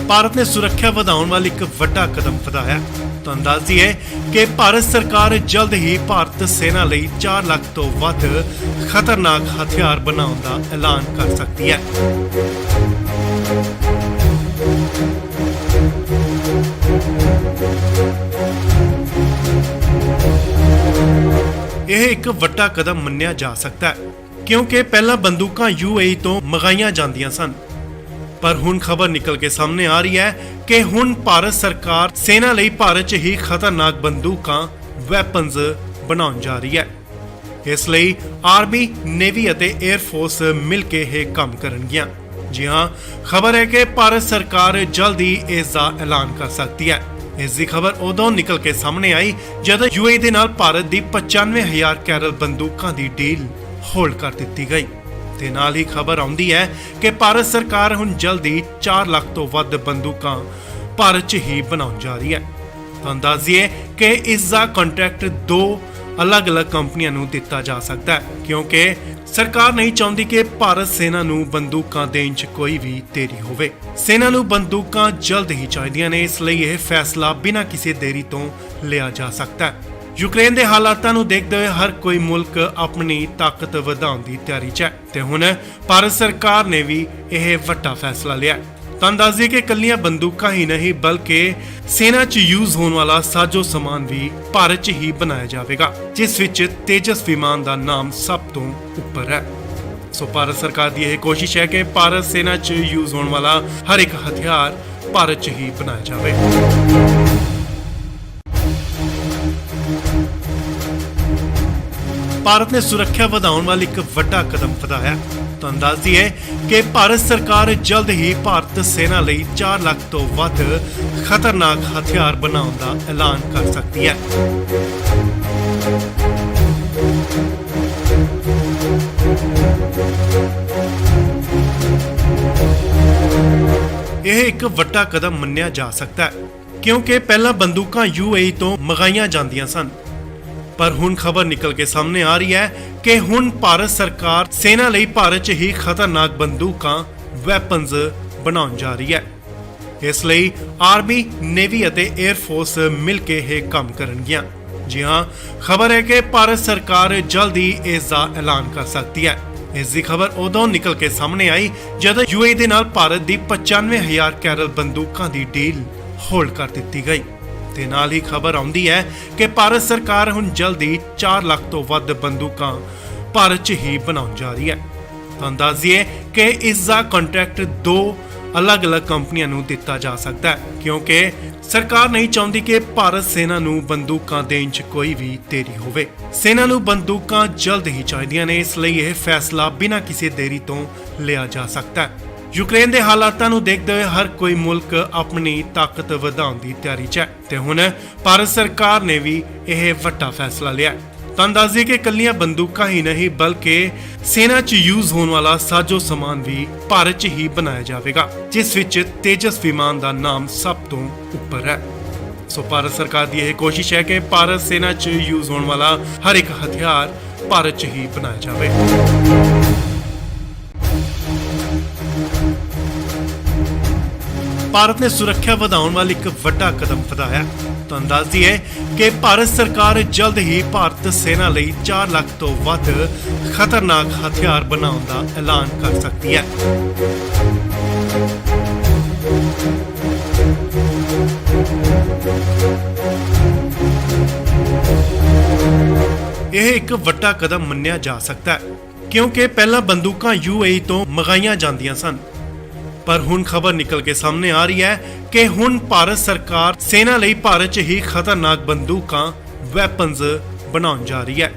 ਭਾਰਤ ਨੇ ਸੁਰੱਖਿਆ ਵਧਾਉਣ ਵਾਲੀ ਇੱਕ ਵੱਡਾ ਕਦਮ ਵਧਾਇਆ। ਤੁਹਾਨੂੰ ਦੱਸ ਦਈਏ ਕਿ ਭਾਰਤ ਸਰਕਾਰ ਜਲਦ ਹੀ ਭਾਰਤ ਸੈਨਾ ਲਈ 4 ਲੱਖ ਤੋਂ ਵੱਧ ਖਤਰਨਾਕ ਹਥਿਆਰ ਬਣਾਉਣ ਦਾ ਐਲਾਨ ਕਰ ਸਕਦੀ ਹੈ। ਇਹ ਇੱਕ ਵੱਡਾ ਕਦਮ ਮੰਨਿਆ ਜਾ ਸਕਦਾ ਹੈ ਕਿਉਂਕਿ ਪਹਿਲਾਂ ਬੰਦੂਕਾਂ UAE ਤੋਂ ਮੰਗਾਈਆਂ ਜਾਂਦੀਆਂ ਸਨ, ਪਰ ਹੁਣ ਖਬਰ ਨਿਕਲ ਕੇ ਸਾਹਮਣੇ ਆ ਰਹੀ ਹੈ ਕਿ ਹੁਣ ਭਾਰਤ ਸਰਕਾਰ ਸੈਨਾ ਲਈ ਭਾਰਤ 'ਚ ਹੀ ਖਤਰਨਾਕ ਬੰਦੂਕਾਂ ਵੈਪਨਸ ਬਣਾਉਣ ਜਾ ਰਹੀ ਹੈ। ਇਸ ਲਈ ਆਰਮੀ, ਨੇਵੀ ਅਤੇ 에ਅਰ ਫੋਰਸ ਮਿਲ ਕੇ ਇਹ ਕੰਮ ਕਰਨਗੀਆਂ। ਜੀ ਹਾਂ, ਖਬਰ ਹੈ ਕਿ ਭਾਰਤ ਸਰਕਾਰ ਜਲਦ ਹੀ ਇਸ ਦਾ ਐਲਾਨ ਕਰ ਸਕਦੀ ਹੈ। ਇਸ ਦੀ ਖਬਰ ਉਦੋਂ ਨਿਕਲ ਕੇ ਸਾਹਮਣੇ ਆਈ ਜਦੋਂ UAE ਦੇ ਨਾਲ ਭਾਰਤ ਦੀ 95,000 ਕੈਰਲ ਬੰਦੂਕਾਂ ਦੀ ਡੀਲ ਹੋਲਡ ਕਰ ਦਿੱਤੀ ਗਈ। ਤੇ ਨਾਲ ਹੀ ਖਬਰ ਆਉਂਦੀ ਹੈ ਕਿ ਭਾਰਤ ਸਰਕਾਰ ਹੁਣ ਜਲਦੀ 4 ਲੱਖ ਤੋਂ ਵੱਧ ਬੰਦੂਕਾਂ ਭਾਰਤ 'ਚ ਹੀ ਬਣਾਉਣ ਜਾ ਰਹੀ ਹੈ। ਤੁਹਾਨੂੰ ਦੱਸ ਦਈਏ ਕਿ ਇਸ ਦਾ ਕੰਟਰੈਕਟ ਦੋ ਅਲੱਗ-ਅਲੱਗ ਕੰਪਨੀਆਂ ਨੂੰ ਦਿੱਤਾ ਜਾ ਸਕਦਾ ਹੈ ਕਿਉਂਕਿ ਸਰਕਾਰ ਨਹੀਂ ਚਾਹੁੰਦੀ ਕਿ ਭਾਰਤ ਸੈਨਾ ਨੂੰ ਬੰਦੂਕਾਂ ਦੇਣ 'ਚ ਕੋਈ ਵੀ ਦੇਰੀ ਹੋਵੇ। ਸੈਨਾ ਨੂੰ ਬੰਦੂਕਾਂ ਜਲਦ ਹੀ ਚਾਹੀਦੀਆਂ ਨੇ, ਇਸ ਲਈ ਇਹ ਫੈਸਲਾ ਬਿਨਾਂ ਕਿਸੇ ਦੇਰੀ ਤੋਂ ਲਿਆ ਜਾ ਸਕਦਾ ਹੈ। ਯੂਕਰੇਨ ਦੇ ਹਾਲਾਤਾਂ ਨੂੰ ਦੇਖਦੇ ਹੋਏ ਹਰ ਕੋਈ ਮੁਲਕ ਆਪਣੀ ਤਾਕਤ ਵਧਾਉਣ ਦੀ ਤਿਆਰੀ 'ਚ ਹੈ ਤੇ ਹੁਣ ਭਾਰਤ ਸਰਕਾਰ ਨੇ ਵੀ ਇਹ ਵੱਡਾ ਫੈਸਲਾ ਲਿਆ। ਤੁਹਾਨੂੰ ਦੱਸ ਦਈਏ ਕਿ ਇਕੱਲੀਆਂ ਬੰਦੂਕਾਂ ਹੀ ਨਹੀਂ ਬਲਕਿ ਸੈਨਾ 'ਚ ਯੂਜ਼ ਹੋਣ ਵਾਲਾ ਸਾਜੋ ਸਮਾਨ ਵੀ ਭਾਰਤ 'ਚ ਹੀ ਬਣਾਇਆ ਜਾਵੇਗਾ, ਜਿਸ ਵਿੱਚ ਤੇਜਸ ਵਿਮਾਨ ਦਾ ਨਾਮ ਸਭ ਤੋਂ ਉੱਪਰ ਹੈ। ਸੋ ਭਾਰਤ ਸਰਕਾਰ ਦੀ ਇਹ ਕੋਸ਼ਿਸ਼ ਹੈ ਕਿ ਭਾਰਤ ਸੈਨਾ 'ਚ ਯੂਜ਼ ਹੋਣ ਵਾਲਾ ਹਰ ਇੱਕ ਹਥਿਆਰ ਭਾਰਤ 'ਚ ਹੀ ਬਣਾਇਆ ਜਾਵੇ। ਭਾਰਤ ਨੇ ਸੁਰੱਖਿਆ ਵਧਾਉਣ ਵਾਲੀ ਇੱਕ ਵੱਡਾ ਕਦਮ ਵਧਾਇਆ। ਤੁਹਾਨੂੰ ਦੱਸ ਦਈਏ ਕਿ ਭਾਰਤ ਸਰਕਾਰ ਜਲਦ ਹੀ ਭਾਰਤ ਸੈਨਾ ਲਈ 4 ਲੱਖ ਤੋਂ ਵੱਧ ਖਤਰਨਾਕ ਹਥਿਆਰ ਬਣਾਉਣ ਦਾ ਐਲਾਨ ਕਰ ਸਕਦੀ ਹੈ। ਇਹ ਇੱਕ ਵੱਡਾ ਕਦਮ ਮੰਨਿਆ ਜਾ ਸਕਦਾ ਹੈ ਕਿਉਂਕਿ ਪਹਿਲਾਂ ਬੰਦੂਕਾਂ UAE ਤੋਂ ਮੰਗਾਈਆਂ ਜਾਂਦੀਆਂ ਸਨ, ਪਰ ਹੁਣ ਖਬਰ ਨਿਕਲ ਕੇ ਸਾਹਮਣੇ ਆ ਰਹੀ ਹੈ ਕਿ ਹੁਣ ਭਾਰਤ ਸਰਕਾਰ ਸੈਨਾ ਲਈ ਭਾਰਤ 'ਚ ਹੀ ਖਤਰਨਾਕ ਬੰਦੂਕਾਂ ਵੈਪਨਸ ਬਣਾਉਣ ਜਾ ਰਹੀ ਹੈ। ਇਸ ਲਈ ਆਰਮੀ, ਨੇਵੀ ਅਤੇ 에ਅਰ ਫੋਰਸ ਮਿਲ ਕੇ ਇਹ ਕੰਮ ਕਰਨਗੀਆਂ। ਜੀ ਹਾਂ, ਖਬਰ ਹੈ ਕਿ ਭਾਰਤ ਸਰਕਾਰ ਜਲਦ ਹੀ ਇਸ ਦਾ ਐਲਾਨ ਕਰ ਸਕਦੀ ਹੈ। ਇਸ ਦੀ ਖਬਰ ਉਦੋਂ ਨਿਕਲ ਕੇ ਸਾਹਮਣੇ ਆਈ ਜਦੋਂ UAE ਦੇ ਨਾਲ ਭਾਰਤ ਦੀ 95,000 ਕੈਰਲ ਬੰਦੂਕਾਂ ਦੀ ਡੀਲ ਹੋਲਡ ਕਰ ਦਿੱਤੀ ਗਈ ਤੇ ਨਾਲ ਹੀ ਖਬਰ ਆਉਂਦੀ ਹੈ ਕਿ ਭਾਰਤ ਸਰਕਾਰ ਹੁਣ ਜਲਦੀ 4 ਲੱਖ ਤੋਂ ਵੱਧ ਬੰਦੂਕਾਂ ਭਾਰਤ 'ਚ ਹੀ ਬਣਾਉਣ ਜਾ ਰਹੀ ਹੈ। ਤੁਹਾਨੂੰ ਦੱਸ ਦਈਏ ਕਿ ਇਸ ਦਾ ਕੰਟਰੈਕਟ ਦੋ ਅਲੱਗ-ਅਲੱਗ ਕੰਪਨੀਆਂ ਨੂੰ ਦਿੱਤਾ ਜਾ ਸਕਦਾ ਹੈ ਕਿਉਂਕਿ ਸਰਕਾਰ ਨਹੀਂ ਚਾਹੁੰਦੀ ਕਿ ਭਾਰਤ ਸੈਨਾ ਨੂੰ ਬੰਦੂਕਾਂ ਦੇਣ 'ਚ ਕੋਈ ਵੀ ਦੇਰੀ ਹੋਵੇ। ਸੈਨਾ ਨੂੰ ਬੰਦੂਕਾਂ ਜਲਦ ਹੀ ਚਾਹੀਦੀਆਂ ਨੇ, ਇਸ ਲਈ ਇਹ ਫੈਸਲਾ ਬਿਨਾਂ ਕਿਸੇ ਦੇਰੀ ਤੋਂ ਲਿਆ ਜਾ ਸਕਦਾ ਹੈ। ਯੂਕਰੇਨ ਦੇ ਹਾਲਾਤਾਂ ਨੂੰ ਦੇਖਦੇ ਹੋਏ ਹਰ ਕੋਈ ਮੁਲਕ ਆਪਣੀ ਤਾਕਤ ਵਧਾਉਣ ਦੀ ਤਿਆਰੀ 'ਚ ਹੈ ਤੇ ਹੁਣ ਭਾਰਤ ਸਰਕਾਰ ਨੇ ਵੀ ਇਹ ਵੱਡਾ ਫੈਸਲਾ ਲਿਆ। ਤੁਹਾਨੂੰ ਦੱਸ ਦਈਏ ਕਿ ਇਕੱਲੀਆਂ ਬੰਦੂਕਾਂ ਹੀ ਨਹੀਂ ਬਲਕਿ ਸੈਨਾ 'ਚ ਯੂਜ਼ ਹੋਣ ਵਾਲਾ ਸਾਜੋ ਸਮਾਨ ਵੀ ਭਾਰਤ 'ਚ ਹੀ ਬਣਾਇਆ ਜਾਵੇਗਾ, ਜਿਸ ਵਿੱਚ ਤੇਜਸ ਵਿਮਾਨ ਦਾ ਨਾਮ ਸਭ ਤੋਂ ਉੱਪਰ ਹੈ। ਸੋ ਭਾਰਤ ਸਰਕਾਰ ਦੀ ਇਹ ਕੋਸ਼ਿਸ਼ ਹੈ ਕਿ ਭਾਰਤ ਸੈਨਾ 'ਚ ਯੂਜ਼ ਹੋਣ ਵਾਲਾ ਹਰ ਇੱਕ ਹਥਿਆਰ ਭਾਰਤ 'ਚ ਹੀ ਬਣਾਇਆ ਜਾਵੇ। ਭਾਰਤ ਨੇ ਸੁਰੱਖਿਆ ਵਧਾਉਣ ਵਾਲੀ ਇੱਕ ਵੱਡਾ ਕਦਮ ਵਧਾਇਆ। ਤੁਹਾਨੂੰ ਦੱਸ ਦਈਏ ਕਿ ਭਾਰਤ ਸਰਕਾਰ ਜਲਦ ਹੀ ਭਾਰਤ ਸੈਨਾ ਲਈ 4 ਲੱਖ ਤੋਂ ਵੱਧ ਖਤਰਨਾਕ ਹਥਿਆਰ ਬਣਾਉਣ ਦਾ ਐਲਾਨ ਕਰ ਸਕਦੀ ਹੈ। ਇਹ ਇੱਕ ਵੱਡਾ ਕਦਮ ਮੰਨਿਆ ਜਾ ਸਕਦਾ ਹੈ ਕਿਉਂਕਿ ਪਹਿਲਾਂ ਬੰਦੂਕਾਂ UAE ਤੋਂ ਮੰਗਾਈਆਂ ਜਾਂਦੀਆਂ ਸਨ, ਪਰ ਹੁਣ ਖਬਰ ਨਿਕਲ ਕੇ ਸਾਹਮਣੇ ਆ ਰਹੀ ਹੈ ਕਿ ਹੁਣ ਭਾਰਤ ਸਰਕਾਰ ਸੈਨਾ ਲਈ ਭਾਰਤ 'ਚ ਹੀ ਖਤਰਨਾਕ ਬੰਦੂਕਾਂ ਵੈਪਨਸ ਬਣਾਉਣ ਜਾ ਰਹੀ ਹੈ।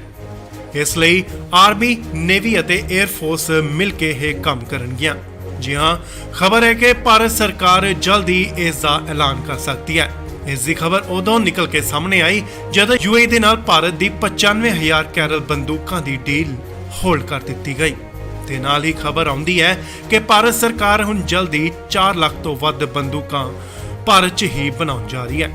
ਇਸ ਲਈ ਆਰਮੀ, ਨੇਵੀ ਅਤੇ 에ਅਰ ਫੋਰਸ ਮਿਲ ਕੇ ਇਹ ਕੰਮ ਕਰਨਗੀਆਂ। ਜੀ ਹਾਂ, ਖਬਰ ਹੈ ਕਿ ਭਾਰਤ ਸਰਕਾਰ ਜਲਦ ਹੀ ਇਸ ਦਾ ਐਲਾਨ ਕਰ ਸਕਦੀ ਹੈ। ਇਸ ਦੀ ਖਬਰ ਉਦੋਂ ਨਿਕਲ ਕੇ ਸਾਹਮਣੇ ਆਈ ਜਦੋਂ UAE ਦੇ ਨਾਲ ਭਾਰਤ ਦੀ 95,000 ਕੈਰਲ ਬੰਦੂਕਾਂ ਦੀ ਡੀਲ ਹੋਲਡ ਕਰ ਦਿੱਤੀ ਗਈ ਤੇ ਨਾਲ ਹੀ ਖਬਰ ਆਉਂਦੀ ਹੈ ਕਿ ਭਾਰਤ ਸਰਕਾਰ ਹੁਣ ਜਲਦੀ 4 ਲੱਖ ਤੋਂ ਵੱਧ ਬੰਦੂਕਾਂ ਭਾਰਤ 'ਚ ਹੀ ਬਣਾਉਣ ਜਾ ਰਹੀ ਹੈ।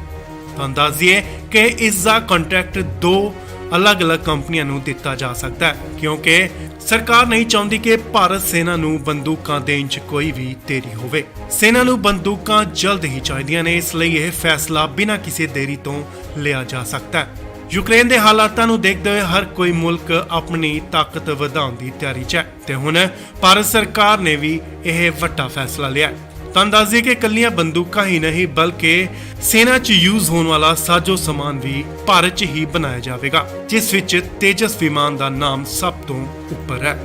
ਤੁਹਾਨੂੰ ਦੱਸ ਦਈਏ ਕਿ ਇਸ ਦਾ ਕੰਟਰੈਕਟ ਦੋ ਅਲੱਗ-ਅਲੱਗ ਕੰਪਨੀਆਂ ਨੂੰ ਦਿੱਤਾ ਜਾ ਸਕਦਾ ਹੈ ਕਿਉਂਕਿ ਸਰਕਾਰ ਨਹੀਂ ਚਾਹੁੰਦੀ ਕਿ ਭਾਰਤ ਸੈਨਾ ਨੂੰ ਬੰਦੂਕਾਂ ਦੇਣ 'ਚ ਕੋਈ ਵੀ ਦੇਰੀ ਹੋਵੇ। ਸੈਨਾ ਨੂੰ ਬੰਦੂਕਾਂ ਜਲਦ ਹੀ ਚਾਹੀਦੀਆਂ ਨੇ, ਇਸ ਲਈ ਇਹ ਫੈਸਲਾ ਬਿਨਾਂ ਕਿਸੇ ਦੇਰੀ ਤੋਂ ਲਿਆ ਜਾ ਸਕਦਾ ਹੈ। ਯੂਕਰੇਨ ਦੇ ਹਾਲਾਤਾਂ ਨੂੰ ਦੇਖਦੇ ਹੋਏ ਹਰ ਕੋਈ ਮੁਲਕ ਆਪਣੀ ਤਾਕਤ ਵਧਾਉਣ ਦੀ ਤਿਆਰੀ 'ਚ ਹੈ ਤੇ ਹੁਣ ਭਾਰਤ ਸਰਕਾਰ ਨੇ ਵੀ ਇਹ ਵੱਡਾ ਫੈਸਲਾ ਲਿਆ। ਤੁਹਾਨੂੰ ਦੱਸ ਦਈਏ ਕਿ ਇਕੱਲੀਆਂ ਬੰਦੂਕਾਂ ਹੀ ਨਹੀਂ ਬਲਕਿ ਸੈਨਾ 'ਚ ਯੂਜ਼ ਹੋਣ ਵਾਲਾ ਸਾਜੋ ਸਮਾਨ ਵੀ ਭਾਰਤ 'ਚ ਹੀ ਬਣਾਇਆ ਜਾਵੇਗਾ, ਜਿਸ ਵਿੱਚ ਤੇਜਸ ਵਿਮਾਨ ਦਾ ਨਾਮ ਸਭ ਤੋਂ ਉੱਪਰ ਹੈ।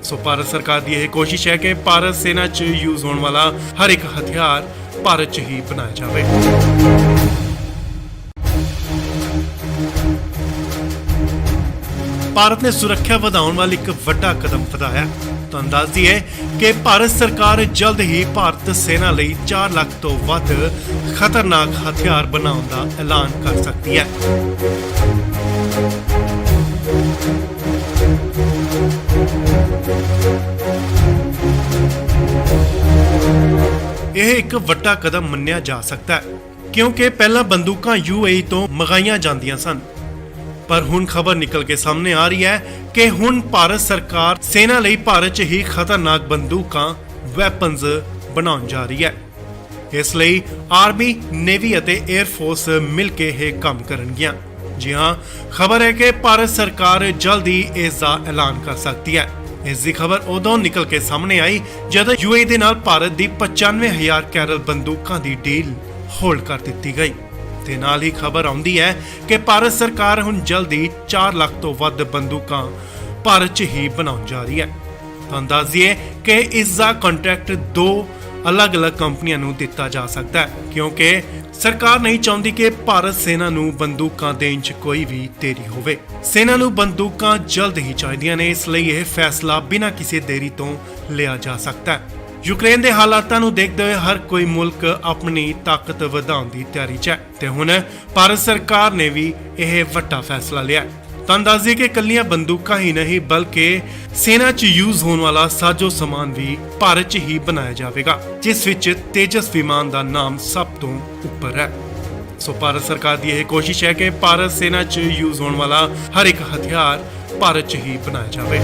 ਸੋ ਭਾਰਤ ਸਰਕਾਰ ਦੀ ਇਹ ਕੋਸ਼ਿਸ਼ ਹੈ ਕਿ ਭਾਰਤ ਸੈਨਾ 'ਚ ਯੂਜ਼ ਹੋਣ ਵਾਲਾ ਹਰ ਇੱਕ ਹਥਿਆਰ ਭਾਰਤ 'ਚ ਹੀ ਬਣਾਇਆ ਜਾਵੇ। ਭਾਰਤ ਨੇ ਸੁਰੱਖਿਆ ਵਧਾਉਣ ਵਾਲੀ ਇੱਕ ਵੱਡਾ ਕਦਮ ਵਧਾਇਆ। ਤੁਹਾਨੂੰ ਦੱਸ ਦਈਏ ਕਿ ਭਾਰਤ ਸਰਕਾਰ ਜਲਦ ਹੀ ਭਾਰਤ ਸੈਨਾ ਲਈ 4 ਲੱਖ ਤੋਂ ਵੱਧ ਖਤਰਨਾਕ ਹਥਿਆਰ ਬਣਾਉਣ ਦਾ ਐਲਾਨ ਕਰ ਸਕਦੀ ਹੈ। ਇਹ ਇੱਕ ਵੱਡਾ ਕਦਮ ਮੰਨਿਆ ਜਾ ਸਕਦਾ ਹੈ ਕਿਉਂਕਿ ਪਹਿਲਾਂ ਬੰਦੂਕਾਂ UAE ਤੋਂ ਮੰਗਾਈਆਂ ਜਾਂਦੀਆਂ ਸਨ। ਪਰ ਹੁਣ ਖਬਰ ਨਿਕਲ ਕੇ ਸਾਹਮਣੇ ਆ ਰਹੀ ਹੈ ਕਿ ਹੁਣ ਭਾਰਤ ਸਰਕਾਰ ਸੈਨਾ ਲਈ ਭਾਰਤ 'ਚ ਹੀ ਖਤਰਨਾਕ ਬੰਦੂਕਾਂ ਵੈਪਨਸ ਬਣਾਉਣ ਜਾ ਰਹੀ ਹੈ। ਇਸ ਲਈ ਆਰਮੀ, ਨੇਵੀ ਅਤੇ 에ਅਰ ਫੋਰਸ ਮਿਲ ਕੇ ਇਹ ਕੰਮ ਕਰਨਗੀਆਂ। ਜੀ ਹਾਂ, ਖਬਰ ਹੈ ਕਿ ਭਾਰਤ ਸਰਕਾਰ ਜਲਦੀ ਇਸ ਦਾ ਐਲਾਨ ਕਰ ਸਕਦੀ ਹੈ। ਇਸ ਦੀ ਖਬਰ ਉਦੋਂ ਨਿਕਲ ਕੇ ਸਾਹਮਣੇ ਆਈ ਜਦੋਂ UAE ਦੇ ਨਾਲ ਭਾਰਤ ਦੀ 95,000 ਕੈਰਲ ਬੰਦੂਕਾਂ ਦੀ ਡੀਲ ਹੋਲਡ ਕਰ ਦਿੱਤੀ ਗਈ। ਤੇ ਨਾਲ ਹੀ ਖਬਰ ਆਉਂਦੀ ਹੈ ਕਿ ਭਾਰਤ ਸਰਕਾਰ ਹੁਣ ਜਲਦੀ 4 ਲੱਖ ਤੋਂ ਵੱਧ ਬੰਦੂਕਾਂ ਭਾਰਤ 'ਚ ਹੀ ਬਣਾਉਣ ਜਾ ਰਹੀ ਹੈ। ਤਾਂ ਦੱਸੀਏ ਕਿ ਇਸ ਦਾ ਕੰਟਰੈਕਟ 2 ਅਲੱਗ-ਅਲੱਗ ਕੰਪਨੀਆਂ ਨੂੰ ਦਿੱਤਾ ਜਾ ਸਕਦਾ ਹੈ, ਕਿਉਂਕਿ ਸਰਕਾਰ ਨਹੀਂ ਚਾਹੁੰਦੀ ਕਿ ਭਾਰਤ ਸੈਨਾ ਨੂੰ ਬੰਦੂਕਾਂ ਦੇਣ 'ਚ ਕੋਈ ਵੀ ਦੇਰੀ ਹੋਵੇ। ਸੈਨਾ ਨੂੰ ਬੰਦੂਕਾਂ ਜਲਦ ਹੀ ਚਾਹੀਦੀਆਂ ਨੇ, ਇਸ ਲਈ ਇਹ ਫੈਸਲਾ ਬਿਨਾਂ ਕਿਸੇ ਦੇਰੀ ਤੋਂ ਲਿਆ ਜਾ ਸਕਦਾ ਹੈ। ਯੂਕਰੇਨ ਦੇ ਹਾਲਾਤਾਂ ਨੂੰ ਦੇਖਦੇ ਹੋਏ ਹਰ ਕੋਈ ਮੁਲਕ ਆਪਣੀ ਤਾਕਤ ਵਧਾਉਣ ਦੀ ਤਿਆਰੀ 'ਚ ਹੈ ਤੇ ਹੁਣ ਭਾਰਤ ਸਰਕਾਰ ਨੇ ਵੀ ਇਹ ਵੱਡਾ ਫੈਸਲਾ ਲਿਆ। ਤਾਂ ਦੱਸ ਦਈਏ ਕਿ ਕੱਲੀਆਂ ਬੰਦੂਕਾਂ ਹੀ ਨਹੀਂ ਬਲਕਿ ਸੈਨਾ 'ਚ ਯੂਜ਼ ਹੋਣ ਵਾਲਾ ਸਾਜੋ ਸਮਾਨ ਵੀ ਭਾਰਤ 'ਚ ਹੀ ਬਣਾਇਆ ਜਾਵੇਗਾ, ਜਿਸ ਵਿੱਚ ਤੇਜਸ ਵਿਮਾਨ ਦਾ ਨਾਮ ਸਭ ਤੋਂ ਉੱਪਰ ਹੈ। ਸੋ ਭਾਰਤ ਸਰਕਾਰ ਦੀ ਇਹ ਕੋਸ਼ਿਸ਼ ਹੈ ਕਿ ਭਾਰਤ ਸੈਨਾ 'ਚ ਯੂਜ਼ ਹੋਣ ਵਾਲਾ ਹਰ ਇੱਕ ਹਥਿਆਰ ਭਾਰਤ 'ਚ ਹੀ ਬਣਾਇਆ ਜਾਵੇ।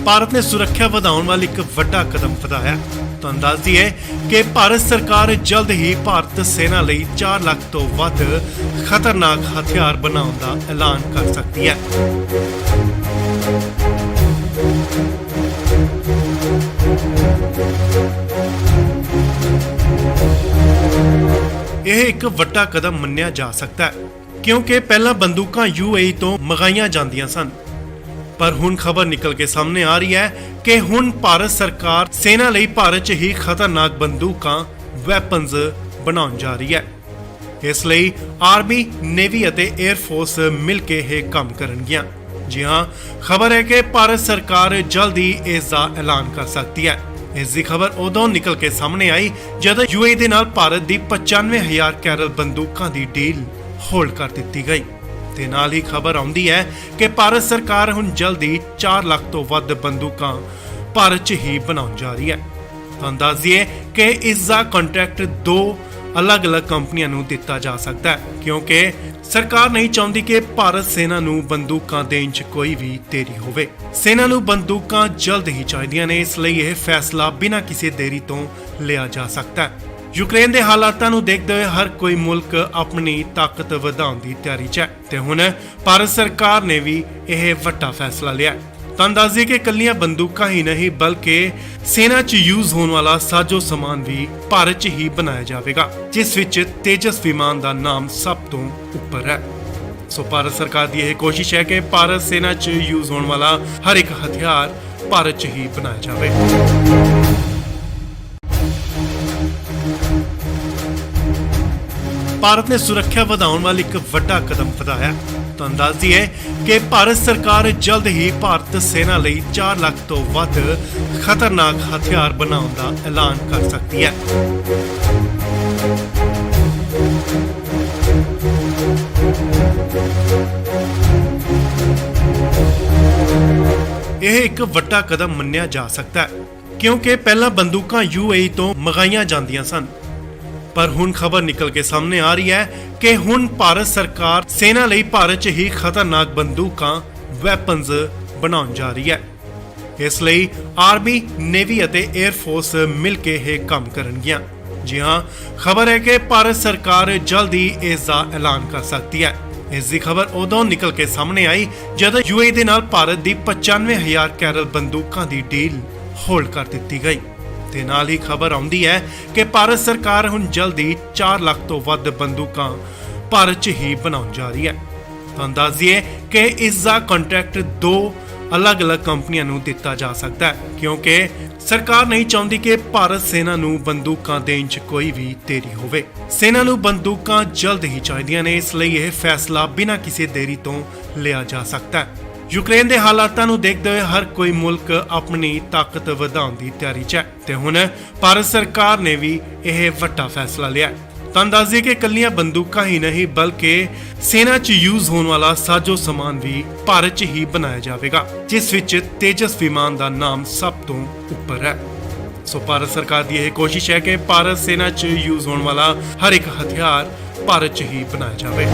ਭਾਰਤ ਨੇ ਸੁਰੱਖਿਆ ਵਧਾਉਣ ਵਾਲੀ ਇੱਕ ਵੱਡਾ ਕਦਮ ਵਧਾਇਆ। ਤੁਹਾਨੂੰ ਦੱਸ ਦਈਏ ਕਿ ਭਾਰਤ ਸਰਕਾਰ ਜਲਦ ਹੀ ਭਾਰਤ ਸੈਨਾ ਲਈ 4 ਲੱਖ ਤੋਂ ਵੱਧ ਖਤਰਨਾਕ ਹਥਿਆਰ ਬਣਾਉਣ ਦਾ ਐਲਾਨ ਕਰ ਸਕਦੀ ਹੈ। ਇਹ ਇੱਕ ਵੱਡਾ ਕਦਮ ਮੰਨਿਆ ਜਾ ਸਕਦਾ ਹੈ, ਕਿਉਂਕਿ ਪਹਿਲਾਂ ਬੰਦੂਕਾਂ UAE ਤੋਂ ਮੰਗਾਈਆਂ ਜਾਂਦੀਆਂ ਸਨ। ਪਰ ਹੁਣ ਖਬਰ ਨਿਕਲ ਕੇ ਸਾਹਮਣੇ ਆ ਰਹੀ ਹੈ ਕਿ ਹੁਣ ਭਾਰਤ ਸਰਕਾਰ ਸੈਨਾ ਲਈ ਭਾਰਤ 'ਚ ਹੀ ਖਤਰਨਾਕ ਬੰਦੂਕਾਂ ਵੈਪਨਸ ਬਣਾਉਣ ਜਾ ਰਹੀ ਹੈ। ਇਸ ਲਈ ਆਰਮੀ, ਨੇਵੀ ਅਤੇ 에ਅਰ ਫੋਰਸ ਮਿਲ ਕੇ ਇਹ ਕੰਮ ਕਰਨਗੀਆਂ। ਜੀ ਹਾਂ, ਖਬਰ ਹੈ ਕਿ ਭਾਰਤ ਸਰਕਾਰ ਜਲਦੀ ਇਸ ਦਾ ਐਲਾਨ ਕਰ ਸਕਦੀ ਹੈ। ਇਸ ਦੀ ਖਬਰ ਉਦੋਂ ਨਿਕਲ ਕੇ ਸਾਹਮਣੇ ਆਈ ਜਦੋਂ UAE ਦੇ ਨਾਲ ਭਾਰਤ ਦੀ 95,000 ਕੈਰਲ ਬੰਦੂਕਾਂ ਦੀ ਡੀਲ ਹੋਲਡ ਕਰ ਦਿੱਤੀ ਗਈ। ਤੇ ਨਾਲ ਹੀ ਖਬਰ ਆਉਂਦੀ ਹੈ ਕਿ ਭਾਰਤ ਸਰਕਾਰ ਹੁਣ ਜਲਦੀ 4 ਲੱਖ ਤੋਂ ਵੱਧ ਬੰਦੂਕਾਂ ਭਾਰਤ 'ਚ ਹੀ ਬਣਾਉਣ ਜਾ ਰਹੀ ਹੈ। ਤਾਂ ਦੱਸ ਦਈਏ ਕਿ ਇਸ ਦਾ ਕੰਟਰੈਕਟ 2 ਅਲੱਗ-ਅਲੱਗ ਕੰਪਨੀਆਂ ਨੂੰ ਦਿੱਤਾ ਜਾ ਸਕਦਾ ਹੈ, ਕਿਉਂਕਿ ਸਰਕਾਰ ਨਹੀਂ ਚਾਹੁੰਦੀ ਕਿ ਭਾਰਤ ਸੈਨਾ ਨੂੰ ਬੰਦੂਕਾਂ ਦੇਣ 'ਚ ਕੋਈ ਵੀ ਦੇਰੀ ਹੋਵੇ। ਸੈਨਾ ਨੂੰ ਬੰਦੂਕਾਂ ਜਲਦ ਹੀ ਚਾਹੀਦੀਆਂ ਨੇ, ਇਸ ਲਈ ਇਹ ਫੈਸਲਾ ਬਿਨਾਂ ਕਿਸੇ ਦੇਰੀ ਤੋਂ ਲਿਆ ਜਾ ਸਕਦਾ ਹੈ। ਯੂਕਰੇਨ ਦੇ ਹਾਲਾਤਾਂ ਨੂੰ ਦੇਖਦੇ ਹੋਏ ਹਰ ਕੋਈ ਮੁਲਕ ਆਪਣੀ ਤਾਕਤ ਵਧਾਉਣ ਦੀ ਤਿਆਰੀ 'ਚ ਹੈ ਤੇ ਹੁਣ ਭਾਰਤ ਸਰਕਾਰ ਨੇ ਵੀ ਇਹ ਵੱਡਾ ਫੈਸਲਾ ਲਿਆ। ਤਾਂ ਦੱਸ ਦਈਏ ਕਿ ਕੱਲੀਆਂ ਬੰਦੂਕਾਂ ਹੀ ਨਹੀਂ ਬਲਕਿ ਸੈਨਾ 'ਚ ਯੂਜ਼ ਹੋਣ ਵਾਲਾ ਸਾਜੋ ਸਮਾਨ ਵੀ ਭਾਰਤ 'ਚ ਹੀ ਬਣਾਇਆ ਜਾਵੇਗਾ, ਜਿਸ ਵਿੱਚ ਤੇਜਸ ਵਿਮਾਨ ਦਾ ਨਾਮ ਸਭ ਤੋਂ ਉੱਪਰ ਹੈ। ਸੋ ਭਾਰਤ ਸਰਕਾਰ ਦੀ ਇਹ ਕੋਸ਼ਿਸ਼ ਹੈ ਕਿ ਭਾਰਤ ਸੈਨਾ 'ਚ ਯੂਜ਼ ਹੋਣ ਵਾਲਾ ਹਰ ਇੱਕ ਹਥਿਆਰ ਭਾਰਤ 'ਚ ਹੀ ਬਣਾਇਆ ਜਾਵੇ। ਭਾਰਤ ਨੇ ਸੁਰੱਖਿਆ ਵਧਾਉਣ ਵਾਲੀ ਇੱਕ ਵੱਡਾ ਕਦਮ ਵਧਾਇਆ। ਤੁਹਾਨੂੰ ਦੱਸ ਦਈਏ ਕਿ ਭਾਰਤ ਸਰਕਾਰ ਜਲਦ ਹੀ ਭਾਰਤ ਸੈਨਾ ਲਈ 4 ਲੱਖ ਤੋਂ ਵੱਧ ਖਤਰਨਾਕ ਹਥਿਆਰ ਬਣਾਉਣ ਦਾ ਐਲਾਨ ਕਰ ਸਕਦੀ ਹੈ। ਇਹ ਇੱਕ ਵੱਡਾ ਕਦਮ ਮੰਨਿਆ ਜਾ ਸਕਦਾ ਹੈ, ਕਿਉਂਕਿ ਪਹਿਲਾਂ ਬੰਦੂਕਾਂ UAE ਤੋਂ ਮੰਗਾਈਆਂ ਜਾਂਦੀਆਂ ਸਨ। ਪਰ ਹੁਣ ਖਬਰ ਨਿਕਲ ਕੇ ਸਾਹਮਣੇ ਆ ਰਹੀ ਹੈ ਕਿ ਹੁਣ ਭਾਰਤ ਸਰਕਾਰ ਸੈਨਾ ਲਈ ਭਾਰਤ 'ਚ ਹੀ ਖਤਰਨਾਕ ਬੰਦੂਕਾਂ ਵੈਪਨਸ ਬਣਾਉਣ ਜਾ ਰਹੀ ਹੈ। ਇਸ ਲਈ ਆਰਮੀ, ਨੇਵੀ ਅਤੇ 에ਅਰ ਫੋਰਸ ਮਿਲ ਕੇ ਇਹ ਕੰਮ ਕਰਨਗੀਆਂ। ਜੀ ਹਾਂ, ਖਬਰ ਹੈ ਕਿ ਭਾਰਤ ਸਰਕਾਰ ਜਲਦੀ ਇਸ ਦਾ ਐਲਾਨ ਕਰ ਸਕਦੀ ਹੈ। ਇਸ ਦੀ ਖਬਰ ਉਦੋਂ ਨਿਕਲ ਕੇ ਸਾਹਮਣੇ ਆਈ ਜਦੋਂ UAE ਦੇ ਨਾਲ ਭਾਰਤ ਦੀ 95,000 ਕੈਰਲ ਬੰਦੂਕਾਂ ਦੀ ਡੀਲ ਹੋਲਡ ਕਰ ਦਿੱਤੀ ਗਈ। ਤੇ ਨਾਲ ਹੀ ਖਬਰ ਆਉਂਦੀ ਹੈ ਕਿ ਭਾਰਤ ਸਰਕਾਰ ਹੁਣ ਜਲਦੀ 4 ਲੱਖ ਤੋਂ ਵੱਧ ਬੰਦੂਕਾਂ ਭਾਰਤ 'ਚ ਹੀ ਬਣਾਉਣ ਜਾ ਰਹੀ ਹੈ। ਤਾਂ ਦੱਸ ਦਈਏ ਕਿ ਇਸ ਦਾ ਕੰਟਰੈਕਟ 2 ਅਲੱਗ-ਅਲੱਗ ਕੰਪਨੀਆਂ ਨੂੰ ਦਿੱਤਾ ਜਾ ਸਕਦਾ ਹੈ, ਕਿਉਂਕਿ ਸਰਕਾਰ ਨਹੀਂ ਚਾਹੁੰਦੀ ਕਿ ਭਾਰਤ ਸੈਨਾ ਨੂੰ ਬੰਦੂਕਾਂ ਦੇਣ 'ਚ ਕੋਈ ਵੀ ਦੇਰੀ ਹੋਵੇ। ਸੈਨਾ ਨੂੰ ਬੰਦੂਕਾਂ ਜਲਦ ਹੀ ਚਾਹੀਦੀਆਂ ਨੇ, ਇਸ ਲਈ ਇਹ ਫੈਸਲਾ ਬਿਨਾਂ ਕਿਸੇ ਦੇਰੀ ਤੋਂ ਲਿਆ ਜਾ ਸਕਦਾ ਹੈ। ਯੂਕਰੇਨ ਦੇ ਹਾਲਾਤਾਂ ਨੂੰ ਦੇਖਦੇ ਹੋਏ ਹਰ ਕੋਈ ਮੁਲਕ ਆਪਣੀ ਤਾਕਤ ਵਧਾਉਣ ਦੀ ਤਿਆਰੀ 'ਚ ਹੈ ਤੇ ਹੁਣ ਭਾਰਤ ਸਰਕਾਰ ਨੇ ਵੀ ਇਹ ਵੱਡਾ ਫੈਸਲਾ ਲਿਆ। ਤਾਂ ਦੱਸ ਦਈਏ ਕਿ ਕੱਲੀਆਂ ਬੰਦੂਕਾਂ ਹੀ ਨਹੀਂ ਬਲਕਿ ਸੈਨਾ 'ਚ ਯੂਜ਼ ਹੋਣ ਵਾਲਾ ਸਾਜੋ ਸਮਾਨ ਵੀ ਭਾਰਤ 'ਚ ਹੀ ਬਣਾਇਆ ਜਾਵੇਗਾ, ਜਿਸ ਵਿੱਚ ਤੇਜਸ ਵਿਮਾਨ ਦਾ ਨਾਮ ਸਭ ਤੋਂ ਉੱਪਰ ਹੈ। ਸੋ ਭਾਰਤ ਸਰਕਾਰ ਦੀ ਇਹ ਕੋਸ਼ਿਸ਼ ਹੈ ਕਿ ਭਾਰਤ ਸੈਨਾ 'ਚ ਯੂਜ਼ ਹੋਣ ਵਾਲਾ ਹਰ ਇੱਕ ਹਥਿਆਰ ਭਾਰਤ 'ਚ ਹੀ ਬਣਾਇਆ ਜਾਵੇ।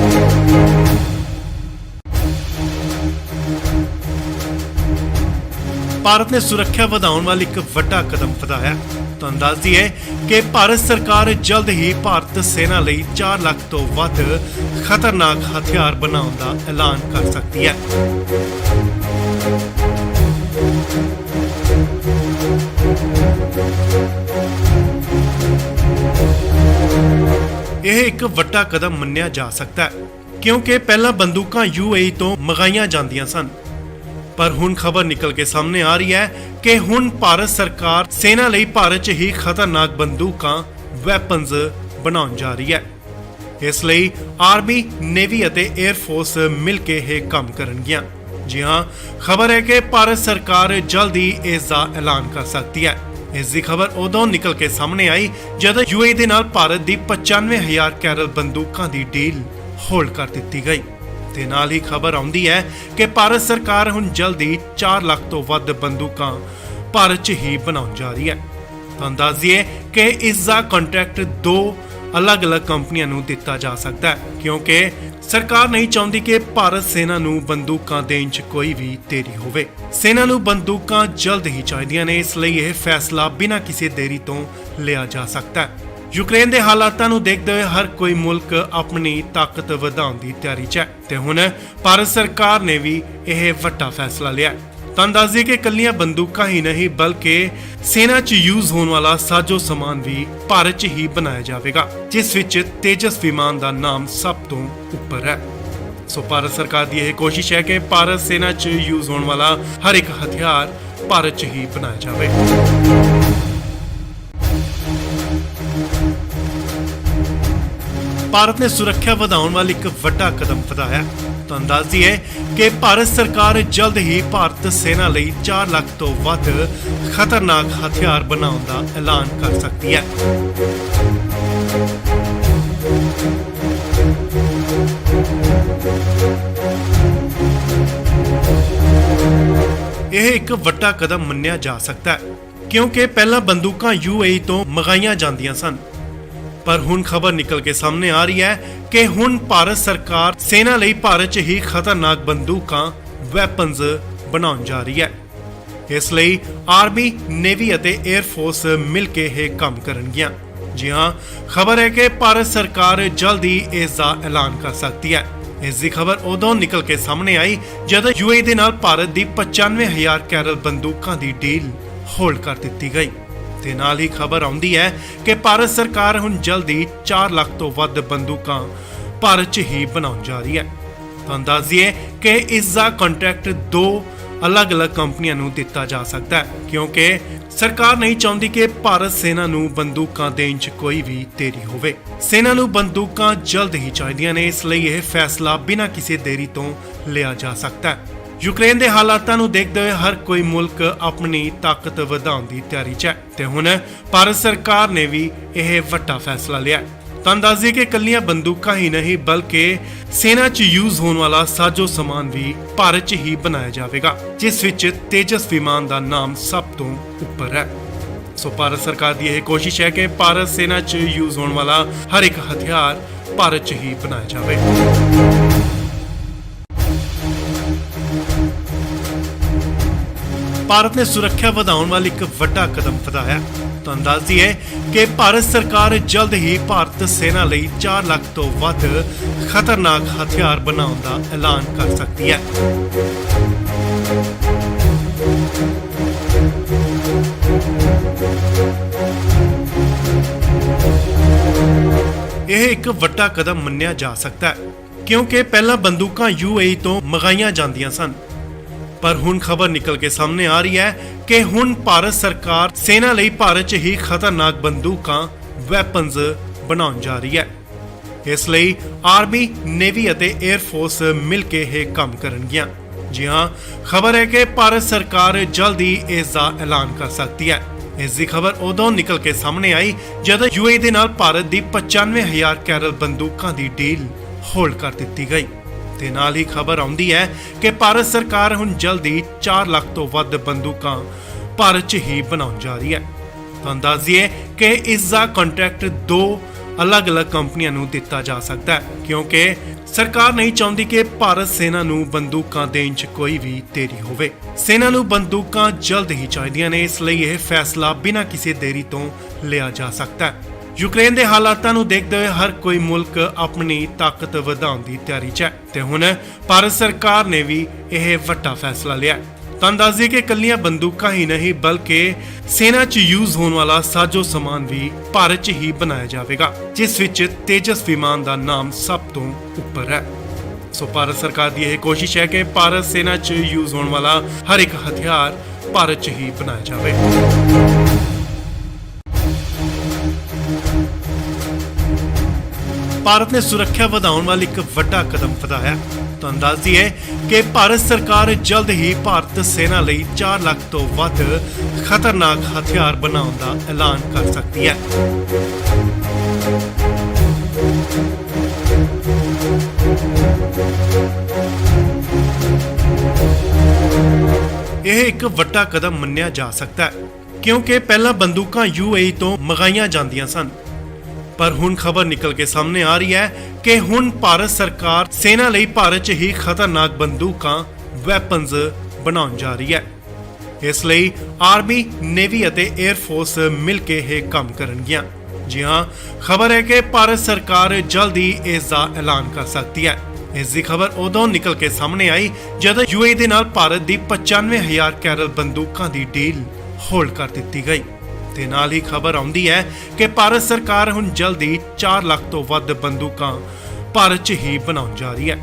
ਭਾਰਤ ਨੇ ਸੁਰੱਖਿਆ ਵਧਾਉਣ ਵਾਲੀ ਇੱਕ ਵੱਡਾ ਕਦਮ ਵਧਾਇਆ। ਤੁਹਾਨੂੰ ਦੱਸ ਦਈਏ ਕਿ ਭਾਰਤ ਸਰਕਾਰ ਜਲਦ ਹੀ ਭਾਰਤ ਸੈਨਾ ਲਈ 4 ਲੱਖ ਤੋਂ ਵੱਧ ਖਤਰਨਾਕ ਹਥਿਆਰ ਬਣਾਉਣ ਦਾ ਐਲਾਨ ਕਰ ਸਕਦੀ ਹੈ। ਇਹ ਇੱਕ ਵੱਡਾ ਕਦਮ ਮੰਨਿਆ ਜਾ ਸਕਦਾ ਹੈ ਕਿਉਂਕਿ ਪਹਿਲਾਂ ਬੰਦੂਕਾਂ UAE ਤੋਂ ਮੰਗਾਈਆਂ ਜਾਂਦੀਆਂ ਸਨ, ਪਰ ਹੁਣ ਖਬਰ ਨਿਕਲ ਕੇ ਸਾਹਮਣੇ ਆ ਰਹੀ ਹੈ ਕਿ ਹੁਣ ਭਾਰਤ ਸਰਕਾਰ ਸੈਨਾ ਲਈ ਭਾਰਤ 'ਚ ਹੀ ਖਤਰਨਾਕ ਬੰਦੂਕਾਂ ਵੈਪਨਸ ਬਣਾਉਣ ਜਾ ਰਹੀ ਹੈ। ਇਸ ਲਈ ਆਰਮੀ, ਨੇਵੀ ਅਤੇ 에ਅਰ ਫੋਰਸ ਮਿਲ ਕੇ ਇਹ ਕੰਮ ਕਰਨਗੀਆਂ। ਜੀ ਹਾਂ, ਖਬਰ ਹੈ ਕਿ ਭਾਰਤ ਸਰਕਾਰ ਜਲਦ ਹੀ ਇਸ ਦਾ ਐਲਾਨ ਕਰ ਸਕਦੀ ਹੈ। ਇਸ ਦੀ ਖਬਰ ਉਦੋਂ ਨਿਕਲ ਕੇ ਸਾਹਮਣੇ ਆਈ ਜਦੋਂ UAE ਦੇ ਨਾਲ ਭਾਰਤ ਦੀ 95,000 ਕੈਰਲ ਬੰਦੂਕਾਂ ਦੀ ਡੀਲ ਹੋਲਡ ਕਰ ਦਿੱਤੀ ਗਈ। ਤੇ ਨਾਲ ਹੀ ਖਬਰ ਆਉਂਦੀ ਹੈ ਕਿ ਭਾਰਤ ਸਰਕਾਰ ਹੁਣ ਜਲਦੀ 4 ਲੱਖ ਤੋਂ ਵੱਧ ਬੰਦੂਕਾਂ ਭਾਰਤ 'ਚ ਹੀ ਬਣਾਉਣ ਜਾ ਰਹੀ ਹੈ। ਤੁਹਾਨੂੰ ਦੱਸ ਦਈਏ ਕਿ ਇਸ ਦਾ ਕੰਟਰੈਕਟ 2 ਅਲੱਗ-ਅਲੱਗ ਕੰਪਨੀਆਂ ਨੂੰ ਦਿੱਤਾ ਜਾ ਸਕਦਾ ਹੈ ਕਿਉਂਕਿ ਸਰਕਾਰ ਨਹੀਂ ਚਾਹੁੰਦੀ ਕਿ ਭਾਰਤ ਸੈਨਾ ਨੂੰ ਬੰਦੂਕਾਂ ਦੇਣ 'ਚ ਕੋਈ ਵੀ ਦੇਰੀ ਹੋਵੇ। ਸੈਨਾ ਨੂੰ ਬੰਦੂਕਾਂ ਜਲਦ ਹੀ ਚਾਹੀਦੀਆਂ ਨੇ, ਇਸ ਲਈ ਇਹ ਫੈਸਲਾ ਬਿਨਾਂ ਕਿਸੇ ਦੇਰੀ ਤੋਂ ਲਿਆ ਜਾ ਸਕਦਾ ਹੈ। ਯੂਕਰੇਨ ਦੇ ਹਾਲਾਤਾਂ ਨੂੰ ਦੇਖਦੇ ਹੋਏ ਹਰ ਕੋਈ ਮੁਲਕ ਆਪਣੀ ਤਾਕਤ ਵਧਾਉਣ ਦੀ ਤਿਆਰੀ 'ਚ ਹੈ ਤੇ ਹੁਣ ਭਾਰਤ ਸਰਕਾਰ ਨੇ ਵੀ ਇਹ ਵੱਡਾ ਫੈਸਲਾ ਲਿਆ। ਤੁਹਾਨੂੰ ਦੱਸ ਦਈਏ ਕਿ ਇਕੱਲੀਆਂ ਬੰਦੂਕਾਂ ਹੀ ਨਹੀਂ ਬਲਕਿ ਸੈਨਾ 'ਚ ਯੂਜ਼ ਹੋਣ ਵਾਲਾ ਸਾਜੋ ਸਮਾਨ ਵੀ ਭਾਰਤ 'ਚ ਹੀ ਬਣਾਇਆ ਜਾਵੇਗਾ, ਜਿਸ ਵਿੱਚ ਤੇਜਸ ਵਿਮਾਨ ਦਾ ਨਾਮ ਸਭ ਤੋਂ ਉੱਪਰ ਹੈ। ਸੋ ਭਾਰਤ ਸਰਕਾਰ ਦੀ ਇਹ ਕੋਸ਼ਿਸ਼ ਹੈ ਕਿ ਭਾਰਤ ਸੈਨਾ 'ਚ ਯੂਜ਼ ਹੋਣ ਵਾਲਾ ਹਰ ਇੱਕ ਹਥਿਆਰ ਭਾਰਤ 'ਚ ਹੀ ਬਣਾਇਆ ਜਾਵੇ। ਭਾਰਤ ਨੇ ਸੁਰੱਖਿਆ ਵਧਾਉਣ ਵਾਲੀ ਇੱਕ ਵੱਡਾ ਕਦਮ ਵਧਾਇਆ। ਤੁਹਾਨੂੰ ਦੱਸ ਦਈਏ ਕਿ ਭਾਰਤ ਸਰਕਾਰ ਜਲਦ ਹੀ ਭਾਰਤ ਸੈਨਾ ਲਈ 4 ਲੱਖ ਤੋਂ ਵੱਧ ਖਤਰਨਾਕ ਹਥਿਆਰ ਬਣਾਉਣ ਦਾ ਐਲਾਨ ਕਰ ਸਕਦੀ ਹੈ। ਇਹ ਇੱਕ ਵੱਡਾ ਕਦਮ ਮੰਨਿਆ ਜਾ ਸਕਦਾ ਹੈ ਕਿਉਂਕਿ ਪਹਿਲਾਂ ਬੰਦੂਕਾਂ UAE ਤੋਂ ਮੰਗਾਈਆਂ ਜਾਂਦੀਆਂ ਸਨ, ਪਰ ਹੁਣ ਖਬਰ ਨਿਕਲ ਕੇ ਸਾਹਮਣੇ ਆ ਰਹੀ ਹੈ ਕਿ ਹੁਣ ਭਾਰਤ ਸਰਕਾਰ ਸੈਨਾ ਲਈ ਭਾਰਤ 'ਚ ਹੀ ਖਤਰਨਾਕ ਬੰਦੂਕਾਂ ਵੈਪਨਸ ਬਣਾਉਣ ਜਾ ਰਹੀ ਹੈ। ਇਸ ਲਈ ਆਰਮੀ, ਨੇਵੀ ਅਤੇ 에ਅਰ ਫੋਰਸ ਮਿਲ ਕੇ ਇਹ ਕੰਮ ਕਰਨਗੀਆਂ। ਜੀ ਹਾਂ, ਖਬਰ ਹੈ ਕਿ ਭਾਰਤ ਸਰਕਾਰ ਜਲਦ ਹੀ ਇਸ ਦਾ ਐਲਾਨ ਕਰ ਸਕਦੀ ਹੈ। ਇਸ ਦੀ ਖਬਰ ਉਦੋਂ ਨਿਕਲ ਕੇ ਸਾਹਮਣੇ ਆਈ ਜਦੋਂ UAE ਦੇ ਨਾਲ ਭਾਰਤ ਦੀ 95,000 ਕੈਰਲ ਬੰਦੂਕਾਂ ਦੀ ਡੀਲ ਹੋਲਡ ਕਰ ਦਿੱਤੀ ਗਈ। ਤੇ ਨਾਲ ਹੀ ਖਬਰ ਆਉਂਦੀ ਹੈ ਕਿ ਭਾਰਤ ਸਰਕਾਰ ਹੁਣ ਜਲਦੀ 4 ਲੱਖ ਤੋਂ ਵੱਧ ਬੰਦੂਕਾਂ ਭਾਰਤ 'ਚ ਹੀ ਬਣਾਉਣ ਜਾ ਰਹੀ ਹੈ। ਤੁਹਾਨੂੰ ਦੱਸ ਦਈਏ ਕਿ ਇਸ ਦਾ ਕੰਟਰੈਕਟ 2 ਅਲੱਗ-ਅਲੱਗ ਕੰਪਨੀਆਂ ਨੂੰ ਦਿੱਤਾ ਜਾ ਸਕਦਾ ਹੈ ਕਿਉਂਕਿ ਸਰਕਾਰ ਨਹੀਂ ਚਾਹੁੰਦੀ ਕਿ ਭਾਰਤ ਸੈਨਾ ਨੂੰ ਬੰਦੂਕਾਂ ਦੇਣ 'ਚ ਕੋਈ ਵੀ ਦੇਰੀ ਹੋਵੇ। ਸੈਨਾ ਨੂੰ ਬੰਦੂਕਾਂ ਜਲਦ ਹੀ ਚਾਹੀਦੀਆਂ ਨੇ, ਇਸ ਲਈ ਇਹ ਫੈਸਲਾ ਬਿਨਾਂ ਕਿਸੇ ਦੇਰੀ ਤੋਂ ਲਿਆ ਜਾ ਸਕਦਾ ਹੈ। ਯੂਕਰੇਨ ਦੇ ਹਾਲਾਤਾਂ ਨੂੰ ਦੇਖਦੇ ਹੋਏ ਹਰ ਕੋਈ ਮੁਲਕ ਆਪਣੀ ਤਾਕਤ ਵਧਾਉਣ ਦੀ ਤਿਆਰੀ 'ਚ ਹੈ ਤੇ ਹੁਣ ਭਾਰਤ ਸਰਕਾਰ ਨੇ ਵੀ ਇਹ ਵੱਡਾ ਫੈਸਲਾ ਲਿਆ। ਤੁਹਾਨੂੰ ਦੱਸ ਦਈਏ ਕਿ ਇਕੱਲੀਆਂ ਬੰਦੂਕਾਂ ਹੀ ਨਹੀਂ ਬਲਕਿ ਸੈਨਾ 'ਚ ਯੂਜ਼ ਹੋਣ ਵਾਲਾ ਸਾਜੋ ਸਮਾਨ ਵੀ ਭਾਰਤ 'ਚ ਹੀ ਬਣਾਇਆ ਜਾਵੇਗਾ, ਜਿਸ ਵਿੱਚ ਤੇਜਸ ਵਿਮਾਨ ਦਾ ਨਾਮ ਸਭ ਤੋਂ ਉੱਪਰ ਹੈ। ਸੋ ਭਾਰਤ ਸਰਕਾਰ ਦੀ ਇਹ ਕੋਸ਼ਿਸ਼ ਹੈ ਕਿ ਭਾਰਤ ਸੈਨਾ 'ਚ ਯੂਜ਼ ਹੋਣ ਵਾਲਾ ਹਰ ਇੱਕ ਹਥਿਆਰ ਭਾਰਤ 'ਚ ਹੀ ਬਣਾਇਆ ਜਾਵੇ। ਭਾਰਤ ਨੇ ਸੁਰੱਖਿਆ ਵਧਾਉਣ ਵਾਲੀ ਇੱਕ ਵੱਡਾ ਕਦਮ ਵਧਾਇਆ। ਤੁਹਾਨੂੰ ਦੱਸ ਦਈਏ ਕਿ ਭਾਰਤ ਸਰਕਾਰ ਜਲਦ ਹੀ ਭਾਰਤ ਸੈਨਾ ਲਈ 4 ਲੱਖ ਤੋਂ ਵੱਧ ਖਤਰਨਾਕ ਹਥਿਆਰ ਬਣਾਉਣ ਦਾ ਐਲਾਨ ਕਰ ਸਕਦੀ ਹੈ। ਇਹ ਇੱਕ ਵੱਡਾ ਕਦਮ ਮੰਨਿਆ ਜਾ ਸਕਦਾ ਹੈ ਕਿਉਂਕਿ ਪਹਿਲਾਂ ਬੰਦੂਕਾਂ UAE ਤੋਂ ਮੰਗਾਈਆਂ ਜਾਂਦੀਆਂ ਸਨ, ਪਰ ਹੁਣ ਖਬਰ ਨਿਕਲ ਕੇ ਸਾਹਮਣੇ ਆ ਰਹੀ ਹੈ ਕਿ ਹੁਣ ਭਾਰਤ ਸਰਕਾਰ ਸੈਨਾ ਲਈ ਭਾਰਤ 'ਚ ਹੀ ਖਤਰਨਾਕ ਬੰਦੂਕਾਂ ਵੈਪਨਸ ਬਣਾਉਣ ਜਾ ਰਹੀ ਹੈ। ਇਸ ਲਈ ਆਰਮੀ, ਨੇਵੀ ਅਤੇ 에ਅਰ ਫੋਰਸ ਮਿਲ ਕੇ ਇਹ ਕੰਮ ਕਰਨਗੀਆਂ। ਜੀ ਹਾਂ, ਖਬਰ ਹੈ ਕਿ ਭਾਰਤ ਸਰਕਾਰ ਜਲਦ ਹੀ ਇਸ ਦਾ ਐਲਾਨ ਕਰ ਸਕਦੀ ਹੈ। ਇਸ ਦੀ ਖਬਰ ਉਦੋਂ ਨਿਕਲ ਕੇ ਸਾਹਮਣੇ ਆਈ ਜਦੋਂ UAE ਦੇ ਨਾਲ ਭਾਰਤ ਦੀ 95,000 ਕੈਰਲ ਬੰਦੂਕਾਂ ਦੀ ਡੀਲ ਹੋਲਡ ਕਰ ਦਿੱਤੀ ਗਈ। ਤੇ ਨਾਲ ਹੀ ਖਬਰ ਆਉਂਦੀ ਹੈ ਕਿ ਭਾਰਤ ਸਰਕਾਰ ਹੁਣ ਜਲਦੀ 4 ਲੱਖ ਤੋਂ ਵੱਧ ਬੰਦੂਕਾਂ ਭਾਰਤ 'ਚ ਹੀ ਬਣਾਉਣ ਜਾ ਰਹੀ ਹੈ। ਤੁਹਾਨੂੰ ਦੱਸ ਦਈਏ ਕਿ ਇਸ ਦਾ ਕੰਟਰੈਕਟ ਦੋ ਅਲੱਗ-ਅਲੱਗ ਕੰਪਨੀਆਂ ਨੂੰ ਦਿੱਤਾ ਜਾ ਸਕਦਾ ਹੈ ਕਿਉਂਕਿ ਸਰਕਾਰ ਨਹੀਂ ਚਾਹੁੰਦੀ ਕਿ ਭਾਰਤ ਸੈਨਾ ਨੂੰ ਬੰਦੂਕਾਂ ਦੇਣ 'ਚ ਕੋਈ ਵੀ ਦੇਰੀ ਹੋਵੇ। ਸੈਨਾ ਨੂੰ ਬੰਦੂਕਾਂ ਜਲਦ ਹੀ ਚਾਹੀਦੀਆਂ ਨੇ, ਇਸ ਲਈ ਇਹ ਫੈਸਲਾ ਬਿਨਾਂ ਕਿਸੇ ਦੇਰੀ ਤੋਂ ਲਿਆ ਜਾ ਸਕਦਾ ਹੈ। ਯੂਕਰੇਨ ਦੇ ਹਾਲਾਤਾਂ ਨੂੰ ਦੇਖਦੇ ਹੋਏ ਹਰ ਕੋਈ ਮੁਲਕ ਆਪਣੀ ਤਾਕਤ ਵਧਾਉਣ ਦੀ ਤਿਆਰੀ 'ਚ ਹੈ ਤੇ ਹੁਣ ਭਾਰਤ ਸਰਕਾਰ ਨੇ ਵੀ ਇਹ ਵੱਡਾ ਫੈਸਲਾ ਲਿਆ। ਤੁਹਾਨੂੰ ਦੱਸ ਦਈਏ ਕਿ ਇਕੱਲੀਆਂ ਬੰਦੂਕਾਂ ਹੀ ਨਹੀਂ ਬਲਕਿ ਸੈਨਾ 'ਚ ਯੂਜ਼ ਹੋਣ ਵਾਲਾ ਸਾਜੋ ਸਮਾਨ ਵੀ ਭਾਰਤ 'ਚ ਹੀ ਬਣਾਇਆ ਜਾਵੇਗਾ, ਜਿਸ ਵਿੱਚ ਤੇਜਸ ਵਿਮਾਨ ਦਾ ਨਾਮ ਸਭ ਤੋਂ ਉੱਪਰ ਹੈ। ਸੋ ਭਾਰਤ ਸਰਕਾਰ ਦੀ ਇਹ ਕੋਸ਼ਿਸ਼ ਹੈ ਕਿ ਭਾਰਤ ਸੈਨਾ 'ਚ ਯੂਜ਼ ਹੋਣ ਵਾਲਾ ਹਰ ਇੱਕ ਹਥਿਆਰ ਭਾਰਤ 'ਚ ਹੀ ਬਣਾਇਆ ਜਾਵੇ। ਭਾਰਤ ਨੇ ਸੁਰੱਖਿਆ ਵਧਾਉਣ ਵਾਲੀ ਇੱਕ ਵੱਡਾ ਕਦਮ ਵਧਾਇਆ। ਤੁਹਾਨੂੰ ਦੱਸ ਦਈਏ ਕਿ ਭਾਰਤ ਸਰਕਾਰ ਜਲਦ ਹੀ ਭਾਰਤ ਸੈਨਾ ਲਈ 4 ਲੱਖ ਤੋਂ ਵੱਧ ਖਤਰਨਾਕ ਹਥਿਆਰ ਬਣਾਉਣ ਦਾ ਐਲਾਨ ਕਰ ਸਕਦੀ ਹੈ। ਇਹ ਇੱਕ ਵੱਡਾ ਕਦਮ ਮੰਨਿਆ ਜਾ ਸਕਦਾ ਹੈ ਕਿਉਂਕਿ ਪਹਿਲਾਂ ਬੰਦੂਕਾਂ UAE ਤੋਂ ਮੰਗਾਈਆਂ ਜਾਂਦੀਆਂ ਸਨ, ਪਰ ਹੁਣ ਖਬਰ ਨਿਕਲ ਕੇ ਸਾਹਮਣੇ ਆ ਰਹੀ ਹੈ ਕਿ ਹੁਣ ਭਾਰਤ ਸਰਕਾਰ ਸੈਨਾ ਲਈ ਭਾਰਤ 'ਚ ਹੀ ਖਤਰਨਾਕ ਬੰਦੂਕਾਂ ਵੈਪਨਸ ਬਣਾਉਣ ਜਾ ਰਹੀ ਹੈ। ਇਸ ਲਈ ਆਰਮੀ, ਨੇਵੀ ਅਤੇ 에ਅਰ ਫੋਰਸ ਮਿਲ ਕੇ ਇਹ ਕੰਮ ਕਰਨਗੀਆਂ। ਜੀ ਹਾਂ, ਖਬਰ ਹੈ ਕਿ ਭਾਰਤ ਸਰਕਾਰ ਜਲਦ ਹੀ ਇਸ ਦਾ ਐਲਾਨ ਕਰ ਸਕਦੀ ਹੈ। ਇਸ ਦੀ ਖਬਰ ਉਦੋਂ ਨਿਕਲ ਕੇ ਸਾਹਮਣੇ ਆਈ ਜਦੋਂ UAE ਦੇ ਨਾਲ ਭਾਰਤ ਦੀ 95,000 ਕੈਰਲ ਬੰਦੂਕਾਂ ਦੀ ਡੀਲ ਹੋਲਡ ਕਰ ਦਿੱਤੀ ਗਈ ਤੇ ਨਾਲ ਹੀ ਖਬਰ ਆਉਂਦੀ ਹੈ ਕਿ ਭਾਰਤ ਸਰਕਾਰ ਹੁਣ ਜਲਦੀ 4 ਲੱਖ ਤੋਂ ਵੱਧ ਬੰਦੂਕਾਂ ਭਾਰਤ 'ਚ ਹੀ ਬਣਾਉਣ ਜਾ ਰਹੀ ਹੈ।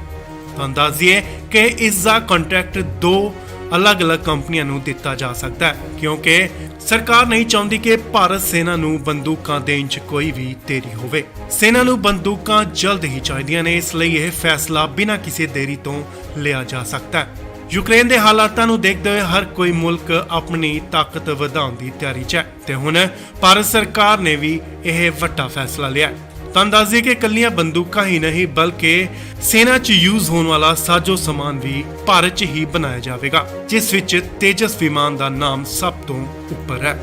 ਤੁਹਾਨੂੰ ਦੱਸ ਦਈਏ ਕਿ ਇਸ ਦਾ ਕੰਟਰੈਕਟ ਦੋ ਅਲੱਗ-ਅਲੱਗ ਕੰਪਨੀਆਂ ਨੂੰ ਦਿੱਤਾ ਜਾ ਸਕਦਾ ਹੈ ਕਿਉਂਕਿ ਸਰਕਾਰ ਨਹੀਂ ਚਾਹੁੰਦੀ ਕਿ ਭਾਰਤ ਸੈਨਾ ਨੂੰ ਬੰਦੂਕਾਂ ਦੇਣ 'ਚ ਕੋਈ ਵੀ ਦੇਰੀ ਹੋਵੇ। ਸੈਨਾ ਨੂੰ ਬੰਦੂਕਾਂ ਜਲਦ ਹੀ ਚਾਹੀਦੀਆਂ ਨੇ, ਇਸ ਲਈ ਇਹ ਫੈਸਲਾ ਬਿਨਾਂ ਕਿਸੇ ਦੇਰੀ ਤੋਂ ਲਿਆ ਜਾ ਸਕਦਾ ਹੈ। ਯੂਕਰੇਨ ਦੇ ਹਾਲਾਤਾਂ ਨੂੰ ਦੇਖਦੇ ਹੋਏ ਹਰ ਕੋਈ ਮੁਲਕ ਆਪਣੀ ਤਾਕਤ ਵਧਾਉਣ ਦੀ ਤਿਆਰੀ 'ਚ ਹੈ ਤੇ ਹੁਣ ਭਾਰਤ ਸਰਕਾਰ ਨੇ ਵੀ ਇਹ ਵੱਡਾ ਫੈਸਲਾ ਲਿਆ। ਤੁਹਾਨੂੰ ਦੱਸ ਦਈਏ ਕਿ ਇਕੱਲੀਆਂ ਬੰਦੂਕਾਂ ਹੀ ਨਹੀਂ ਬਲਕਿ ਸੈਨਾ 'ਚ ਯੂਜ਼ ਹੋਣ ਵਾਲਾ ਸਾਜੋ ਸਮਾਨ ਵੀ ਭਾਰਤ 'ਚ ਹੀ ਬਣਾਇਆ ਜਾਵੇਗਾ, ਜਿਸ ਵਿੱਚ ਤੇਜਸ ਵਿਮਾਨ ਦਾ ਨਾਮ ਸਭ ਤੋਂ ਉੱਪਰ ਹੈ।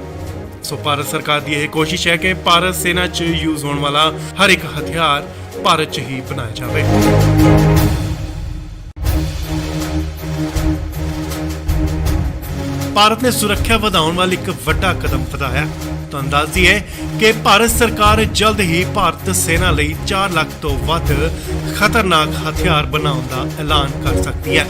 ਸੋ ਭਾਰਤ ਸਰਕਾਰ ਦੀ ਇਹ ਕੋਸ਼ਿਸ਼ ਹੈ ਕਿ ਭਾਰਤ ਸੈਨਾ 'ਚ ਯੂਜ਼ ਹੋਣ ਵਾਲਾ ਹਰ ਇੱਕ ਹਥਿਆਰ ਭਾਰਤ 'ਚ ਹੀ ਬਣਾਇਆ ਜਾਵੇ। ਭਾਰਤ ਨੇ ਸੁਰੱਖਿਆ ਵਧਾਉਣ ਵਾਲੀ ਇੱਕ ਵੱਡਾ ਕਦਮ ਵਧਾਇਆ। ਤੁਹਾਨੂੰ ਦੱਸ ਦਈਏ ਕਿ ਭਾਰਤ ਸਰਕਾਰ ਜਲਦ ਹੀ ਭਾਰਤ ਸੈਨਾ ਲਈ 4 ਲੱਖ ਤੋਂ ਵੱਧ ਖਤਰਨਾਕ ਹਥਿਆਰ ਬਣਾਉਣ ਦਾ ਐਲਾਨ ਕਰ ਸਕਦੀ ਹੈ।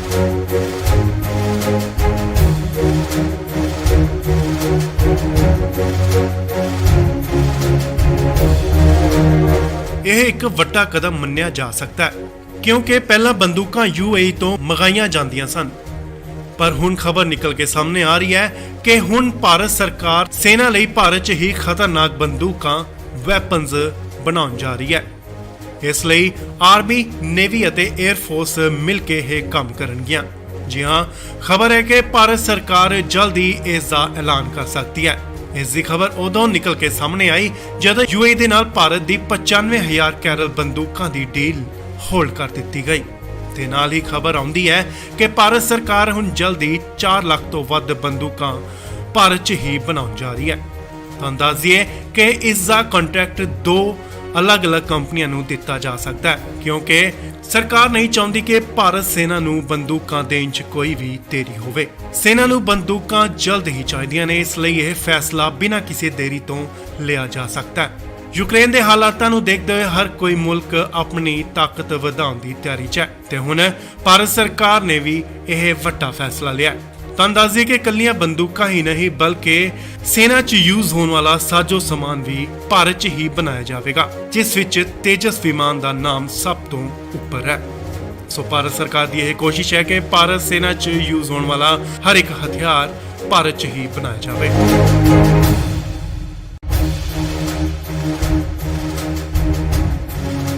ਇਹ ਇੱਕ ਵੱਡਾ ਕਦਮ ਮੰਨਿਆ ਜਾ ਸਕਦਾ ਹੈ ਕਿਉਂਕਿ ਪਹਿਲਾਂ ਬੰਦੂਕਾਂ UAE ਤੋਂ ਮੰਗਾਈਆਂ ਜਾਂਦੀਆਂ ਸਨ, ਪਰ ਹੁਣ ਖਬਰ ਨਿਕਲ ਕੇ ਸਾਹਮਣੇ ਆ ਰਹੀ ਹੈ ਕਿ ਹੁਣ ਭਾਰਤ ਸਰਕਾਰ ਸੈਨਾ ਲਈ ਭਾਰਤ 'ਚ ਹੀ ਖਤਰਨਾਕ ਬੰਦੂਕਾਂ ਵੈਪਨਸ ਬਣਾਉਣ ਜਾ ਰਹੀ ਹੈ। ਇਸ ਲਈ ਆਰਮੀ, ਨੇਵੀ ਅਤੇ 에ਅਰ ਫੋਰਸ ਮਿਲ ਕੇ ਇਹ ਕੰਮ ਕਰਨਗੀਆਂ। ਜੀ ਹਾਂ, ਖਬਰ ਹੈ ਕਿ ਭਾਰਤ ਸਰਕਾਰ ਜਲਦ ਹੀ ਇਸ ਦਾ ਐਲਾਨ ਕਰ ਸਕਦੀ ਹੈ। ਇਸ ਦੀ ਖਬਰ ਉਦੋਂ ਨਿਕਲ ਕੇ ਸਾਹਮਣੇ ਆਈ ਜਦੋਂ UAE ਦੇ ਨਾਲ ਭਾਰਤ ਦੀ 95,000 ਕੈਰਲ ਬੰਦੂਕਾਂ ਦੀ ਡੀਲ ਹੋਲਡ ਕਰ ਦਿੱਤੀ ਗਈ ਤੇ ਨਾਲ ਹੀ ਖਬਰ ਆਉਂਦੀ ਹੈ ਕਿ ਭਾਰਤ ਸਰਕਾਰ ਹੁਣ ਜਲਦੀ 4 ਲੱਖ ਤੋਂ ਵੱਧ ਬੰਦੂਕਾਂ ਭਾਰਤ 'ਚ ਹੀ ਬਣਾਉਣ ਜਾ ਰਹੀ ਹੈ। ਤੁਹਾਨੂੰ ਦੱਸ ਦਈਏ ਕਿ ਇਸ ਦਾ ਕੰਟਰੈਕਟ ਦੋ ਅਲੱਗ-ਅਲੱਗ ਕੰਪਨੀਆਂ ਨੂੰ ਦਿੱਤਾ ਜਾ ਸਕਦਾ ਹੈ ਕਿਉਂਕਿ ਸਰਕਾਰ ਨਹੀਂ ਚਾਹੁੰਦੀ ਕਿ ਭਾਰਤ ਸੈਨਾ ਨੂੰ ਬੰਦੂਕਾਂ ਦੇਣ 'ਚ ਕੋਈ ਵੀ ਦੇਰੀ ਹੋਵੇ। ਸੈਨਾ ਨੂੰ ਬੰਦੂਕਾਂ ਜਲਦ ਹੀ ਚਾਹੀਦੀਆਂ ਨੇ, ਇਸ ਲਈ ਇਹ ਫੈਸਲਾ ਬਿਨਾਂ ਕਿਸੇ ਦੇਰੀ ਤੋਂ ਲਿਆ ਜਾ ਸਕਦਾ ਹੈ। ਯੂਕਰੇਨ ਦੇ ਹਾਲਾਤਾਂ ਨੂੰ ਦੇਖਦੇ ਹੋਏ ਹਰ ਕੋਈ ਮੁਲਕ ਆਪਣੀ ਤਾਕਤ ਵਧਾਉਣ ਦੀ ਤਿਆਰੀ 'ਚ ਹੈ ਤੇ ਹੁਣ ਭਾਰਤ ਸਰਕਾਰ ਨੇ ਵੀ ਇਹ ਵੱਡਾ ਫੈਸਲਾ ਲਿਆ। ਤੁਹਾਨੂੰ ਦੱਸ ਦਈਏ ਕਿ ਇਕੱਲੀਆਂ ਬੰਦੂਕਾਂ ਹੀ ਨਹੀਂ ਬਲਕਿ ਸੈਨਾ 'ਚ ਯੂਜ਼ ਹੋਣ ਵਾਲਾ ਸਾਜੋ ਸਮਾਨ ਵੀ ਭਾਰਤ 'ਚ ਹੀ ਬਣਾਇਆ ਜਾਵੇਗਾ, ਜਿਸ ਵਿੱਚ ਤੇਜਸ ਵਿਮਾਨ ਦਾ ਨਾਮ ਸਭ ਤੋਂ ਉੱਪਰ ਹੈ। ਸੋ ਭਾਰਤ ਸਰਕਾਰ ਦੀ ਇਹ ਕੋਸ਼ਿਸ਼ ਹੈ ਕਿ ਭਾਰਤ ਸੈਨਾ 'ਚ ਯੂਜ਼ ਹੋਣ ਵਾਲਾ ਹਰ ਇੱਕ ਹਥਿਆਰ ਭਾਰਤ 'ਚ ਹੀ ਬਣਾਇਆ ਜਾਵੇ।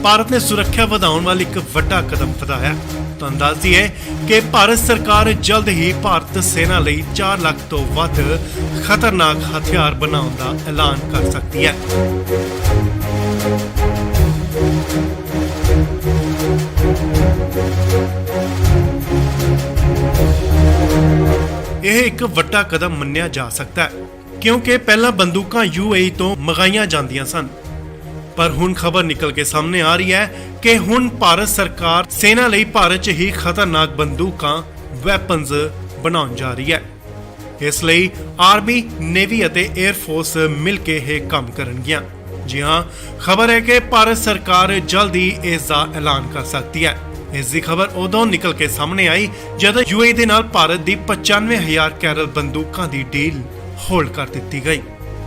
ਭਾਰਤ ਨੇ ਸੁਰੱਖਿਆ ਵਧਾਉਣ ਵਾਲੀ ਇੱਕ ਵੱਡਾ ਕਦਮ ਵਧਾਇਆ। ਤੁਹਾਨੂੰ ਦੱਸ ਦਈਏ ਕਿ ਭਾਰਤ ਸਰਕਾਰ ਜਲਦ ਹੀ ਭਾਰਤ ਸੈਨਾ ਲਈ 4 ਲੱਖ ਤੋਂ ਵੱਧ ਖਤਰਨਾਕ ਹਥਿਆਰ ਬਣਾਉਣ ਦਾ ਐਲਾਨ ਕਰ ਸਕਦੀ ਹੈ। ਇਹ ਇੱਕ ਵੱਡਾ ਕਦਮ ਮੰਨਿਆ ਜਾ ਸਕਦਾ ਹੈ ਕਿਉਂਕਿ ਪਹਿਲਾਂ ਬੰਦੂਕਾਂ UAE ਤੋਂ ਮੰਗਾਈਆਂ ਜਾਂਦੀਆਂ ਸਨ। ਪਰ ਹੁਣ ਖਬਰ ਨਿਕਲ ਕੇ ਸਾਹਮਣੇ ਆ ਰਹੀ ਹੈ ਕਿ ਹੁਣ ਭਾਰਤ ਸਰਕਾਰ ਸੈਨਾ ਲਈ ਭਾਰਤ 'ਚ ਹੀ ਖਤਰਨਾਕ ਬੰਦੂਕਾਂ ਵੈਪਨਸ ਬਣਾਉਣ ਜਾ ਰਹੀ ਹੈ। ਇਸ ਲਈ ਆਰਮੀ, ਨੇਵੀ ਅਤੇ 에ਅਰ ਫੋਰਸ ਮਿਲ ਕੇ ਇਹ ਕੰਮ ਕਰਨਗੀਆਂ। ਜੀ ਹਾਂ, ਖਬਰ ਹੈ ਕਿ ਭਾਰਤ ਸਰਕਾਰ ਜਲਦ ਹੀ ਇਸ ਦਾ ਐਲਾਨ ਕਰ ਸਕਦੀ ਹੈ। ਇਸ ਦੀ ਖਬਰ ਉਦੋਂ ਨਿਕਲ ਕੇ ਸਾਹਮਣੇ ਆਈ ਜਦੋਂ UAE ਦੇ ਨਾਲ ਭਾਰਤ ਦੀ 95,000 ਕੈਰਲ ਬੰਦੂਕਾਂ ਦੀ ਡੀਲ ਹੋਲਡ ਕਰ ਦਿੱਤੀ ਗਈ।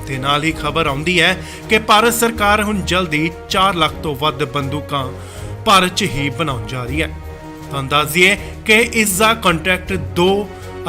ਤੇ ਨਾਲ ਹੀ ਖਬਰ ਆਉਂਦੀ ਹੈ ਕਿ ਭਾਰਤ ਸਰਕਾਰ ਹੁਣ ਜਲਦੀ 4 ਲੱਖ ਤੋਂ ਵੱਧ ਬੰਦੂਕਾਂ ਭਾਰਤ 'ਚ ਹੀ ਬਣਾਉਣ ਜਾ ਰਹੀ ਹੈ। ਤੁਹਾਨੂੰ ਦੱਸ ਦਈਏ ਕਿ ਇਸ ਦਾ ਕੰਟਰੈਕਟ 2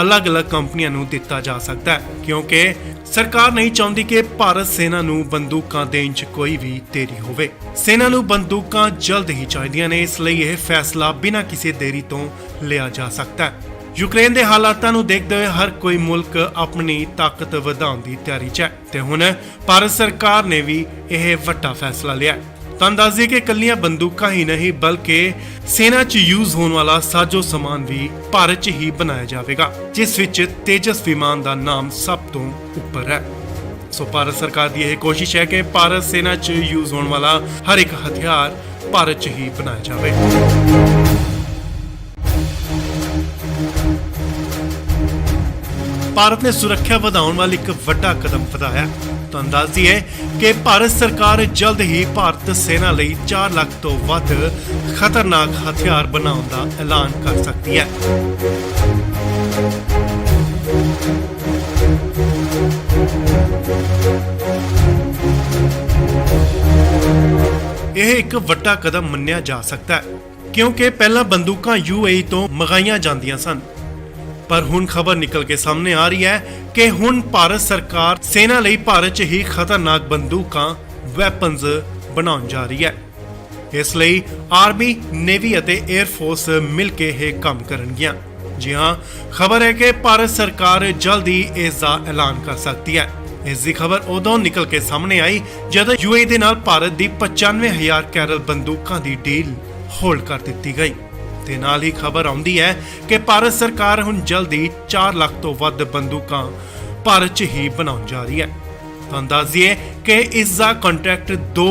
ਅਲੱਗ-ਅਲੱਗ ਕੰਪਨੀਆਂ ਨੂੰ ਦਿੱਤਾ ਜਾ ਸਕਦਾ ਹੈ, ਕਿਉਂਕਿ ਸਰਕਾਰ ਨਹੀਂ ਚਾਹੁੰਦੀ ਕਿ ਭਾਰਤ ਸੈਨਾ ਨੂੰ ਬੰਦੂਕਾਂ ਦੇਣ 'ਚ ਕੋਈ ਵੀ ਦੇਰੀ ਹੋਵੇ। ਸੈਨਾ ਨੂੰ ਬੰਦੂਕਾਂ ਜਲਦ ਹੀ ਚਾਹੀਦੀਆਂ ਨੇ, ਇਸ ਲਈ ਇਹ ਫੈਸਲਾ ਬਿਨਾਂ ਕਿਸੇ ਦੇਰੀ ਤੋਂ ਲਿਆ ਜਾ ਸਕਦਾ ਹੈ। ਯੂਕਰੇਨ ਦੇ ਹਾਲਾਤਾਂ ਨੂੰ ਦੇਖਦੇ ਹੋਏ ਹਰ ਕੋਈ ਮੁਲਕ ਆਪਣੀ ਤਾਕਤ ਵਧਾਉਣ ਦੀ ਤਿਆਰੀ 'ਚ ਹੈ ਤੇ ਹੁਣ ਭਾਰਤ ਸਰਕਾਰ ਨੇ ਵੀ ਇਹ ਵੱਡਾ ਫੈਸਲਾ ਲਿਆ। ਤੁਹਾਨੂੰ ਦੱਸ ਦਈਏ ਕਿ ਕੱਲੀਆਂ ਬੰਦੂਕਾਂ ਹੀ ਨਹੀਂ ਬਲਕਿ ਸੈਨਾ 'ਚ ਯੂਜ਼ ਹੋਣ ਵਾਲਾ ਸਾਜੋ ਸਮਾਨ ਵੀ ਭਾਰਤ 'ਚ ਹੀ ਬਣਾਇਆ ਜਾਵੇਗਾ, ਜਿਸ ਵਿੱਚ ਤੇਜਸ ਵਿਮਾਨ ਦਾ ਨਾਮ ਸਭ ਤੋਂ ਉੱਪਰ ਹੈ। ਸੋ ਭਾਰਤ ਸਰਕਾਰ ਦੀ ਇਹ ਕੋਸ਼ਿਸ਼ ਹੈ ਕਿ ਭਾਰਤ ਸੈਨਾ 'ਚ ਯੂਜ਼ ਹੋਣ ਵਾਲਾ ਹਰ ਇੱਕ ਹਥਿਆਰ ਭਾਰਤ 'ਚ ਹੀ ਬਣਾਇਆ ਜਾਵੇ। ਭਾਰਤ ਨੇ ਸੁਰੱਖਿਆ ਵਧਾਉਣ ਵਾਲੀ ਇੱਕ ਵੱਡਾ ਕਦਮ ਵਧਾਇਆ। ਤੁਹਾਨੂੰ ਦੱਸ ਦਈਏ ਕਿ ਭਾਰਤ ਸਰਕਾਰ ਜਲਦ ਹੀ ਭਾਰਤ ਸੈਨਾ ਲਈ 4 ਲੱਖ ਤੋਂ ਵੱਧ ਖਤਰਨਾਕ ਹਥਿਆਰ ਬਣਾਉਣ ਦਾ ਐਲਾਨ ਕਰ ਸਕਦੀ ਹੈ। ਇਹ ਇੱਕ ਵੱਡਾ ਕਦਮ ਮੰਨਿਆ ਜਾ ਸਕਦਾ ਹੈ, ਕਿਉਂਕਿ ਪਹਿਲਾਂ ਬੰਦੂਕਾਂ UAE ਤੋਂ ਮੰਗਾਈਆਂ ਜਾਂਦੀਆਂ ਸਨ। ਪਰ ਹੁਣ ਖਬਰ ਨਿਕਲ ਕੇ ਸਾਹਮਣੇ ਆ ਰਹੀ ਹੈ ਕਿ ਹੁਣ ਭਾਰਤ ਸਰਕਾਰ ਸੈਨਾ ਲਈ ਭਾਰਤ 'ਚ ਹੀ ਖਤਰਨਾਕ ਬੰਦੂਕਾਂ ਵੈਪਨਸ ਬਣਾਉਣ ਜਾ ਰਹੀ ਹੈ। ਇਸ ਲਈ ਆਰਮੀ, ਨੇਵੀ ਅਤੇ 에ਅਰ ਫੋਰਸ ਮਿਲ ਕੇ ਇਹ ਕੰਮ ਕਰਨਗੀਆਂ। ਜੀ ਹਾਂ, ਖਬਰ ਹੈ ਕਿ ਭਾਰਤ ਸਰਕਾਰ ਜਲਦ ਹੀ ਇਸ ਦਾ ਐਲਾਨ ਕਰ ਸਕਦੀ ਹੈ। ਇਸ ਦੀ ਖਬਰ ਉਦੋਂ ਨਿਕਲ ਕੇ ਸਾਹਮਣੇ ਆਈ ਜਦੋਂ UAE ਦੇ ਨਾਲ ਭਾਰਤ ਦੀ 95,000 ਕੈਰਲ ਬੰਦੂਕਾਂ ਦੀ ਡੀਲ ਹੋਲਡ ਕਰ ਦਿੱਤੀ ਗਈ। ਤੇ ਨਾਲ ਹੀ ਖਬਰ ਆਉਂਦੀ ਹੈ ਕਿ ਭਾਰਤ ਸਰਕਾਰ ਹੁਣ ਜਲਦੀ 4 ਲੱਖ ਤੋਂ ਵੱਧ ਬੰਦੂਕਾਂ ਭਾਰਤ 'ਚ ਹੀ ਬਣਾਉਣ ਜਾ ਰਹੀ ਹੈ। ਤੁਹਾਨੂੰ ਦੱਸ ਦਈਏ ਕਿ ਇਸ ਦਾ ਕੰਟਰੈਕਟ 2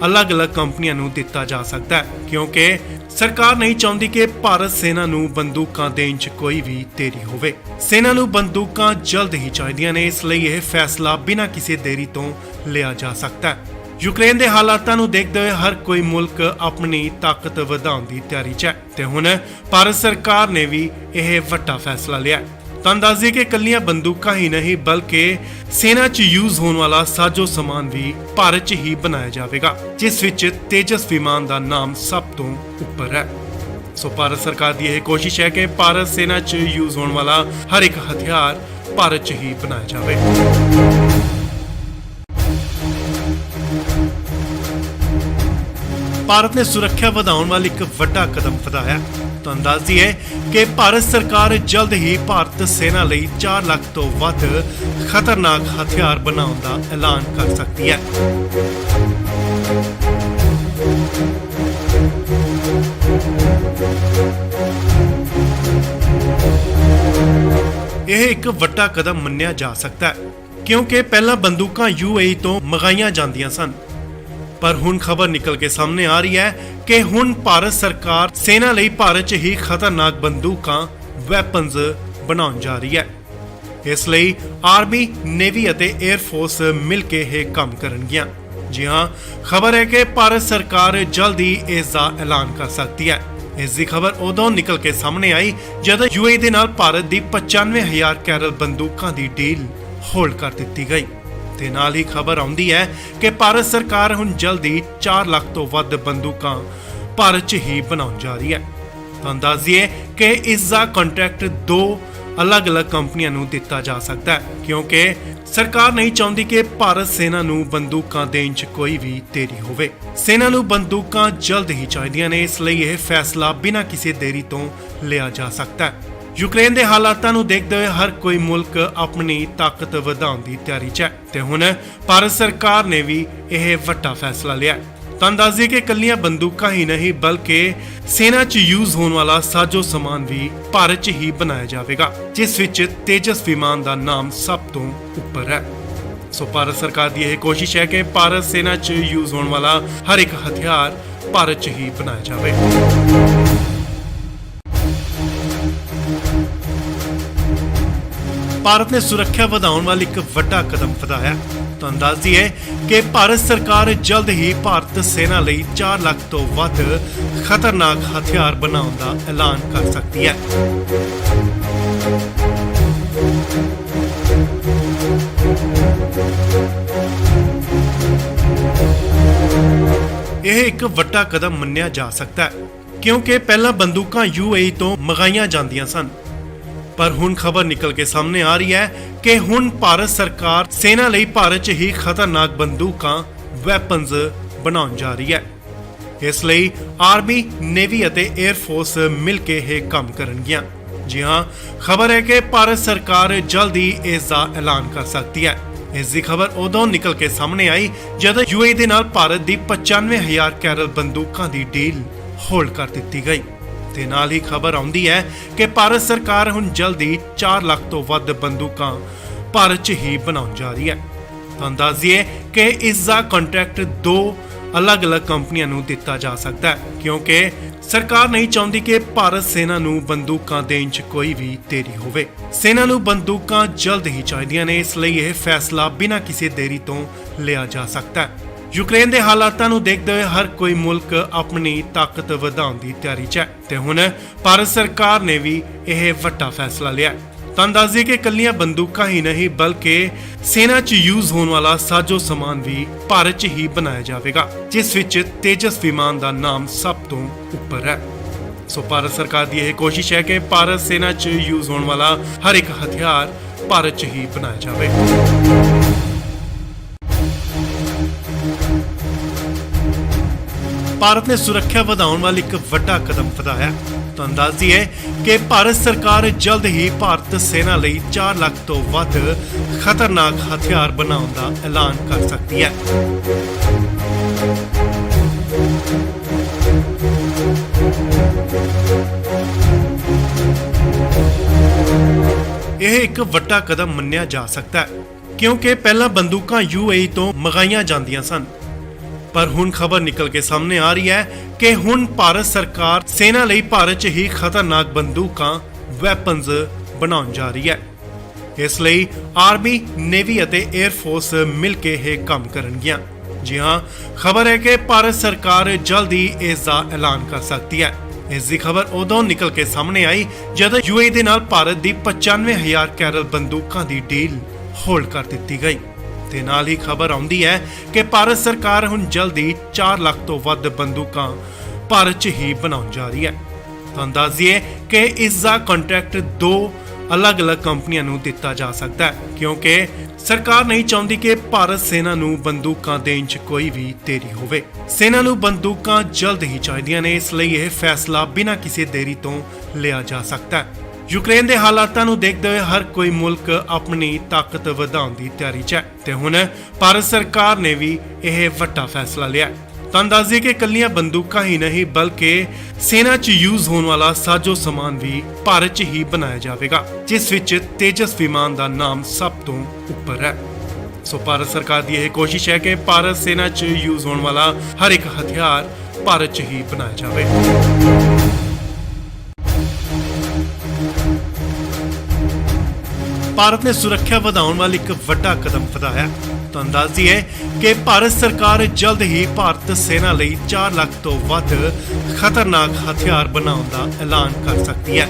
ਅਲੱਗ-ਅਲੱਗ ਕੰਪਨੀਆਂ ਨੂੰ ਦਿੱਤਾ ਜਾ ਸਕਦਾ ਹੈ, ਕਿਉਂਕਿ ਸਰਕਾਰ ਨਹੀਂ ਚਾਹੁੰਦੀ ਕਿ ਭਾਰਤ ਸੈਨਾ ਨੂੰ ਬੰਦੂਕਾਂ ਦੇਣ 'ਚ ਕੋਈ ਵੀ ਦੇਰੀ ਹੋਵੇ। ਸੈਨਾ ਨੂੰ ਬੰਦੂਕਾਂ ਜਲਦ ਹੀ ਚਾਹੀਦੀਆਂ ਨੇ, ਇਸ ਲਈ ਇਹ ਫੈਸਲਾ ਬਿਨਾਂ ਕਿਸੇ ਦੇਰੀ ਤੋਂ ਲਿਆ ਜਾ ਸਕਦਾ ਹੈ। ਯੂਕਰੇਨ ਦੇ ਹਾਲਾਤਾਂ ਨੂੰ ਦੇਖਦੇ ਹੋਏ ਹਰ ਕੋਈ ਮੁਲਕ ਆਪਣੀ ਤਾਕਤ ਵਧਾਉਣ ਦੀ ਤਿਆਰੀ 'ਚ ਹੈ ਤੇ ਹੁਣ ਭਾਰਤ ਸਰਕਾਰ ਨੇ ਵੀ ਇਹ ਵੱਡਾ ਫੈਸਲਾ ਲਿਆ। ਤੁਹਾਨੂੰ ਦੱਸ ਦਈਏ ਕਿ ਕੱਲੀਆਂ ਬੰਦੂਕਾਂ ਹੀ ਨਹੀਂ ਬਲਕਿ ਸੈਨਾ 'ਚ ਯੂਜ਼ ਹੋਣ ਵਾਲਾ ਸਾਜੋ ਸਮਾਨ ਵੀ ਭਾਰਤ 'ਚ ਹੀ ਬਣਾਇਆ ਜਾਵੇਗਾ, ਜਿਸ ਵਿੱਚ ਤੇਜਸ ਵਿਮਾਨ ਦਾ ਨਾਮ ਸਭ ਤੋਂ ਉੱਪਰ ਹੈ। ਸੋ ਭਾਰਤ ਸਰਕਾਰ ਦੀ ਇਹ ਕੋਸ਼ਿਸ਼ ਹੈ ਕਿ ਭਾਰਤ ਸੈਨਾ 'ਚ ਯੂਜ਼ ਹੋਣ ਵਾਲਾ ਹਰ ਇੱਕ ਹਥਿਆਰ ਭਾਰਤ 'ਚ ਹੀ ਬਣਾਇਆ ਜਾਵੇ। ਭਾਰਤ ਨੇ ਸੁਰੱਖਿਆ ਵਧਾਉਣ ਵਾਲੀ ਇੱਕ ਵੱਡਾ ਕਦਮ ਵਧਾਇਆ। ਤੁਹਾਨੂੰ ਦੱਸ ਦਈਏ ਕਿ ਭਾਰਤ ਸਰਕਾਰ ਜਲਦ ਹੀ ਭਾਰਤ ਸੈਨਾ ਲਈ 4 ਲੱਖ ਤੋਂ ਵੱਧ ਖਤਰਨਾਕ ਹਥਿਆਰ ਬਣਾਉਣ ਦਾ ਐਲਾਨ ਕਰ ਸਕਦੀ ਹੈ। ਇਹ ਇੱਕ ਵੱਡਾ ਕਦਮ ਮੰਨਿਆ ਜਾ ਸਕਦਾ ਹੈ, ਕਿਉਂਕਿ ਪਹਿਲਾਂ ਬੰਦੂਕਾਂ UAE ਤੋਂ ਮੰਗਾਈਆਂ ਜਾਂਦੀਆਂ ਸਨ। ਪਰ ਹੁਣ ਖਬਰ ਨਿਕਲ ਕੇ ਸਾਹਮਣੇ ਆ ਰਹੀ ਹੈ ਕਿ ਹੁਣ ਭਾਰਤ ਸਰਕਾਰ ਸੈਨਾ ਲਈ ਭਾਰਤ 'ਚ ਹੀ ਖਤਰਨਾਕ ਬੰਦੂਕਾਂ ਵੈਪਨਸ ਬਣਾਉਣ ਜਾ ਰਹੀ ਹੈ। ਇਸ ਲਈ ਆਰਮੀ, ਨੇਵੀ ਅਤੇ 에ਅਰ ਫੋਰਸ ਮਿਲ ਕੇ ਇਹ ਕੰਮ ਕਰਨਗੀਆਂ। ਜੀ ਹਾਂ, ਖਬਰ ਹੈ ਕਿ ਭਾਰਤ ਸਰਕਾਰ ਜਲਦ ਹੀ ਇਸ ਦਾ ਐਲਾਨ ਕਰ ਸਕਦੀ ਹੈ। ਇਸ ਦੀ ਖਬਰ ਉਦੋਂ ਨਿਕਲ ਕੇ ਸਾਹਮਣੇ ਆਈ ਜਦੋਂ UAE ਦੇ ਨਾਲ ਭਾਰਤ ਦੀ 95,000 ਕੈਰਲ ਬੰਦੂਕਾਂ ਦੀ ਡੀਲ ਹੋਲਡ ਕਰ ਦਿੱਤੀ ਗਈ। ਤੇ ਨਾਲ ਹੀ ਖਬਰ ਆਉਂਦੀ ਹੈ ਕਿ ਭਾਰਤ ਸਰਕਾਰ ਹੁਣ ਜਲਦੀ 4 ਲੱਖ ਤੋਂ ਵੱਧ ਬੰਦੂਕਾਂ ਭਾਰਤ 'ਚ ਹੀ ਬਣਾਉਣ ਜਾ ਰਹੀ ਹੈ। ਤੁਹਾਨੂੰ ਦੱਸ ਦਈਏ ਕਿ ਇਸ ਦਾ ਕੰਟਰੈਕਟ 2 ਅਲੱਗ-ਅਲੱਗ ਕੰਪਨੀਆਂ ਨੂੰ ਦਿੱਤਾ ਜਾ ਸਕਦਾ ਹੈ, ਕਿਉਂਕਿ ਸਰਕਾਰ ਨਹੀਂ ਚਾਹੁੰਦੀ ਕਿ ਭਾਰਤ ਸੈਨਾ ਨੂੰ ਬੰਦੂਕਾਂ ਦੇਣ 'ਚ ਕੋਈ ਵੀ ਦੇਰੀ ਹੋਵੇ। ਸੈਨਾ ਨੂੰ ਬੰਦੂਕਾਂ ਜਲਦ ਹੀ ਚਾਹੀਦੀਆਂ ਨੇ, ਇਸ ਲਈ ਇਹ ਫੈਸਲਾ ਬਿਨਾਂ ਕਿਸੇ ਦੇਰੀ ਤੋਂ ਲਿਆ ਜਾ ਸਕਦਾ ਹੈ। ਯੂਕਰੇਨ ਦੇ ਹਾਲਾਤਾਂ ਨੂੰ ਦੇਖਦੇ ਹੋਏ ਹਰ ਕੋਈ ਮੁਲਕ ਆਪਣੀ ਤਾਕਤ ਵਧਾਉਣ ਦੀ ਤਿਆਰੀ 'ਚ ਹੈ ਤੇ ਹੁਣ ਭਾਰਤ ਸਰਕਾਰ ਨੇ ਵੀ ਇਹ ਵੱਡਾ ਫੈਸਲਾ ਲਿਆ। ਤੁਹਾਨੂੰ ਦੱਸ ਦਈਏ ਕਿ ਕੱਲੀਆਂ ਬੰਦੂਕਾਂ ਹੀ ਨਹੀਂ ਬਲਕਿ ਸੈਨਾ 'ਚ ਯੂਜ਼ ਹੋਣ ਵਾਲਾ ਸਾਜੋ ਸਮਾਨ ਵੀ ਭਾਰਤ 'ਚ ਹੀ ਬਣਾਇਆ ਜਾਵੇਗਾ, ਜਿਸ ਵਿੱਚ ਤੇਜਸ ਵਿਮਾਨ ਦਾ ਨਾਮ ਸਭ ਤੋਂ ਉੱਪਰ ਹੈ। ਸੋ ਭਾਰਤ ਸਰਕਾਰ ਦੀ ਇਹ ਕੋਸ਼ਿਸ਼ ਹੈ ਕਿ ਭਾਰਤ ਸੈਨਾ 'ਚ ਯੂਜ਼ ਹੋਣ ਵਾਲਾ ਹਰ ਇੱਕ ਹਥਿਆਰ ਭਾਰਤ 'ਚ ਹੀ ਬਣਾਇਆ ਜਾਵੇ। ਭਾਰਤ ਨੇ ਸੁਰੱਖਿਆ ਵਧਾਉਣ ਵੱਲ ਇੱਕ ਵੱਡਾ ਕਦਮ ਵਧਾਇਆ। ਤੁਹਾਨੂੰ ਦੱਸ ਦਈਏ ਕਿ ਭਾਰਤ ਸਰਕਾਰ ਜਲਦ ਹੀ ਭਾਰਤ ਸੈਨਾ ਲਈ 4 ਲੱਖ ਤੋਂ ਵੱਧ ਖਤਰਨਾਕ ਹਥਿਆਰ ਬਣਾਉਣ ਦਾ ਐਲਾਨ ਕਰ ਸਕਦੀ ਹੈ। ਇਹ ਇੱਕ ਵੱਡਾ ਕਦਮ ਮੰਨਿਆ ਜਾ ਸਕਦਾ ਹੈ ਕਿਉਂਕਿ ਪਹਿਲਾਂ ਬੰਦੂਕਾਂ UAE ਤੋਂ ਮੰਗਾਈਆਂ ਜਾਂਦੀਆਂ ਸਨ, ਪਰ ਹੁਣ ਖਬਰ ਨਿਕਲ ਕੇ ਸਾਹਮਣੇ ਆ ਰਹੀ ਹੈ ਕਿ ਹੁਣ ਭਾਰਤ ਸਰਕਾਰ ਸੈਨਾ ਲਈ ਭਾਰਤ 'ਚ ਹੀ ਖਤਰਨਾਕ ਬੰਦੂਕਾਂ ਵੈਪਨਸ ਬਣਾਉਣ ਜਾ ਰਹੀ ਹੈ। ਇਸ ਲਈ ਆਰਮੀ, ਨੇਵੀ ਅਤੇ 에ਅਰ ਫੋਰਸ ਮਿਲ ਕੇ ਇਹ ਕੰਮ ਕਰਨਗੀਆਂ। ਜੀ ਹਾਂ, ਖਬਰ ਹੈ ਕਿ ਭਾਰਤ ਸਰਕਾਰ ਜਲਦ ਹੀ ਇਸ ਦਾ ਐਲਾਨ ਕਰ ਸਕਦੀ ਹੈ। ਇਸ ਦੀ ਖਬਰ ਉਦੋਂ ਨਿਕਲ ਕੇ ਸਾਹਮਣੇ ਆਈ ਜਦ UAE ਦੇ ਨਾਲ ਭਾਰਤ ਦੀ 95,000 ਕੈਰਲ ਬੰਦੂਕਾਂ ਦੀ ਡੀਲ ਹੋਲਡ ਕਰ ਦਿੱਤੀ ਗਈ ਤੇ ਨਾਲ ਹੀ ਖਬਰ ਆਉਂਦੀ ਹੈ ਕਿ ਭਾਰਤ ਸਰਕਾਰ ਹੁਣ ਜਲਦੀ 4 ਲੱਖ ਤੋਂ ਵੱਧ ਬੰਦੂਕਾਂ ਭਾਰਤ 'ਚ ਹੀ ਬਣਾਉਣ ਜਾ ਰਹੀ ਹੈ। ਤੁਹਾਨੂੰ ਦੱਸ ਦਈਏ ਕਿ ਇਸ ਦਾ ਕੰਟਰੈਕਟ 2 ਅਲੱਗ-ਅਲੱਗ ਕੰਪਨੀਆਂ ਨੂੰ ਦਿੱਤਾ ਜਾ ਸਕਦਾ ਹੈ ਕਿਉਂਕਿ ਸਰਕਾਰ ਨਹੀਂ ਚਾਹੁੰਦੀ ਕਿ ਭਾਰਤ ਸੈਨਾ ਨੂੰ ਬੰਦੂਕਾਂ ਦੇਣ 'ਚ ਕੋਈ ਵੀ ਦੇਰੀ ਹੋਵੇ। ਸੈਨਾ ਨੂੰ ਬੰਦੂਕਾਂ ਜਲਦ ਹੀ ਚਾਹੀਦੀਆਂ ਨੇ, ਇਸ ਲਈ ਇਹ ਫੈਸਲਾ ਬਿਨਾਂ ਕਿਸੇ ਦੇਰੀ ਤੋਂ ਲਿਆ ਜਾ ਸਕਦਾ ਹੈ। ਯੂਕਰੇਨ ਦੇ ਹਾਲਾਤਾਂ ਨੂੰ ਦੇਖਦੇ ਹੋਏ ਹਰ ਕੋਈ ਮੁਲਕ ਆਪਣੀ ਤਾਕਤ ਵਧਾਉਣ ਦੀ ਤਿਆਰੀ 'ਚ ਹੈ ਤੇ ਹੁਣ ਭਾਰਤ ਸਰਕਾਰ ਨੇ ਵੀ ਇਹ ਵੱਡਾ ਫੈਸਲਾ ਲਿਆ। ਤੁਹਾਨੂੰ ਦੱਸ ਦਈਏ ਕਿ ਇਕੱਲੀਆਂ ਬੰਦੂਕਾਂ ਹੀ ਨਹੀਂ ਬਲਕਿ ਸੈਨਾ 'ਚ ਯੂਜ਼ ਹੋਣ ਵਾਲਾ ਸਾਜੋ ਸਮਾਨ ਵੀ ਭਾਰਤ 'ਚ ਹੀ ਬਣਾਇਆ ਜਾਵੇਗਾ, ਜਿਸ ਵਿੱਚ ਤੇਜਸ ਵਿਮਾਨ ਦਾ ਨਾਮ ਸਭ ਤੋਂ ਉੱਪਰ ਹੈ। ਸੋ ਭਾਰਤ ਸਰਕਾਰ ਦੀ ਇਹ ਕੋਸ਼ਿਸ਼ ਹੈ ਕਿ ਭਾਰਤ ਸੈਨਾ 'ਚ ਯੂਜ਼ ਹੋਣ ਵਾਲਾ ਹਰ ਇੱਕ ਹਥਿਆਰ ਭਾਰਤ 'ਚ ਹੀ ਬਣਾਇਆ ਜਾਵੇ। ਭਾਰਤ ਨੇ ਸੁਰੱਖਿਆ ਵਧਾਉਣ ਵੱਲ ਇੱਕ ਵੱਡਾ ਕਦਮ ਵਧਾਇਆ। ਤੁਹਾਨੂੰ ਦੱਸ ਦਈਏ ਕਿ ਭਾਰਤ ਸਰਕਾਰ ਜਲਦ ਹੀ ਭਾਰਤ ਸੈਨਾ ਲਈ 4 ਲੱਖ ਤੋਂ ਵੱਧ ਖਤਰਨਾਕ ਹਥਿਆਰ ਬਣਾਉਣ ਦਾ ਐਲਾਨ ਕਰ ਸਕਦੀ ਹੈ। ਇਹ ਇੱਕ ਵੱਡਾ ਕਦਮ ਮੰਨਿਆ ਜਾ ਸਕਦਾ ਹੈ ਕਿਉਂਕਿ ਪਹਿਲਾਂ ਬੰਦੂਕਾਂ UAE ਤੋਂ ਮੰਗਾਈਆਂ ਜਾਂਦੀਆਂ ਸਨ, ਪਰ ਹੁਣ ਖਬਰ ਨਿਕਲ ਕੇ ਸਾਹਮਣੇ ਆ ਰਹੀ ਹੈ ਕਿ ਹੁਣ ਭਾਰਤ ਸਰਕਾਰ ਸੈਨਾ ਲਈ ਭਾਰਤ 'ਚ ਹੀ ਖਤਰਨਾਕ ਬੰਦੂਕਾਂ ਵੈਪਨਸ ਬਣਾਉਣ ਜਾ ਰਹੀ ਹੈ। ਇਸ ਲਈ ਆਰਮੀ, ਨੇਵੀ ਅਤੇ 에ਅਰ ਫੋਰਸ ਮਿਲ ਕੇ ਇਹ ਕੰਮ ਕਰਨਗੀਆਂ। ਜੀ ਹਾਂ, ਖਬਰ ਹੈ ਕਿ ਭਾਰਤ ਸਰਕਾਰ ਜਲਦ ਹੀ ਇਸ ਦਾ ਐਲਾਨ ਕਰ ਸਕਦੀ ਹੈ। ਇਸ ਦੀ ਖਬਰ ਉਦੋਂ ਨਿਕਲ ਕੇ ਸਾਹਮਣੇ ਆਈ ਜਦ UAE ਦੇ ਨਾਲ ਭਾਰਤ ਦੀ 95,000 ਕੈਰਲ ਬੰਦੂਕਾਂ ਦੀ ਡੀਲ ਹੋਲਡ ਕਰ ਦਿੱਤੀ ਗਈ ਤੇ ਨਾਲ ਹੀ ਖਬਰ ਆਉਂਦੀ ਹੈ ਕਿ ਭਾਰਤ ਸਰਕਾਰ ਹੁਣ ਜਲਦੀ 4 ਲੱਖ ਤੋਂ ਵੱਧ ਬੰਦੂਕਾਂ ਭਾਰਤ 'ਚ ਹੀ ਬਣਾਉਣ ਜਾ ਰਹੀ ਹੈ। ਤੁਹਾਨੂੰ ਦੱਸ ਦਈਏ ਕਿ ਇਸ ਦਾ ਕੰਟਰੈਕਟ 2 ਅਲੱਗ-ਅਲੱਗ ਕੰਪਨੀਆਂ ਨੂੰ ਦਿੱਤਾ ਜਾ ਸਕਦਾ ਹੈ ਕਿਉਂਕਿ ਸਰਕਾਰ ਨਹੀਂ ਚਾਹੁੰਦੀ ਕਿ ਭਾਰਤ ਸੈਨਾ ਨੂੰ ਬੰਦੂਕਾਂ ਦੇਣ 'ਚ ਕੋਈ ਵੀ ਦੇਰੀ ਹੋਵੇ। ਸੈਨਾ ਨੂੰ ਬੰਦੂਕਾਂ ਜਲਦ ਹੀ ਚਾਹੀਦੀਆਂ ਨੇ, ਇਸ ਲਈ ਇਹ ਫੈਸਲਾ ਬਿਨਾਂ ਕਿਸੇ ਦੇਰੀ ਤੋਂ ਲਿਆ ਜਾ ਸਕਦਾ ਹੈ। ਯੂਕਰੇਨ ਦੇ ਹਾਲਾਤਾਂ ਨੂੰ ਦੇਖਦੇ ਹੋਏ ਹਰ ਕੋਈ ਮੁਲਕ ਆਪਣੀ ਤਾਕਤ ਵਧਾਉਣ ਦੀ ਤਿਆਰੀ 'ਚ ਹੈ ਤੇ ਹੁਣ ਭਾਰਤ ਸਰਕਾਰ ਨੇ ਵੀ ਇਹ ਵੱਡਾ ਫੈਸਲਾ ਲਿਆ। ਤੁਹਾਨੂੰ ਦੱਸ ਦਈਏ ਕਿ ਇਕੱਲੀਆਂ ਬੰਦੂਕਾਂ ਹੀ ਨਹੀਂ ਬਲਕਿ ਸੈਨਾ 'ਚ ਯੂਜ਼ ਹੋਣ ਵਾਲਾ ਸਾਜੋ ਸਮਾਨ ਵੀ ਭਾਰਤ 'ਚ ਹੀ ਬਣਾਇਆ ਜਾਵੇਗਾ, ਜਿਸ ਵਿੱਚ ਤੇਜਸ ਵਿਮਾਨ ਦਾ ਨਾਮ ਸਭ ਤੋਂ ਉੱਪਰ ਹੈ। ਸੋ ਭਾਰਤ ਸਰਕਾਰ ਦੀ ਇਹ ਕੋਸ਼ਿਸ਼ ਹੈ ਕਿ ਭਾਰਤ ਸੈਨਾ 'ਚ ਯੂਜ਼ ਹੋਣ ਵਾਲਾ ਹਰ ਇੱਕ ਹਥਿਆਰ ਭਾਰਤ 'ਚ ਹੀ ਬਣਾਇਆ ਜਾਵੇ। ਭਾਰਤ ਨੇ ਸੁਰੱਖਿਆ ਵਧਾਉਣ ਵੱਲ ਇੱਕ ਵੱਡਾ ਕਦਮ ਵਧਾਇਆ। ਤੁਹਾਨੂੰ ਦੱਸ ਦਈਏ ਕਿ ਭਾਰਤ ਸਰਕਾਰ ਜਲਦ ਹੀ ਭਾਰਤ ਸੈਨਾ ਲਈ 4 ਲੱਖ ਤੋਂ ਵੱਧ ਖਤਰਨਾਕ ਹਥਿਆਰ ਬਣਾਉਣ ਦਾ ਐਲਾਨ ਕਰ ਸਕਦੀ ਹੈ।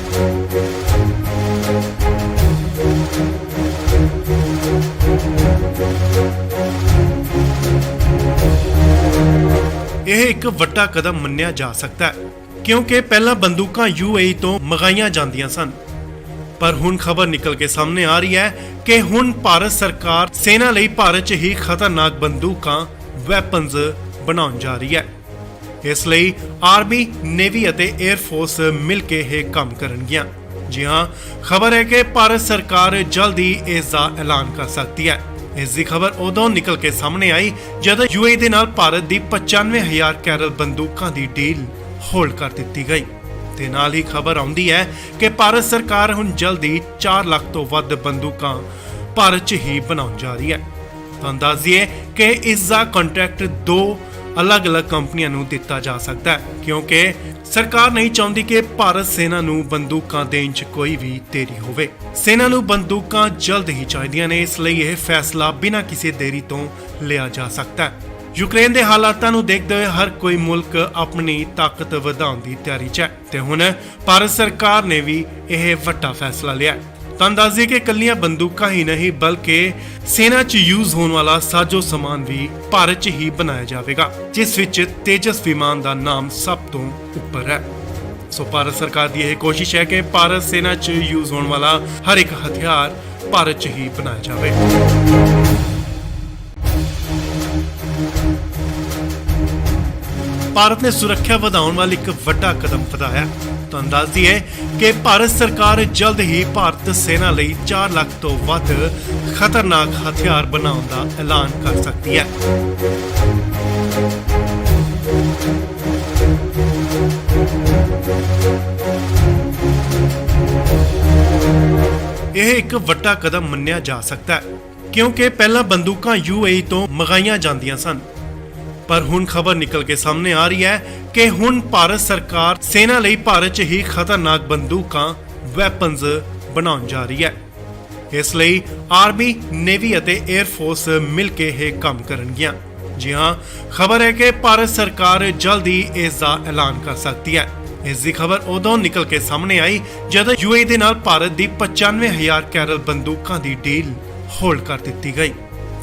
ਇਹ ਇੱਕ ਵੱਡਾ ਕਦਮ ਮੰਨਿਆ ਜਾ ਸਕਦਾ ਹੈ ਕਿਉਂਕਿ ਪਹਿਲਾਂ ਬੰਦੂਕਾਂ UAE ਤੋਂ ਮੰਗਾਈਆਂ ਜਾਂਦੀਆਂ ਸਨ, ਪਰ ਹੁਣ ਖਬਰ ਨਿਕਲ ਕੇ ਸਾਹਮਣੇ ਆ ਰਹੀ ਹੈ ਕਿ ਹੁਣ ਭਾਰਤ ਸਰਕਾਰ ਸੈਨਾ ਲਈ ਭਾਰਤ 'ਚ ਹੀ ਖਤਰਨਾਕ ਬੰਦੂਕਾਂ ਵੈਪਨਸ ਬਣਾਉਣ ਜਾ ਰਹੀ ਹੈ। ਇਸ ਲਈ ਆਰਮੀ, ਨੇਵੀ ਅਤੇ 에ਅਰ ਫੋਰਸ ਮਿਲ ਕੇ ਇਹ ਕੰਮ ਕਰਨਗੀਆਂ। ਜੀ ਹਾਂ, ਖਬਰ ਹੈ ਕਿ ਭਾਰਤ ਸਰਕਾਰ ਜਲਦ ਹੀ ਇਸ ਦਾ ਐਲਾਨ ਕਰ ਸਕਦੀ ਹੈ। ਇਸ ਦੀ ਖਬਰ ਉਦੋਂ ਨਿਕਲ ਕੇ ਸਾਹਮਣੇ ਆਈ ਜਦ UAE ਦੇ ਨਾਲ ਭਾਰਤ ਦੀ 95,000 ਕੈਰਲ ਬੰਦੂਕਾਂ ਦੀ ਡੀਲ ਹੋਲਡ ਕਰ ਦਿੱਤੀ ਗਈ ਤੇ ਨਾਲ ਹੀ ਖਬਰ ਆਉਂਦੀ ਹੈ ਕਿ ਭਾਰਤ ਸਰਕਾਰ ਹੁਣ ਜਲਦੀ 4 ਲੱਖ ਤੋਂ ਵੱਧ ਬੰਦੂਕਾਂ ਭਾਰਤ 'ਚ ਹੀ ਬਣਾਉਣ ਜਾ ਰਹੀ ਹੈ। ਤੁਹਾਨੂੰ ਦੱਸ ਦਈਏ ਕਿ ਇਸ ਦਾ ਕੰਟਰੈਕਟ ਦੋ ਅਲੱਗ-ਅਲੱਗ ਕੰਪਨੀਆਂ ਨੂੰ ਦਿੱਤਾ ਜਾ ਸਕਦਾ ਹੈ ਕਿਉਂਕਿ ਸਰਕਾਰ ਨਹੀਂ ਚਾਹੁੰਦੀ ਕਿ ਭਾਰਤ ਸੈਨਾ ਨੂੰ ਬੰਦੂਕਾਂ ਦੇਣ 'ਚ ਕੋਈ ਵੀ ਦੇਰੀ ਹੋਵੇ। ਸੈਨਾ ਨੂੰ ਬੰਦੂਕਾਂ ਜਲਦ ਹੀ ਚਾਹੀਦੀਆਂ ਨੇ, ਇਸ ਲਈ ਇਹ ਫੈਸਲਾ ਬਿਨਾਂ ਕਿਸੇ ਦੇਰੀ ਤੋਂ ਲਿਆ ਜਾ ਸਕਦਾ ਹੈ। ਯੂਕਰੇਨ ਦੇ ਹਾਲਾਤਾਂ ਨੂੰ ਦੇਖਦੇ ਹੋਏ ਹਰ ਕੋਈ ਮੁਲਕ ਆਪਣੀ ਤਾਕਤ ਵਧਾਉਣ ਦੀ ਤਿਆਰੀ 'ਚ ਹੈ ਤੇ ਹੁਣ ਭਾਰਤ ਸਰਕਾਰ ਨੇ ਵੀ ਇਹ ਵੱਡਾ ਫੈਸਲਾ ਲਿਆ। ਤੁਹਾਨੂੰ ਦੱਸ ਦਈਏ ਕਿ ਇਕੱਲੀਆਂ ਬੰਦੂਕਾਂ ਹੀ ਨਹੀਂ ਬਲਕਿ ਸੈਨਾ 'ਚ ਯੂਜ਼ ਹੋਣ ਵਾਲਾ ਸਾਜੋ ਸਮਾਨ ਵੀ ਭਾਰਤ 'ਚ ਹੀ ਬਣਾਇਆ ਜਾਵੇਗਾ, ਜਿਸ ਵਿੱਚ ਤੇਜਸ ਵਿਮਾਨ ਦਾ ਨਾਮ ਸਭ ਤੋਂ ਉੱਪਰ ਹੈ। ਸੋ ਭਾਰਤ ਸਰਕਾਰ ਦੀ ਇਹ ਕੋਸ਼ਿਸ਼ ਹੈ ਕਿ ਭਾਰਤ ਸੈਨਾ 'ਚ ਯੂਜ਼ ਹੋਣ ਵਾਲਾ ਹਰ ਇੱਕ ਹਥਿਆਰ ਭਾਰਤ 'ਚ ਹੀ ਬਣਾਇਆ ਜਾਵੇ। ਭਾਰਤ ਨੇ ਸੁਰੱਖਿਆ ਵਧਾਉਣ ਵੱਲ ਇੱਕ ਵੱਡਾ ਕਦਮ ਵਧਾਇਆ। ਤੁਹਾਨੂੰ ਦੱਸ ਦਈਏ ਕਿ ਭਾਰਤ ਸਰਕਾਰ ਜਲਦ ਹੀ ਭਾਰਤ ਸੈਨਾ ਲਈ 4 ਲੱਖ ਤੋਂ ਵੱਧ ਖਤਰਨਾਕ ਹਥਿਆਰ ਬਣਾਉਣ ਦਾ ਐਲਾਨ ਕਰ ਸਕਦੀ ਹੈ। ਇਹ ਇੱਕ ਵੱਡਾ ਕਦਮ ਮੰਨਿਆ ਜਾ ਸਕਦਾ ਹੈ ਕਿਉਂਕਿ ਪਹਿਲਾਂ ਬੰਦੂਕਾਂ UAE ਤੋਂ ਮੰਗਾਈਆਂ ਜਾਂਦੀਆਂ ਸਨ, ਪਰ ਹੁਣ ਖਬਰ ਨਿਕਲ ਕੇ ਸਾਹਮਣੇ ਆ ਰਹੀ ਹੈ ਕਿ ਹੁਣ ਭਾਰਤ ਸਰਕਾਰ ਸੈਨਾ ਲਈ ਭਾਰਤ 'ਚ ਹੀ ਖਤਰਨਾਕ ਬੰਦੂਕਾਂ ਵੈਪਨਸ ਬਣਾਉਣ ਜਾ ਰਹੀ ਹੈ। ਇਸ ਲਈ ਆਰਮੀ, ਨੇਵੀ ਅਤੇ 에ਅਰ ਫੋਰਸ ਮਿਲ ਕੇ ਇਹ ਕੰਮ ਕਰਨਗੀਆਂ। ਜੀ ਹਾਂ, ਖਬਰ ਹੈ ਕਿ ਭਾਰਤ ਸਰਕਾਰ ਜਲਦ ਹੀ ਇਸ ਦਾ ਐਲਾਨ ਕਰ ਸਕਦੀ ਹੈ। ਇਸ ਦੀ ਖਬਰ ਉਦੋਂ ਨਿਕਲ ਕੇ ਸਾਹਮਣੇ ਆਈ ਜਦੋਂ UAE ਦੇ ਨਾਲ ਭਾਰਤ ਦੀ 95,000 ਕੈਰਲ ਬੰਦੂਕਾਂ ਦੀ ਡੀਲ ਹੋਲਡ ਕਰ ਦਿੱਤੀ ਗਈ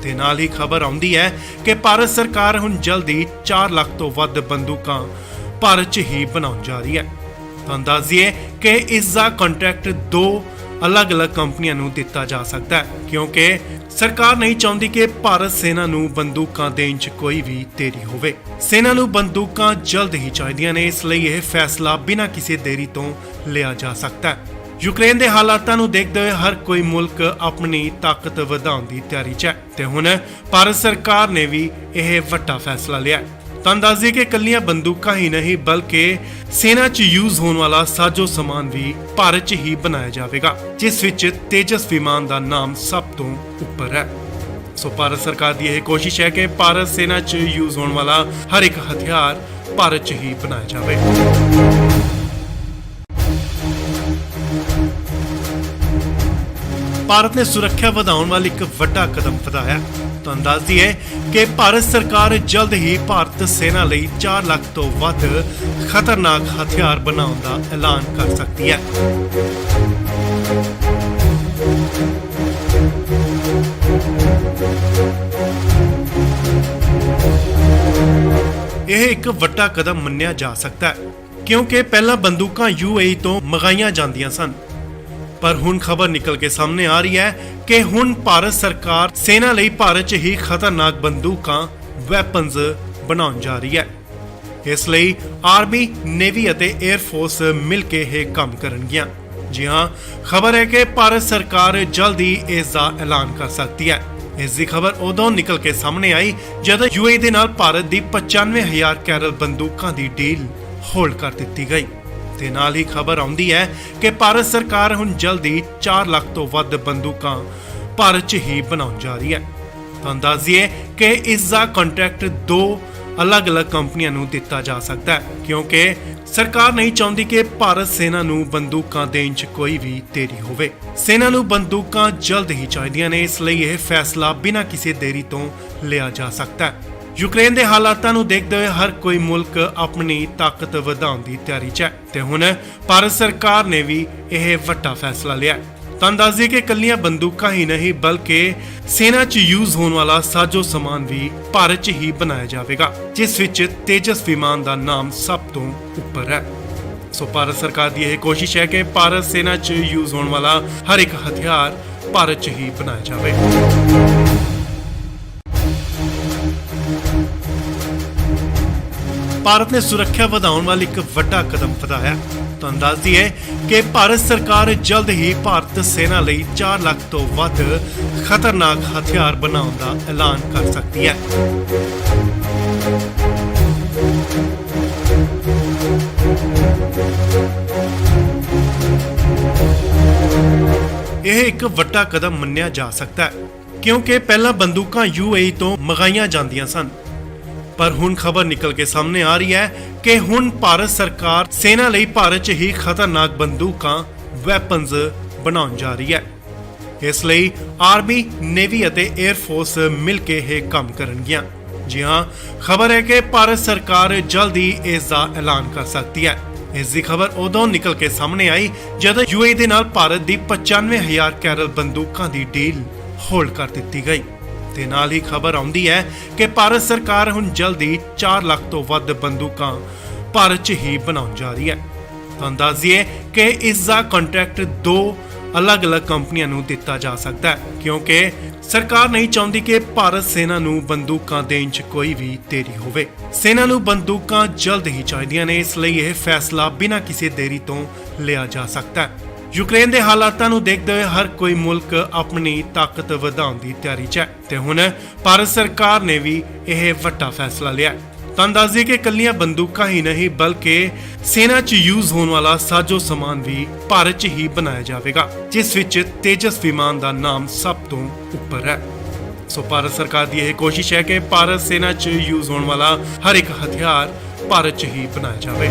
ਤੇ ਨਾਲ ਹੀ ਖਬਰ ਆਉਂਦੀ ਹੈ ਕਿ ਭਾਰਤ ਸਰਕਾਰ ਹੁਣ ਜਲਦੀ 4 ਲੱਖ ਤੋਂ ਵੱਧ ਬੰਦੂਕਾਂ ਭਾਰਤ 'ਚ ਹੀ ਬਣਾਉਣ ਜਾ ਰਹੀ ਹੈ। ਤੁਹਾਨੂੰ ਦੱਸ ਦਈਏ ਕਿ ਇਸ ਦਾ ਕੰਟਰੈਕਟ ਦੋ ਅਲੱਗ-ਅਲੱਗ ਕੰਪਨੀਆਂ ਨੂੰ ਦਿੱਤਾ ਜਾ ਸਕਦਾ ਹੈ ਕਿਉਂਕਿ ਸਰਕਾਰ ਨਹੀਂ ਚਾਹੁੰਦੀ ਕਿ ਭਾਰਤ ਸੈਨਾ ਨੂੰ ਬੰਦੂਕਾਂ ਦੇਣ 'ਚ ਕੋਈ ਵੀ ਦੇਰੀ ਹੋਵੇ। ਸੈਨਾ ਨੂੰ ਬੰਦੂਕਾਂ ਜਲਦ ਹੀ ਚਾਹੀਦੀਆਂ ਨੇ, ਇਸ ਲਈ ਇਹ ਫੈਸਲਾ ਬਿਨਾਂ ਕਿਸੇ ਦੇਰੀ ਤੋਂ ਲਿਆ ਜਾ ਸਕਦਾ ਹੈ। ਯੂਕਰੇਨ ਦੇ ਹਾਲਾਤਾਂ ਨੂੰ ਦੇਖਦੇ ਹੋਏ ਹਰ ਕੋਈ ਮੁਲਕ ਆਪਣੀ ਤਾਕਤ ਵਧਾਉਣ ਦੀ ਤਿਆਰੀ 'ਚ ਹੈ ਤੇ ਹੁਣ ਭਾਰਤ ਸਰਕਾਰ ਨੇ ਵੀ ਇਹ ਵੱਡਾ ਫੈਸਲਾ ਲਿਆ। ਤੁਹਾਨੂੰ ਦੱਸ ਦਈਏ ਕਿ ਇਕੱਲੀਆਂ ਬੰਦੂਕਾਂ ਹੀ ਨਹੀਂ ਬਲਕਿ ਸੈਨਾ 'ਚ ਯੂਜ਼ ਹੋਣ ਵਾਲਾ ਸਾਜੋ ਸਮਾਨ ਵੀ ਭਾਰਤ 'ਚ ਹੀ ਬਣਾਇਆ ਜਾਵੇਗਾ, ਜਿਸ ਵਿੱਚ ਤੇਜਸ ਵਿਮਾਨ ਦਾ ਨਾਮ ਸਭ ਤੋਂ ਉੱਪਰ ਹੈ। ਸੋ ਭਾਰਤ ਸਰਕਾਰ ਦੀ ਇਹ ਕੋਸ਼ਿਸ਼ ਹੈ ਕਿ ਭਾਰਤ ਸੈਨਾ 'ਚ ਯੂਜ਼ ਹੋਣ ਵਾਲਾ ਹਰ ਇੱਕ ਹਥਿਆਰ ਭਾਰਤ 'ਚ ਹੀ ਬਣਾਇਆ ਜਾਵੇ। ਭਾਰਤ ਨੇ ਸੁਰੱਖਿਆ ਵਧਾਉਣ ਵੱਲ ਇੱਕ ਵੱਡਾ ਕਦਮ ਵਧਾਇਆ। ਤੁਹਾਨੂੰ ਦੱਸ ਦਈਏ ਕਿ ਭਾਰਤ ਸਰਕਾਰ ਜਲਦ ਹੀ ਭਾਰਤ ਸੈਨਾ ਲਈ 4 ਲੱਖ ਤੋਂ ਵੱਧ ਖਤਰਨਾਕ ਹਥਿਆਰ ਬਣਾਉਣ ਦਾ ਐਲਾਨ ਕਰ ਸਕਦੀ ਹੈ। ਇਹ ਇੱਕ ਵੱਡਾ ਕਦਮ ਮੰਨਿਆ ਜਾ ਸਕਦਾ ਹੈ ਕਿਉਂਕਿ ਪਹਿਲਾਂ ਬੰਦੂਕਾਂ UAE ਤੋਂ ਮੰਗਾਈਆਂ ਜਾਂਦੀਆਂ ਸਨ, ਪਰ ਹੁਣ ਖਬਰ ਨਿਕਲ ਕੇ ਸਾਹਮਣੇ ਆ ਰਹੀ ਹੈ ਕਿ ਹੁਣ ਭਾਰਤ ਸਰਕਾਰ ਸੈਨਾ ਲਈ ਭਾਰਤ 'ਚ ਹੀ ਖਤਰਨਾਕ ਬੰਦੂਕਾਂ ਵੈਪਨਸ ਬਣਾਉਣ ਜਾ ਰਹੀ ਹੈ। ਇਸ ਲਈ ਆਰਮੀ, ਨੇਵੀ ਅਤੇ 에ਅਰ ਫੋਰਸ ਮਿਲ ਕੇ ਇਹ ਕੰਮ ਕਰਨਗੀਆਂ। ਜੀ ਹਾਂ, ਖਬਰ ਹੈ ਕਿ ਭਾਰਤ ਸਰਕਾਰ ਜਲਦ ਹੀ ਇਸ ਦਾ ਐਲਾਨ ਕਰ ਸਕਦੀ ਹੈ। ਇਸ ਦੀ ਖਬਰ ਉਦੋਂ ਨਿਕਲ ਕੇ ਸਾਹਮਣੇ ਆਈ ਜਦੋਂ UAE ਦੇ ਨਾਲ ਭਾਰਤ ਦੀ 95,000 ਕੈਰਲ ਬੰਦੂਕਾਂ ਦੀ ਡੀਲ ਹੋਲਡ ਕਰ ਦਿੱਤੀ ਗਈ ਤੇ ਨਾਲ ਹੀ ਖਬਰ ਆਉਂਦੀ ਹੈ ਕਿ ਭਾਰਤ ਸਰਕਾਰ ਹੁਣ ਜਲਦੀ 4 ਲੱਖ ਤੋਂ ਵੱਧ ਬੰਦੂਕਾਂ ਭਾਰਤ 'ਚ ਹੀ ਬਣਾਉਣ ਜਾ ਰਹੀ ਹੈ। ਤੁਹਾਨੂੰ ਦੱਸ ਦਈਏ ਕਿ ਇਸ ਦਾ ਕੰਟਰੈਕਟ ਦੋ ਅਲੱਗ-ਅਲੱਗ ਕੰਪਨੀਆਂ ਨੂੰ ਦਿੱਤਾ ਜਾ ਸਕਦਾ ਹੈ ਕਿਉਂਕਿ ਸਰਕਾਰ ਨਹੀਂ ਚਾਹੁੰਦੀ ਕਿ ਭਾਰਤ ਸੈਨਾ ਨੂੰ ਬੰਦੂਕਾਂ ਦੇਣ 'ਚ ਕੋਈ ਵੀ ਦੇਰੀ ਹੋਵੇ। ਸੈਨਾ ਨੂੰ ਬੰਦੂਕਾਂ ਜਲਦ ਹੀ ਚਾਹੀਦੀਆਂ ਨੇ, ਇਸ ਲਈ ਇਹ ਫੈਸਲਾ ਬਿਨਾਂ ਕਿਸੇ ਦੇਰੀ ਤੋਂ ਲਿਆ ਜਾ ਸਕਦਾ ਹੈ। ਯੂਕਰੇਨ ਦੇ ਹਾਲਾਤਾਂ ਨੂੰ ਦੇਖਦੇ ਹੋਏ ਹਰ ਕੋਈ ਮੁਲਕ ਆਪਣੀ ਤਾਕਤ ਵਧਾਉਣ ਦੀ ਤਿਆਰੀ 'ਚ ਹੈ ਤੇ ਹੁਣ ਭਾਰਤ ਸਰਕਾਰ ਨੇ ਵੀ ਇਹ ਵੱਡਾ ਫੈਸਲਾ ਲਿਆ। ਤੁਹਾਨੂੰ ਦੱਸ ਦਈਏ ਕਿ ਇਕੱਲੀਆਂ ਬੰਦੂਕਾਂ ਹੀ ਨਹੀਂ ਬਲਕਿ ਸੈਨਾ 'ਚ ਯੂਜ਼ ਹੋਣ ਵਾਲਾ ਸਾਜੋ ਸਮਾਨ ਵੀ ਭਾਰਤ 'ਚ ਹੀ ਬਣਾਇਆ ਜਾਵੇਗਾ, ਜਿਸ ਵਿੱਚ ਤੇਜਸ ਵਿਮਾਨ ਦਾ ਨਾਮ ਸਭ ਤੋਂ ਉੱਪਰ ਹੈ। ਸੋ ਭਾਰਤ ਸਰਕਾਰ ਦੀ ਇਹ ਕੋਸ਼ਿਸ਼ ਹੈ ਕਿ ਭਾਰਤ ਸੈਨਾ 'ਚ ਯੂਜ਼ ਹੋਣ ਵਾਲਾ ਹਰ ਇੱਕ ਹਥਿਆਰ ਭਾਰਤ 'ਚ ਹੀ ਬਣਾਇਆ ਜਾਵੇ। ਭਾਰਤ ਨੇ ਸੁਰੱਖਿਆ ਵਧਾਉਣ ਵੱਲ ਇੱਕ ਵੱਡਾ ਕਦਮ ਵਧਾਇਆ। ਤੁਹਾਨੂੰ ਦੱਸ ਦਈਏ ਕਿ ਭਾਰਤ ਸਰਕਾਰ ਜਲਦ ਹੀ ਭਾਰਤ ਸੈਨਾ ਲਈ 4 ਲੱਖ ਤੋਂ ਵੱਧ ਖਤਰਨਾਕ ਹਥਿਆਰ ਬਣਾਉਣ ਦਾ ਐਲਾਨ ਕਰ ਸਕਦੀ ਹੈ। ਇਹ ਇੱਕ ਵੱਡਾ ਕਦਮ ਮੰਨਿਆ ਜਾ ਸਕਦਾ ਹੈ ਕਿਉਂਕਿ ਪਹਿਲਾਂ ਬੰਦੂਕਾਂ UAE ਤੋਂ ਮੰਗਾਈਆਂ ਜਾਂਦੀਆਂ ਸਨ। ਪਰ ਹੁਣ ਖਬਰ ਨਿਕਲ ਕੇ ਸਾਹਮਣੇ ਆ ਰਹੀ ਹੈ ਕਿ ਹੁਣ ਭਾਰਤ ਸਰਕਾਰ ਸੈਨਾ ਲਈ ਭਾਰਤ 'ਚ ਹੀ ਖਤਰਨਾਕ ਬੰਦੂਕਾਂ ਵੈਪਨਸ ਬਣਾਉਣ ਜਾ ਰਹੀ ਹੈ। ਇਸ ਲਈ ਆਰਮੀ, ਨੇਵੀ ਅਤੇ 에ਅਰ ਫੋਰਸ ਮਿਲ ਕੇ ਇਹ ਕੰਮ ਕਰਨਗੀਆਂ। ਜੀ ਹਾਂ, ਖਬਰ ਹੈ ਕਿ ਭਾਰਤ ਸਰਕਾਰ ਜਲਦ ਹੀ ਇਸ ਦਾ ਐਲਾਨ ਕਰ ਸਕਦੀ ਹੈ। ਇਸ ਦੀ ਖਬਰ ਉਦੋਂ ਨਿਕਲ ਕੇ ਸਾਹਮਣੇ ਆਈ ਜਦੋਂ UAE ਦੇ ਨਾਲ ਭਾਰਤ ਦੀ 95,000 ਕੈਰਲ ਬੰਦੂਕਾਂ ਦੀ ਡੀਲ ਹੋਲਡ ਕਰ ਦਿੱਤੀ ਗਈ ਤੇ ਨਾਲ ਹੀ ਖਬਰ ਆਉਂਦੀ ਹੈ ਕਿ ਭਾਰਤ ਸਰਕਾਰ ਹੁਣ ਜਲਦ ਹੀ 4 ਲੱਖ ਤੋਂ ਵੱਧ ਬੰਦੂਕਾਂ ਭਾਰਤ 'ਚ ਹੀ ਬਣਾਉਣ ਜਾ ਰਹੀ ਹੈ। ਤੁਹਾਨੂੰ ਦੱਸ ਦਈਏ ਕਿ ਇਸ ਦਾ ਕੰਟਰੈਕਟ 2 ਅਲੱਗ-ਅਲੱਗ ਕੰਪਨੀਆਂ ਨੂੰ ਦਿੱਤਾ ਜਾ ਸਕਦਾ ਹੈ ਕਿਉਂਕਿ ਸਰਕਾਰ ਨਹੀਂ ਚਾਹੁੰਦੀ ਕਿ ਭਾਰਤ ਸੈਨਾ ਨੂੰ ਬੰਦੂਕਾਂ ਦੇਣ 'ਚ ਕੋਈ ਵੀ ਦੇਰੀ ਹੋਵੇ। ਸੈਨਾ ਨੂੰ ਬੰਦੂਕਾਂ ਜਲਦ ਹੀ ਚਾਹੀਦੀਆਂ ਨੇ, ਇਸ ਲਈ ਇਹ ਫੈਸਲਾ ਬਿਨਾਂ ਕਿਸੇ ਦੇਰੀ ਤੋਂ ਲਿਆ ਜਾ ਸਕਦਾ ਹੈ। ਯੂਕਰੇਨ ਦੇ ਹਾਲਾਤਾਂ ਨੂੰ ਦੇਖਦੇ ਹੋਏ ਹਰ ਕੋਈ ਮੁਲਕ ਆਪਣੀ ਤਾਕਤ ਵਧਾਉਣ ਦੀ ਤਿਆਰੀ 'ਚ ਹੈ ਤੇ ਹੁਣ ਭਾਰਤ ਸਰਕਾਰ ਨੇ ਵੀ ਇਹ ਵੱਡਾ ਫੈਸਲਾ ਲਿਆ। ਤੁਹਾਨੂੰ ਦੱਸ ਦਈਏ ਕਿ ਇਕੱਲੀਆਂ ਬੰਦੂਕਾਂ ਹੀ ਨਹੀਂ ਬਲਕਿ ਸੈਨਾ 'ਚ ਯੂਜ਼ ਹੋਣ ਵਾਲਾ ਸਾਜੋ ਸਮਾਨ ਵੀ ਭਾਰਤ 'ਚ ਹੀ ਬਣਾਇਆ ਜਾਵੇਗਾ, ਜਿਸ ਵਿੱਚ ਤੇਜਸ ਵਿਮਾਨ ਦਾ ਨਾਮ ਸਭ ਤੋਂ ਉੱਪਰ ਹੈ। ਸੋ ਭਾਰਤ ਸਰਕਾਰ ਦੀ ਇਹ ਕੋਸ਼ਿਸ਼ ਹੈ ਕਿ ਭਾਰਤ ਸੈਨਾ 'ਚ ਯੂਜ਼ ਹੋਣ ਵਾਲਾ ਹਰ ਇੱਕ ਹਥਿਆਰ ਭਾਰਤ 'ਚ ਹੀ ਬਣਾਇਆ ਜਾਵੇ।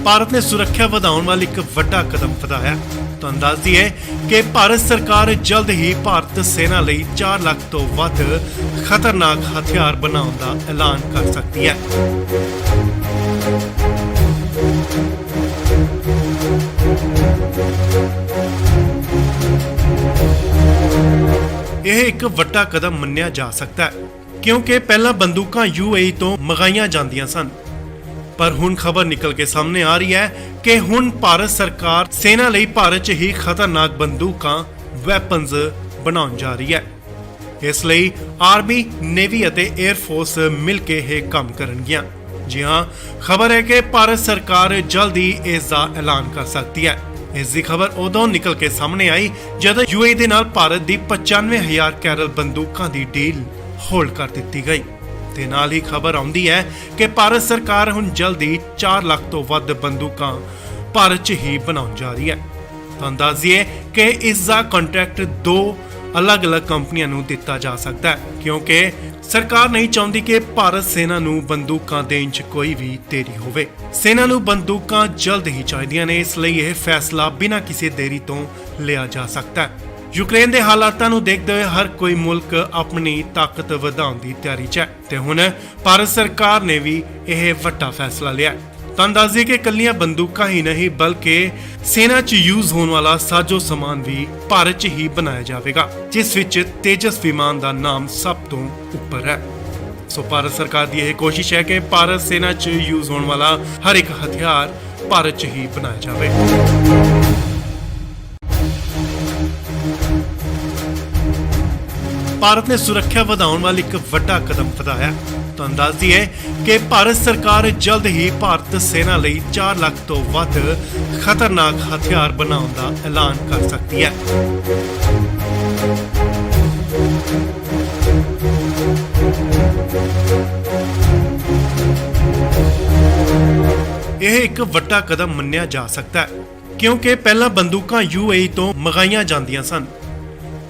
ਭਾਰਤ ਨੇ ਸੁਰੱਖਿਆ ਵਧਾਉਣ ਵਾਲੀ ਇੱਕ ਵੱਡਾ ਕਦਮ ਵਧਾਇਆ। ਤੁਹਾਨੂੰ ਦੱਸ ਦਈਏ ਕਿ ਭਾਰਤ ਸਰਕਾਰ ਜਲਦ ਹੀ ਭਾਰਤ ਸੈਨਾ ਲਈ 4 ਲੱਖ ਤੋਂ ਵੱਧ ਖਤਰਨਾਕ ਹਥਿਆਰ ਬਣਾਉਣ ਦਾ ਐਲਾਨ ਕਰ ਸਕਦੀ ਹੈ। ਇਹ ਇੱਕ ਵੱਡਾ ਕਦਮ ਮੰਨਿਆ ਜਾ ਸਕਦਾ ਹੈ ਕਿਉਂਕਿ ਪਹਿਲਾਂ ਬੰਦੂਕਾਂ UAE ਤੋਂ ਮੰਗਾਈਆਂ ਜਾਂਦੀਆਂ ਸਨ। ਪਰ ਹੁਣ ਖਬਰ ਨਿਕਲ ਕੇ ਸਾਹਮਣੇ ਆ ਰਹੀ ਹੈ ਕਿ ਹੁਣ ਭਾਰਤ ਸਰਕਾਰ ਸੈਨਾ ਲਈ ਭਾਰਤ 'ਚ ਹੀ ਖਤਰਨਾਕ ਬੰਦੂਕਾਂ ਵੈਪਨਸ ਬਣਾਉਣ ਜਾ ਰਹੀ ਹੈ। ਇਸ ਲਈ ਆਰਮੀ, ਨੇਵੀ ਅਤੇ 에ਅਰ ਫੋਰਸ ਮਿਲ ਕੇ ਇਹ ਕੰਮ ਕਰਨਗੀਆਂ। ਜੀ ਹਾਂ, ਖਬਰ ਹੈ ਕਿ ਭਾਰਤ ਸਰਕਾਰ ਜਲਦ ਹੀ ਇਸ ਦਾ ਐਲਾਨ ਕਰ ਸਕਦੀ ਹੈ। ਇਸ ਦੀ ਖਬਰ ਉਦੋਂ ਨਿਕਲ ਕੇ ਸਾਹਮਣੇ ਆਈ ਜਦੋਂ UAE ਦੇ ਨਾਲ ਭਾਰਤ ਦੀ 95,000 ਕੈਰਲ ਬੰਦੂਕਾਂ ਦੀ ਡੀਲ ਹੋਲਡ ਕਰ ਦਿੱਤੀ ਗਈ ਤੇ ਨਾਲ ਹੀ ਖਬਰ ਆਉਂਦੀ ਹੈ ਕਿ ਭਾਰਤ ਸਰਕਾਰ ਹੁਣ ਜਲਦ ਹੀ 4 ਲੱਖ ਤੋਂ ਵੱਧ ਬੰਦੂਕਾਂ ਭਾਰਤ 'ਚ ਹੀ ਬਣਾਉਣ ਜਾ ਰਹੀ ਹੈ। ਤੁਹਾਨੂੰ ਦੱਸ ਦਈਏ ਕਿ ਇਸ ਦਾ ਕੰਟਰੈਕਟ 2 ਅਲੱਗ-ਅਲੱਗ ਕੰਪਨੀਆਂ ਨੂੰ ਦਿੱਤਾ ਜਾ ਸਕਦਾ ਹੈ ਕਿਉਂਕਿ ਸਰਕਾਰ ਨਹੀਂ ਚਾਹੁੰਦੀ ਕਿ ਭਾਰਤ ਸੈਨਾ ਨੂੰ ਬੰਦੂਕਾਂ ਦੇਣ 'ਚ ਕੋਈ ਵੀ ਦੇਰੀ ਹੋਵੇ। ਸੈਨਾ ਨੂੰ ਬੰਦੂਕਾਂ ਜਲਦ ਹੀ ਚਾਹੀਦੀਆਂ ਨੇ, ਇਸ ਲਈ ਇਹ ਫੈਸਲਾ ਬਿਨਾਂ ਕਿਸੇ ਦੇਰੀ ਤੋਂ ਲਿਆ ਜਾ ਸਕਦਾ ਹੈ। ਯੂਕਰੇਨ ਦੇ ਹਾਲਾਤਾਂ ਨੂੰ ਦੇਖਦੇ ਹੋਏ ਹਰ ਕੋਈ ਮੁਲਕ ਆਪਣੀ ਤਾਕਤ ਵਧਾਉਣ ਦੀ ਤਿਆਰੀ 'ਚ ਹੈ ਤੇ ਹੁਣ ਭਾਰਤ ਸਰਕਾਰ ਨੇ ਵੀ ਇਹ ਵੱਡਾ ਫੈਸਲਾ ਲਿਆ। ਤੁਹਾਨੂੰ ਦੱਸ ਦਈਏ ਕਿ ਇਕੱਲੀਆਂ ਬੰਦੂਕਾਂ ਹੀ ਨਹੀਂ ਬਲਕਿ ਸੈਨਾ 'ਚ ਯੂਜ਼ ਹੋਣ ਵਾਲਾ ਸਾਜੋ ਸਮਾਨ ਵੀ ਭਾਰਤ 'ਚ ਹੀ ਬਣਾਇਆ ਜਾਵੇਗਾ, ਜਿਸ ਵਿੱਚ ਤੇਜਸ ਵਿਮਾਨ ਦਾ ਨਾਮ ਸਭ ਤੋਂ ਉੱਪਰ ਹੈ। ਸੋ ਭਾਰਤ ਸਰਕਾਰ ਦੀ ਇਹ ਕੋਸ਼ਿਸ਼ ਹੈ ਕਿ ਭਾਰਤ ਸੈਨਾ 'ਚ ਯੂਜ਼ ਹੋਣ ਵਾਲਾ ਹਰ ਇੱਕ ਹਥਿਆਰ ਭਾਰਤ 'ਚ ਹੀ ਬਣਾਇਆ ਜਾਵੇ। ਭਾਰਤ ਨੇ ਸੁਰੱਖਿਆ ਵਧਾਉਣ ਵਾਲੀ ਇੱਕ ਵੱਡਾ ਕਦਮ ਵਧਾਇਆ। ਤੁਹਾਨੂੰ ਦੱਸ ਦਈਏ ਕਿ ਭਾਰਤ ਸਰਕਾਰ ਜਲਦ ਹੀ ਭਾਰਤ ਸੈਨਾ ਲਈ 4 ਲੱਖ ਤੋਂ ਵੱਧ ਖਤਰਨਾਕ ਹਥਿਆਰ ਬਣਾਉਣ ਦਾ ਐਲਾਨ ਕਰ ਸਕਦੀ ਹੈ। ਇਹ ਇੱਕ ਵੱਡਾ ਕਦਮ ਮੰਨਿਆ ਜਾ ਸਕਦਾ ਹੈ ਕਿਉਂਕਿ ਪਹਿਲਾਂ ਬੰਦੂਕਾਂ UAE ਤੋਂ ਮੰਗਾਈਆਂ ਜਾਂਦੀਆਂ ਸਨ।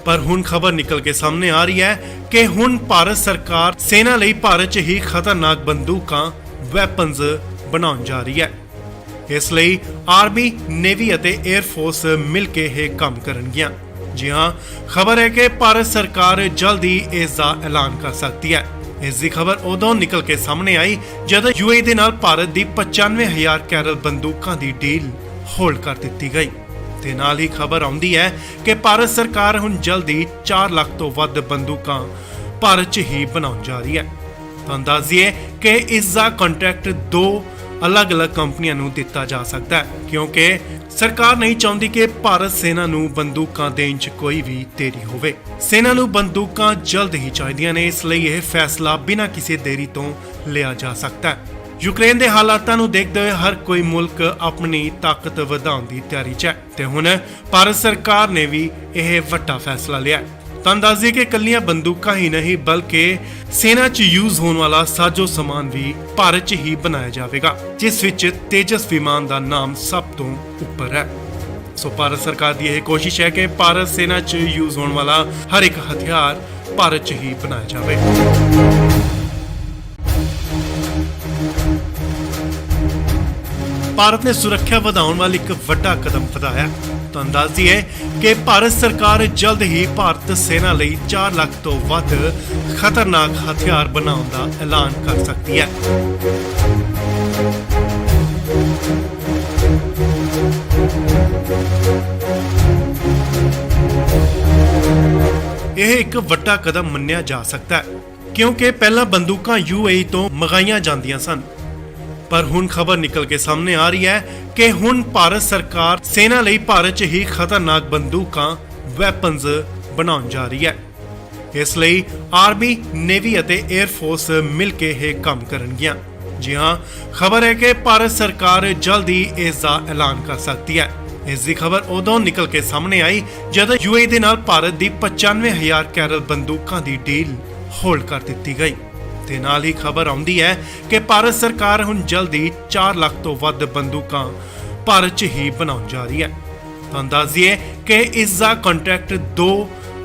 ਪਰ ਹੁਣ ਖਬਰ ਨਿਕਲ ਕੇ ਸਾਹਮਣੇ ਆ ਰਹੀ ਹੈ ਕਿ ਹੁਣ ਭਾਰਤ ਸਰਕਾਰ ਸੈਨਾ ਲਈ ਭਾਰਤ 'ਚ ਹੀ ਖਤਰਨਾਕ ਬੰਦੂਕਾਂ ਵੈਪਨਸ ਬਣਾਉਣ ਜਾ ਰਹੀ ਹੈ। ਇਸ ਲਈ ਆਰਮੀ, ਨੇਵੀ ਅਤੇ 에ਅਰ ਫੋਰਸ ਮਿਲ ਕੇ ਇਹ ਕੰਮ ਕਰਨਗੀਆਂ। ਜੀ ਹਾਂ, ਖਬਰ ਹੈ ਕਿ ਭਾਰਤ ਸਰਕਾਰ ਜਲਦ ਹੀ ਇਸ ਦਾ ਐਲਾਨ ਕਰ ਸਕਦੀ ਹੈ। ਇਸ ਦੀ ਖਬਰ ਉਦੋਂ ਨਿਕਲ ਕੇ ਸਾਹਮਣੇ ਆਈ ਜਦੋਂ UAE ਦੇ ਨਾਲ ਭਾਰਤ ਦੀ 95,000 ਕੈਰਲ ਬੰਦੂਕਾਂ ਦੀ ਡੀਲ ਹੋਲਡ ਕਰ ਦਿੱਤੀ ਗਈ ਤੇ ਨਾਲ ਹੀ ਖਬਰ ਆਉਂਦੀ ਹੈ ਕਿ ਭਾਰਤ ਸਰਕਾਰ ਹੁਣ ਜਲਦ ਹੀ 4 ਲੱਖ ਤੋਂ ਵੱਧ ਬੰਦੂਕਾਂ ਭਾਰਤ 'ਚ ਹੀ ਬਣਾਉਣ ਜਾ ਰਹੀ ਹੈ। ਤੁਹਾਨੂੰ ਦੱਸ ਦਈਏ ਕਿ ਇਸ ਦਾ ਕੰਟਰੈਕਟ 2 ਅਲੱਗ-ਅਲੱਗ ਕੰਪਨੀਆਂ ਨੂੰ ਦਿੱਤਾ ਜਾ ਸਕਦਾ ਹੈ ਕਿਉਂਕਿ ਸਰਕਾਰ ਨਹੀਂ ਚਾਹੁੰਦੀ ਕਿ ਭਾਰਤ ਸੈਨਾ ਨੂੰ ਬੰਦੂਕਾਂ ਦੇਣ 'ਚ ਕੋਈ ਵੀ ਦੇਰੀ ਹੋਵੇ। ਸੈਨਾ ਨੂੰ ਬੰਦੂਕਾਂ ਜਲਦ ਹੀ ਚਾਹੀਦੀਆਂ ਨੇ, ਇਸ ਲਈ ਇਹ ਫੈਸਲਾ ਬਿਨਾਂ ਕਿਸੇ ਦੇਰੀ ਤੋਂ ਲਿਆ ਜਾ ਸਕਦਾ ਹੈ। ਯੂਕਰੇਨ ਦੇ ਹਾਲਾਤਾਂ ਨੂੰ ਦੇਖਦੇ ਹੋਏ ਹਰ ਕੋਈ ਮੁਲਕ ਆਪਣੀ ਤਾਕਤ ਵਧਾਉਣ ਦੀ ਤਿਆਰੀ 'ਚ ਹੈ ਤੇ ਹੁਣ ਭਾਰਤ ਸਰਕਾਰ ਨੇ ਵੀ ਇਹ ਵੱਡਾ ਫੈਸਲਾ ਲਿਆ। ਤੁਹਾਨੂੰ ਦੱਸ ਦਈਏ ਕਿ ਇਕੱਲੀਆਂ ਬੰਦੂਕਾਂ ਹੀ ਨਹੀਂ ਬਲਕਿ ਸੈਨਾ 'ਚ ਯੂਜ਼ ਹੋਣ ਵਾਲਾ ਸਾਜੋ ਸਮਾਨ ਵੀ ਭਾਰਤ 'ਚ ਹੀ ਬਣਾਇਆ ਜਾਵੇਗਾ, ਜਿਸ ਵਿੱਚ ਤੇਜਸ ਵਿਮਾਨ ਦਾ ਨਾਮ ਸਭ ਤੋਂ ਉੱਪਰ ਹੈ। ਸੋ ਭਾਰਤ ਸਰਕਾਰ ਦੀ ਇਹ ਕੋਸ਼ਿਸ਼ ਹੈ ਕਿ ਭਾਰਤ ਸੈਨਾ 'ਚ ਯੂਜ਼ ਹੋਣ ਵਾਲਾ ਹਰ ਇੱਕ ਹਥਿਆਰ ਭਾਰਤ 'ਚ ਹੀ ਬਣਾਇਆ ਜਾਵੇ। ਭਾਰਤ ਨੇ ਸੁਰੱਖਿਆ ਵਧਾਉਣ ਵਾਲੀ ਇੱਕ ਵੱਡਾ ਕਦਮ ਵਧਾਇਆ। ਤੁਹਾਨੂੰ ਦੱਸ ਦਈਏ ਕਿ ਭਾਰਤ ਸਰਕਾਰ ਜਲਦ ਹੀ ਭਾਰਤ ਸੈਨਾ ਲਈ 4 ਲੱਖ ਤੋਂ ਵੱਧ ਖਤਰਨਾਕ ਹਥਿਆਰ ਬਣਾਉਣ ਦਾ ਐਲਾਨ ਕਰ ਸਕਦੀ ਹੈ। ਇਹ ਇੱਕ ਵੱਡਾ ਕਦਮ ਮੰਨਿਆ ਜਾ ਸਕਦਾ ਹੈ ਕਿਉਂਕਿ ਪਹਿਲਾਂ ਬੰਦੂਕਾਂ UAE ਤੋਂ ਮੰਗਾਈਆਂ ਜਾਂਦੀਆਂ ਸਨ, ਪਰ ਹੁਣ ਖਬਰ ਨਿਕਲ ਕੇ ਸਾਹਮਣੇ ਆ ਰਹੀ ਹੈ ਕਿ ਹੁਣ ਭਾਰਤ ਸਰਕਾਰ ਸੈਨਾ ਲਈ ਭਾਰਤ 'ਚ ਹੀ ਖਤਰਨਾਕ ਬੰਦੂਕਾਂ ਵੈਪਨਸ ਬਣਾਉਣ ਜਾ ਰਹੀ ਹੈ। ਇਸ ਲਈ ਆਰਮੀ, ਨੇਵੀ ਅਤੇ 에ਅਰ ਫੋਰਸ ਮਿਲ ਕੇ ਇਹ ਕੰਮ ਕਰਨਗੀਆਂ। ਜੀ ਹਾਂ, ਖਬਰ ਹੈ ਕਿ ਭਾਰਤ ਸਰਕਾਰ ਜਲਦ ਹੀ ਇਸ ਦਾ ਐਲਾਨ ਕਰ ਸਕਦੀ ਹੈ। ਇਸ ਦੀ ਖਬਰ ਉਦੋਂ ਨਿਕਲ ਕੇ ਸਾਹਮਣੇ ਆਈ ਜਦੋਂ UAE ਦੇ ਨਾਲ ਭਾਰਤ ਦੀ 95,000 ਕੈਰਲ ਬੰਦੂਕਾਂ ਦੀ ਡੀਲ ਹੋਲਡ ਕਰ ਦਿੱਤੀ ਗਈ ਤੇ ਨਾਲ ਹੀ ਖਬਰ ਆਉਂਦੀ ਹੈ ਕਿ ਭਾਰਤ ਸਰਕਾਰ ਹੁਣ ਜਲਦੀ 4 ਲੱਖ ਤੋਂ ਵੱਧ ਬੰਦੂਕਾਂ ਭਾਰਤ 'ਚ ਹੀ ਬਣਾਉਣ ਜਾ ਰਹੀ ਹੈ। ਤੁਹਾਨੂੰ ਦੱਸ ਦਈਏ ਕਿ ਇਸ ਦਾ ਕੰਟਰੈਕਟ 2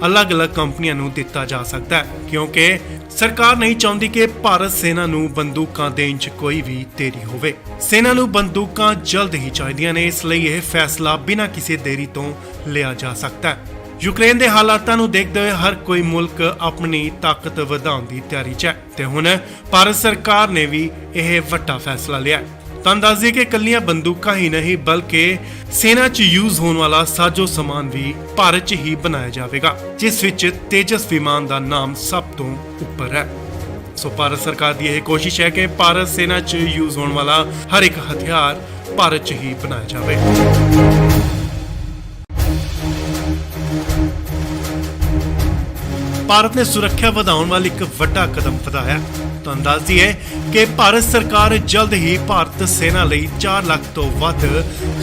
ਅਲੱਗ-ਅਲੱਗ ਕੰਪਨੀਆਂ ਨੂੰ ਦਿੱਤਾ ਜਾ ਸਕਦਾ ਹੈ ਕਿਉਂਕਿ ਸਰਕਾਰ ਨਹੀਂ ਚਾਹੁੰਦੀ ਕਿ ਭਾਰਤ ਸੈਨਾ ਨੂੰ ਬੰਦੂਕਾਂ ਦੇਣ 'ਚ ਕੋਈ ਵੀ ਦੇਰੀ ਹੋਵੇ। ਸੈਨਾ ਨੂੰ ਬੰਦੂਕਾਂ ਜਲਦ ਹੀ ਚਾਹੀਦੀਆਂ ਨੇ, ਇਸ ਲਈ ਇਹ ਫੈਸਲਾ ਬਿਨਾਂ ਕਿਸੇ ਦੇਰੀ ਤੋਂ ਲਿਆ ਜਾ ਸਕਦਾ ਹੈ। ਯੂਕਰੇਨ ਦੇ ਹਾਲਾਤਾਂ ਨੂੰ ਦੇਖਦੇ ਹੋਏ ਹਰ ਕੋਈ ਮੁਲਕ ਆਪਣੀ ਤਾਕਤ ਵਧਾਉਣ ਦੀ ਤਿਆਰੀ 'ਚ ਹੈ ਤੇ ਹੁਣ ਭਾਰਤ ਸਰਕਾਰ ਨੇ ਵੀ ਇਹ ਵੱਡਾ ਫੈਸਲਾ ਲਿਆ। ਤੁਹਾਨੂੰ ਦੱਸ ਦਈਏ ਕਿ ਇਕੱਲੀਆਂ ਬੰਦੂਕਾਂ ਹੀ ਨਹੀਂ ਬਲਕਿ ਸੈਨਾ 'ਚ ਯੂਜ਼ ਹੋਣ ਵਾਲਾ ਸਾਜੋ ਸਮਾਨ ਵੀ ਭਾਰਤ 'ਚ ਹੀ ਬਣਾਇਆ ਜਾਵੇਗਾ, ਜਿਸ ਵਿੱਚ ਤੇਜਸ ਵਿਮਾਨ ਦਾ ਨਾਮ ਸਭ ਤੋਂ ਉੱਪਰ ਹੈ। ਸੋ ਭਾਰਤ ਸਰਕਾਰ ਦੀ ਇਹ ਕੋਸ਼ਿਸ਼ ਹੈ ਕਿ ਭਾਰਤ ਸੈਨਾ 'ਚ ਯੂਜ਼ ਹੋਣ ਵਾਲਾ ਹਰ ਇੱਕ ਹਥਿਆਰ ਭਾਰਤ 'ਚ ਹੀ ਬਣਾਇਆ ਜਾਵੇ। ਭਾਰਤ ਨੇ ਸੁਰੱਖਿਆ ਵਧਾਉਣ ਵਾਲੀ ਇੱਕ ਵੱਡਾ ਕਦਮ ਵਧਾਇਆ। ਤੁਹਾਨੂੰ ਦੱਸ ਦਈਏ ਕਿ ਭਾਰਤ ਸਰਕਾਰ ਜਲਦ ਹੀ ਭਾਰਤ ਸੈਨਾ ਲਈ 4 ਲੱਖ ਤੋਂ ਵੱਧ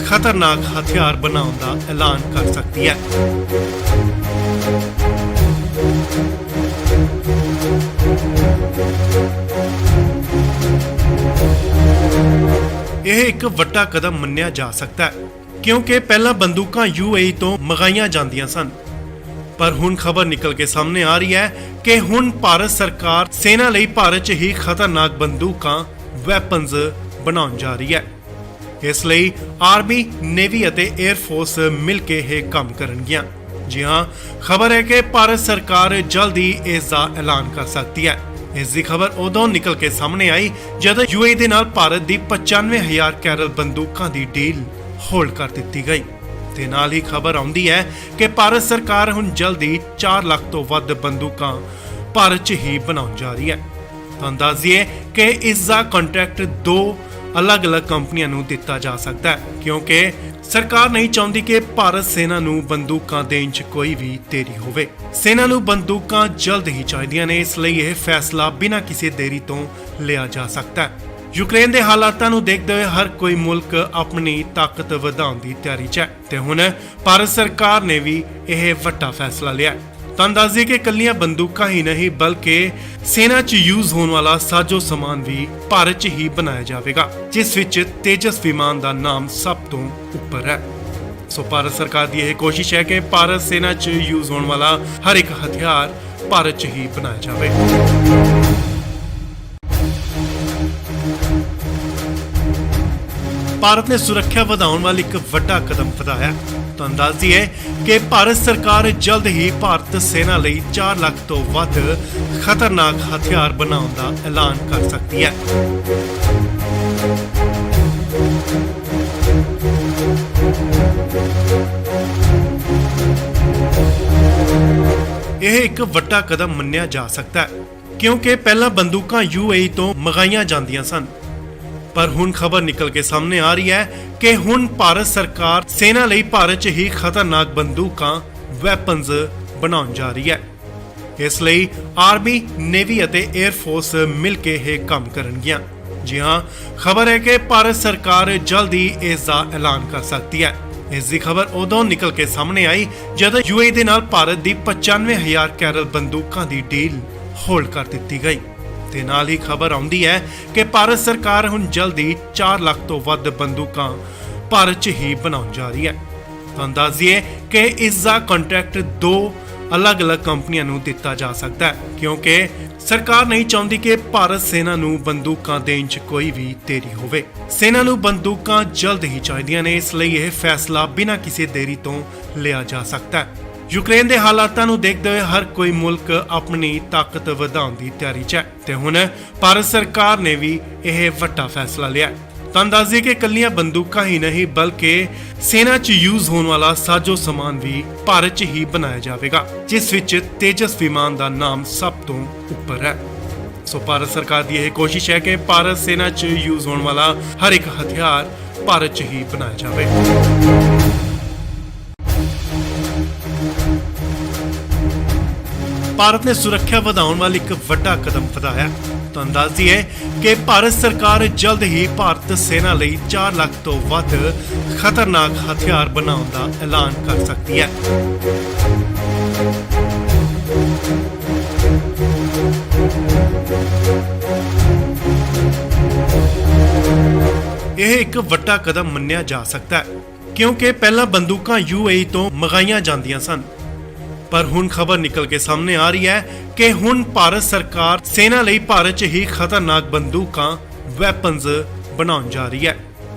ਖਤਰਨਾਕ ਹਥਿਆਰ ਬਣਾਉਣ ਦਾ ਐਲਾਨ ਕਰ ਸਕਦੀ ਹੈ। ਇਹ ਇੱਕ ਵੱਡਾ ਕਦਮ ਮੰਨਿਆ ਜਾ ਸਕਦਾ ਹੈ ਕਿਉਂਕਿ ਪਹਿਲਾਂ ਬੰਦੂਕਾਂ UAE ਤੋਂ ਮੰਗਾਈਆਂ ਜਾਂਦੀਆਂ ਸਨ, ਪਰ ਹੁਣ ਖਬਰ ਨਿਕਲ ਕੇ ਸਾਹਮਣੇ ਆ ਰਹੀ ਹੈ ਕਿ ਹੁਣ ਭਾਰਤ ਸਰਕਾਰ ਸੈਨਾ ਲਈ ਭਾਰਤ 'ਚ ਹੀ ਖਤਰਨਾਕ ਬੰਦੂਕਾਂ ਵੈਪਨਸ ਬਣਾਉਣ ਜਾ ਰਹੀ ਹੈ। ਇਸ ਲਈ ਆਰਮੀ, ਨੇਵੀ ਅਤੇ 에ਅਰ ਫੋਰਸ ਮਿਲ ਕੇ ਇਹ ਕੰਮ ਕਰਨਗੀਆਂ। ਜੀ ਹਾਂ, ਖਬਰ ਹੈ ਕਿ ਭਾਰਤ ਸਰਕਾਰ ਜਲਦ ਹੀ ਇਸ ਦਾ ਐਲਾਨ ਕਰ ਸਕਦੀ ਹੈ। ਇਸ ਦੀ ਖਬਰ ਉਦੋਂ ਨਿਕਲ ਕੇ ਸਾਹਮਣੇ ਆਈ ਜਦੋਂ UAE ਦੇ ਨਾਲ ਭਾਰਤ ਦੀ 95,000 ਕੈਰਲ ਬੰਦੂਕਾਂ ਦੀ ਡੀਲ ਹੋਲਡ ਕਰ ਦਿੱਤੀ ਗਈ ਤੇ ਨਾਲ ਹੀ ਖਬਰ ਆਉਂਦੀ ਹੈ ਕਿ ਭਾਰਤ ਸਰਕਾਰ ਹੁਣ ਜਲਦੀ 4 ਲੱਖ ਤੋਂ ਵੱਧ ਬੰਦੂਕਾਂ ਭਾਰਤ 'ਚ ਹੀ ਬਣਾਉਣ ਜਾ ਰਹੀ ਹੈ। ਤੁਹਾਨੂੰ ਦੱਸ ਦਈਏ ਕਿ ਇਸ ਦਾ ਕੰਟਰੈਕਟ 2 ਅਲੱਗ-ਅਲੱਗ ਕੰਪਨੀਆਂ ਨੂੰ ਦਿੱਤਾ ਜਾ ਸਕਦਾ ਹੈ ਕਿਉਂਕਿ ਸਰਕਾਰ ਨਹੀਂ ਚਾਹੁੰਦੀ ਕਿ ਭਾਰਤ ਸੈਨਾ ਨੂੰ ਬੰਦੂਕਾਂ ਦੇਣ 'ਚ ਕੋਈ ਵੀ ਦੇਰੀ ਹੋਵੇ। ਸੈਨਾ ਨੂੰ ਬੰਦੂਕਾਂ ਜਲਦ ਹੀ ਚਾਹੀਦੀਆਂ ਨੇ, ਇਸ ਲਈ ਇਹ ਫੈਸਲਾ ਬਿਨਾਂ ਕਿਸੇ ਦੇਰੀ ਤੋਂ ਲਿਆ ਜਾ ਸਕਦਾ ਹੈ। ਯੂਕਰੇਨ ਦੇ ਹਾਲਾਤਾਂ ਨੂੰ ਦੇਖਦੇ ਹੋਏ ਹਰ ਕੋਈ ਮੁਲਕ ਆਪਣੀ ਤਾਕਤ ਵਧਾਉਣ ਦੀ ਤਿਆਰੀ 'ਚ ਹੈ ਤੇ ਹੁਣ ਭਾਰਤ ਸਰਕਾਰ ਨੇ ਵੀ ਇਹ ਵੱਡਾ ਫੈਸਲਾ ਲਿਆ। ਤੁਹਾਨੂੰ ਦੱਸ ਦਈਏ ਕਿ ਇਕੱਲੀਆਂ ਬੰਦੂਕਾਂ ਹੀ ਨਹੀਂ ਬਲਕਿ ਸੈਨਾ 'ਚ ਯੂਜ਼ ਹੋਣ ਵਾਲਾ ਸਾਜੋ ਸਮਾਨ ਵੀ ਭਾਰਤ 'ਚ ਹੀ ਬਣਾਇਆ ਜਾਵੇਗਾ, ਜਿਸ ਵਿੱਚ ਤੇਜਸ ਵਿਮਾਨ ਦਾ ਨਾਮ ਸਭ ਤੋਂ ਉੱਪਰ ਹੈ। ਸੋ ਭਾਰਤ ਸਰਕਾਰ ਦੀ ਇਹ ਕੋਸ਼ਿਸ਼ ਹੈ ਕਿ ਭਾਰਤ ਸੈਨਾ 'ਚ ਯੂਜ਼ ਹੋਣ ਵਾਲਾ ਹਰ ਇੱਕ ਹਥਿਆਰ ਭਾਰਤ 'ਚ ਹੀ ਬਣਾਇਆ ਜਾਵੇ। ਭਾਰਤ ਨੇ ਸੁਰੱਖਿਆ ਵਧਾਉਣ ਵਾਲੀ ਇੱਕ ਵੱਡਾ ਕਦਮ ਵਧਾਇਆ। ਤੁਹਾਨੂੰ ਦੱਸ ਦਈਏ ਕਿ ਭਾਰਤ ਸਰਕਾਰ ਜਲਦ ਹੀ ਭਾਰਤ ਸੈਨਾ ਲਈ 4 ਲੱਖ ਤੋਂ ਵੱਧ ਖਤਰਨਾਕ ਹਥਿਆਰ ਬਣਾਉਣ ਦਾ ਐਲਾਨ ਕਰ ਸਕਦੀ ਹੈ। ਇਹ ਇੱਕ ਵੱਡਾ ਕਦਮ ਮੰਨਿਆ ਜਾ ਸਕਦਾ ਹੈ ਕਿਉਂਕਿ ਪਹਿਲਾਂ ਬੰਦੂਕਾਂ UAE ਤੋਂ ਮੰਗਾਈਆਂ ਜਾਂਦੀਆਂ ਸਨ, ਪਰ ਹੁਣ ਖਬਰ ਨਿਕਲ ਕੇ ਸਾਹਮਣੇ ਆ ਰਹੀ ਹੈ ਕਿ ਹੁਣ ਭਾਰਤ ਸਰਕਾਰ ਸੈਨਾ ਲਈ ਭਾਰਤ 'ਚ ਹੀ ਖਤਰਨਾਕ ਬੰਦੂਕਾਂ ਵੈਪਨਸ ਬਣਾਉਣ ਜਾ ਰਹੀ ਹੈ। ਇਸ ਲਈ ਆਰਮੀ, ਨੇਵੀ ਅਤੇ 에ਅਰ ਫੋਰਸ ਮਿਲ ਕੇ ਇਹ ਕੰਮ ਕਰਨਗੀਆਂ। ਜੀ ਹਾਂ, ਖਬਰ ਹੈ ਕਿ ਭਾਰਤ ਸਰਕਾਰ ਜਲਦ ਹੀ ਇਸ ਦਾ ਐਲਾਨ ਕਰ ਸਕਦੀ ਹੈ। ਇਸ ਦੀ ਖਬਰ ਉਦੋਂ ਨਿਕਲ ਕੇ ਸਾਹਮਣੇ ਆਈ ਜਦੋਂ UAE ਦੇ ਨਾਲ ਭਾਰਤ ਦੀ 95,000 ਕੈਰਲ ਬੰਦੂਕਾਂ ਦੀ ਡੀਲ ਹੋਲਡ ਕਰ ਦਿੱਤੀ ਗਈ ਤੇ ਨਾਲ ਹੀ ਖਬਰ ਆਉਂਦੀ ਹੈ ਕਿ ਭਾਰਤ ਸਰਕਾਰ ਹੁਣ ਜਲਦੀ 4 ਲੱਖ ਤੋਂ ਵੱਧ ਬੰਦੂਕਾਂ ਭਾਰਤ 'ਚ ਹੀ ਬਣਾਉਣ ਜਾ ਰਹੀ ਹੈ। ਤੁਹਾਨੂੰ ਦੱਸ ਦਈਏ ਕਿ ਇਸ ਦਾ ਕੰਟਰੈਕਟ ਦੋ ਅਲੱਗ-ਅਲੱਗ ਕੰਪਨੀਆਂ ਨੂੰ ਦਿੱਤਾ ਜਾ ਸਕਦਾ ਹੈ ਕਿਉਂਕਿ ਸਰਕਾਰ ਨਹੀਂ ਚਾਹੁੰਦੀ ਕਿ ਭਾਰਤ ਸੈਨਾ ਨੂੰ ਬੰਦੂਕਾਂ ਦੇਣ 'ਚ ਕੋਈ ਵੀ ਦੇਰੀ ਹੋਵੇ। ਸੈਨਾ ਨੂੰ ਬੰਦੂਕਾਂ ਜਲਦ ਹੀ ਚਾਹੀਦੀਆਂ ਨੇ, ਇਸ ਲਈ ਇਹ ਫੈਸਲਾ ਬਿਨਾਂ ਕਿਸੇ ਦੇਰੀ ਤੋਂ ਲਿਆ ਜਾ ਸਕਦਾ ਹੈ। ਯੂਕਰੇਨ ਦੇ ਹਾਲਾਤਾਂ ਨੂੰ ਦੇਖਦੇ ਹੋਏ ਹਰ ਕੋਈ ਮੁਲਕ ਆਪਣੀ ਤਾਕਤ ਵਧਾਉਣ ਦੀ ਤਿਆਰੀ 'ਚ ਹੈ ਤੇ ਹੁਣ ਭਾਰਤ ਸਰਕਾਰ ਨੇ ਵੀ ਇਹ ਵੱਡਾ ਫੈਸਲਾ ਲਿਆ। ਤੁਹਾਨੂੰ ਦੱਸ ਦਈਏ ਕਿ ਇਕੱਲੀਆਂ ਬੰਦੂਕਾਂ ਹੀ ਨਹੀਂ ਬਲਕਿ ਸੈਨਾ 'ਚ ਯੂਜ਼ ਹੋਣ ਵਾਲਾ ਸਾਜੋ ਸਮਾਨ ਵੀ ਭਾਰਤ 'ਚ ਹੀ ਬਣਾਇਆ ਜਾਵੇਗਾ, ਜਿਸ ਵਿੱਚ ਤੇਜਸ ਵਿਮਾਨ ਦਾ ਨਾਮ ਸਭ ਤੋਂ ਉੱਪਰ ਹੈ। ਸੋ ਭਾਰਤ ਸਰਕਾਰ ਦੀ ਇਹ ਕੋਸ਼ਿਸ਼ ਹੈ ਕਿ ਭਾਰਤ ਸੈਨਾ 'ਚ ਯੂਜ਼ ਹੋਣ ਵਾਲਾ ਹਰ ਇੱਕ ਹਥਿਆਰ ਭਾਰਤ 'ਚ ਹੀ ਬਣਾਇਆ ਜਾਵੇ। ਭਾਰਤ ਨੇ ਸੁਰੱਖਿਆ ਵਧਾਉਣ ਵਾਲੀ ਇੱਕ ਵੱਡਾ ਕਦਮ ਵਧਾਇਆ। ਤੁਹਾਨੂੰ ਦੱਸ ਦਈਏ ਕਿ ਭਾਰਤ ਸਰਕਾਰ ਜਲਦ ਹੀ ਭਾਰਤ ਸੈਨਾ ਲਈ 4 ਲੱਖ ਤੋਂ ਵੱਧ ਖਤਰਨਾਕ ਹਥਿਆਰ ਬਣਾਉਣ ਦਾ ਐਲਾਨ ਕਰ ਸਕਦੀ ਹੈ। ਇਹ ਇੱਕ ਵੱਡਾ ਕਦਮ ਮੰਨਿਆ ਜਾ ਸਕਦਾ ਹੈ ਕਿਉਂਕਿ ਪਹਿਲਾਂ ਬੰਦੂਕਾਂ UAE ਤੋਂ ਮੰਗਾਈਆਂ ਜਾਂਦੀਆਂ ਸਨ, ਪਰ ਹੁਣ ਖਬਰ ਨਿਕਲ ਕੇ ਸਾਹਮਣੇ ਆ ਰਹੀ ਹੈ ਕਿ ਹੁਣ ਭਾਰਤ ਸਰਕਾਰ ਸੈਨਾ ਲਈ ਭਾਰਤ 'ਚ ਹੀ ਖਤਰਨਾਕ ਬੰਦੂਕਾਂ ਵੈਪਨਸ ਬਣਾਉਣ ਜਾ ਰਹੀ ਹੈ।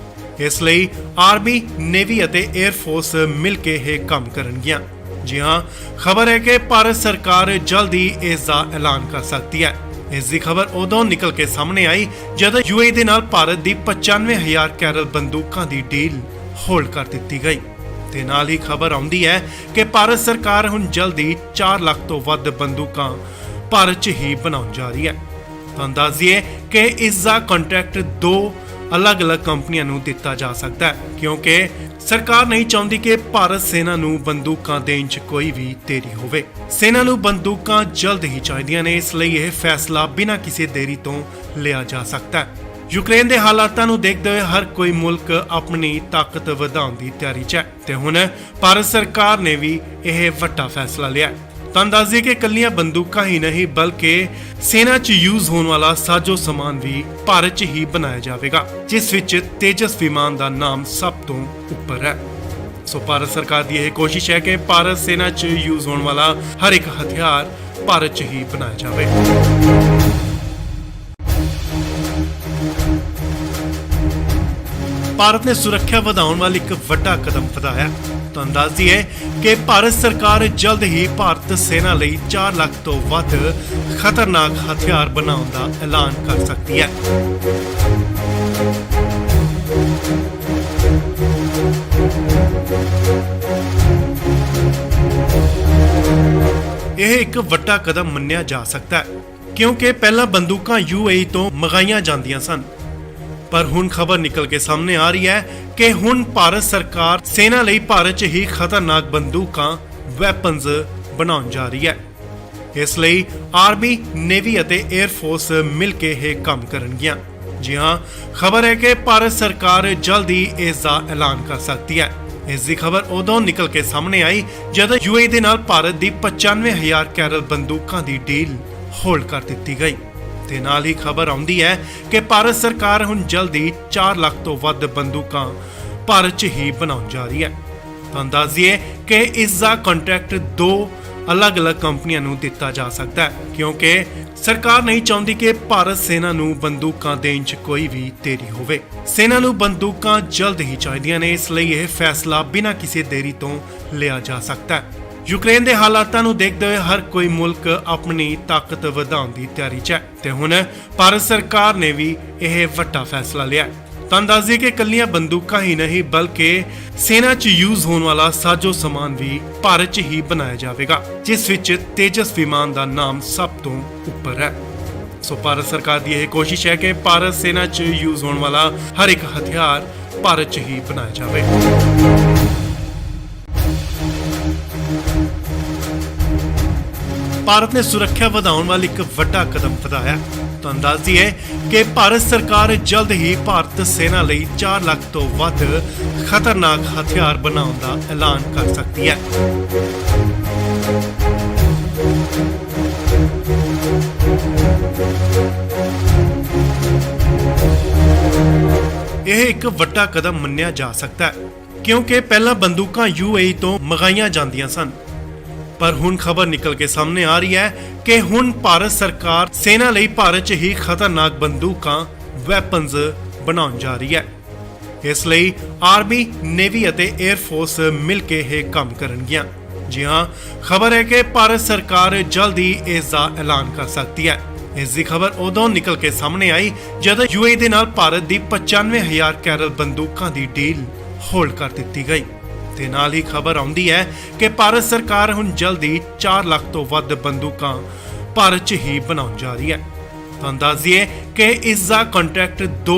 ਇਸ ਲਈ ਆਰਮੀ, ਨੇਵੀ ਅਤੇ 에ਅਰ ਫੋਰਸ ਮਿਲ ਕੇ ਇਹ ਕੰਮ ਕਰਨਗੀਆਂ। ਜੀ ਹਾਂ, ਖਬਰ ਹੈ ਕਿ ਭਾਰਤ ਸਰਕਾਰ ਜਲਦ ਹੀ ਇਸ ਦਾ ਐਲਾਨ ਕਰ ਸਕਦੀ ਹੈ। ਇਸ ਦੀ ਖਬਰ ਉਦੋਂ ਨਿਕਲ ਕੇ ਸਾਹਮਣੇ ਆਈ ਜਦੋਂ UAE ਦੇ ਨਾਲ ਭਾਰਤ ਦੀ 95,000 ਕੈਰਲ ਬੰਦੂਕਾਂ ਦੀ ਡੀਲ ਹੋਲਡ ਕਰ ਦਿੱਤੀ ਗਈ ਤੇ ਨਾਲ ਹੀ ਖਬਰ ਆਉਂਦੀ ਹੈ ਕਿ ਭਾਰਤ ਸਰਕਾਰ ਹੁਣ ਜਲਦੀ 4 ਲੱਖ ਤੋਂ ਵੱਧ ਬੰਦੂਕਾਂ ਭਾਰਤ 'ਚ ਹੀ ਬਣਾਉਣ ਜਾ ਰਹੀ ਹੈ। ਤੁਹਾਨੂੰ ਦੱਸ ਦਈਏ ਕਿ ਇਸ ਦਾ ਕੰਟਰੈਕਟ ਦੋ ਅਲੱਗ-ਅਲੱਗ ਕੰਪਨੀਆਂ ਨੂੰ ਦਿੱਤਾ ਜਾ ਸਕਦਾ ਹੈ ਕਿਉਂਕਿ ਸਰਕਾਰ ਨਹੀਂ ਚਾਹੁੰਦੀ ਕਿ ਭਾਰਤ ਸੈਨਾ ਨੂੰ ਬੰਦੂਕਾਂ ਦੇਣ 'ਚ ਕੋਈ ਵੀ ਦੇਰੀ ਹੋਵੇ। ਸੈਨਾ ਨੂੰ ਬੰਦੂਕਾਂ ਜਲਦ ਹੀ ਚਾਹੀਦੀਆਂ ਨੇ, ਇਸ ਲਈ ਇਹ ਫੈਸਲਾ ਬਿਨਾਂ ਕਿਸੇ ਦੇਰੀ ਤੋਂ ਲਿਆ ਜਾ ਸਕਦਾ ਹੈ। ਯੂਕਰੇਨ ਦੇ ਹਾਲਾਤਾਂ ਨੂੰ ਦੇਖਦੇ ਹੋਏ ਹਰ ਕੋਈ ਮੁਲਕ ਆਪਣੀ ਤਾਕਤ ਵਧਾਉਣ ਦੀ ਤਿਆਰੀ 'ਚ ਹੈ ਤੇ ਹੁਣ ਭਾਰਤ ਸਰਕਾਰ ਨੇ ਵੀ ਇਹ ਵੱਡਾ ਫੈਸਲਾ ਲਿਆ। ਤੁਹਾਨੂੰ ਦੱਸ ਦਈਏ ਕਿ ਇਕੱਲੀਆਂ ਬੰਦੂਕਾਂ ਹੀ ਨਹੀਂ ਬਲਕਿ ਸੈਨਾ 'ਚ ਯੂਜ਼ ਹੋਣ ਵਾਲਾ ਸਾਜੋ ਸਮਾਨ ਵੀ ਭਾਰਤ 'ਚ ਹੀ ਬਣਾਇਆ ਜਾਵੇਗਾ, ਜਿਸ ਵਿੱਚ ਤੇਜਸ ਵਿਮਾਨ ਦਾ ਨਾਮ ਸਭ ਤੋਂ ਉੱਪਰ ਹੈ। ਸੋ ਭਾਰਤ ਸਰਕਾਰ ਦੀ ਇਹ ਕੋਸ਼ਿਸ਼ ਹੈ ਕਿ ਭਾਰਤ ਸੈਨਾ 'ਚ ਯੂਜ਼ ਹੋਣ ਵਾਲਾ ਹਰ ਇੱਕ ਹਥਿਆਰ ਭਾਰਤ 'ਚ ਹੀ ਬਣਾਇਆ ਜਾਵੇ। ਭਾਰਤ ਨੇ ਸੁਰੱਖਿਆ ਵਧਾਉਣ ਵਾਲੀ ਇੱਕ ਵੱਡਾ ਕਦਮ ਵਧਾਇਆ। ਤੁਹਾਨੂੰ ਦੱਸ ਦਈਏ ਕਿ ਭਾਰਤ ਸਰਕਾਰ ਜਲਦ ਹੀ ਭਾਰਤ ਸੈਨਾ ਲਈ 4 ਲੱਖ ਤੋਂ ਵੱਧ ਖਤਰਨਾਕ ਹਥਿਆਰ ਬਣਾਉਣ ਦਾ ਐਲਾਨ ਕਰ ਸਕਦੀ ਹੈ। ਇਹ ਇੱਕ ਵੱਡਾ ਕਦਮ ਮੰਨਿਆ ਜਾ ਸਕਦਾ ਹੈ ਕਿਉਂਕਿ ਪਹਿਲਾਂ ਬੰਦੂਕਾਂ UAE ਤੋਂ ਮੰਗਾਈਆਂ ਜਾਂਦੀਆਂ ਸਨ, ਪਰ ਹੁਣ ਖਬਰ ਨਿਕਲ ਕੇ ਸਾਹਮਣੇ ਆ ਰਹੀ ਹੈ ਕਿ ਹੁਣ ਭਾਰਤ ਸਰਕਾਰ ਸੈਨਾ ਲਈ ਭਾਰਤ 'ਚ ਹੀ ਖਤਰਨਾਕ ਬੰਦੂਕਾਂ ਵੈਪਨਸ ਬਣਾਉਣ ਜਾ ਰਹੀ ਹੈ। ਇਸ ਲਈ ਆਰਮੀ, ਨੇਵੀ ਅਤੇ 에ਅਰ ਫੋਰਸ ਮਿਲ ਕੇ ਇਹ ਕੰਮ ਕਰਨਗੀਆਂ। ਜੀ ਹਾਂ, ਖਬਰ ਹੈ ਕਿ ਭਾਰਤ ਸਰਕਾਰ ਜਲਦ ਹੀ ਇਸ ਦਾ ਐਲਾਨ ਕਰ ਸਕਦੀ ਹੈ। ਇਸ ਦੀ ਖਬਰ ਉਦੋਂ ਨਿਕਲ ਕੇ ਸਾਹਮਣੇ ਆਈ ਜਦੋਂ UAE ਦੇ ਨਾਲ ਭਾਰਤ ਦੀ 95,000 ਕੈਰਲ ਬੰਦੂਕਾਂ ਦੀ ਡੀਲ ਹੋਲਡ ਕਰ ਦਿੱਤੀ ਗਈ ਤੇ ਨਾਲ ਹੀ ਖਬਰ ਆਉਂਦੀ ਹੈ ਕਿ ਭਾਰਤ ਸਰਕਾਰ ਹੁਣ ਜਲਦੀ 4 ਲੱਖ ਤੋਂ ਵੱਧ ਬੰਦੂਕਾਂ ਭਾਰਤ 'ਚ ਹੀ ਬਣਾਉਣ ਜਾ ਰਹੀ ਹੈ। ਤੁਹਾਨੂੰ ਦੱਸ ਦਈਏ ਕਿ ਇਸ ਦਾ ਕੰਟਰੈਕਟ ਦੋ ਅਲੱਗ-ਅਲੱਗ ਕੰਪਨੀਆਂ ਨੂੰ ਦਿੱਤਾ ਜਾ ਸਕਦਾ ਹੈ ਕਿਉਂਕਿ ਸਰਕਾਰ ਨਹੀਂ ਚਾਹੁੰਦੀ ਕਿ ਭਾਰਤ ਸੈਨਾ ਨੂੰ ਬੰਦੂਕਾਂ ਦੇਣ 'ਚ ਕੋਈ ਵੀ ਦੇਰੀ ਹੋਵੇ। ਸੈਨਾ ਨੂੰ ਬੰਦੂਕਾਂ ਜਲਦ ਹੀ ਚਾਹੀਦੀਆਂ ਨੇ, ਇਸ ਲਈ ਇਹ ਫੈਸਲਾ ਬਿਨਾਂ ਕਿਸੇ ਦੇਰੀ ਤੋਂ ਲਿਆ ਜਾ ਸਕਦਾ ਹੈ। ਯੂਕਰੇਨ ਦੇ ਹਾਲਾਤਾਂ ਨੂੰ ਦੇਖਦੇ ਹੋਏ ਹਰ ਕੋਈ ਮੁਲਕ ਆਪਣੀ ਤਾਕਤ ਵਧਾਉਣ ਦੀ ਤਿਆਰੀ 'ਚ ਹੈ ਤੇ ਹੁਣ ਭਾਰਤ ਸਰਕਾਰ ਨੇ ਵੀ ਇਹ ਵੱਡਾ ਫੈਸਲਾ ਲਿਆ। ਤੁਹਾਨੂੰ ਦੱਸ ਦਈਏ ਕਿ ਇਕੱਲੀਆਂ ਬੰਦੂਕਾਂ ਹੀ ਨਹੀਂ ਬਲਕਿ ਸੈਨਾ 'ਚ ਯੂਜ਼ ਹੋਣ ਵਾਲਾ ਸਾਜੋ ਸਮਾਨ ਵੀ ਭਾਰਤ 'ਚ ਹੀ ਬਣਾਇਆ ਜਾਵੇਗਾ, ਜਿਸ ਵਿੱਚ ਤੇਜਸ ਵਿਮਾਨ ਦਾ ਨਾਮ ਸਭ ਤੋਂ ਉੱਪਰ ਹੈ। ਸੋ ਭਾਰਤ ਸਰਕਾਰ ਦੀ ਇਹ ਕੋਸ਼ਿਸ਼ ਹੈ ਕਿ ਭਾਰਤ ਸੈਨਾ 'ਚ ਯੂਜ਼ ਹੋਣ ਵਾਲਾ ਹਰ ਇੱਕ ਹਥਿਆਰ ਭਾਰਤ 'ਚ ਹੀ ਬਣਾਇਆ ਜਾਵੇ। ਭਾਰਤ ਨੇ ਸੁਰੱਖਿਆ ਵਧਾਉਣ ਵਾਲੀ ਇੱਕ ਵੱਡਾ ਕਦਮ ਵਧਾਇਆ। ਤੁਹਾਨੂੰ ਦੱਸ ਦਈਏ ਕਿ ਭਾਰਤ ਸਰਕਾਰ ਜਲਦ ਹੀ ਭਾਰਤ ਸੈਨਾ ਲਈ 4 ਲੱਖ ਤੋਂ ਵੱਧ ਖਤਰਨਾਕ ਹਥਿਆਰ ਬਣਾਉਣ ਦਾ ਐਲਾਨ ਕਰ ਸਕਦੀ ਹੈ। ਇਹ ਇੱਕ ਵੱਡਾ ਕਦਮ ਮੰਨਿਆ ਜਾ ਸਕਦਾ ਹੈ ਕਿਉਂਕਿ ਪਹਿਲਾਂ ਬੰਦੂਕਾਂ UAE ਤੋਂ ਮੰਗਾਈਆਂ ਜਾਂਦੀਆਂ ਸਨ। ਪਰ ਹੁਣ ਖਬਰ ਨਿਕਲ ਕੇ ਸਾਹਮਣੇ ਆ ਰਹੀ ਹੈ ਕਿ ਹੁਣ ਭਾਰਤ ਸਰਕਾਰ ਸੈਨਾ ਲਈ ਭਾਰਤ 'ਚ ਹੀ ਖਤਰਨਾਕ ਬੰਦੂਕਾਂ ਵੈਪਨਸ ਬਣਾਉਣ ਜਾ ਰਹੀ ਹੈ। ਇਸ ਲਈ ਆਰਮੀ, ਨੇਵੀ ਅਤੇ 에ਅਰ ਫੋਰਸ ਮਿਲ ਕੇ ਇਹ ਕੰਮ ਕਰਨਗੀਆਂ। ਜੀ ਹਾਂ, ਖਬਰ ਹੈ ਕਿ ਭਾਰਤ ਸਰਕਾਰ ਜਲਦ ਹੀ ਇਸ ਦਾ ਐਲਾਨ ਕਰ ਸਕਦੀ ਹੈ। ਇਸ ਦੀ ਖਬਰ ਉਦੋਂ ਨਿਕਲ ਕੇ ਸਾਹਮਣੇ ਆਈ ਜਦੋਂ UAE ਦੇ ਨਾਲ ਭਾਰਤ ਦੀ 95,000 ਕੈਰਲ ਬੰਦੂਕਾਂ ਦੀ ਡੀਲ ਹੋਲਡ ਕਰ ਦਿੱਤੀ ਗਈ। ਤੇ ਨਾਲ ਹੀ ਖਬਰ ਆਉਂਦੀ ਹੈ ਕਿ ਭਾਰਤ ਸਰਕਾਰ ਹੁਣ ਜਲਦ ਹੀ 4 ਲੱਖ ਤੋਂ ਵੱਧ ਬੰਦੂਕਾਂ ਭਾਰਤ 'ਚ ਹੀ ਬਣਾਉਣ ਜਾ ਰਹੀ ਹੈ। ਤੁਹਾਨੂੰ ਦੱਸ ਦਈਏ ਕਿ ਇਸ ਦਾ ਕੰਟਰੈਕਟ 2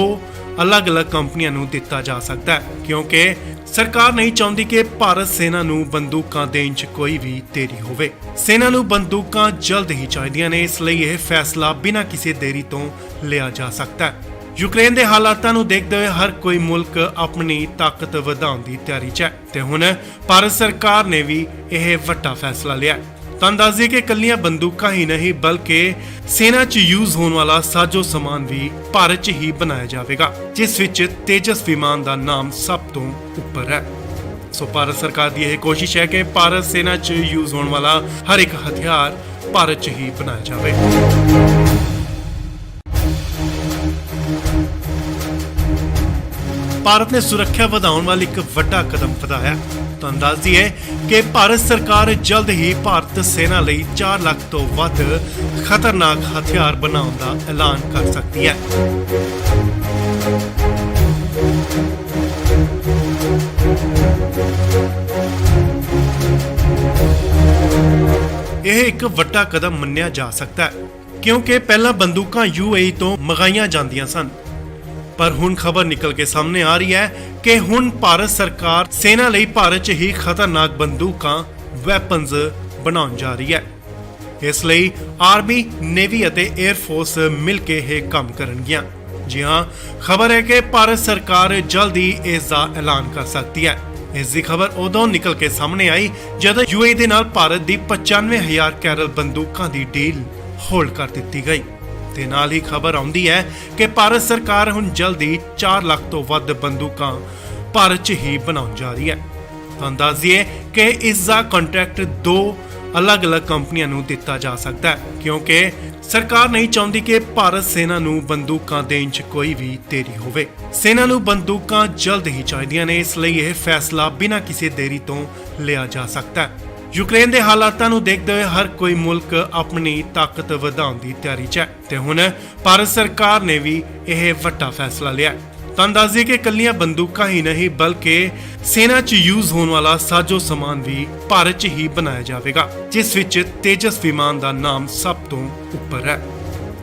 ਅਲੱਗ-ਅਲੱਗ ਕੰਪਨੀਆਂ ਨੂੰ ਦਿੱਤਾ ਜਾ ਸਕਦਾ ਹੈ, ਕਿਉਂਕਿ ਸਰਕਾਰ ਨਹੀਂ ਚਾਹੁੰਦੀ ਕਿ ਭਾਰਤ ਸੈਨਾ ਨੂੰ ਬੰਦੂਕਾਂ ਦੇਣ 'ਚ ਕੋਈ ਵੀ ਦੇਰੀ ਹੋਵੇ। ਸੈਨਾ ਨੂੰ ਬੰਦੂਕਾਂ ਜਲਦ ਹੀ ਚਾਹੀਦੀਆਂ ਨੇ, ਇਸ ਲਈ ਇਹ ਫੈਸਲਾ ਬਿਨਾਂ ਕਿਸੇ ਦੇਰੀ ਤੋਂ ਲਿਆ ਜਾ ਸਕਦਾ ਹੈ। ਯੂਕਰੇਨ ਦੇ ਹਾਲਾਤਾਂ ਨੂੰ ਦੇਖਦੇ ਹੋਏ ਹਰ ਕੋਈ ਮੁਲਕ ਆਪਣੀ ਤਾਕਤ ਵਧਾਉਣ ਦੀ ਤਿਆਰੀ 'ਚ ਹੈ ਤੇ ਹੁਣ ਭਾਰਤ ਸਰਕਾਰ ਨੇ ਵੀ ਇਹ ਵੱਡਾ ਫੈਸਲਾ ਲਿਆ। ਤੁਹਾਨੂੰ ਦੱਸ ਦਈਏ ਕਿ ਇਕੱਲੀਆਂ ਬੰਦੂਕਾਂ ਹੀ ਨਹੀਂ ਬਲਕਿ ਸੈਨਾ 'ਚ ਯੂਜ਼ ਹੋਣ ਵਾਲਾ ਸਾਜੋ ਸਮਾਨ ਵੀ ਭਾਰਤ 'ਚ ਹੀ ਬਣਾਇਆ ਜਾਵੇਗਾ, ਜਿਸ ਵਿੱਚ ਤੇਜਸ ਵਿਮਾਨ ਦਾ ਨਾਮ ਸਭ ਤੋਂ ਉੱਪਰ ਹੈ। ਸੋ ਭਾਰਤ ਸਰਕਾਰ ਦੀ ਇਹ ਕੋਸ਼ਿਸ਼ ਹੈ ਕਿ ਭਾਰਤ ਸੈਨਾ 'ਚ ਯੂਜ਼ ਹੋਣ ਵਾਲਾ ਹਰ ਇੱਕ ਹਥਿਆਰ ਭਾਰਤ 'ਚ ਹੀ ਬਣਾਇਆ ਜਾਵੇ। ਭਾਰਤ ਨੇ ਸੁਰੱਖਿਆ ਵਧਾਉਣ ਵਾਲੀ ਇੱਕ ਵੱਡਾ ਕਦਮ ਵਧਾਇਆ। ਤੁਹਾਨੂੰ ਦੱਸ ਦਈਏ ਕਿ ਭਾਰਤ ਸਰਕਾਰ ਜਲਦ ਹੀ ਭਾਰਤ ਸੈਨਾ ਲਈ 4 ਲੱਖ ਤੋਂ ਵੱਧ ਖਤਰਨਾਕ ਹਥਿਆਰ ਬਣਾਉਣ ਦਾ ਐਲਾਨ ਕਰ ਸਕਦੀ ਹੈ। ਇਹ ਇੱਕ ਵੱਡਾ ਕਦਮ ਮੰਨਿਆ ਜਾ ਸਕਦਾ ਹੈ, ਕਿਉਂਕਿ ਪਹਿਲਾਂ ਬੰਦੂਕਾਂ UAE ਤੋਂ ਮੰਗਾਈਆਂ ਜਾਂਦੀਆਂ ਸਨ। ਪਰ ਹੁਣ ਖਬਰ ਨਿਕਲ ਕੇ ਸਾਹਮਣੇ ਆ ਰਹੀ ਹੈ ਕਿ ਹੁਣ ਭਾਰਤ ਸਰਕਾਰ ਸੈਨਾ ਲਈ ਭਾਰਤ 'ਚ ਹੀ ਖਤਰਨਾਕ ਬੰਦੂਕਾਂ ਵੈਪਨਸ ਬਣਾਉਣ ਜਾ ਰਹੀ ਹੈ। ਇਸ ਲਈ ਆਰਮੀ, ਨੇਵੀ ਅਤੇ 에ਅਰ ਫੋਰਸ ਮਿਲ ਕੇ ਇਹ ਕੰਮ ਕਰਨਗੀਆਂ। ਜੀ ਹਾਂ, ਖਬਰ ਹੈ ਕਿ ਭਾਰਤ ਸਰਕਾਰ ਜਲਦ ਹੀ ਇਸ ਦਾ ਐਲਾਨ ਕਰ ਸਕਦੀ ਹੈ। ਇਸ ਦੀ ਖਬਰ ਉਦੋਂ ਨਿਕਲ ਕੇ ਸਾਹਮਣੇ ਆਈ ਜਦੋਂ UAE ਦੇ ਨਾਲ ਭਾਰਤ ਦੀ 95,000 ਕੈਰਲ ਬੰਦੂਕਾਂ ਦੀ ਡੀਲ ਹੋਲਡ ਕਰ ਦਿੱਤੀ ਗਈ। ਤੇ ਨਾਲ ਹੀ ਖਬਰ ਆਉਂਦੀ ਹੈ ਕਿ ਭਾਰਤ ਸਰਕਾਰ ਹੁਣ ਜਲਦ ਹੀ 4 ਲੱਖ ਤੋਂ ਵੱਧ ਬੰਦੂਕਾਂ ਭਾਰਤ 'ਚ ਹੀ ਬਣਾਉਣ ਜਾ ਰਹੀ ਹੈ। ਤੁਹਾਨੂੰ ਦੱਸ ਦਈਏ ਕਿ ਇਸ ਦਾ ਕੰਟਰੈਕਟ 2 ਅਲੱਗ-ਅਲੱਗ ਕੰਪਨੀਆਂ ਨੂੰ ਦਿੱਤਾ ਜਾ ਸਕਦਾ ਹੈ, ਕਿਉਂਕਿ ਸਰਕਾਰ ਨਹੀਂ ਚਾਹੁੰਦੀ ਕਿ ਭਾਰਤ ਸੈਨਾ ਨੂੰ ਬੰਦੂਕਾਂ ਦੇਣ 'ਚ ਕੋਈ ਵੀ ਦੇਰੀ ਹੋਵੇ। ਸੈਨਾ ਨੂੰ ਬੰਦੂਕਾਂ ਜਲਦ ਹੀ ਚਾਹੀਦੀਆਂ ਨੇ, ਇਸ ਲਈ ਇਹ ਫੈਸਲਾ ਬਿਨਾਂ ਕਿਸੇ ਦੇਰੀ ਤੋਂ ਲਿਆ ਜਾ ਸਕਦਾ ਹੈ। ਯੂਕਰੇਨ ਦੇ ਹਾਲਾਤਾਂ ਨੂੰ ਦੇਖਦੇ ਹੋਏ ਹਰ ਕੋਈ ਮੁਲਕ ਆਪਣੀ ਤਾਕਤ ਵਧਾਉਣ ਦੀ ਤਿਆਰੀ 'ਚ ਹੈ ਤੇ ਹੁਣ ਭਾਰਤ ਸਰਕਾਰ ਨੇ ਵੀ ਇਹ ਵੱਡਾ ਫੈਸਲਾ ਲਿਆ। ਤੁਹਾਨੂੰ ਦੱਸ ਦਈਏ ਕਿ ਇਕੱਲੀਆਂ ਬੰਦੂਕਾਂ ਹੀ ਨਹੀਂ ਬਲਕਿ ਸੈਨਾ 'ਚ ਯੂਜ਼ ਹੋਣ ਵਾਲਾ ਸਾਜੋ ਸਮਾਨ ਵੀ ਭਾਰਤ 'ਚ ਹੀ ਬਣਾਇਆ ਜਾਵੇਗਾ, ਜਿਸ ਵਿੱਚ ਤੇਜਸ ਵਿਮਾਨ ਦਾ ਨਾਮ ਸਭ ਤੋਂ ਉੱਪਰ ਹੈ।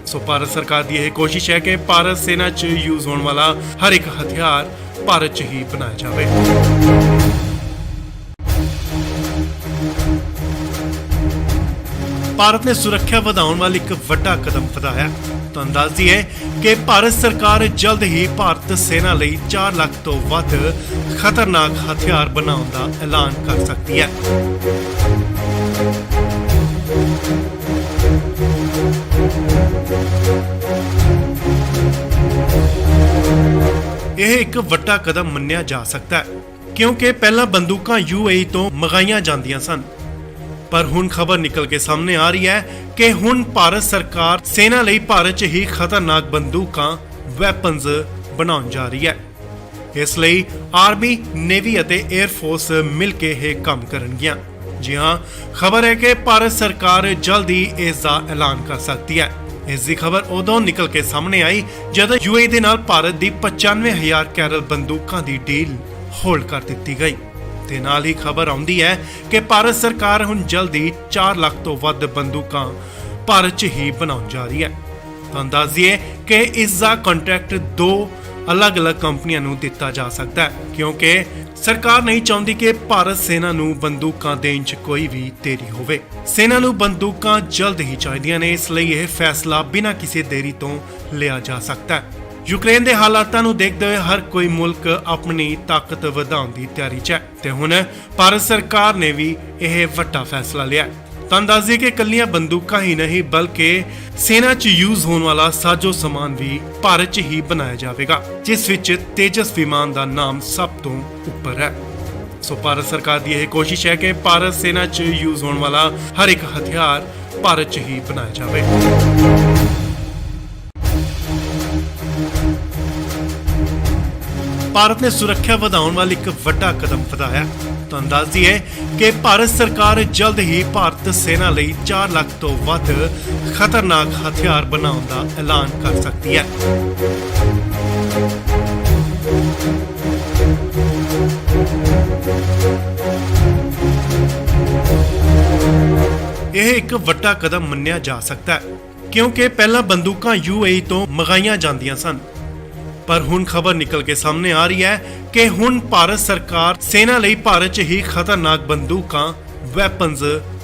ਸੋ ਭਾਰਤ ਸਰਕਾਰ ਦੀ ਇਹ ਕੋਸ਼ਿਸ਼ ਹੈ ਕਿ ਭਾਰਤ ਸੈਨਾ 'ਚ ਯੂਜ਼ ਹੋਣ ਵਾਲਾ ਹਰ ਇੱਕ ਹਥਿਆਰ ਭਾਰਤ 'ਚ ਹੀ ਬਣਾਇਆ ਜਾਵੇ। ਭਾਰਤ ਨੇ ਸੁਰੱਖਿਆ ਵਧਾਉਣ ਵਾਲੀ ਇੱਕ ਵੱਡਾ ਕਦਮ ਵਧਾਇਆ। ਤੁਹਾਨੂੰ ਦੱਸ ਦਈਏ ਕਿ ਭਾਰਤ ਸਰਕਾਰ ਜਲਦ ਹੀ ਭਾਰਤ ਸੈਨਾ ਲਈ 4 ਲੱਖ ਤੋਂ ਵੱਧ ਖਤਰਨਾਕ ਹਥਿਆਰ ਬਣਾਉਣ ਦਾ ਐਲਾਨ ਕਰ ਸਕਦੀ ਹੈ। ਇਹ ਇੱਕ ਵੱਡਾ ਕਦਮ ਮੰਨਿਆ ਜਾ ਸਕਦਾ ਹੈ, ਕਿਉਂਕਿ ਪਹਿਲਾਂ ਬੰਦੂਕਾਂ UAE ਤੋਂ ਮੰਗਾਈਆਂ ਜਾਂਦੀਆਂ ਸਨ। ਪਰ ਹੁਣ ਖਬਰ ਨਿਕਲ ਕੇ ਸਾਹਮਣੇ ਆ ਰਹੀ ਹੈ ਕਿ ਹੁਣ ਭਾਰਤ ਸਰਕਾਰ ਸੈਨਾ ਲਈ ਭਾਰਤ 'ਚ ਹੀ ਖਤਰਨਾਕ ਬੰਦੂਕਾਂ ਵੈਪਨਸ ਬਣਾਉਣ ਜਾ ਰਹੀ ਹੈ। ਇਸ ਲਈ ਆਰਮੀ, ਨੇਵੀ ਅਤੇ 에ਅਰ ਫੋਰਸ ਮਿਲ ਕੇ ਇਹ ਕੰਮ ਕਰਨਗੀਆਂ। ਜੀ ਹਾਂ, ਖਬਰ ਹੈ ਕਿ ਭਾਰਤ ਸਰਕਾਰ ਜਲਦ ਹੀ ਇਸ ਦਾ ਐਲਾਨ ਕਰ ਸਕਦੀ ਹੈ। ਇਸ ਦੀ ਖਬਰ ਉਦੋਂ ਨਿਕਲ ਕੇ ਸਾਹਮਣੇ ਆਈ ਜਦੋਂ UAE ਦੇ ਨਾਲ ਭਾਰਤ ਦੀ 95,000 ਕੈਰਲ ਬੰਦੂਕਾਂ ਦੀ ਡੀਲ ਹੋਲਡ ਕਰ ਦਿੱਤੀ ਗਈ। ਤੇ ਨਾਲ ਹੀ ਖਬਰ ਆਉਂਦੀ ਹੈ ਕਿ ਭਾਰਤ ਸਰਕਾਰ ਹੁਣ ਜਲਦ ਹੀ 4 ਲੱਖ ਤੋਂ ਵੱਧ ਬੰਦੂਕਾਂ ਭਾਰਤ 'ਚ ਹੀ ਬਣਾਉਣ ਜਾ ਰਹੀ ਹੈ। ਤੁਹਾਨੂੰ ਦੱਸ ਦਈਏ ਕਿ ਇਸ ਦਾ ਕੰਟਰੈਕਟ 2 ਅਲੱਗ-ਅਲੱਗ ਕੰਪਨੀਆਂ ਨੂੰ ਦਿੱਤਾ ਜਾ ਸਕਦਾ ਹੈ, ਕਿਉਂਕਿ ਸਰਕਾਰ ਨਹੀਂ ਚਾਹੁੰਦੀ ਕਿ ਭਾਰਤ ਸੈਨਾ ਨੂੰ ਬੰਦੂਕਾਂ ਦੇਣ 'ਚ ਕੋਈ ਵੀ ਦੇਰੀ ਹੋਵੇ। ਸੈਨਾ ਨੂੰ ਬੰਦੂਕਾਂ ਜਲਦ ਹੀ ਚਾਹੀਦੀਆਂ ਨੇ, ਇਸ ਲਈ ਇਹ ਫੈਸਲਾ ਬਿਨਾਂ ਕਿਸੇ ਦੇਰੀ ਤੋਂ ਲਿਆ ਜਾ ਸਕਦਾ ਹੈ। ਯੂਕਰੇਨ ਦੇ ਹਾਲਾਤਾਂ ਨੂੰ ਦੇਖਦੇ ਹੋਏ ਹਰ ਕੋਈ ਮੁਲਕ ਆਪਣੀ ਤਾਕਤ ਵਧਾਉਣ ਦੀ ਤਿਆਰੀ 'ਚ ਹੈ ਤੇ ਹੁਣ ਭਾਰਤ ਸਰਕਾਰ ਨੇ ਵੀ ਇਹ ਵੱਡਾ ਫੈਸਲਾ ਲਿਆ। ਤੁਹਾਨੂੰ ਦੱਸ ਦਈਏ ਕਿ ਇਕੱਲੀਆਂ ਬੰਦੂਕਾਂ ਹੀ ਨਹੀਂ ਬਲਕਿ ਸੈਨਾ 'ਚ ਯੂਜ਼ ਹੋਣ ਵਾਲਾ ਸਾਜੋ ਸਮਾਨ ਵੀ ਭਾਰਤ 'ਚ ਹੀ ਬਣਾਇਆ ਜਾਵੇਗਾ, ਜਿਸ ਵਿੱਚ ਤੇਜਸ ਵਿਮਾਨ ਦਾ ਨਾਮ ਸਭ ਤੋਂ ਉੱਪਰ ਹੈ। ਸੋ ਭਾਰਤ ਸਰਕਾਰ ਦੀ ਇਹ ਕੋਸ਼ਿਸ਼ ਹੈ ਕਿ ਭਾਰਤ ਸੈਨਾ 'ਚ ਯੂਜ਼ ਹੋਣ ਵਾਲਾ ਹਰ ਇੱਕ ਹਥਿਆਰ ਭਾਰਤ 'ਚ ਹੀ ਬਣਾਇਆ ਜਾਵੇ। ਭਾਰਤ ਨੇ ਸੁਰੱਖਿਆ ਵਧਾਉਣ ਵੱਲ ਇੱਕ ਵੱਡਾ ਕਦਮ ਵਧਾਇਆ। ਤੁਹਾਨੂੰ ਦੱਸ ਦਈਏ ਕਿ ਭਾਰਤ ਸਰਕਾਰ ਜਲਦ ਹੀ ਭਾਰਤ ਸੈਨਾ ਲਈ 4 ਲੱਖ ਤੋਂ ਵੱਧ ਖਤਰਨਾਕ ਹਥਿਆਰ ਬਣਾਉਣ ਦਾ ਐਲਾਨ ਕਰ ਸਕਦੀ ਹੈ। ਇਹ ਇੱਕ ਵੱਡਾ ਕਦਮ ਮੰਨਿਆ ਜਾ ਸਕਦਾ ਹੈ ਕਿਉਂਕਿ ਪਹਿਲਾਂ ਬੰਦੂਕਾਂ UAE ਤੋਂ ਮੰਗਾਈਆਂ ਜਾਂਦੀਆਂ ਸਨ, ਪਰ ਹੁਣ ਖਬਰ ਨਿਕਲ ਕੇ ਸਾਹਮਣੇ ਆ ਰਹੀ ਹੈ ਕਿ ਹੁਣ ਭਾਰਤ ਸਰਕਾਰ ਸੈਨਾ ਲਈ ਭਾਰਤ 'ਚ ਹੀ ਖਤਰਨਾਕ ਬੰਦੂਕਾਂ ਵੈਪਨਸ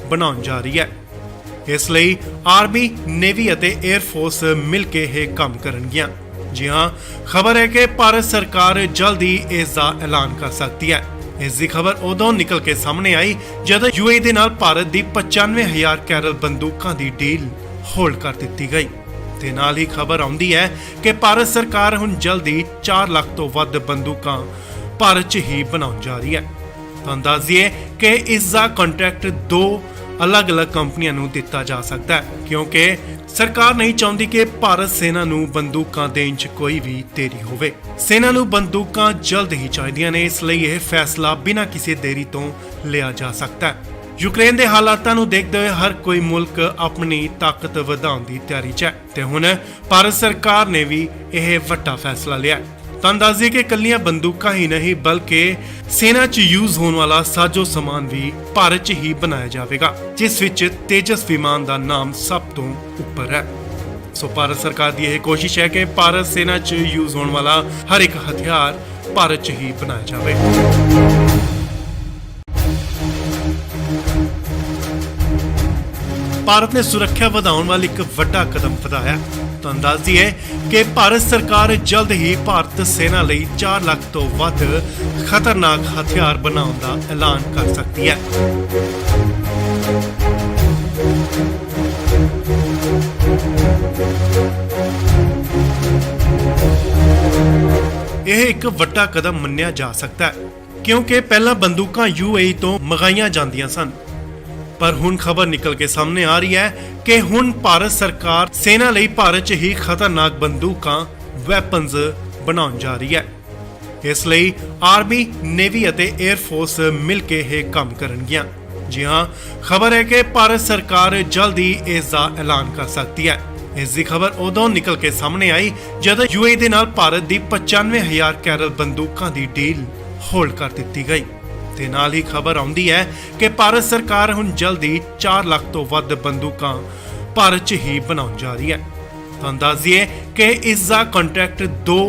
ਬਣਾਉਣ ਜਾ ਰਹੀ ਹੈ। ਇਸ ਲਈ ਆਰਮੀ, ਨੇਵੀ ਅਤੇ 에ਅਰ ਫੋਰਸ ਮਿਲ ਕੇ ਇਹ ਕੰਮ ਕਰਨਗੀਆਂ। ਜੀ ਹਾਂ, ਖਬਰ ਹੈ ਕਿ ਭਾਰਤ ਸਰਕਾਰ ਜਲਦੀ ਇਸ ਦਾ ਐਲਾਨ ਕਰ ਸਕਦੀ ਹੈ। ਇਸ ਦੀ ਖਬਰ ਉਦੋਂ ਨਿਕਲ ਕੇ ਸਾਹਮਣੇ ਆਈ ਜਦੋਂ UAE ਦੇ ਨਾਲ ਭਾਰਤ ਦੀ 95,000 ਕੈਰਲ ਬੰਦੂਕਾਂ ਦੀ ਡੀਲ ਹੋਲਡ ਕਰ ਦਿੱਤੀ ਗਈ ਤੇ ਨਾਲ ਹੀ ਖਬਰ ਆਉਂਦੀ ਹੈ ਕਿ ਭਾਰਤ ਸਰਕਾਰ ਹੁਣ ਜਲਦੀ 4 ਲੱਖ ਤੋਂ ਵੱਧ ਬੰਦੂਕਾਂ ਭਾਰਤ 'ਚ ਹੀ ਬਣਾਉਣ ਜਾ ਰਹੀ ਹੈ। ਤੁਹਾਨੂੰ ਦੱਸ ਦਈਏ ਕਿ ਇਸ ਦਾ ਕੰਟਰੈਕਟ 2 ਅਲੱਗ-ਅਲੱਗ ਕੰਪਨੀਆਂ ਨੂੰ ਦਿੱਤਾ ਜਾ ਸਕਦਾ ਹੈ ਕਿਉਂਕਿ ਸਰਕਾਰ ਨਹੀਂ ਚਾਹੁੰਦੀ ਕਿ ਭਾਰਤ ਸੈਨਾ ਨੂੰ ਬੰਦੂਕਾਂ ਦੇਣ 'ਚ ਕੋਈ ਵੀ ਦੇਰੀ ਹੋਵੇ। ਸੈਨਾ ਨੂੰ ਬੰਦੂਕਾਂ ਜਲਦ ਹੀ ਚਾਹੀਦੀਆਂ ਨੇ, ਇਸ ਲਈ ਇਹ ਫੈਸਲਾ ਬਿਨਾਂ ਕਿਸੇ ਦੇਰੀ ਤੋਂ ਲਿਆ ਜਾ ਸਕਦਾ ਹੈ। ਯੂਕਰੇਨ ਦੇ ਹਾਲਾਤਾਂ ਨੂੰ ਦੇਖਦੇ ਹੋਏ ਹਰ ਕੋਈ ਮੁਲਕ ਆਪਣੀ ਤਾਕਤ ਵਧਾਉਣ ਦੀ ਤਿਆਰੀ 'ਚ ਹੈ ਤੇ ਹੁਣ ਭਾਰਤ ਸਰਕਾਰ ਨੇ ਵੀ ਇਹ ਵੱਡਾ ਫੈਸਲਾ ਲਿਆ। ਤੁਹਾਨੂੰ ਦੱਸ ਦਈਏ ਕਿ ਇਕੱਲੀਆਂ ਬੰਦੂਕਾਂ ਹੀ ਨਹੀਂ ਬਲਕਿ ਸੈਨਾ 'ਚ ਯੂਜ਼ ਹੋਣ ਵਾਲਾ ਸਾਜੋ ਸਮਾਨ ਵੀ ਭਾਰਤ 'ਚ ਹੀ ਬਣਾਇਆ ਜਾਵੇਗਾ, ਜਿਸ ਵਿੱਚ ਤੇਜਸ ਵਿਮਾਨ ਦਾ ਨਾਮ ਸਭ ਤੋਂ ਉੱਪਰ ਹੈ। ਸੋ ਭਾਰਤ ਸਰਕਾਰ ਦੀ ਇਹ ਕੋਸ਼ਿਸ਼ ਹੈ ਕਿ ਭਾਰਤ ਸੈਨਾ 'ਚ ਯੂਜ਼ ਹੋਣ ਵਾਲਾ ਹਰ ਇੱਕ ਹਥਿਆਰ ਭਾਰਤ 'ਚ ਹੀ ਬਣਾਇਆ ਜਾਵੇ। ਭਾਰਤ ਨੇ ਸੁਰੱਖਿਆ ਵਧਾਉਣ ਵੱਲ ਇੱਕ ਵੱਡਾ ਕਦਮ ਵਧਾਇਆ। ਤੁਹਾਨੂੰ ਦੱਸ ਦਈਏ ਕਿ ਭਾਰਤ ਸਰਕਾਰ ਜਲਦ ਹੀ ਭਾਰਤ ਸੈਨਾ ਲਈ 4 ਲੱਖ ਤੋਂ ਵੱਧ ਖਤਰਨਾਕ ਹਥਿਆਰ ਬਣਾਉਣ ਦਾ ਐਲਾਨ ਕਰ ਸਕਦੀ ਹੈ। ਇਹ ਇੱਕ ਵੱਡਾ ਕਦਮ ਮੰਨਿਆ ਜਾ ਸਕਦਾ ਹੈ ਕਿਉਂਕਿ ਪਹਿਲਾਂ ਬੰਦੂਕਾਂ UAE ਤੋਂ ਮੰਗਾਈਆਂ ਜਾਂਦੀਆਂ ਸਨ, ਪਰ ਹੁਣ ਖਬਰ ਨਿਕਲ ਕੇ ਸਾਹਮਣੇ ਆ ਰਹੀ ਹੈ ਕਿ ਹੁਣ ਭਾਰਤ ਸਰਕਾਰ ਸੈਨਾ ਲਈ ਭਾਰਤ 'ਚ ਹੀ ਖਤਰਨਾਕ ਬੰਦੂਕਾਂ ਵੈਪਨਸ ਬਣਾਉਣ ਜਾ ਰਹੀ ਹੈ। ਇਸ ਲਈ ਆਰਮੀ, ਨੇਵੀ ਅਤੇ 에ਅਰ ਫੋਰਸ ਮਿਲ ਕੇ ਇਹ ਕੰਮ ਕਰਨਗੀਆਂ। ਜੀ ਹਾਂ, ਖਬਰ ਹੈ ਕਿ ਭਾਰਤ ਸਰਕਾਰ ਜਲਦੀ ਇਸ ਦਾ ਐਲਾਨ ਕਰ ਸਕਦੀ ਹੈ। ਇਸ ਦੀ ਖਬਰ ਉਦੋਂ ਨਿਕਲ ਕੇ ਸਾਹਮਣੇ ਆਈ ਜਦੋਂ UAE ਦੇ ਨਾਲ ਭਾਰਤ ਦੀ 95,000 ਕੈਰਲ ਬੰਦੂਕਾਂ ਦੀ ਡੀਲ ਹੋਲਡ ਕਰ ਦਿੱਤੀ ਗਈ ਤੇ ਨਾਲ ਹੀ ਖਬਰ ਆਉਂਦੀ ਹੈ ਕਿ ਭਾਰਤ ਸਰਕਾਰ ਹੁਣ ਜਲਦੀ 4 ਲੱਖ ਤੋਂ ਵੱਧ ਬੰਦੂਕਾਂ ਭਾਰਤ 'ਚ ਹੀ ਬਣਾਉਣ ਜਾ ਰਹੀ ਹੈ। ਤੁਹਾਨੂੰ ਦੱਸ ਦਈਏ ਕਿ ਇਸ ਦਾ ਕੰਟਰੈਕਟ 2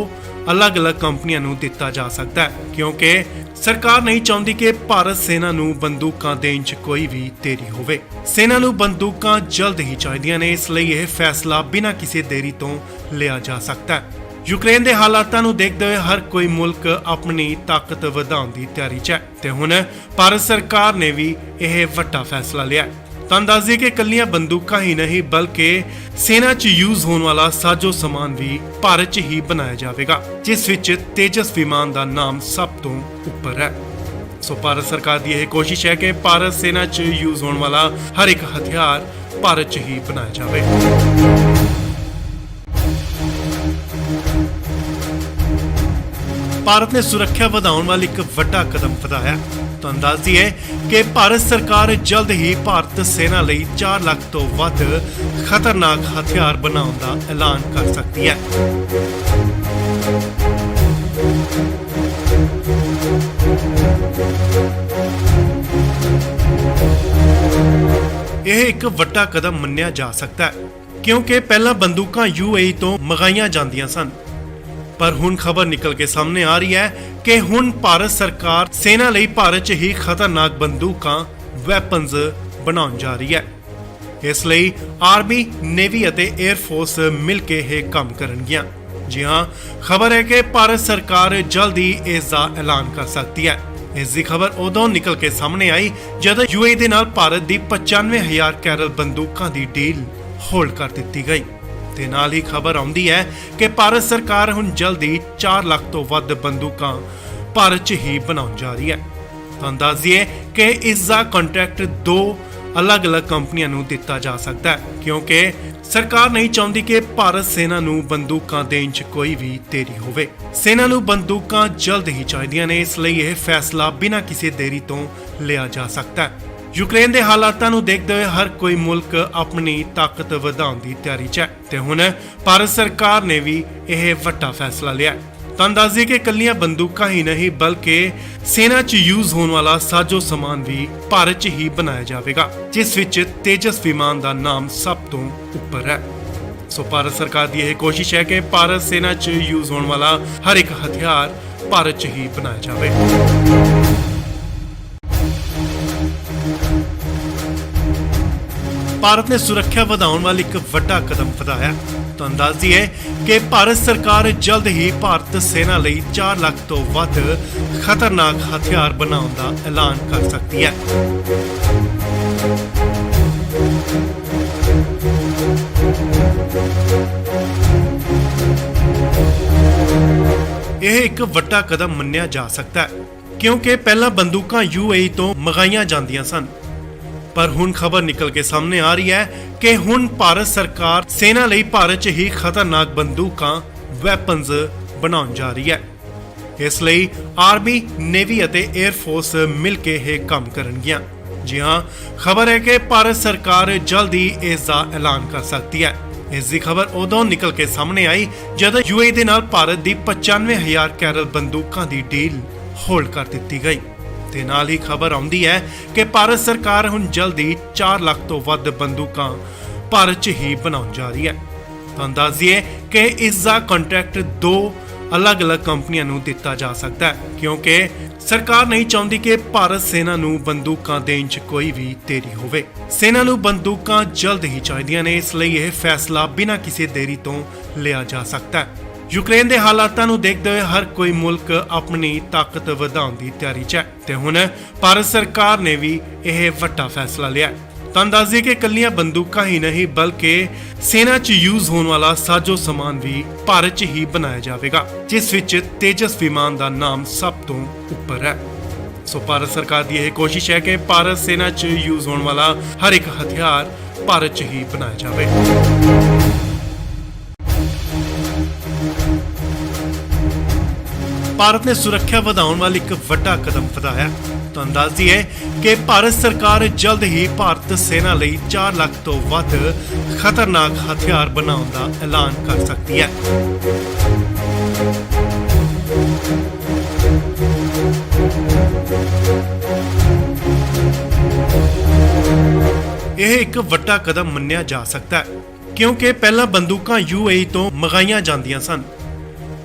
ਅਲੱਗ-ਅਲੱਗ ਕੰਪਨੀਆਂ ਨੂੰ ਦਿੱਤਾ ਜਾ ਸਕਦਾ ਹੈ ਕਿਉਂਕਿ ਸਰਕਾਰ ਨਹੀਂ ਚਾਹੁੰਦੀ ਕਿ ਭਾਰਤ ਸੈਨਾ ਨੂੰ ਬੰਦੂਕਾਂ ਦੇਣ 'ਚ ਕੋਈ ਵੀ ਦੇਰੀ ਹੋਵੇ। ਸੈਨਾ ਨੂੰ ਬੰਦੂਕਾਂ ਜਲਦ ਹੀ ਚਾਹੀਦੀਆਂ ਨੇ, ਇਸ ਲਈ ਇਹ ਫੈਸਲਾ ਬਿਨਾਂ ਕਿਸੇ ਦੇਰੀ ਤੋਂ ਲਿਆ ਜਾ ਸਕਦਾ ਹੈ। ਯੂਕਰੇਨ ਦੇ ਹਾਲਾਤਾਂ ਨੂੰ ਦੇਖਦੇ ਹੋਏ ਹਰ ਕੋਈ ਮੁਲਕ ਆਪਣੀ ਤਾਕਤ ਵਧਾਉਣ ਦੀ ਤਿਆਰੀ 'ਚ ਹੈ ਤੇ ਹੁਣ ਭਾਰਤ ਸਰਕਾਰ ਨੇ ਵੀ ਇਹ ਵੱਡਾ ਫੈਸਲਾ ਲਿਆ। ਤੁਹਾਨੂੰ ਦੱਸ ਦਈਏ ਕਿ ਇਕੱਲੀਆਂ ਬੰਦੂਕਾਂ ਹੀ ਨਹੀਂ ਬਲਕਿ ਸੈਨਾ 'ਚ ਯੂਜ਼ ਹੋਣ ਵਾਲਾ ਸਾਜੋ ਸਮਾਨ ਵੀ ਭਾਰਤ 'ਚ ਹੀ ਬਣਾਇਆ ਜਾਵੇਗਾ, ਜਿਸ ਵਿੱਚ ਤੇਜਸ ਵਿਮਾਨ ਦਾ ਨਾਮ ਸਭ ਤੋਂ ਉੱਪਰ ਹੈ। ਸੋ ਭਾਰਤ ਸਰਕਾਰ ਦੀ ਇਹ ਕੋਸ਼ਿਸ਼ ਹੈ ਕਿ ਭਾਰਤ ਸੈਨਾ 'ਚ ਯੂਜ਼ ਹੋਣ ਵਾਲਾ ਹਰ ਇੱਕ ਹਥਿਆਰ ਭਾਰਤ 'ਚ ਹੀ ਬਣਾਇਆ ਜਾਵੇ। ਭਾਰਤ ਨੇ ਸੁਰੱਖਿਆ ਵਧਾਉਣ ਵੱਲ ਇੱਕ ਵੱਡਾ ਕਦਮ ਵਧਾਇਆ। ਤੁਹਾਨੂੰ ਦੱਸ ਦਈਏ ਕਿ ਭਾਰਤ ਸਰਕਾਰ ਜਲਦ ਹੀ ਭਾਰਤ ਸੈਨਾ ਲਈ 4 ਲੱਖ ਤੋਂ ਵੱਧ ਖਤਰਨਾਕ ਹਥਿਆਰ ਬਣਾਉਣ ਦਾ ਐਲਾਨ ਕਰ ਸਕਦੀ ਹੈ। ਇਹ ਇੱਕ ਵੱਡਾ ਕਦਮ ਮੰਨਿਆ ਜਾ ਸਕਦਾ ਹੈ ਕਿਉਂਕਿ ਪਹਿਲਾਂ ਬੰਦੂਕਾਂ UAE ਤੋਂ ਮੰਗਾਈਆਂ ਜਾਂਦੀਆਂ ਸਨ, ਪਰ ਹੁਣ ਖਬਰ ਨਿਕਲ ਕੇ ਸਾਹਮਣੇ ਆ ਰਹੀ ਹੈ ਕਿ ਹੁਣ ਭਾਰਤ ਸਰਕਾਰ ਸੈਨਾ ਲਈ ਭਾਰਤ 'ਚ ਹੀ ਖਤਰਨਾਕ ਬੰਦੂਕਾਂ ਵੈਪਨਸ ਬਣਾਉਣ ਜਾ ਰਹੀ ਹੈ। ਇਸ ਲਈ ਆਰਮੀ, ਨੇਵੀ ਅਤੇ 에ਅਰ ਫੋਰਸ ਮਿਲ ਕੇ ਇਹ ਕੰਮ ਕਰਨਗੀਆਂ। ਜੀ ਹਾਂ, ਖਬਰ ਹੈ ਕਿ ਭਾਰਤ ਸਰਕਾਰ ਜਲਦੀ ਇਸ ਦਾ ਐਲਾਨ ਕਰ ਸਕਦੀ ਹੈ। ਇਸ ਦੀ ਖਬਰ ਉਦੋਂ ਨਿਕਲ ਕੇ ਸਾਹਮਣੇ ਆਈ ਜਦੋਂ UAE ਦੇ ਨਾਲ ਭਾਰਤ ਦੀ 95,000 ਕੈਰਲ ਬੰਦੂਕਾਂ ਦੀ ਡੀਲ ਹੋਲਡ ਕਰ ਦਿੱਤੀ ਗਈ ਤੇ ਨਾਲ ਹੀ ਖਬਰ ਆਉਂਦੀ ਹੈ ਕਿ ਭਾਰਤ ਸਰਕਾਰ ਹੁਣ ਜਲਦੀ 4 ਲੱਖ ਤੋਂ ਵੱਧ ਬੰਦੂਕਾਂ ਭਾਰਤ 'ਚ ਹੀ ਬਣਾਉਣ ਜਾ ਰਹੀ ਹੈ। ਤੁਹਾਨੂੰ ਦੱਸ ਦਈਏ ਕਿ ਇਸ ਦਾ ਕੰਟਰੈਕਟ ਦੋ ਅਲੱਗ-ਅਲੱਗ ਕੰਪਨੀਆਂ ਨੂੰ ਦਿੱਤਾ ਜਾ ਸਕਦਾ ਹੈ ਕਿਉਂਕਿ ਸਰਕਾਰ ਨਹੀਂ ਚਾਹੁੰਦੀ ਕਿ ਭਾਰਤ ਸੈਨਾ ਨੂੰ ਬੰਦੂਕਾਂ ਦੇਣ 'ਚ ਕੋਈ ਵੀ ਦੇਰੀ ਹੋਵੇ। ਸੈਨਾ ਨੂੰ ਬੰਦੂਕਾਂ ਜਲਦ ਹੀ ਚਾਹੀਦੀਆਂ ਨੇ, ਇਸ ਲਈ ਇਹ ਫੈਸਲਾ ਬਿਨਾਂ ਕਿਸੇ ਦੇਰੀ ਤੋਂ ਲਿਆ ਜਾ ਸਕਦਾ ਹੈ। ਯੂਕਰੇਨ ਦੇ ਹਾਲਾਤਾਂ ਨੂੰ ਦੇਖਦੇ ਹੋਏ ਹਰ ਕੋਈ ਮੁਲਕ ਆਪਣੀ ਤਾਕਤ ਵਧਾਉਣ ਦੀ ਤਿਆਰੀ 'ਚ ਹੈ ਤੇ ਹੁਣ ਭਾਰਤ ਸਰਕਾਰ ਨੇ ਵੀ ਇਹ ਵੱਡਾ ਫੈਸਲਾ ਲਿਆ ਹੈ। ਤੁਹਾਨੂੰ ਦੱਸ ਦਈਏ ਕਿ ਇਕੱਲੀਆਂ ਬੰਦੂਕਾਂ ਹੀ ਨਹੀਂ ਬਲਕਿ ਸੈਨਾ 'ਚ ਯੂਜ਼ ਹੋਣ ਵਾਲਾ ਸਾਜੋ ਸਮਾਨ ਵੀ ਭਾਰਤ 'ਚ ਹੀ ਬਣਾਇਆ ਜਾਵੇਗਾ, ਜਿਸ ਵਿੱਚ ਤੇਜਸ ਵਿਮਾਨ ਦਾ ਨਾਮ ਸਭ ਤੋਂ ਉੱਪਰ ਹੈ। ਸੋ ਭਾਰਤ ਸਰਕਾਰ ਦੀ ਇਹ ਕੋਸ਼ਿਸ਼ ਹੈ ਕਿ ਭਾਰਤ ਸੈਨਾ 'ਚ ਯੂਜ਼ ਹੋਣ ਵਾਲਾ ਹਰ ਇੱਕ ਹਥਿਆਰ ਭਾਰਤ 'ਚ ਹੀ ਬਣਾਇਆ ਜਾਵੇ। ਭਾਰਤ ਨੇ ਸੁਰੱਖਿਆ ਵਧਾਉਣ ਵਾਲੀ ਇੱਕ ਵੱਡਾ ਕਦਮ ਵਧਾਇਆ। ਤੁਹਾਨੂੰ ਦੱਸ ਦਈਏ ਕਿ ਭਾਰਤ ਸਰਕਾਰ ਜਲਦ ਹੀ ਭਾਰਤ ਸੈਨਾ ਲਈ 4 ਲੱਖ ਤੋਂ ਵੱਧ ਖਤਰਨਾਕ ਹਥਿਆਰ ਬਣਾਉਣ ਦਾ ਐਲਾਨ ਕਰ ਸਕਦੀ ਹੈ। ਇਹ ਇੱਕ ਵੱਡਾ ਕਦਮ ਮੰਨਿਆ ਜਾ ਸਕਦਾ ਹੈ ਕਿਉਂਕਿ ਪਹਿਲਾਂ ਬੰਦੂਕਾਂ UAE ਤੋਂ ਮੰਗਾਈਆਂ ਜਾਂਦੀਆਂ ਸਨ, ਪਰ ਹੁਣ ਖਬਰ ਨਿਕਲ ਕੇ ਸਾਹਮਣੇ ਆ ਰਹੀ ਹੈ ਕਿ ਹੁਣ ਭਾਰਤ ਸਰਕਾਰ ਸੈਨਾ ਲਈ ਭਾਰਤ 'ਚ ਹੀ ਖਤਰਨਾਕ ਬੰਦੂਕਾਂ ਵੈਪਨਸ ਬਣਾਉਣ ਜਾ ਰਹੀ ਹੈ। ਇਸ ਲਈ ਆਰਮੀ, ਨੇਵੀ ਅਤੇ 에ਅਰ ਫੋਰਸ ਮਿਲ ਕੇ ਇਹ ਕੰਮ ਕਰਨਗੀਆਂ। ਜੀ ਹਾਂ, ਖਬਰ ਹੈ ਕਿ ਭਾਰਤ ਸਰਕਾਰ ਜਲਦੀ ਇਸ ਦਾ ਐਲਾਨ ਕਰ ਸਕਦੀ ਹੈ। ਇਸ ਦੀ ਖਬਰ ਉਦੋਂ ਨਿਕਲ ਕੇ ਸਾਹਮਣੇ ਆਈ ਜਦੋਂ UAE ਦੇ ਨਾਲ ਭਾਰਤ ਦੀ 95,000 ਕੈਰਲ ਬੰਦੂਕਾਂ ਦੀ ਡੀਲ ਹੋਲਡ ਕਰ ਦਿੱਤੀ ਗਈ ਤੇ ਨਾਲ ਹੀ ਖਬਰ ਆਉਂਦੀ ਹੈ ਕਿ ਭਾਰਤ ਸਰਕਾਰ ਹੁਣ ਜਲਦੀ 4 ਲੱਖ ਤੋਂ ਵੱਧ ਬੰਦੂਕਾਂ ਭਾਰਤ 'ਚ ਹੀ ਬਣਾਉਣ ਜਾ ਰਹੀ ਹੈ। ਤੁਹਾਨੂੰ ਦੱਸ ਦਈਏ ਕਿ ਇਸ ਦਾ ਕੰਟਰੈਕਟ ਦੋ ਅਲੱਗ-ਅਲੱਗ ਕੰਪਨੀਆਂ ਨੂੰ ਦਿੱਤਾ ਜਾ ਸਕਦਾ ਹੈ ਕਿਉਂਕਿ ਸਰਕਾਰ ਨਹੀਂ ਚਾਹੁੰਦੀ ਕਿ ਭਾਰਤ ਸੈਨਾ ਨੂੰ ਬੰਦੂਕਾਂ ਦੇਣ 'ਚ ਕੋਈ ਵੀ ਦੇਰੀ ਹੋਵੇ। ਸੈਨਾ ਨੂੰ ਬੰਦੂਕਾਂ ਜਲਦ ਹੀ ਚਾਹੀਦੀਆਂ ਨੇ, ਇਸ ਲਈ ਇਹ ਫੈਸਲਾ ਬਿਨਾਂ ਕਿਸੇ ਦੇਰੀ ਤੋਂ ਲਿਆ ਜਾ ਸਕਦਾ ਹੈ। ਯੂਕਰੇਨ ਦੇ ਹਾਲਾਤਾਂ ਨੂੰ ਦੇਖਦੇ ਹੋਏ ਹਰ ਕੋਈ ਮੁਲਕ ਆਪਣੀ ਤਾਕਤ ਵਧਾਉਣ ਦੀ ਤਿਆਰੀ 'ਚ ਹੈ ਤੇ ਹੁਣ ਭਾਰਤ ਸਰਕਾਰ ਨੇ ਵੀ ਇਹ ਵੱਡਾ ਫੈਸਲਾ ਲਿਆ। ਤੁਹਾਨੂੰ ਦੱਸ ਦਈਏ ਕਿ ਇਕੱਲੀਆਂ ਬੰਦੂਕਾਂ ਹੀ ਨਹੀਂ ਬਲਕਿ ਸੈਨਾ 'ਚ ਯੂਜ਼ ਹੋਣ ਵਾਲਾ ਸਾਜੋ ਸਮਾਨ ਵੀ ਭਾਰਤ 'ਚ ਹੀ ਬਣਾਇਆ ਜਾਵੇਗਾ, ਜਿਸ ਵਿੱਚ ਤੇਜਸ ਵਿਮਾਨ ਦਾ ਨਾਮ ਸਭ ਤੋਂ ਉੱਪਰ ਹੈ। ਸੋ ਭਾਰਤ ਸਰਕਾਰ ਦੀ ਇਹ ਕੋਸ਼ਿਸ਼ ਹੈ ਕਿ ਭਾਰਤ ਸੈਨਾ 'ਚ ਯੂਜ਼ ਹੋਣ ਵਾਲਾ ਹਰ ਇੱਕ ਹਥਿਆਰ ਭਾਰਤ 'ਚ ਹੀ ਬਣਾਇਆ ਜਾਵੇ। ਭਾਰਤ ਨੇ ਸੁਰੱਖਿਆ ਵਧਾਉਣ ਵਾਲੀ ਇੱਕ ਵੱਡਾ ਕਦਮ ਵਧਾਇਆ। ਤੁਹਾਨੂੰ ਦੱਸ ਦਈਏ ਕਿ ਭਾਰਤ ਸਰਕਾਰ ਜਲਦ ਹੀ ਭਾਰਤ ਸੈਨਾ ਲਈ 4 ਲੱਖ ਤੋਂ ਵੱਧ ਖਤਰਨਾਕ ਹਥਿਆਰ ਬਣਾਉਣ ਦਾ ਐਲਾਨ ਕਰ ਸਕਦੀ ਹੈ। ਇਹ ਇੱਕ ਵੱਡਾ ਕਦਮ ਮੰਨਿਆ ਜਾ ਸਕਦਾ ਹੈ ਕਿਉਂਕਿ ਪਹਿਲਾਂ ਬੰਦੂਕਾਂ UAE ਤੋਂ ਮੰਗਾਈਆਂ ਜਾਂਦੀਆਂ ਸਨ,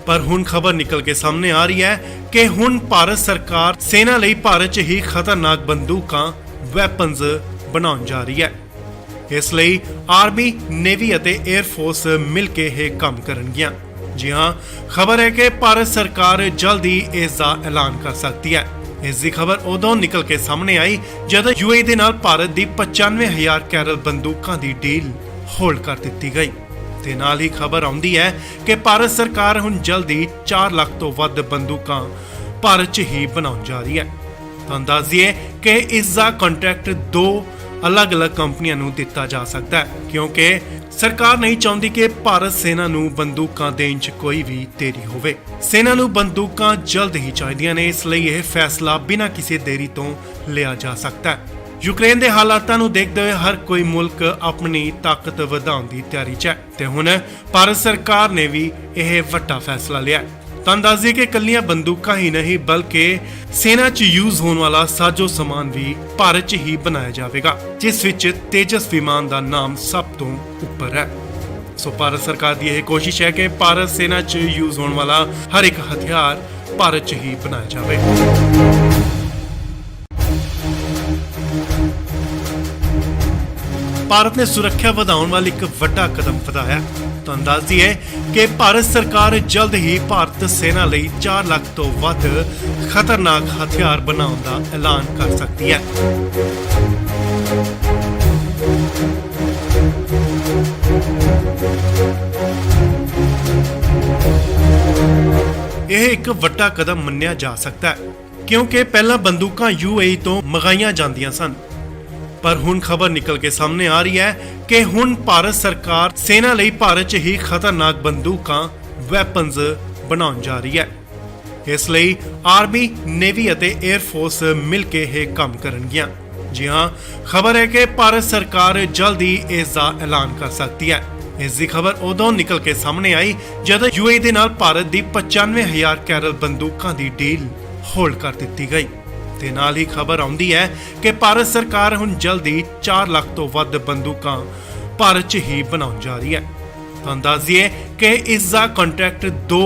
ਪਰ ਹੁਣ ਖਬਰ ਨਿਕਲ ਕੇ ਸਾਹਮਣੇ ਆ ਰਹੀ ਹੈ ਕਿ ਹੁਣ ਭਾਰਤ ਸਰਕਾਰ ਸੈਨਾ ਲਈ ਭਾਰਤ 'ਚ ਹੀ ਖਤਰਨਾਕ ਬੰਦੂਕਾਂ ਵੈਪਨਸ ਬਣਾਉਣ ਜਾ ਰਹੀ ਹੈ। ਇਸ ਲਈ ਆਰਮੀ, ਨੇਵੀ ਅਤੇ 에ਅਰ ਫੋਰਸ ਮਿਲ ਕੇ ਇਹ ਕੰਮ ਕਰਨਗੀਆਂ। ਜੀ ਹਾਂ, ਖਬਰ ਹੈ ਕਿ ਭਾਰਤ ਸਰਕਾਰ ਜਲਦੀ ਇਸ ਦਾ ਐਲਾਨ ਕਰ ਸਕਦੀ ਹੈ। ਇਸ ਦੀ ਖਬਰ ਉਦੋਂ ਨਿਕਲ ਕੇ ਸਾਹਮਣੇ ਆਈ ਜਦੋਂ UAE ਦੇ ਨਾਲ ਭਾਰਤ ਦੀ 95,000 ਕੈਰਲ ਬੰਦੂਕਾਂ ਦੀ ਡੀਲ ਹੋਲਡ ਕਰ ਦਿੱਤੀ ਗਈ ਤੇ ਨਾਲ ਹੀ ਖਬਰ ਆਉਂਦੀ ਹੈ ਕਿ ਭਾਰਤ ਸਰਕਾਰ ਹੁਣ ਜਲਦੀ 4 ਲੱਖ ਤੋਂ ਵੱਧ ਬੰਦੂਕਾਂ ਭਾਰਤ 'ਚ ਹੀ ਬਣਾਉਣ ਜਾ ਰਹੀ ਹੈ। ਤੁਹਾਨੂੰ ਦੱਸ ਦਈਏ ਕਿ ਇਸ ਦਾ ਕੰਟਰੈਕਟ ਦੋ ਅਲੱਗ-ਅਲੱਗ ਕੰਪਨੀਆਂ ਨੂੰ ਦਿੱਤਾ ਜਾ ਸਕਦਾ ਹੈ ਕਿਉਂਕਿ ਸਰਕਾਰ ਨਹੀਂ ਚਾਹੁੰਦੀ ਕਿ ਭਾਰਤ ਸੈਨਾ ਨੂੰ ਬੰਦੂਕਾਂ ਦੇਣ 'ਚ ਕੋਈ ਵੀ ਦੇਰੀ ਹੋਵੇ। ਸੈਨਾ ਨੂੰ ਬੰਦੂਕਾਂ ਜਲਦ ਹੀ ਚਾਹੀਦੀਆਂ ਨੇ, ਇਸ ਲਈ ਇਹ ਫੈਸਲਾ ਬਿਨਾਂ ਕਿਸੇ ਦੇਰੀ ਤੋਂ ਲਿਆ ਜਾ ਸਕਦਾ ਹੈ। ਯੂਕਰੇਨ ਦੇ ਹਾਲਾਤਾਂ ਨੂੰ ਦੇਖਦੇ ਹੋਏ ਹਰ ਕੋਈ ਮੁਲਕ ਆਪਣੀ ਤਾਕਤ ਵਧਾਉਣ ਦੀ ਤਿਆਰੀ 'ਚ ਹੈ ਤੇ ਹੁਣ ਭਾਰਤ ਸਰਕਾਰ ਨੇ ਵੀ ਇਹ ਵੱਡਾ ਫੈਸਲਾ ਲਿਆ। ਤੁਹਾਨੂੰ ਦੱਸ ਦਈਏ ਕਿ ਇਕੱਲੀਆਂ ਬੰਦੂਕਾਂ ਹੀ ਨਹੀਂ ਬਲਕਿ ਸੈਨਾ 'ਚ ਯੂਜ਼ ਹੋਣ ਵਾਲਾ ਸਾਜੋ ਸਮਾਨ ਵੀ ਭਾਰਤ 'ਚ ਹੀ ਬਣਾਇਆ ਜਾਵੇਗਾ, ਜਿਸ ਵਿੱਚ ਤੇਜਸ ਵਿਮਾਨ ਦਾ ਨਾਮ ਸਭ ਤੋਂ ਉੱਪਰ ਹੈ। ਸੋ ਭਾਰਤ ਸਰਕਾਰ ਦੀ ਇਹ ਕੋਸ਼ਿਸ਼ ਹੈ ਕਿ ਭਾਰਤ ਸੈਨਾ 'ਚ ਯੂਜ਼ ਹੋਣ ਵਾਲਾ ਹਰ ਇੱਕ ਹਥਿਆਰ ਭਾਰਤ 'ਚ ਹੀ ਬਣਾਇਆ ਜਾਵੇ। ਭਾਰਤ ਨੇ ਸੁਰੱਖਿਆ ਵਧਾਉਣ ਵਾਲੀ ਇੱਕ ਵੱਡਾ ਕਦਮ ਵਧਾਇਆ। ਤੁਹਾਨੂੰ ਦੱਸ ਦਈਏ ਕਿ ਭਾਰਤ ਸਰਕਾਰ ਜਲਦ ਹੀ ਭਾਰਤ ਸੈਨਾ ਲਈ 4 ਲੱਖ ਤੋਂ ਵੱਧ ਖਤਰਨਾਕ ਹਥਿਆਰ ਬਣਾਉਣ ਦਾ ਐਲਾਨ ਕਰ ਸਕਦੀ ਹੈ। ਇਹ ਇੱਕ ਵੱਡਾ ਕਦਮ ਮੰਨਿਆ ਜਾ ਸਕਦਾ ਹੈ ਕਿਉਂਕਿ ਪਹਿਲਾਂ ਬੰਦੂਕਾਂ UAE ਤੋਂ ਮੰਗਾਈਆਂ ਜਾਂਦੀਆਂ ਸਨ। ਪਰ ਹੁਣ ਖਬਰ ਨਿਕਲ ਕੇ ਸਾਹਮਣੇ ਆ ਰਹੀ ਹੈ ਕਿ ਹੁਣ ਭਾਰਤ ਸਰਕਾਰ ਸੈਨਾ ਲਈ ਭਾਰਤ 'ਚ ਹੀ ਖਤਰਨਾਕ ਬੰਦੂਕਾਂ ਵੈਪਨਸ ਬਣਾਉਣ ਜਾ ਰਹੀ ਹੈ। ਇਸ ਲਈ ਆਰਮੀ, ਨੇਵੀ ਅਤੇ 에ਅਰ ਫੋਰਸ ਮਿਲ ਕੇ ਇਹ ਕੰਮ ਕਰਨਗੀਆਂ। ਜੀ ਹਾਂ, ਖਬਰ ਹੈ ਕਿ ਭਾਰਤ ਸਰਕਾਰ ਜਲਦ ਹੀ ਇਸ ਦਾ ਐਲਾਨ ਕਰ ਸਕਦੀ ਹੈ। ਇਸ ਦੀ ਖਬਰ ਉਦੋਂ ਨਿਕਲ ਕੇ ਸਾਹਮਣੇ ਆਈ ਜਦੋਂ UAE ਦੇ ਨਾਲ ਭਾਰਤ ਦੀ 95,000 ਕੈਰਲ ਬੰਦੂਕਾਂ ਦੀ ਡੀਲ ਹੋਲਡ ਕਰ ਦਿੱਤੀ ਗਈ ਤੇ ਨਾਲ ਹੀ ਖਬਰ ਆਉਂਦੀ ਹੈ ਕਿ ਭਾਰਤ ਸਰਕਾਰ ਹੁਣ ਜਲਦ ਹੀ 4 ਲੱਖ ਤੋਂ ਵੱਧ ਬੰਦੂਕਾਂ ਭਾਰਤ 'ਚ ਹੀ ਬਣਾਉਣ ਜਾ ਰਹੀ ਹੈ। ਤੁਹਾਨੂੰ ਦੱਸ ਦਈਏ ਕਿ ਇਸ ਦਾ ਕੰਟਰੈਕਟ 2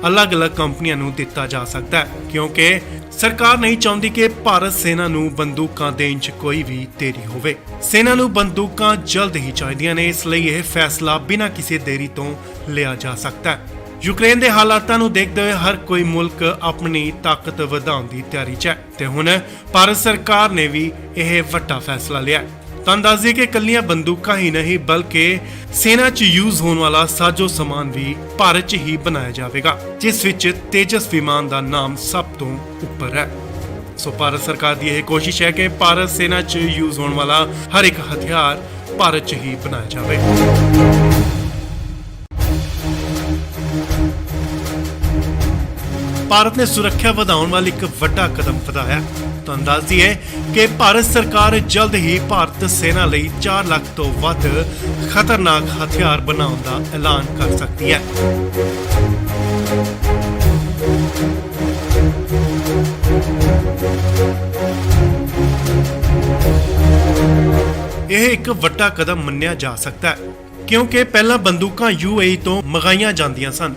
ਅਲੱਗ-ਅਲੱਗ ਕੰਪਨੀਆਂ ਨੂੰ ਦਿੱਤਾ ਜਾ ਸਕਦਾ ਹੈ ਕਿਉਂਕਿ ਸਰਕਾਰ ਨਹੀਂ ਚਾਹੁੰਦੀ ਕਿ ਭਾਰਤ ਸੈਨਾ ਨੂੰ ਬੰਦੂਕਾਂ ਦੇਣ 'ਚ ਕੋਈ ਵੀ ਦੇਰੀ ਹੋਵੇ। ਸੈਨਾ ਨੂੰ ਬੰਦੂਕਾਂ ਜਲਦ ਹੀ ਚਾਹੀਦੀਆਂ ਨੇ, ਇਸ ਲਈ ਇਹ ਫੈਸਲਾ ਬਿਨਾਂ ਕਿਸੇ ਦੇਰੀ ਤੋਂ ਲਿਆ ਜਾ ਸਕਦਾ ਹੈ। ਯੂਕਰੇਨ ਦੇ ਹਾਲਾਤਾਂ ਨੂੰ ਦੇਖਦੇ ਹੋਏ ਹਰ ਕੋਈ ਮੁਲਕ ਆਪਣੀ ਤਾਕਤ ਵਧਾਉਣ ਦੀ ਤਿਆਰੀ 'ਚ ਹੈ ਤੇ ਹੁਣ ਭਾਰਤ ਸਰਕਾਰ ਨੇ ਵੀ ਇਹ ਵੱਡਾ ਫੈਸਲਾ ਲਿਆ। ਤੁਹਾਨੂੰ ਦੱਸ ਦਈਏ ਕਿ ਇਕੱਲੀਆਂ ਬੰਦੂਕਾਂ ਹੀ ਨਹੀਂ ਬਲਕਿ ਸੈਨਾ 'ਚ ਯੂਜ਼ ਹੋਣ ਵਾਲਾ ਸਾਜੋ ਸਮਾਨ ਵੀ ਭਾਰਤ 'ਚ ਹੀ ਬਣਾਇਆ ਜਾਵੇਗਾ, ਜਿਸ ਵਿੱਚ ਤੇਜਸ ਵਿਮਾਨ ਦਾ ਨਾਮ ਸਭ ਤੋਂ ਉੱਪਰ ਹੈ। ਸੋ ਭਾਰਤ ਸਰਕਾਰ ਦੀ ਇਹ ਕੋਸ਼ਿਸ਼ ਹੈ ਕਿ ਭਾਰਤ ਸੈਨਾ 'ਚ ਯੂਜ਼ ਹੋਣ ਵਾਲਾ ਹਰ ਇੱਕ ਹਥਿਆਰ ਭਾਰਤ 'ਚ ਹੀ ਬਣਾਇਆ ਜਾਵੇ। ਭਾਰਤ ਨੇ ਸੁਰੱਖਿਆ ਵਧਾਉਣ ਵਾਲੀ ਇੱਕ ਵੱਡਾ ਕਦਮ ਵਧਾਇਆ। ਤੁਹਾਨੂੰ ਦੱਸ ਦਈਏ ਕਿ ਭਾਰਤ ਸਰਕਾਰ ਜਲਦ ਹੀ ਭਾਰਤ ਸੈਨਾ ਲਈ 4 ਲੱਖ ਤੋਂ ਵੱਧ ਖਤਰਨਾਕ ਹਥਿਆਰ ਬਣਾਉਣ ਦਾ ਐਲਾਨ ਕਰ ਸਕਦੀ ਹੈ। ਇਹ ਇੱਕ ਵੱਡਾ ਕਦਮ ਮੰਨਿਆ ਜਾ ਸਕਦਾ ਹੈ ਕਿਉਂਕਿ ਪਹਿਲਾਂ ਬੰਦੂਕਾਂ UAE ਤੋਂ ਮੰਗਾਈਆਂ ਜਾਂਦੀਆਂ ਸਨ।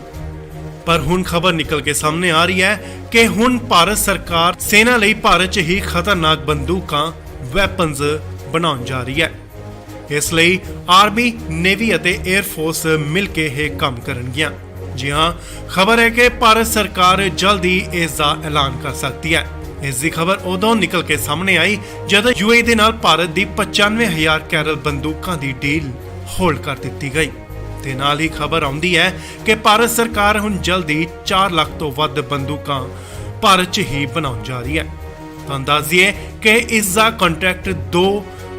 ਪਰ ਹੁਣ ਖਬਰ ਨਿਕਲ ਕੇ ਸਾਹਮਣੇ ਆ ਰਹੀ ਹੈ ਕਿ ਹੁਣ ਭਾਰਤ ਸਰਕਾਰ ਸੈਨਾ ਲਈ ਭਾਰਤ 'ਚ ਹੀ ਖਤਰਨਾਕ ਬੰਦੂਕਾਂ ਵੈਪਨਸ ਬਣਾਉਣ ਜਾ ਰਹੀ ਹੈ। ਇਸ ਲਈ ਆਰਮੀ, ਨੇਵੀ ਅਤੇ 에ਅਰ ਫੋਰਸ ਮਿਲ ਕੇ ਇਹ ਕੰਮ ਕਰਨਗੀਆਂ। ਜੀ ਹਾਂ, ਖਬਰ ਹੈ ਕਿ ਭਾਰਤ ਸਰਕਾਰ ਜਲਦ ਹੀ ਇਸ ਦਾ ਐਲਾਨ ਕਰ ਸਕਦੀ ਹੈ। ਇਸ ਦੀ ਖਬਰ ਉਦੋਂ ਨਿਕਲ ਕੇ ਸਾਹਮਣੇ ਆਈ ਜਦੋਂ UAE ਦੇ ਨਾਲ ਭਾਰਤ ਦੀ 95,000 ਕੈਰਲ ਬੰਦੂਕਾਂ ਦੀ ਡੀਲ ਹੋਲਡ ਕਰ ਦਿੱਤੀ ਗਈ ਤੇ ਨਾਲ ਹੀ ਖਬਰ ਆਉਂਦੀ ਹੈ ਕਿ ਭਾਰਤ ਸਰਕਾਰ ਹੁਣ ਜਲਦ ਹੀ 4 ਲੱਖ ਤੋਂ ਵੱਧ ਬੰਦੂਕਾਂ ਭਾਰਤ 'ਚ ਹੀ ਬਣਾਉਣ ਜਾ ਰਹੀ ਹੈ। ਤੁਹਾਨੂੰ ਦੱਸ ਦਈਏ ਕਿ ਇਸ ਦਾ ਕੰਟਰੈਕਟ 2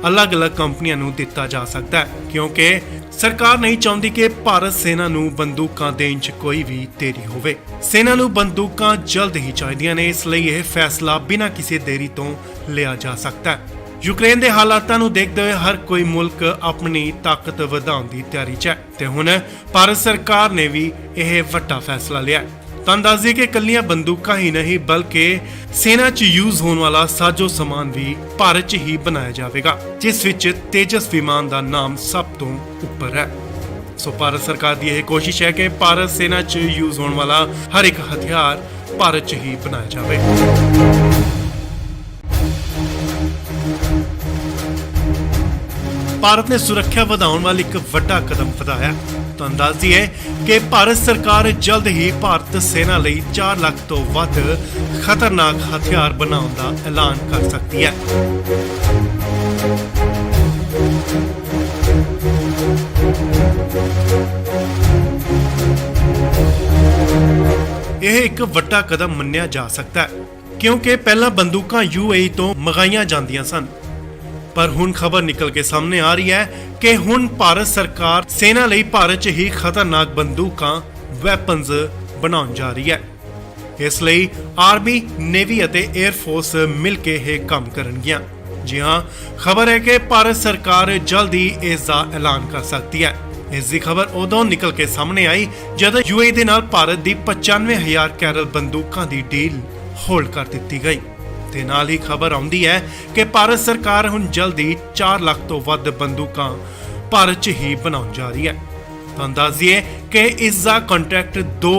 ਅਲੱਗ-ਅਲੱਗ ਕੰਪਨੀਆਂ ਨੂੰ ਦਿੱਤਾ ਜਾ ਸਕਦਾ ਹੈ ਕਿਉਂਕਿ ਸਰਕਾਰ ਨਹੀਂ ਚਾਹੁੰਦੀ ਕਿ ਭਾਰਤ ਸੈਨਾ ਨੂੰ ਬੰਦੂਕਾਂ ਦੇਣ 'ਚ ਕੋਈ ਵੀ ਦੇਰੀ ਹੋਵੇ। ਸੈਨਾ ਨੂੰ ਬੰਦੂਕਾਂ ਜਲਦ ਹੀ ਚਾਹੀਦੀਆਂ ਨੇ, ਇਸ ਲਈ ਇਹ ਫੈਸਲਾ ਬਿਨਾਂ ਕਿਸੇ ਦੇਰੀ ਤੋਂ ਲਿਆ ਜਾ ਸਕਦਾ ਹੈ। ਯੂਕਰੇਨ ਦੇ ਹਾਲਾਤਾਂ ਨੂੰ ਦੇਖਦੇ ਹੋਏ ਹਰ ਕੋਈ ਮੁਲਕ ਆਪਣੀ ਤਾਕਤ ਵਧਾਉਣ ਦੀ ਤਿਆਰੀ 'ਚ ਹੈ ਤੇ ਹੁਣ ਭਾਰਤ ਸਰਕਾਰ ਨੇ ਵੀ ਇਹ ਵੱਡਾ ਫੈਸਲਾ ਲਿਆ। ਤੁਹਾਨੂੰ ਦੱਸ ਦਈਏ ਕਿ ਇਕੱਲੀਆਂ ਬੰਦੂਕਾਂ ਹੀ ਨਹੀਂ ਬਲਕਿ ਸੈਨਾ 'ਚ ਯੂਜ਼ ਹੋਣ ਵਾਲਾ ਸਾਜੋ ਸਮਾਨ ਵੀ ਭਾਰਤ 'ਚ ਹੀ ਬਣਾਇਆ ਜਾਵੇਗਾ, ਜਿਸ ਵਿੱਚ ਤੇਜਸ ਵਿਮਾਨ ਦਾ ਨਾਮ ਸਭ ਤੋਂ ਉੱਪਰ ਹੈ। ਸੋ ਭਾਰਤ ਸਰਕਾਰ ਦੀ ਇਹ ਕੋਸ਼ਿਸ਼ ਹੈ ਕਿ ਭਾਰਤ ਸੈਨਾ 'ਚ ਯੂਜ਼ ਹੋਣ ਵਾਲਾ ਹਰ ਇੱਕ ਹਥਿਆਰ ਭਾਰਤ 'ਚ ਹੀ ਬਣਾਇਆ ਜਾਵੇ। ਭਾਰਤ ਨੇ ਸੁਰੱਖਿਆ ਵਧਾਉਣ ਵਾਲੀ ਇੱਕ ਵੱਡਾ ਕਦਮ ਵਧਾਇਆ। ਤੁਹਾਨੂੰ ਦੱਸ ਦਈਏ ਕਿ ਭਾਰਤ ਸਰਕਾਰ ਜਲਦ ਹੀ ਭਾਰਤ ਸੈਨਾ ਲਈ 4 ਲੱਖ ਤੋਂ ਵੱਧ ਖਤਰਨਾਕ ਹਥਿਆਰ ਬਣਾਉਣ ਦਾ ਐਲਾਨ ਕਰ ਸਕਦੀ ਹੈ। ਇਹ ਇੱਕ ਵੱਡਾ ਕਦਮ ਮੰਨਿਆ ਜਾ ਸਕਦਾ ਹੈ ਕਿਉਂਕਿ ਪਹਿਲਾਂ ਬੰਦੂਕਾਂ UAE ਤੋਂ ਮੰਗਾਈਆਂ ਜਾਂਦੀਆਂ ਸਨ। ਪਰ ਹੁਣ ਖਬਰ ਨਿਕਲ ਕੇ ਸਾਹਮਣੇ ਆ ਰਹੀ ਹੈ ਕਿ ਹੁਣ ਭਾਰਤ ਸਰਕਾਰ ਸੈਨਾ ਲਈ ਭਾਰਤ 'ਚ ਹੀ ਖਤਰਨਾਕ ਬੰਦੂਕਾਂ ਵੈਪਨਸ ਬਣਾਉਣ ਜਾ ਰਹੀ ਹੈ। ਇਸ ਲਈ ਆਰਮੀ, ਨੇਵੀ ਅਤੇ 에ਅਰ ਫੋਰਸ ਮਿਲ ਕੇ ਇਹ ਕੰਮ ਕਰਨਗੀਆਂ। ਜੀ ਹਾਂ, ਖਬਰ ਹੈ ਕਿ ਭਾਰਤ ਸਰਕਾਰ ਜਲਦ ਹੀ ਇਸ ਦਾ ਐਲਾਨ ਕਰ ਸਕਦੀ ਹੈ। ਇਸ ਦੀ ਖਬਰ ਉਦੋਂ ਨਿਕਲ ਕੇ ਸਾਹਮਣੇ ਆਈ ਜਦੋਂ UAE ਦੇ ਨਾਲ ਭਾਰਤ ਦੀ 95,000 ਕੈਰਲ ਬੰਦੂਕਾਂ ਦੀ ਡੀਲ ਹੋਲਡ ਕਰ ਦਿੱਤੀ ਗਈ ਤੇ ਨਾਲ ਹੀ ਖਬਰ ਆਉਂਦੀ ਹੈ ਕਿ ਭਾਰਤ ਸਰਕਾਰ ਹੁਣ ਜਲਦ ਹੀ 4 ਲੱਖ ਤੋਂ ਵੱਧ ਬੰਦੂਕਾਂ ਭਾਰਤ 'ਚ ਹੀ ਬਣਾਉਣ ਜਾ ਰਹੀ ਹੈ। ਤੁਹਾਨੂੰ ਦੱਸ ਦਈਏ ਕਿ ਇਸ ਦਾ ਕੰਟਰੈਕਟ 2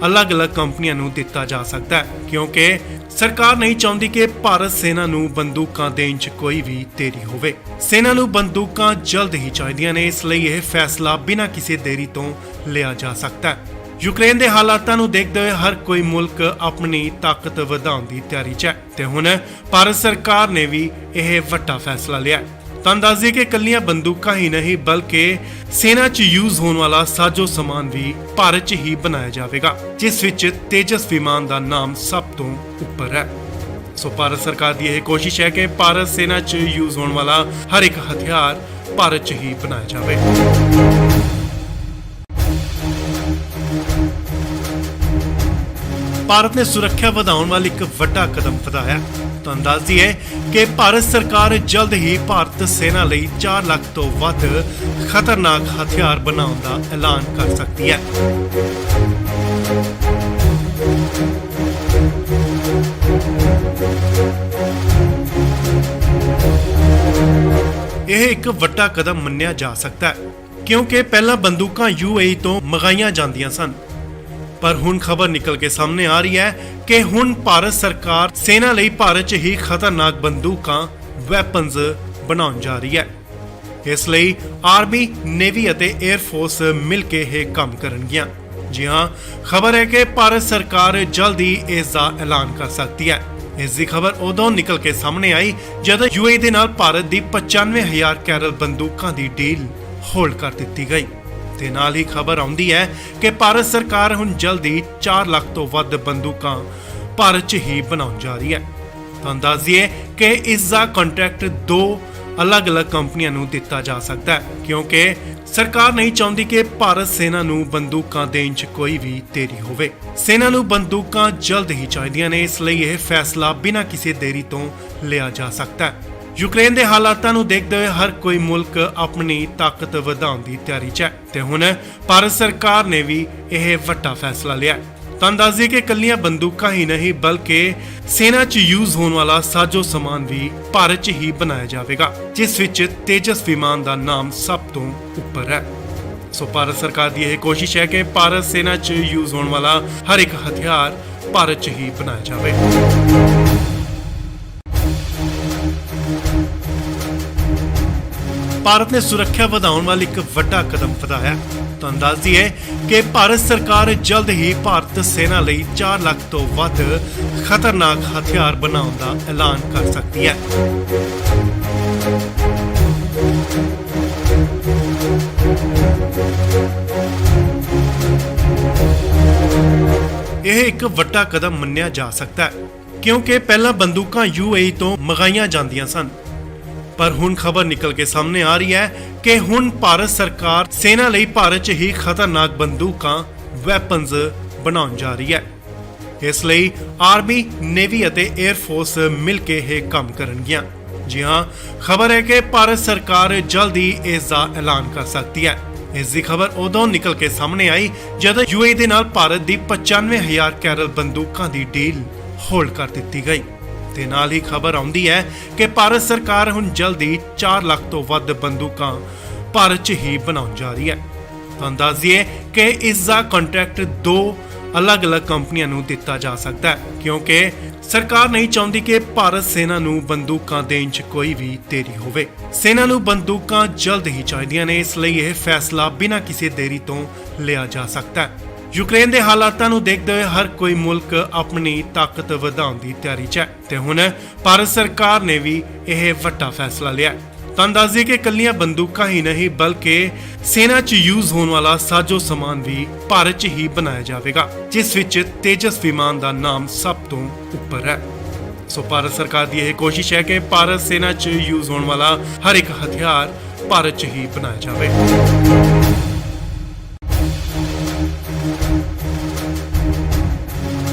ਅਲੱਗ-ਅਲੱਗ ਕੰਪਨੀਆਂ ਨੂੰ ਦਿੱਤਾ ਜਾ ਸਕਦਾ ਹੈ ਕਿਉਂਕਿ ਸਰਕਾਰ ਨਹੀਂ ਚਾਹੁੰਦੀ ਕਿ ਭਾਰਤ ਸੈਨਾ ਨੂੰ ਬੰਦੂਕਾਂ ਦੇਣ 'ਚ ਕੋਈ ਵੀ ਦੇਰੀ ਹੋਵੇ। ਸੈਨਾ ਨੂੰ ਬੰਦੂਕਾਂ ਜਲਦ ਹੀ ਚਾਹੀਦੀਆਂ ਨੇ, ਇਸ ਲਈ ਇਹ ਫੈਸਲਾ ਬਿਨਾਂ ਕਿਸੇ ਦੇਰੀ ਤੋਂ ਲਿਆ ਜਾ ਸਕਦਾ ਹੈ। ਯੂਕਰੇਨ ਦੇ ਹਾਲਾਤਾਂ ਨੂੰ ਦੇਖਦੇ ਹੋਏ ਹਰ ਕੋਈ ਮੁਲਕ ਆਪਣੀ ਤਾਕਤ ਵਧਾਉਣ ਦੀ ਤਿਆਰੀ 'ਚ ਹੈ ਤੇ ਹੁਣ ਭਾਰਤ ਸਰਕਾਰ ਨੇ ਵੀ ਇਹ ਵੱਡਾ ਫੈਸਲਾ ਲਿਆ। ਤੁਹਾਨੂੰ ਦੱਸ ਦਈਏ ਕਿ ਇਕੱਲੀਆਂ ਬੰਦੂਕਾਂ ਹੀ ਨਹੀਂ ਬਲਕਿ ਸੈਨਾ 'ਚ ਯੂਜ਼ ਹੋਣ ਵਾਲਾ ਸਾਜੋ ਸਮਾਨ ਵੀ ਭਾਰਤ 'ਚ ਹੀ ਬਣਾਇਆ ਜਾਵੇਗਾ, ਜਿਸ ਵਿੱਚ ਤੇਜਸ ਵਿਮਾਨ ਦਾ ਨਾਮ ਸਭ ਤੋਂ ਉੱਪਰ ਹੈ। ਸੋ ਭਾਰਤ ਸਰਕਾਰ ਦੀ ਇਹ ਕੋਸ਼ਿਸ਼ ਹੈ ਕਿ ਭਾਰਤ ਸੈਨਾ 'ਚ ਯੂਜ਼ ਹੋਣ ਵਾਲਾ ਹਰ ਇੱਕ ਹਥਿਆਰ ਭਾਰਤ 'ਚ ਹੀ ਬਣਾਇਆ ਜਾਵੇ। ਭਾਰਤ ਨੇ ਸੁਰੱਖਿਆ ਵਧਾਉਣ ਵਾਲੀ ਇੱਕ ਵੱਡਾ ਕਦਮ ਵਧਾਇਆ। ਤੁਹਾਨੂੰ ਦੱਸ ਦਈਏ ਕਿ ਭਾਰਤ ਸਰਕਾਰ ਜਲਦ ਹੀ ਭਾਰਤ ਸੈਨਾ ਲਈ 4 ਲੱਖ ਤੋਂ ਵੱਧ ਖਤਰਨਾਕ ਹਥਿਆਰ ਬਣਾਉਣ ਦਾ ਐਲਾਨ ਕਰ ਸਕਦੀ ਹੈ। ਇਹ ਇੱਕ ਵੱਡਾ ਕਦਮ ਮੰਨਿਆ ਜਾ ਸਕਦਾ ਹੈ ਕਿਉਂਕਿ ਪਹਿਲਾਂ ਬੰਦੂਕਾਂ UAE ਤੋਂ ਮੰਗਾਈਆਂ ਜਾਂਦੀਆਂ ਸਨ, ਪਰ ਹੁਣ ਖਬਰ ਨਿਕਲ ਕੇ ਸਾਹਮਣੇ ਆ ਰਹੀ ਹੈ ਕਿ ਹੁਣ ਭਾਰਤ ਸਰਕਾਰ ਸੈਨਾ ਲਈ ਭਾਰਤ 'ਚ ਹੀ ਖਤਰਨਾਕ ਬੰਦੂਕਾਂ ਵੈਪਨਸ ਬਣਾਉਣ ਜਾ ਰਹੀ ਹੈ। ਇਸ ਲਈ ਆਰਮੀ, ਨੇਵੀ ਅਤੇ 에ਅਰ ਫੋਰਸ ਮਿਲ ਕੇ ਇਹ ਕੰਮ ਕਰਨਗੀਆਂ। ਜੀ ਹਾਂ, ਖਬਰ ਹੈ ਕਿ ਭਾਰਤ ਸਰਕਾਰ ਜਲਦ ਹੀ ਇਸ ਦਾ ਐਲਾਨ ਕਰ ਸਕਦੀ ਹੈ। ਇਸ ਦੀ ਖਬਰ ਉਦੋਂ ਨਿਕਲ ਕੇ ਸਾਹਮਣੇ ਆਈ ਜਦੋਂ UAE ਦੇ ਨਾਲ ਭਾਰਤ ਦੀ 95,000 ਕੈਰਲ ਬੰਦੂਕਾਂ ਦੀ ਡੀਲ ਹੋਲਡ ਕਰ ਦਿੱਤੀ ਗਈ। ਤੇ ਨਾਲ ਹੀ ਖਬਰ ਆਉਂਦੀ ਹੈ ਕਿ ਭਾਰਤ ਸਰਕਾਰ ਹੁਣ ਜਲਦੀ 4 ਲੱਖ ਤੋਂ ਵੱਧ ਬੰਦੂਕਾਂ ਭਾਰਤ 'ਚ ਹੀ ਬਣਾਉਣ ਜਾ ਰਹੀ ਹੈ। ਤੁਹਾਨੂੰ ਦੱਸ ਦਈਏ ਕਿ ਇਸ ਦਾ ਕੰਟਰੈਕਟ 2 ਅਲੱਗ-ਅਲੱਗ ਕੰਪਨੀਆਂ ਨੂੰ ਦਿੱਤਾ ਜਾ ਸਕਦਾ ਹੈ ਕਿਉਂਕਿ ਸਰਕਾਰ ਨਹੀਂ ਚਾਹੁੰਦੀ ਕਿ ਭਾਰਤ ਸੈਨਾ ਨੂੰ ਬੰਦੂਕਾਂ ਦੇਣ 'ਚ ਕੋਈ ਵੀ ਦੇਰੀ ਹੋਵੇ। ਸੈਨਾ ਨੂੰ ਬੰਦੂਕਾਂ ਜਲਦ ਹੀ ਚਾਹੀਦੀਆਂ ਨੇ, ਇਸ ਲਈ ਇਹ ਫੈਸਲਾ ਬਿਨਾਂ ਕਿਸੇ ਦੇਰੀ ਤੋਂ ਲਿਆ ਜਾ ਸਕਦਾ ਹੈ। ਯੂਕਰੇਨ ਦੇ ਹਾਲਾਤਾਂ ਨੂੰ ਦੇਖਦੇ ਹੋਏ ਹਰ ਕੋਈ ਮੁਲਕ ਆਪਣੀ ਤਾਕਤ ਵਧਾਉਣ ਦੀ ਤਿਆਰੀ 'ਚ ਹੈ ਤੇ ਹੁਣ ਭਾਰਤ ਸਰਕਾਰ ਨੇ ਵੀ ਇਹ ਵੱਡਾ ਫੈਸਲਾ ਲਿਆ। ਤੁਹਾਨੂੰ ਦੱਸ ਦਈਏ ਕਿ ਇਕੱਲੀਆਂ ਬੰਦੂਕਾਂ ਹੀ ਨਹੀਂ ਬਲਕਿ ਸੈਨਾ 'ਚ ਯੂਜ਼ ਹੋਣ ਵਾਲਾ ਸਾਜੋ ਸਮਾਨ ਵੀ ਭਾਰਤ 'ਚ ਹੀ ਬਣਾਇਆ ਜਾਵੇਗਾ, ਜਿਸ ਵਿੱਚ ਤੇਜਸ ਵਿਮਾਨ ਦਾ ਨਾਮ ਸਭ ਤੋਂ ਉੱਪਰ ਹੈ। ਸੋ ਭਾਰਤ ਸਰਕਾਰ ਦੀ ਇਹ ਕੋਸ਼ਿਸ਼ ਹੈ ਕਿ ਭਾਰਤ ਸੈਨਾ 'ਚ ਯੂਜ਼ ਹੋਣ ਵਾਲਾ ਹਰ ਇੱਕ ਹਥਿਆਰ ਭਾਰਤ 'ਚ ਹੀ ਬਣਾਇਆ ਜਾਵੇ। ਭਾਰਤ ਨੇ ਸੁਰੱਖਿਆ ਵਧਾਉਣ ਵਾਲੀ ਇੱਕ ਵੱਡਾ ਕਦਮ ਵਧਾਇਆ। ਤੁਹਾਨੂੰ ਦੱਸ ਦਈਏ ਕਿ ਭਾਰਤ ਸਰਕਾਰ ਜਲਦ ਹੀ ਭਾਰਤ ਸੈਨਾ ਲਈ 4 ਲੱਖ ਤੋਂ ਵੱਧ ਖਤਰਨਾਕ ਹਥਿਆਰ ਬਣਾਉਣ ਦਾ ਐਲਾਨ ਕਰ ਸਕਦੀ ਹੈ। ਇਹ ਇੱਕ ਵੱਡਾ ਕਦਮ ਮੰਨਿਆ ਜਾ ਸਕਦਾ ਹੈ ਕਿਉਂਕਿ ਪਹਿਲਾਂ ਬੰਦੂਕਾਂ UAE ਤੋਂ ਮੰਗਾਈਆਂ ਜਾਂਦੀਆਂ ਸਨ, ਪਰ ਹੁਣ ਖਬਰ ਨਿਕਲ ਕੇ ਸਾਹਮਣੇ ਆ ਰਹੀ ਹੈ ਕਿ ਹੁਣ ਭਾਰਤ ਸਰਕਾਰ ਸੈਨਾ ਲਈ ਭਾਰਤ 'ਚ ਹੀ ਖਤਰਨਾਕ ਬੰਦੂਕਾਂ ਵੈਪਨਸ ਬਣਾਉਣ ਜਾ ਰਹੀ ਹੈ। ਇਸ ਲਈ ਆਰਮੀ, ਨੇਵੀ ਅਤੇ 에ਅਰ ਫੋਰਸ ਮਿਲ ਕੇ ਇਹ ਕੰਮ ਕਰਨਗੀਆਂ। ਜੀ ਹਾਂ, ਖਬਰ ਹੈ ਕਿ ਭਾਰਤ ਸਰਕਾਰ ਜਲਦ ਹੀ ਇਸ ਦਾ ਐਲਾਨ ਕਰ ਸਕਦੀ ਹੈ। ਇਸ ਦੀ ਖਬਰ ਉਦੋਂ ਨਿਕਲ ਕੇ ਸਾਹਮਣੇ ਆਈ ਜਦੋਂ UAE ਦੇ ਨਾਲ ਭਾਰਤ ਦੀ 95,000 ਕੈਰਲ ਬੰਦੂਕਾਂ ਦੀ ਡੀਲ ਹੋਲਡ ਕਰ ਦਿੱਤੀ ਗਈ। ਤੇ ਨਾਲ ਹੀ ਖਬਰ ਆਉਂਦੀ ਹੈ ਕਿ ਭਾਰਤ ਸਰਕਾਰ ਹੁਣ ਜਲਦੀ 4 ਲੱਖ ਤੋਂ ਵੱਧ ਬੰਦੂਕਾਂ ਭਾਰਤ 'ਚ ਹੀ ਬਣਾਉਣ ਜਾ ਰਹੀ ਹੈ। ਤੁਹਾਨੂੰ ਦੱਸ ਦਈਏ ਕਿ ਇਸ ਦਾ ਕੰਟਰੈਕਟ 2 ਅਲੱਗ-ਅਲੱਗ ਕੰਪਨੀਆਂ ਨੂੰ ਦਿੱਤਾ ਜਾ ਸਕਦਾ ਹੈ ਕਿਉਂਕਿ ਸਰਕਾਰ ਨਹੀਂ ਚਾਹੁੰਦੀ ਕਿ ਭਾਰਤ ਸੈਨਾ ਨੂੰ ਬੰਦੂਕਾਂ ਦੇਣ 'ਚ ਕੋਈ ਵੀ ਦੇਰੀ ਹੋਵੇ। ਸੈਨਾ ਨੂੰ ਬੰਦੂਕਾਂ ਜਲਦ ਹੀ ਚਾਹੀਦੀਆਂ ਨੇ, ਇਸ ਲਈ ਇਹ ਫੈਸਲਾ ਬਿਨਾਂ ਕਿਸੇ ਦੇਰੀ ਤੋਂ ਲਿਆ ਜਾ ਸਕਦਾ ਹੈ। ਯੂਕਰੇਨ ਦੇ ਹਾਲਾਤਾਂ ਨੂੰ ਦੇਖਦੇ ਹੋਏ ਹਰ ਕੋਈ ਮੁਲਕ ਆਪਣੀ ਤਾਕਤ ਵਧਾਉਣ ਦੀ ਤਿਆਰੀ 'ਚ ਹੈ ਤੇ ਹੁਣ ਭਾਰਤ ਸਰਕਾਰ ਨੇ ਵੀ ਇਹ ਵੱਡਾ ਫੈਸਲਾ ਲਿਆ। ਤੁਹਾਨੂੰ ਦੱਸ ਦਈਏ ਕਿ ਇਕੱਲੀਆਂ ਬੰਦੂਕਾਂ ਹੀ ਨਹੀਂ ਬਲਕਿ ਸੈਨਾ 'ਚ ਯੂਜ਼ ਹੋਣ ਵਾਲਾ ਸਾਜੋ ਸਮਾਨ ਵੀ ਭਾਰਤ 'ਚ ਹੀ ਬਣਾਇਆ ਜਾਵੇਗਾ, ਜਿਸ ਵਿੱਚ ਤੇਜਸ ਵਿਮਾਨ ਦਾ ਨਾਮ ਸਭ ਤੋਂ ਉੱਪਰ ਹੈ। ਸੋ ਭਾਰਤ ਸਰਕਾਰ ਦੀ ਇਹ ਕੋਸ਼ਿਸ਼ ਹੈ ਕਿ ਭਾਰਤ ਸੈਨਾ 'ਚ ਯੂਜ਼ ਹੋਣ ਵਾਲਾ ਹਰ ਇੱਕ ਹਥਿਆਰ ਭਾਰਤ 'ਚ ਹੀ ਬਣਾਇਆ ਜਾਵੇ।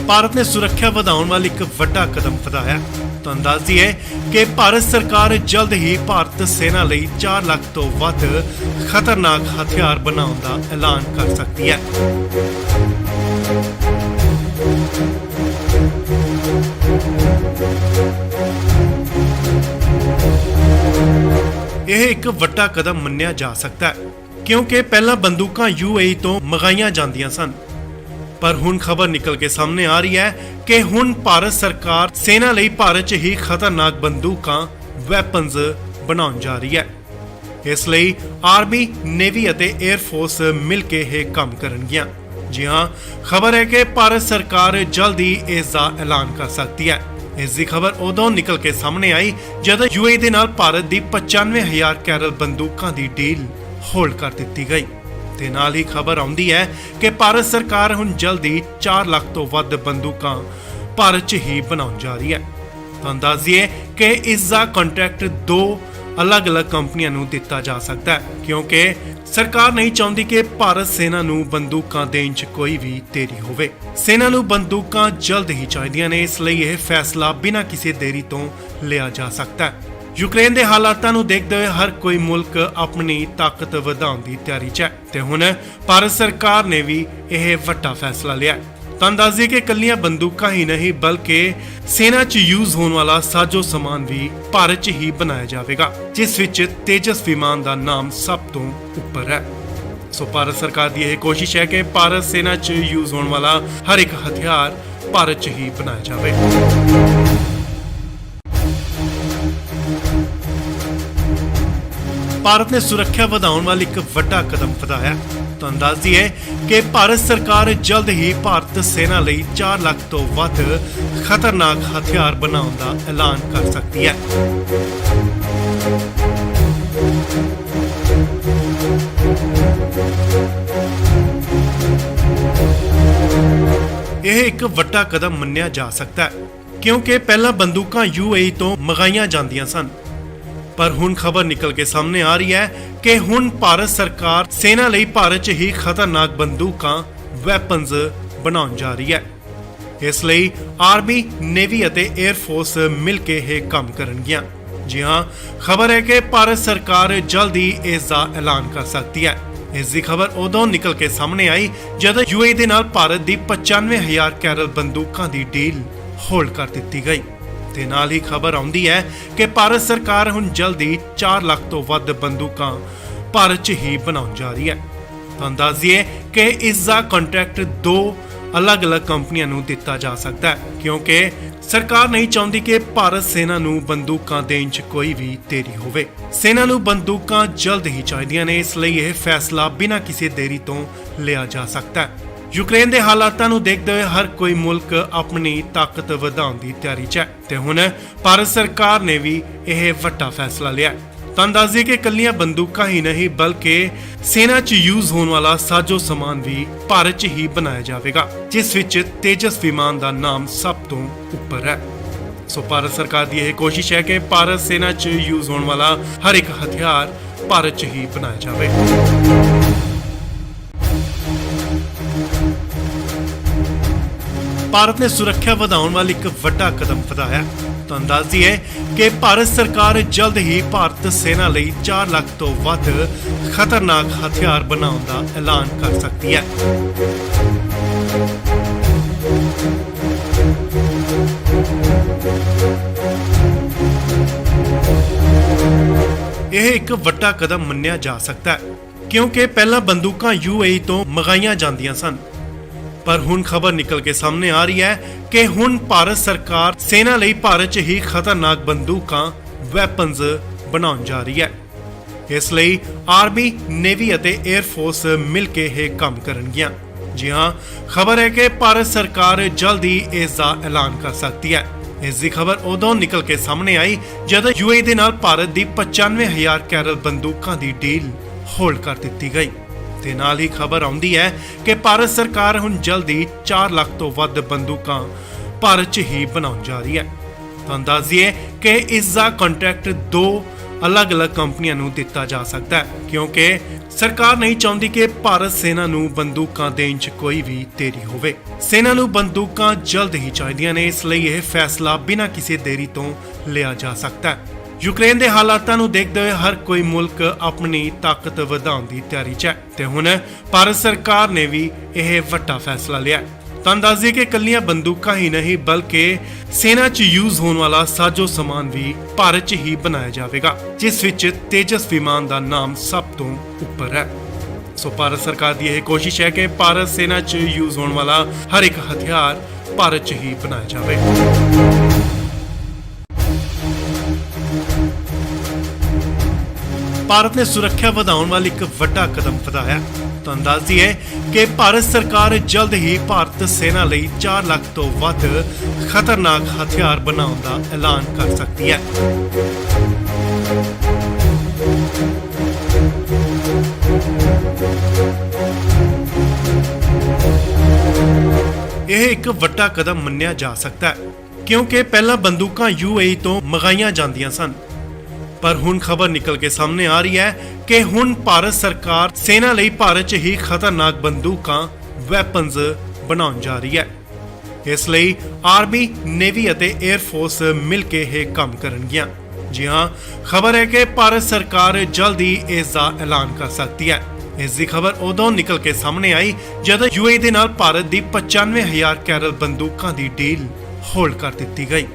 ਭਾਰਤ ਨੇ ਸੁਰੱਖਿਆ ਵਧਾਉਣ ਵਾਲੀ ਇੱਕ ਵੱਡਾ ਕਦਮ ਵਧਾਇਆ। ਤੁਹਾਨੂੰ ਦੱਸ ਦਈਏ ਕਿ ਭਾਰਤ ਸਰਕਾਰ ਜਲਦ ਹੀ ਭਾਰਤ ਸੈਨਾ ਲਈ 4 ਲੱਖ ਤੋਂ ਵੱਧ ਖਤਰਨਾਕ ਹਥਿਆਰ ਬਣਾਉਣ ਦਾ ਐਲਾਨ ਕਰ ਸਕਦੀ ਹੈ। ਇਹ ਇੱਕ ਵੱਡਾ ਕਦਮ ਮੰਨਿਆ ਜਾ ਸਕਦਾ ਹੈ ਕਿਉਂਕਿ ਪਹਿਲਾਂ ਬੰਦੂਕਾਂ UAE ਤੋਂ ਮੰਗਾਈਆਂ ਜਾਂਦੀਆਂ ਸਨ, ਪਰ ਹੁਣ ਖਬਰ ਨਿਕਲ ਕੇ ਸਾਹਮਣੇ ਆ ਰਹੀ ਹੈ ਕਿ ਹੁਣ ਭਾਰਤ ਸਰਕਾਰ ਸੈਨਾ ਲਈ ਭਾਰਤ 'ਚ ਹੀ ਖਤਰਨਾਕ ਬੰਦੂਕਾਂ ਵੈਪਨਸ ਬਣਾਉਣ ਜਾ ਰਹੀ ਹੈ। ਇਸ ਲਈ ਆਰਮੀ, ਨੇਵੀ ਅਤੇ 에ਅਰ ਫੋਰਸ ਮਿਲ ਕੇ ਇਹ ਕੰਮ ਕਰਨਗੀਆਂ। ਜੀ ਹਾਂ, ਖਬਰ ਹੈ ਕਿ ਭਾਰਤ ਸਰਕਾਰ ਜਲਦ ਹੀ ਇਸ ਦਾ ਐਲਾਨ ਕਰ ਸਕਦੀ ਹੈ। ਇਸ ਦੀ ਖਬਰ ਉਦੋਂ ਨਿਕਲ ਕੇ ਸਾਹਮਣੇ ਆਈ ਜਦੋਂ UAE ਦੇ ਨਾਲ ਭਾਰਤ ਦੀ 95,000 ਕੈਰਲ ਬੰਦੂਕਾਂ ਦੀ ਡੀਲ ਹੋਲਡ ਕਰ ਦਿੱਤੀ ਗਈ। ਤੇ ਨਾਲ ਹੀ ਖਬਰ ਆਉਂਦੀ ਹੈ ਕਿ ਭਾਰਤ ਸਰਕਾਰ ਹੁਣ ਜਲਦੀ 4 ਲੱਖ ਤੋਂ ਵੱਧ ਬੰਦੂਕਾਂ ਭਾਰਤ 'ਚ ਹੀ ਬਣਾਉਣ ਜਾ ਰਹੀ ਹੈ। ਤੁਹਾਨੂੰ ਦੱਸ ਦਈਏ ਕਿ ਇਸ ਦਾ ਕੰਟਰੈਕਟ ਦੋ ਅਲੱਗ-ਅਲੱਗ ਕੰਪਨੀਆਂ ਨੂੰ ਦਿੱਤਾ ਜਾ ਸਕਦਾ ਹੈ ਕਿਉਂਕਿ ਸਰਕਾਰ ਨਹੀਂ ਚਾਹੁੰਦੀ ਕਿ ਭਾਰਤ ਸੈਨਾ ਨੂੰ ਬੰਦੂਕਾਂ ਦੇਣ 'ਚ ਕੋਈ ਵੀ ਦੇਰੀ ਹੋਵੇ। ਸੈਨਾ ਨੂੰ ਬੰਦੂਕਾਂ ਜਲਦ ਹੀ ਚਾਹੀਦੀਆਂ ਨੇ, ਇਸ ਲਈ ਇਹ ਫੈਸਲਾ ਬਿਨਾਂ ਕਿਸੇ ਦੇਰੀ ਤੋਂ ਲਿਆ ਜਾ ਸਕਦਾ ਹੈ। ਯੂਕਰੇਨ ਦੇ ਹਾਲਾਤਾਂ ਨੂੰ ਦੇਖਦੇ ਹੋਏ ਹਰ ਕੋਈ ਮੁਲਕ ਆਪਣੀ ਤਾਕਤ ਵਧਾਉਣ ਦੀ ਤਿਆਰੀ 'ਚ ਹੈ ਤੇ ਹੁਣ ਭਾਰਤ ਸਰਕਾਰ ਨੇ ਵੀ ਇਹ ਵੱਡਾ ਫੈਸਲਾ ਲਿਆ ਹੈ। ਤੁਹਾਨੂੰ ਦੱਸ ਦਈਏ ਕਿ ਇਕੱਲੀਆਂ ਬੰਦੂਕਾਂ ਹੀ ਨਹੀਂ ਬਲਕਿ ਸੈਨਾ 'ਚ ਯੂਜ਼ ਹੋਣ ਵਾਲਾ ਸਾਜੋ ਸਮਾਨ ਵੀ ਭਾਰਤ 'ਚ ਹੀ ਬਣਾਇਆ ਜਾਵੇਗਾ, ਜਿਸ ਵਿੱਚ ਤੇਜਸ ਵਿਮਾਨ ਦਾ ਨਾਮ ਸਭ ਤੋਂ ਉੱਪਰ ਹੈ। ਸੋ ਭਾਰਤ ਸਰਕਾਰ ਦੀ ਇਹ ਕੋਸ਼ਿਸ਼ ਹੈ ਕਿ ਭਾਰਤ ਸੈਨਾ 'ਚ ਯੂਜ਼ ਹੋਣ ਵਾਲਾ ਹਰ ਇੱਕ ਹਥਿਆਰ ਭਾਰਤ 'ਚ ਹੀ ਬਣਾਇਆ ਜਾਵੇ। ਭਾਰਤ ਨੇ ਸੁਰੱਖਿਆ ਵਧਾਉਣ ਵਾਲੀ ਇੱਕ ਵੱਡਾ ਕਦਮ ਵਧਾਇਆ। ਤੁਹਾਨੂੰ ਦੱਸ ਦਈਏ ਕਿ ਭਾਰਤ ਸਰਕਾਰ ਜਲਦ ਹੀ ਭਾਰਤ ਸੈਨਾ ਲਈ 4 ਲੱਖ ਤੋਂ ਵੱਧ ਖਤਰਨਾਕ ਹਥਿਆਰ ਬਣਾਉਣ ਦਾ ਐਲਾਨ ਕਰ ਸਕਦੀ ਹੈ। ਇਹ ਇੱਕ ਵੱਡਾ ਕਦਮ ਮੰਨਿਆ ਜਾ ਸਕਦਾ ਹੈ ਕਿਉਂਕਿ ਪਹਿਲਾਂ ਬੰਦੂਕਾਂ UAE ਤੋਂ ਮੰਗਾਈਆਂ ਜਾਂਦੀਆਂ ਸਨ, ਪਰ ਹੁਣ ਖਬਰ ਨਿਕਲ ਕੇ ਸਾਹਮਣੇ ਆ ਰਹੀ ਹੈ ਕਿ ਹੁਣ ਭਾਰਤ ਸਰਕਾਰ ਸੈਨਾ ਲਈ ਭਾਰਤ 'ਚ ਹੀ ਖਤਰਨਾਕ ਬੰਦੂਕਾਂ ਵੈਪਨਸ ਬਣਾਉਣ ਜਾ ਰਹੀ ਹੈ। ਇਸ ਲਈ ਆਰਮੀ, ਨੇਵੀ ਅਤੇ 에ਅਰ ਫੋਰਸ ਮਿਲ ਕੇ ਇਹ ਕੰਮ ਕਰਨਗੀਆਂ। ਜੀ ਹਾਂ, ਖਬਰ ਹੈ ਕਿ ਭਾਰਤ ਸਰਕਾਰ ਜਲਦ ਹੀ ਇਸ ਦਾ ਐਲਾਨ ਕਰ ਸਕਦੀ ਹੈ। ਇਸ ਦੀ ਖਬਰ ਉਦੋਂ ਨਿਕਲ ਕੇ ਸਾਹਮਣੇ ਆਈ ਜਦੋਂ UAE ਦੇ ਨਾਲ ਭਾਰਤ ਦੀ 95,000 ਕੈਰਲ ਬੰਦੂਕਾਂ ਦੀ ਡੀਲ ਹੋਲਡ ਕਰ ਦਿੱਤੀ ਗਈ ਤੇ ਨਾਲ ਹੀ ਖਬਰ ਆਉਂਦੀ ਹੈ ਕਿ ਭਾਰਤ ਸਰਕਾਰ ਹੁਣ ਜਲਦੀ 4 ਲੱਖ ਤੋਂ ਵੱਧ ਬੰਦੂਕਾਂ ਭਾਰਤ 'ਚ ਹੀ ਬਣਾਉਣ ਜਾ ਰਹੀ ਹੈ। ਤੁਹਾਨੂੰ ਦੱਸ ਦਈਏ ਕਿ ਇਸ ਦਾ ਕੰਟਰੈਕਟ ਦੋ ਅਲੱਗ-ਅਲੱਗ ਕੰਪਨੀਆਂ ਨੂੰ ਦਿੱਤਾ ਜਾ ਸਕਦਾ ਹੈ ਕਿਉਂਕਿ ਸਰਕਾਰ ਨਹੀਂ ਚਾਹੁੰਦੀ ਕਿ ਭਾਰਤ ਸੈਨਾ ਨੂੰ ਬੰਦੂਕਾਂ ਦੇਣ 'ਚ ਕੋਈ ਵੀ ਦੇਰੀ ਹੋਵੇ। ਸੈਨਾ ਨੂੰ ਬੰਦੂਕਾਂ ਜਲਦ ਹੀ ਚਾਹੀਦੀਆਂ ਨੇ, ਇਸ ਲਈ ਇਹ ਫੈਸਲਾ ਬਿਨਾਂ ਕਿਸੇ ਦੇਰੀ ਤੋਂ ਲਿਆ ਜਾ ਸਕਦਾ ਹੈ। ਯੂਕਰੇਨ ਦੇ ਹਾਲਾਤਾਂ ਨੂੰ ਦੇਖਦੇ ਹੋਏ ਹਰ ਕੋਈ ਮੁਲਕ ਆਪਣੀ ਤਾਕਤ ਵਧਾਉਣ ਦੀ ਤਿਆਰੀ 'ਚ ਹੈ ਤੇ ਹੁਣ ਭਾਰਤ ਸਰਕਾਰ ਨੇ ਵੀ ਇਹ ਵੱਡਾ ਫੈਸਲਾ ਲਿਆ ਹੈ। ਤੁਹਾਨੂੰ ਦੱਸ ਦਈਏ ਕਿ ਇਕੱਲੀਆਂ ਬੰਦੂਕਾਂ ਹੀ ਨਹੀਂ ਬਲਕਿ ਸੈਨਾ 'ਚ ਯੂਜ਼ ਹੋਣ ਵਾਲਾ ਸਾਜੋ ਸਮਾਨ ਵੀ ਭਾਰਤ 'ਚ ਹੀ ਬਣਾਇਆ ਜਾਵੇਗਾ, ਜਿਸ ਵਿੱਚ ਤੇਜਸ ਵਿਮਾਨ ਦਾ ਨਾਮ ਸਭ ਤੋਂ ਉੱਪਰ ਹੈ। ਸੋ ਭਾਰਤ ਸਰਕਾਰ ਦੀ ਇਹ ਕੋਸ਼ਿਸ਼ ਹੈ ਕਿ ਭਾਰਤ ਸੈਨਾ 'ਚ ਯੂਜ਼ ਹੋਣ ਵਾਲਾ ਹਰ ਇੱਕ ਹਥਿਆਰ ਭਾਰਤ 'ਚ ਹੀ ਬਣਾਇਆ ਜਾਵੇ। ਭਾਰਤ ਨੇ ਸੁਰੱਖਿਆ ਵਧਾਉਣ ਵਾਲੀ ਇੱਕ ਵੱਡਾ ਕਦਮ ਵਧਾਇਆ। ਤੁਹਾਨੂੰ ਦੱਸ ਦਈਏ ਕਿ ਭਾਰਤ ਸਰਕਾਰ ਜਲਦ ਹੀ ਭਾਰਤ ਸੈਨਾ ਲਈ 4 ਲੱਖ ਤੋਂ ਵੱਧ ਖਤਰਨਾਕ ਹਥਿਆਰ ਬਣਾਉਣ ਦਾ ਐਲਾਨ ਕਰ ਸਕਦੀ ਹੈ। ਇਹ ਇੱਕ ਵੱਡਾ ਕਦਮ ਮੰਨਿਆ ਜਾ ਸਕਦਾ ਹੈ ਕਿਉਂਕਿ ਪਹਿਲਾਂ ਬੰਦੂਕਾਂ UAE ਤੋਂ ਮੰਗਾਈਆਂ ਜਾਂਦੀਆਂ ਸਨ, ਪਰ ਹੁਣ ਖਬਰ ਨਿਕਲ ਕੇ ਸਾਹਮਣੇ ਆ ਰਹੀ ਹੈ ਕਿ ਹੁਣ ਭਾਰਤ ਸਰਕਾਰ ਸੈਨਾ ਲਈ ਭਾਰਤ 'ਚ ਹੀ ਖਤਰਨਾਕ ਬੰਦੂਕਾਂ ਵੈਪਨਸ ਬਣਾਉਣ ਜਾ ਰਹੀ ਹੈ। ਇਸ ਲਈ ਆਰਮੀ, ਨੇਵੀ ਅਤੇ 에ਅਰ ਫੋਰਸ ਮਿਲ ਕੇ ਇਹ ਕੰਮ ਕਰਨਗੀਆਂ। ਜੀ ਹਾਂ, ਖਬਰ ਹੈ ਕਿ ਭਾਰਤ ਸਰਕਾਰ ਜਲਦ ਹੀ ਇਸ ਦਾ ਐਲਾਨ ਕਰ ਸਕਦੀ ਹੈ। ਇਸ ਦੀ ਖਬਰ ਉਦੋਂ ਨਿਕਲ ਕੇ ਸਾਹਮਣੇ ਆਈ ਜਦੋਂ UAE ਦੇ ਨਾਲ ਭਾਰਤ ਦੀ 95,000 ਕੈਰਲ ਬੰਦੂਕਾਂ ਦੀ ਡੀਲ ਹੋਲਡ ਕਰ ਦਿੱਤੀ ਗਈ ਤੇ ਨਾਲ ਹੀ ਖਬਰ ਆਉਂਦੀ ਹੈ ਕਿ ਭਾਰਤ ਸਰਕਾਰ ਹੁਣ ਜਲਦੀ 4 ਲੱਖ ਤੋਂ ਵੱਧ ਬੰਦੂਕਾਂ ਭਾਰਤ 'ਚ ਹੀ ਬਣਾਉਣ ਜਾ ਰਹੀ ਹੈ। ਤੁਹਾਨੂੰ ਦੱਸ ਦਈਏ ਕਿ ਇਸ ਦਾ ਕੰਟਰੈਕਟ ਦੋ ਅਲੱਗ-ਅਲੱਗ ਕੰਪਨੀਆਂ ਨੂੰ ਦਿੱਤਾ ਜਾ ਸਕਦਾ ਹੈ ਕਿਉਂਕਿ ਸਰਕਾਰ ਨਹੀਂ ਚਾਹੁੰਦੀ ਕਿ ਭਾਰਤ ਸੈਨਾ ਨੂੰ ਬੰਦੂਕਾਂ ਦੇਣ 'ਚ ਕੋਈ ਵੀ ਦੇਰੀ ਹੋਵੇ। ਸੈਨਾ ਨੂੰ ਬੰਦੂਕਾਂ ਜਲਦ ਹੀ ਚਾਹੀਦੀਆਂ ਨੇ, ਇਸ ਲਈ ਇਹ ਫੈਸਲਾ ਬਿਨਾਂ ਕਿਸੇ ਦੇਰੀ ਤੋਂ ਲਿਆ ਜਾ ਸਕਦਾ ਹੈ। ਯੂਕਰੇਨ ਦੇ ਹਾਲਾਤਾਂ ਨੂੰ ਦੇਖਦੇ ਹੋਏ ਹਰ ਕੋਈ ਮੁਲਕ ਆਪਣੀ ਤਾਕਤ ਵਧਾਉਣ ਦੀ ਤਿਆਰੀ 'ਚ ਹੈ ਤੇ ਹੁਣ ਭਾਰਤ ਸਰਕਾਰ ਨੇ ਵੀ ਇਹ ਵੱਡਾ ਫੈਸਲਾ ਲਿਆ ਹੈ। ਤੁਹਾਨੂੰ ਦੱਸ ਦਈਏ ਕਿ ਇਕੱਲੀਆਂ ਬੰਦੂਕਾਂ ਹੀ ਨਹੀਂ ਬਲਕਿ ਸੈਨਾ 'ਚ ਯੂਜ਼ ਹੋਣ ਵਾਲਾ ਸਾਜੋ ਸਮਾਨ ਵੀ ਭਾਰਤ 'ਚ ਹੀ ਬਣਾਇਆ ਜਾਵੇਗਾ, ਜਿਸ ਵਿੱਚ ਤੇਜਸ ਵਿਮਾਨ ਦਾ ਨਾਮ ਸਭ ਤੋਂ ਉੱਪਰ ਹੈ। ਸੋ ਭਾਰਤ ਸਰਕਾਰ ਦੀ ਇਹ ਕੋਸ਼ਿਸ਼ ਹੈ ਕਿ ਭਾਰਤ ਸੈਨਾ 'ਚ ਯੂਜ਼ ਹੋਣ ਵਾਲਾ ਹਰ ਇੱਕ ਹਥਿਆਰ ਭਾਰਤ 'ਚ ਹੀ ਬਣਾਇਆ ਜਾਵੇ। ਭਾਰਤ ਨੇ ਸੁਰੱਖਿਆ ਵਧਾਉਣ ਵਾਲੀ ਇੱਕ ਵੱਡਾ ਕਦਮ ਵਧਾਇਆ। ਤੁਹਾਨੂੰ ਦੱਸ ਦਈਏ ਕਿ ਭਾਰਤ ਸਰਕਾਰ ਜਲਦ ਹੀ ਭਾਰਤ ਸੈਨਾ ਲਈ 4 ਲੱਖ ਤੋਂ ਵੱਧ ਖਤਰਨਾਕ ਹਥਿਆਰ ਬਣਾਉਣ ਦਾ ਐਲਾਨ ਕਰ ਸਕਦੀ ਹੈ। ਇਹ ਇੱਕ ਵੱਡਾ ਕਦਮ ਮੰਨਿਆ ਜਾ ਸਕਦਾ ਹੈ ਕਿਉਂਕਿ ਪਹਿਲਾਂ ਬੰਦੂਕਾਂ UAE ਤੋਂ ਮੰਗਾਈਆਂ ਜਾਂਦੀਆਂ ਸਨ। ਪਰ ਹੁਣ ਖਬਰ ਨਿਕਲ ਕੇ ਸਾਹਮਣੇ ਆ ਰਹੀ ਹੈ ਕਿ ਹੁਣ ਭਾਰਤ ਸਰਕਾਰ ਸੈਨਾ ਲਈ ਭਾਰਤ 'ਚ ਹੀ ਖਤਰਨਾਕ ਬੰਦੂਕਾਂ ਵੈਪਨਸ ਬਣਾਉਣ ਜਾ ਰਹੀ ਹੈ। ਇਸ ਲਈ ਆਰਮੀ, ਨੇਵੀ ਅਤੇ 에ਅਰ ਫੋਰਸ ਮਿਲ ਕੇ ਇਹ ਕੰਮ ਕਰਨਗੀਆਂ। ਜੀ ਹਾਂ, ਖਬਰ ਹੈ ਕਿ ਭਾਰਤ ਸਰਕਾਰ ਜਲਦੀ ਇਸ ਦਾ ਐਲਾਨ ਕਰ ਸਕਦੀ ਹੈ। ਇਸ ਦੀ ਖਬਰ ਉਦੋਂ ਨਿਕਲ ਕੇ ਸਾਹਮਣੇ ਆਈ ਜਦੋਂ UAE ਦੇ ਨਾਲ ਭਾਰਤ ਦੀ 95,000 ਕੈਰਲ ਬੰਦੂਕਾਂ ਦੀ ਡੀਲ ਹੋਲਡ ਕਰ ਦਿੱਤੀ ਗਈ।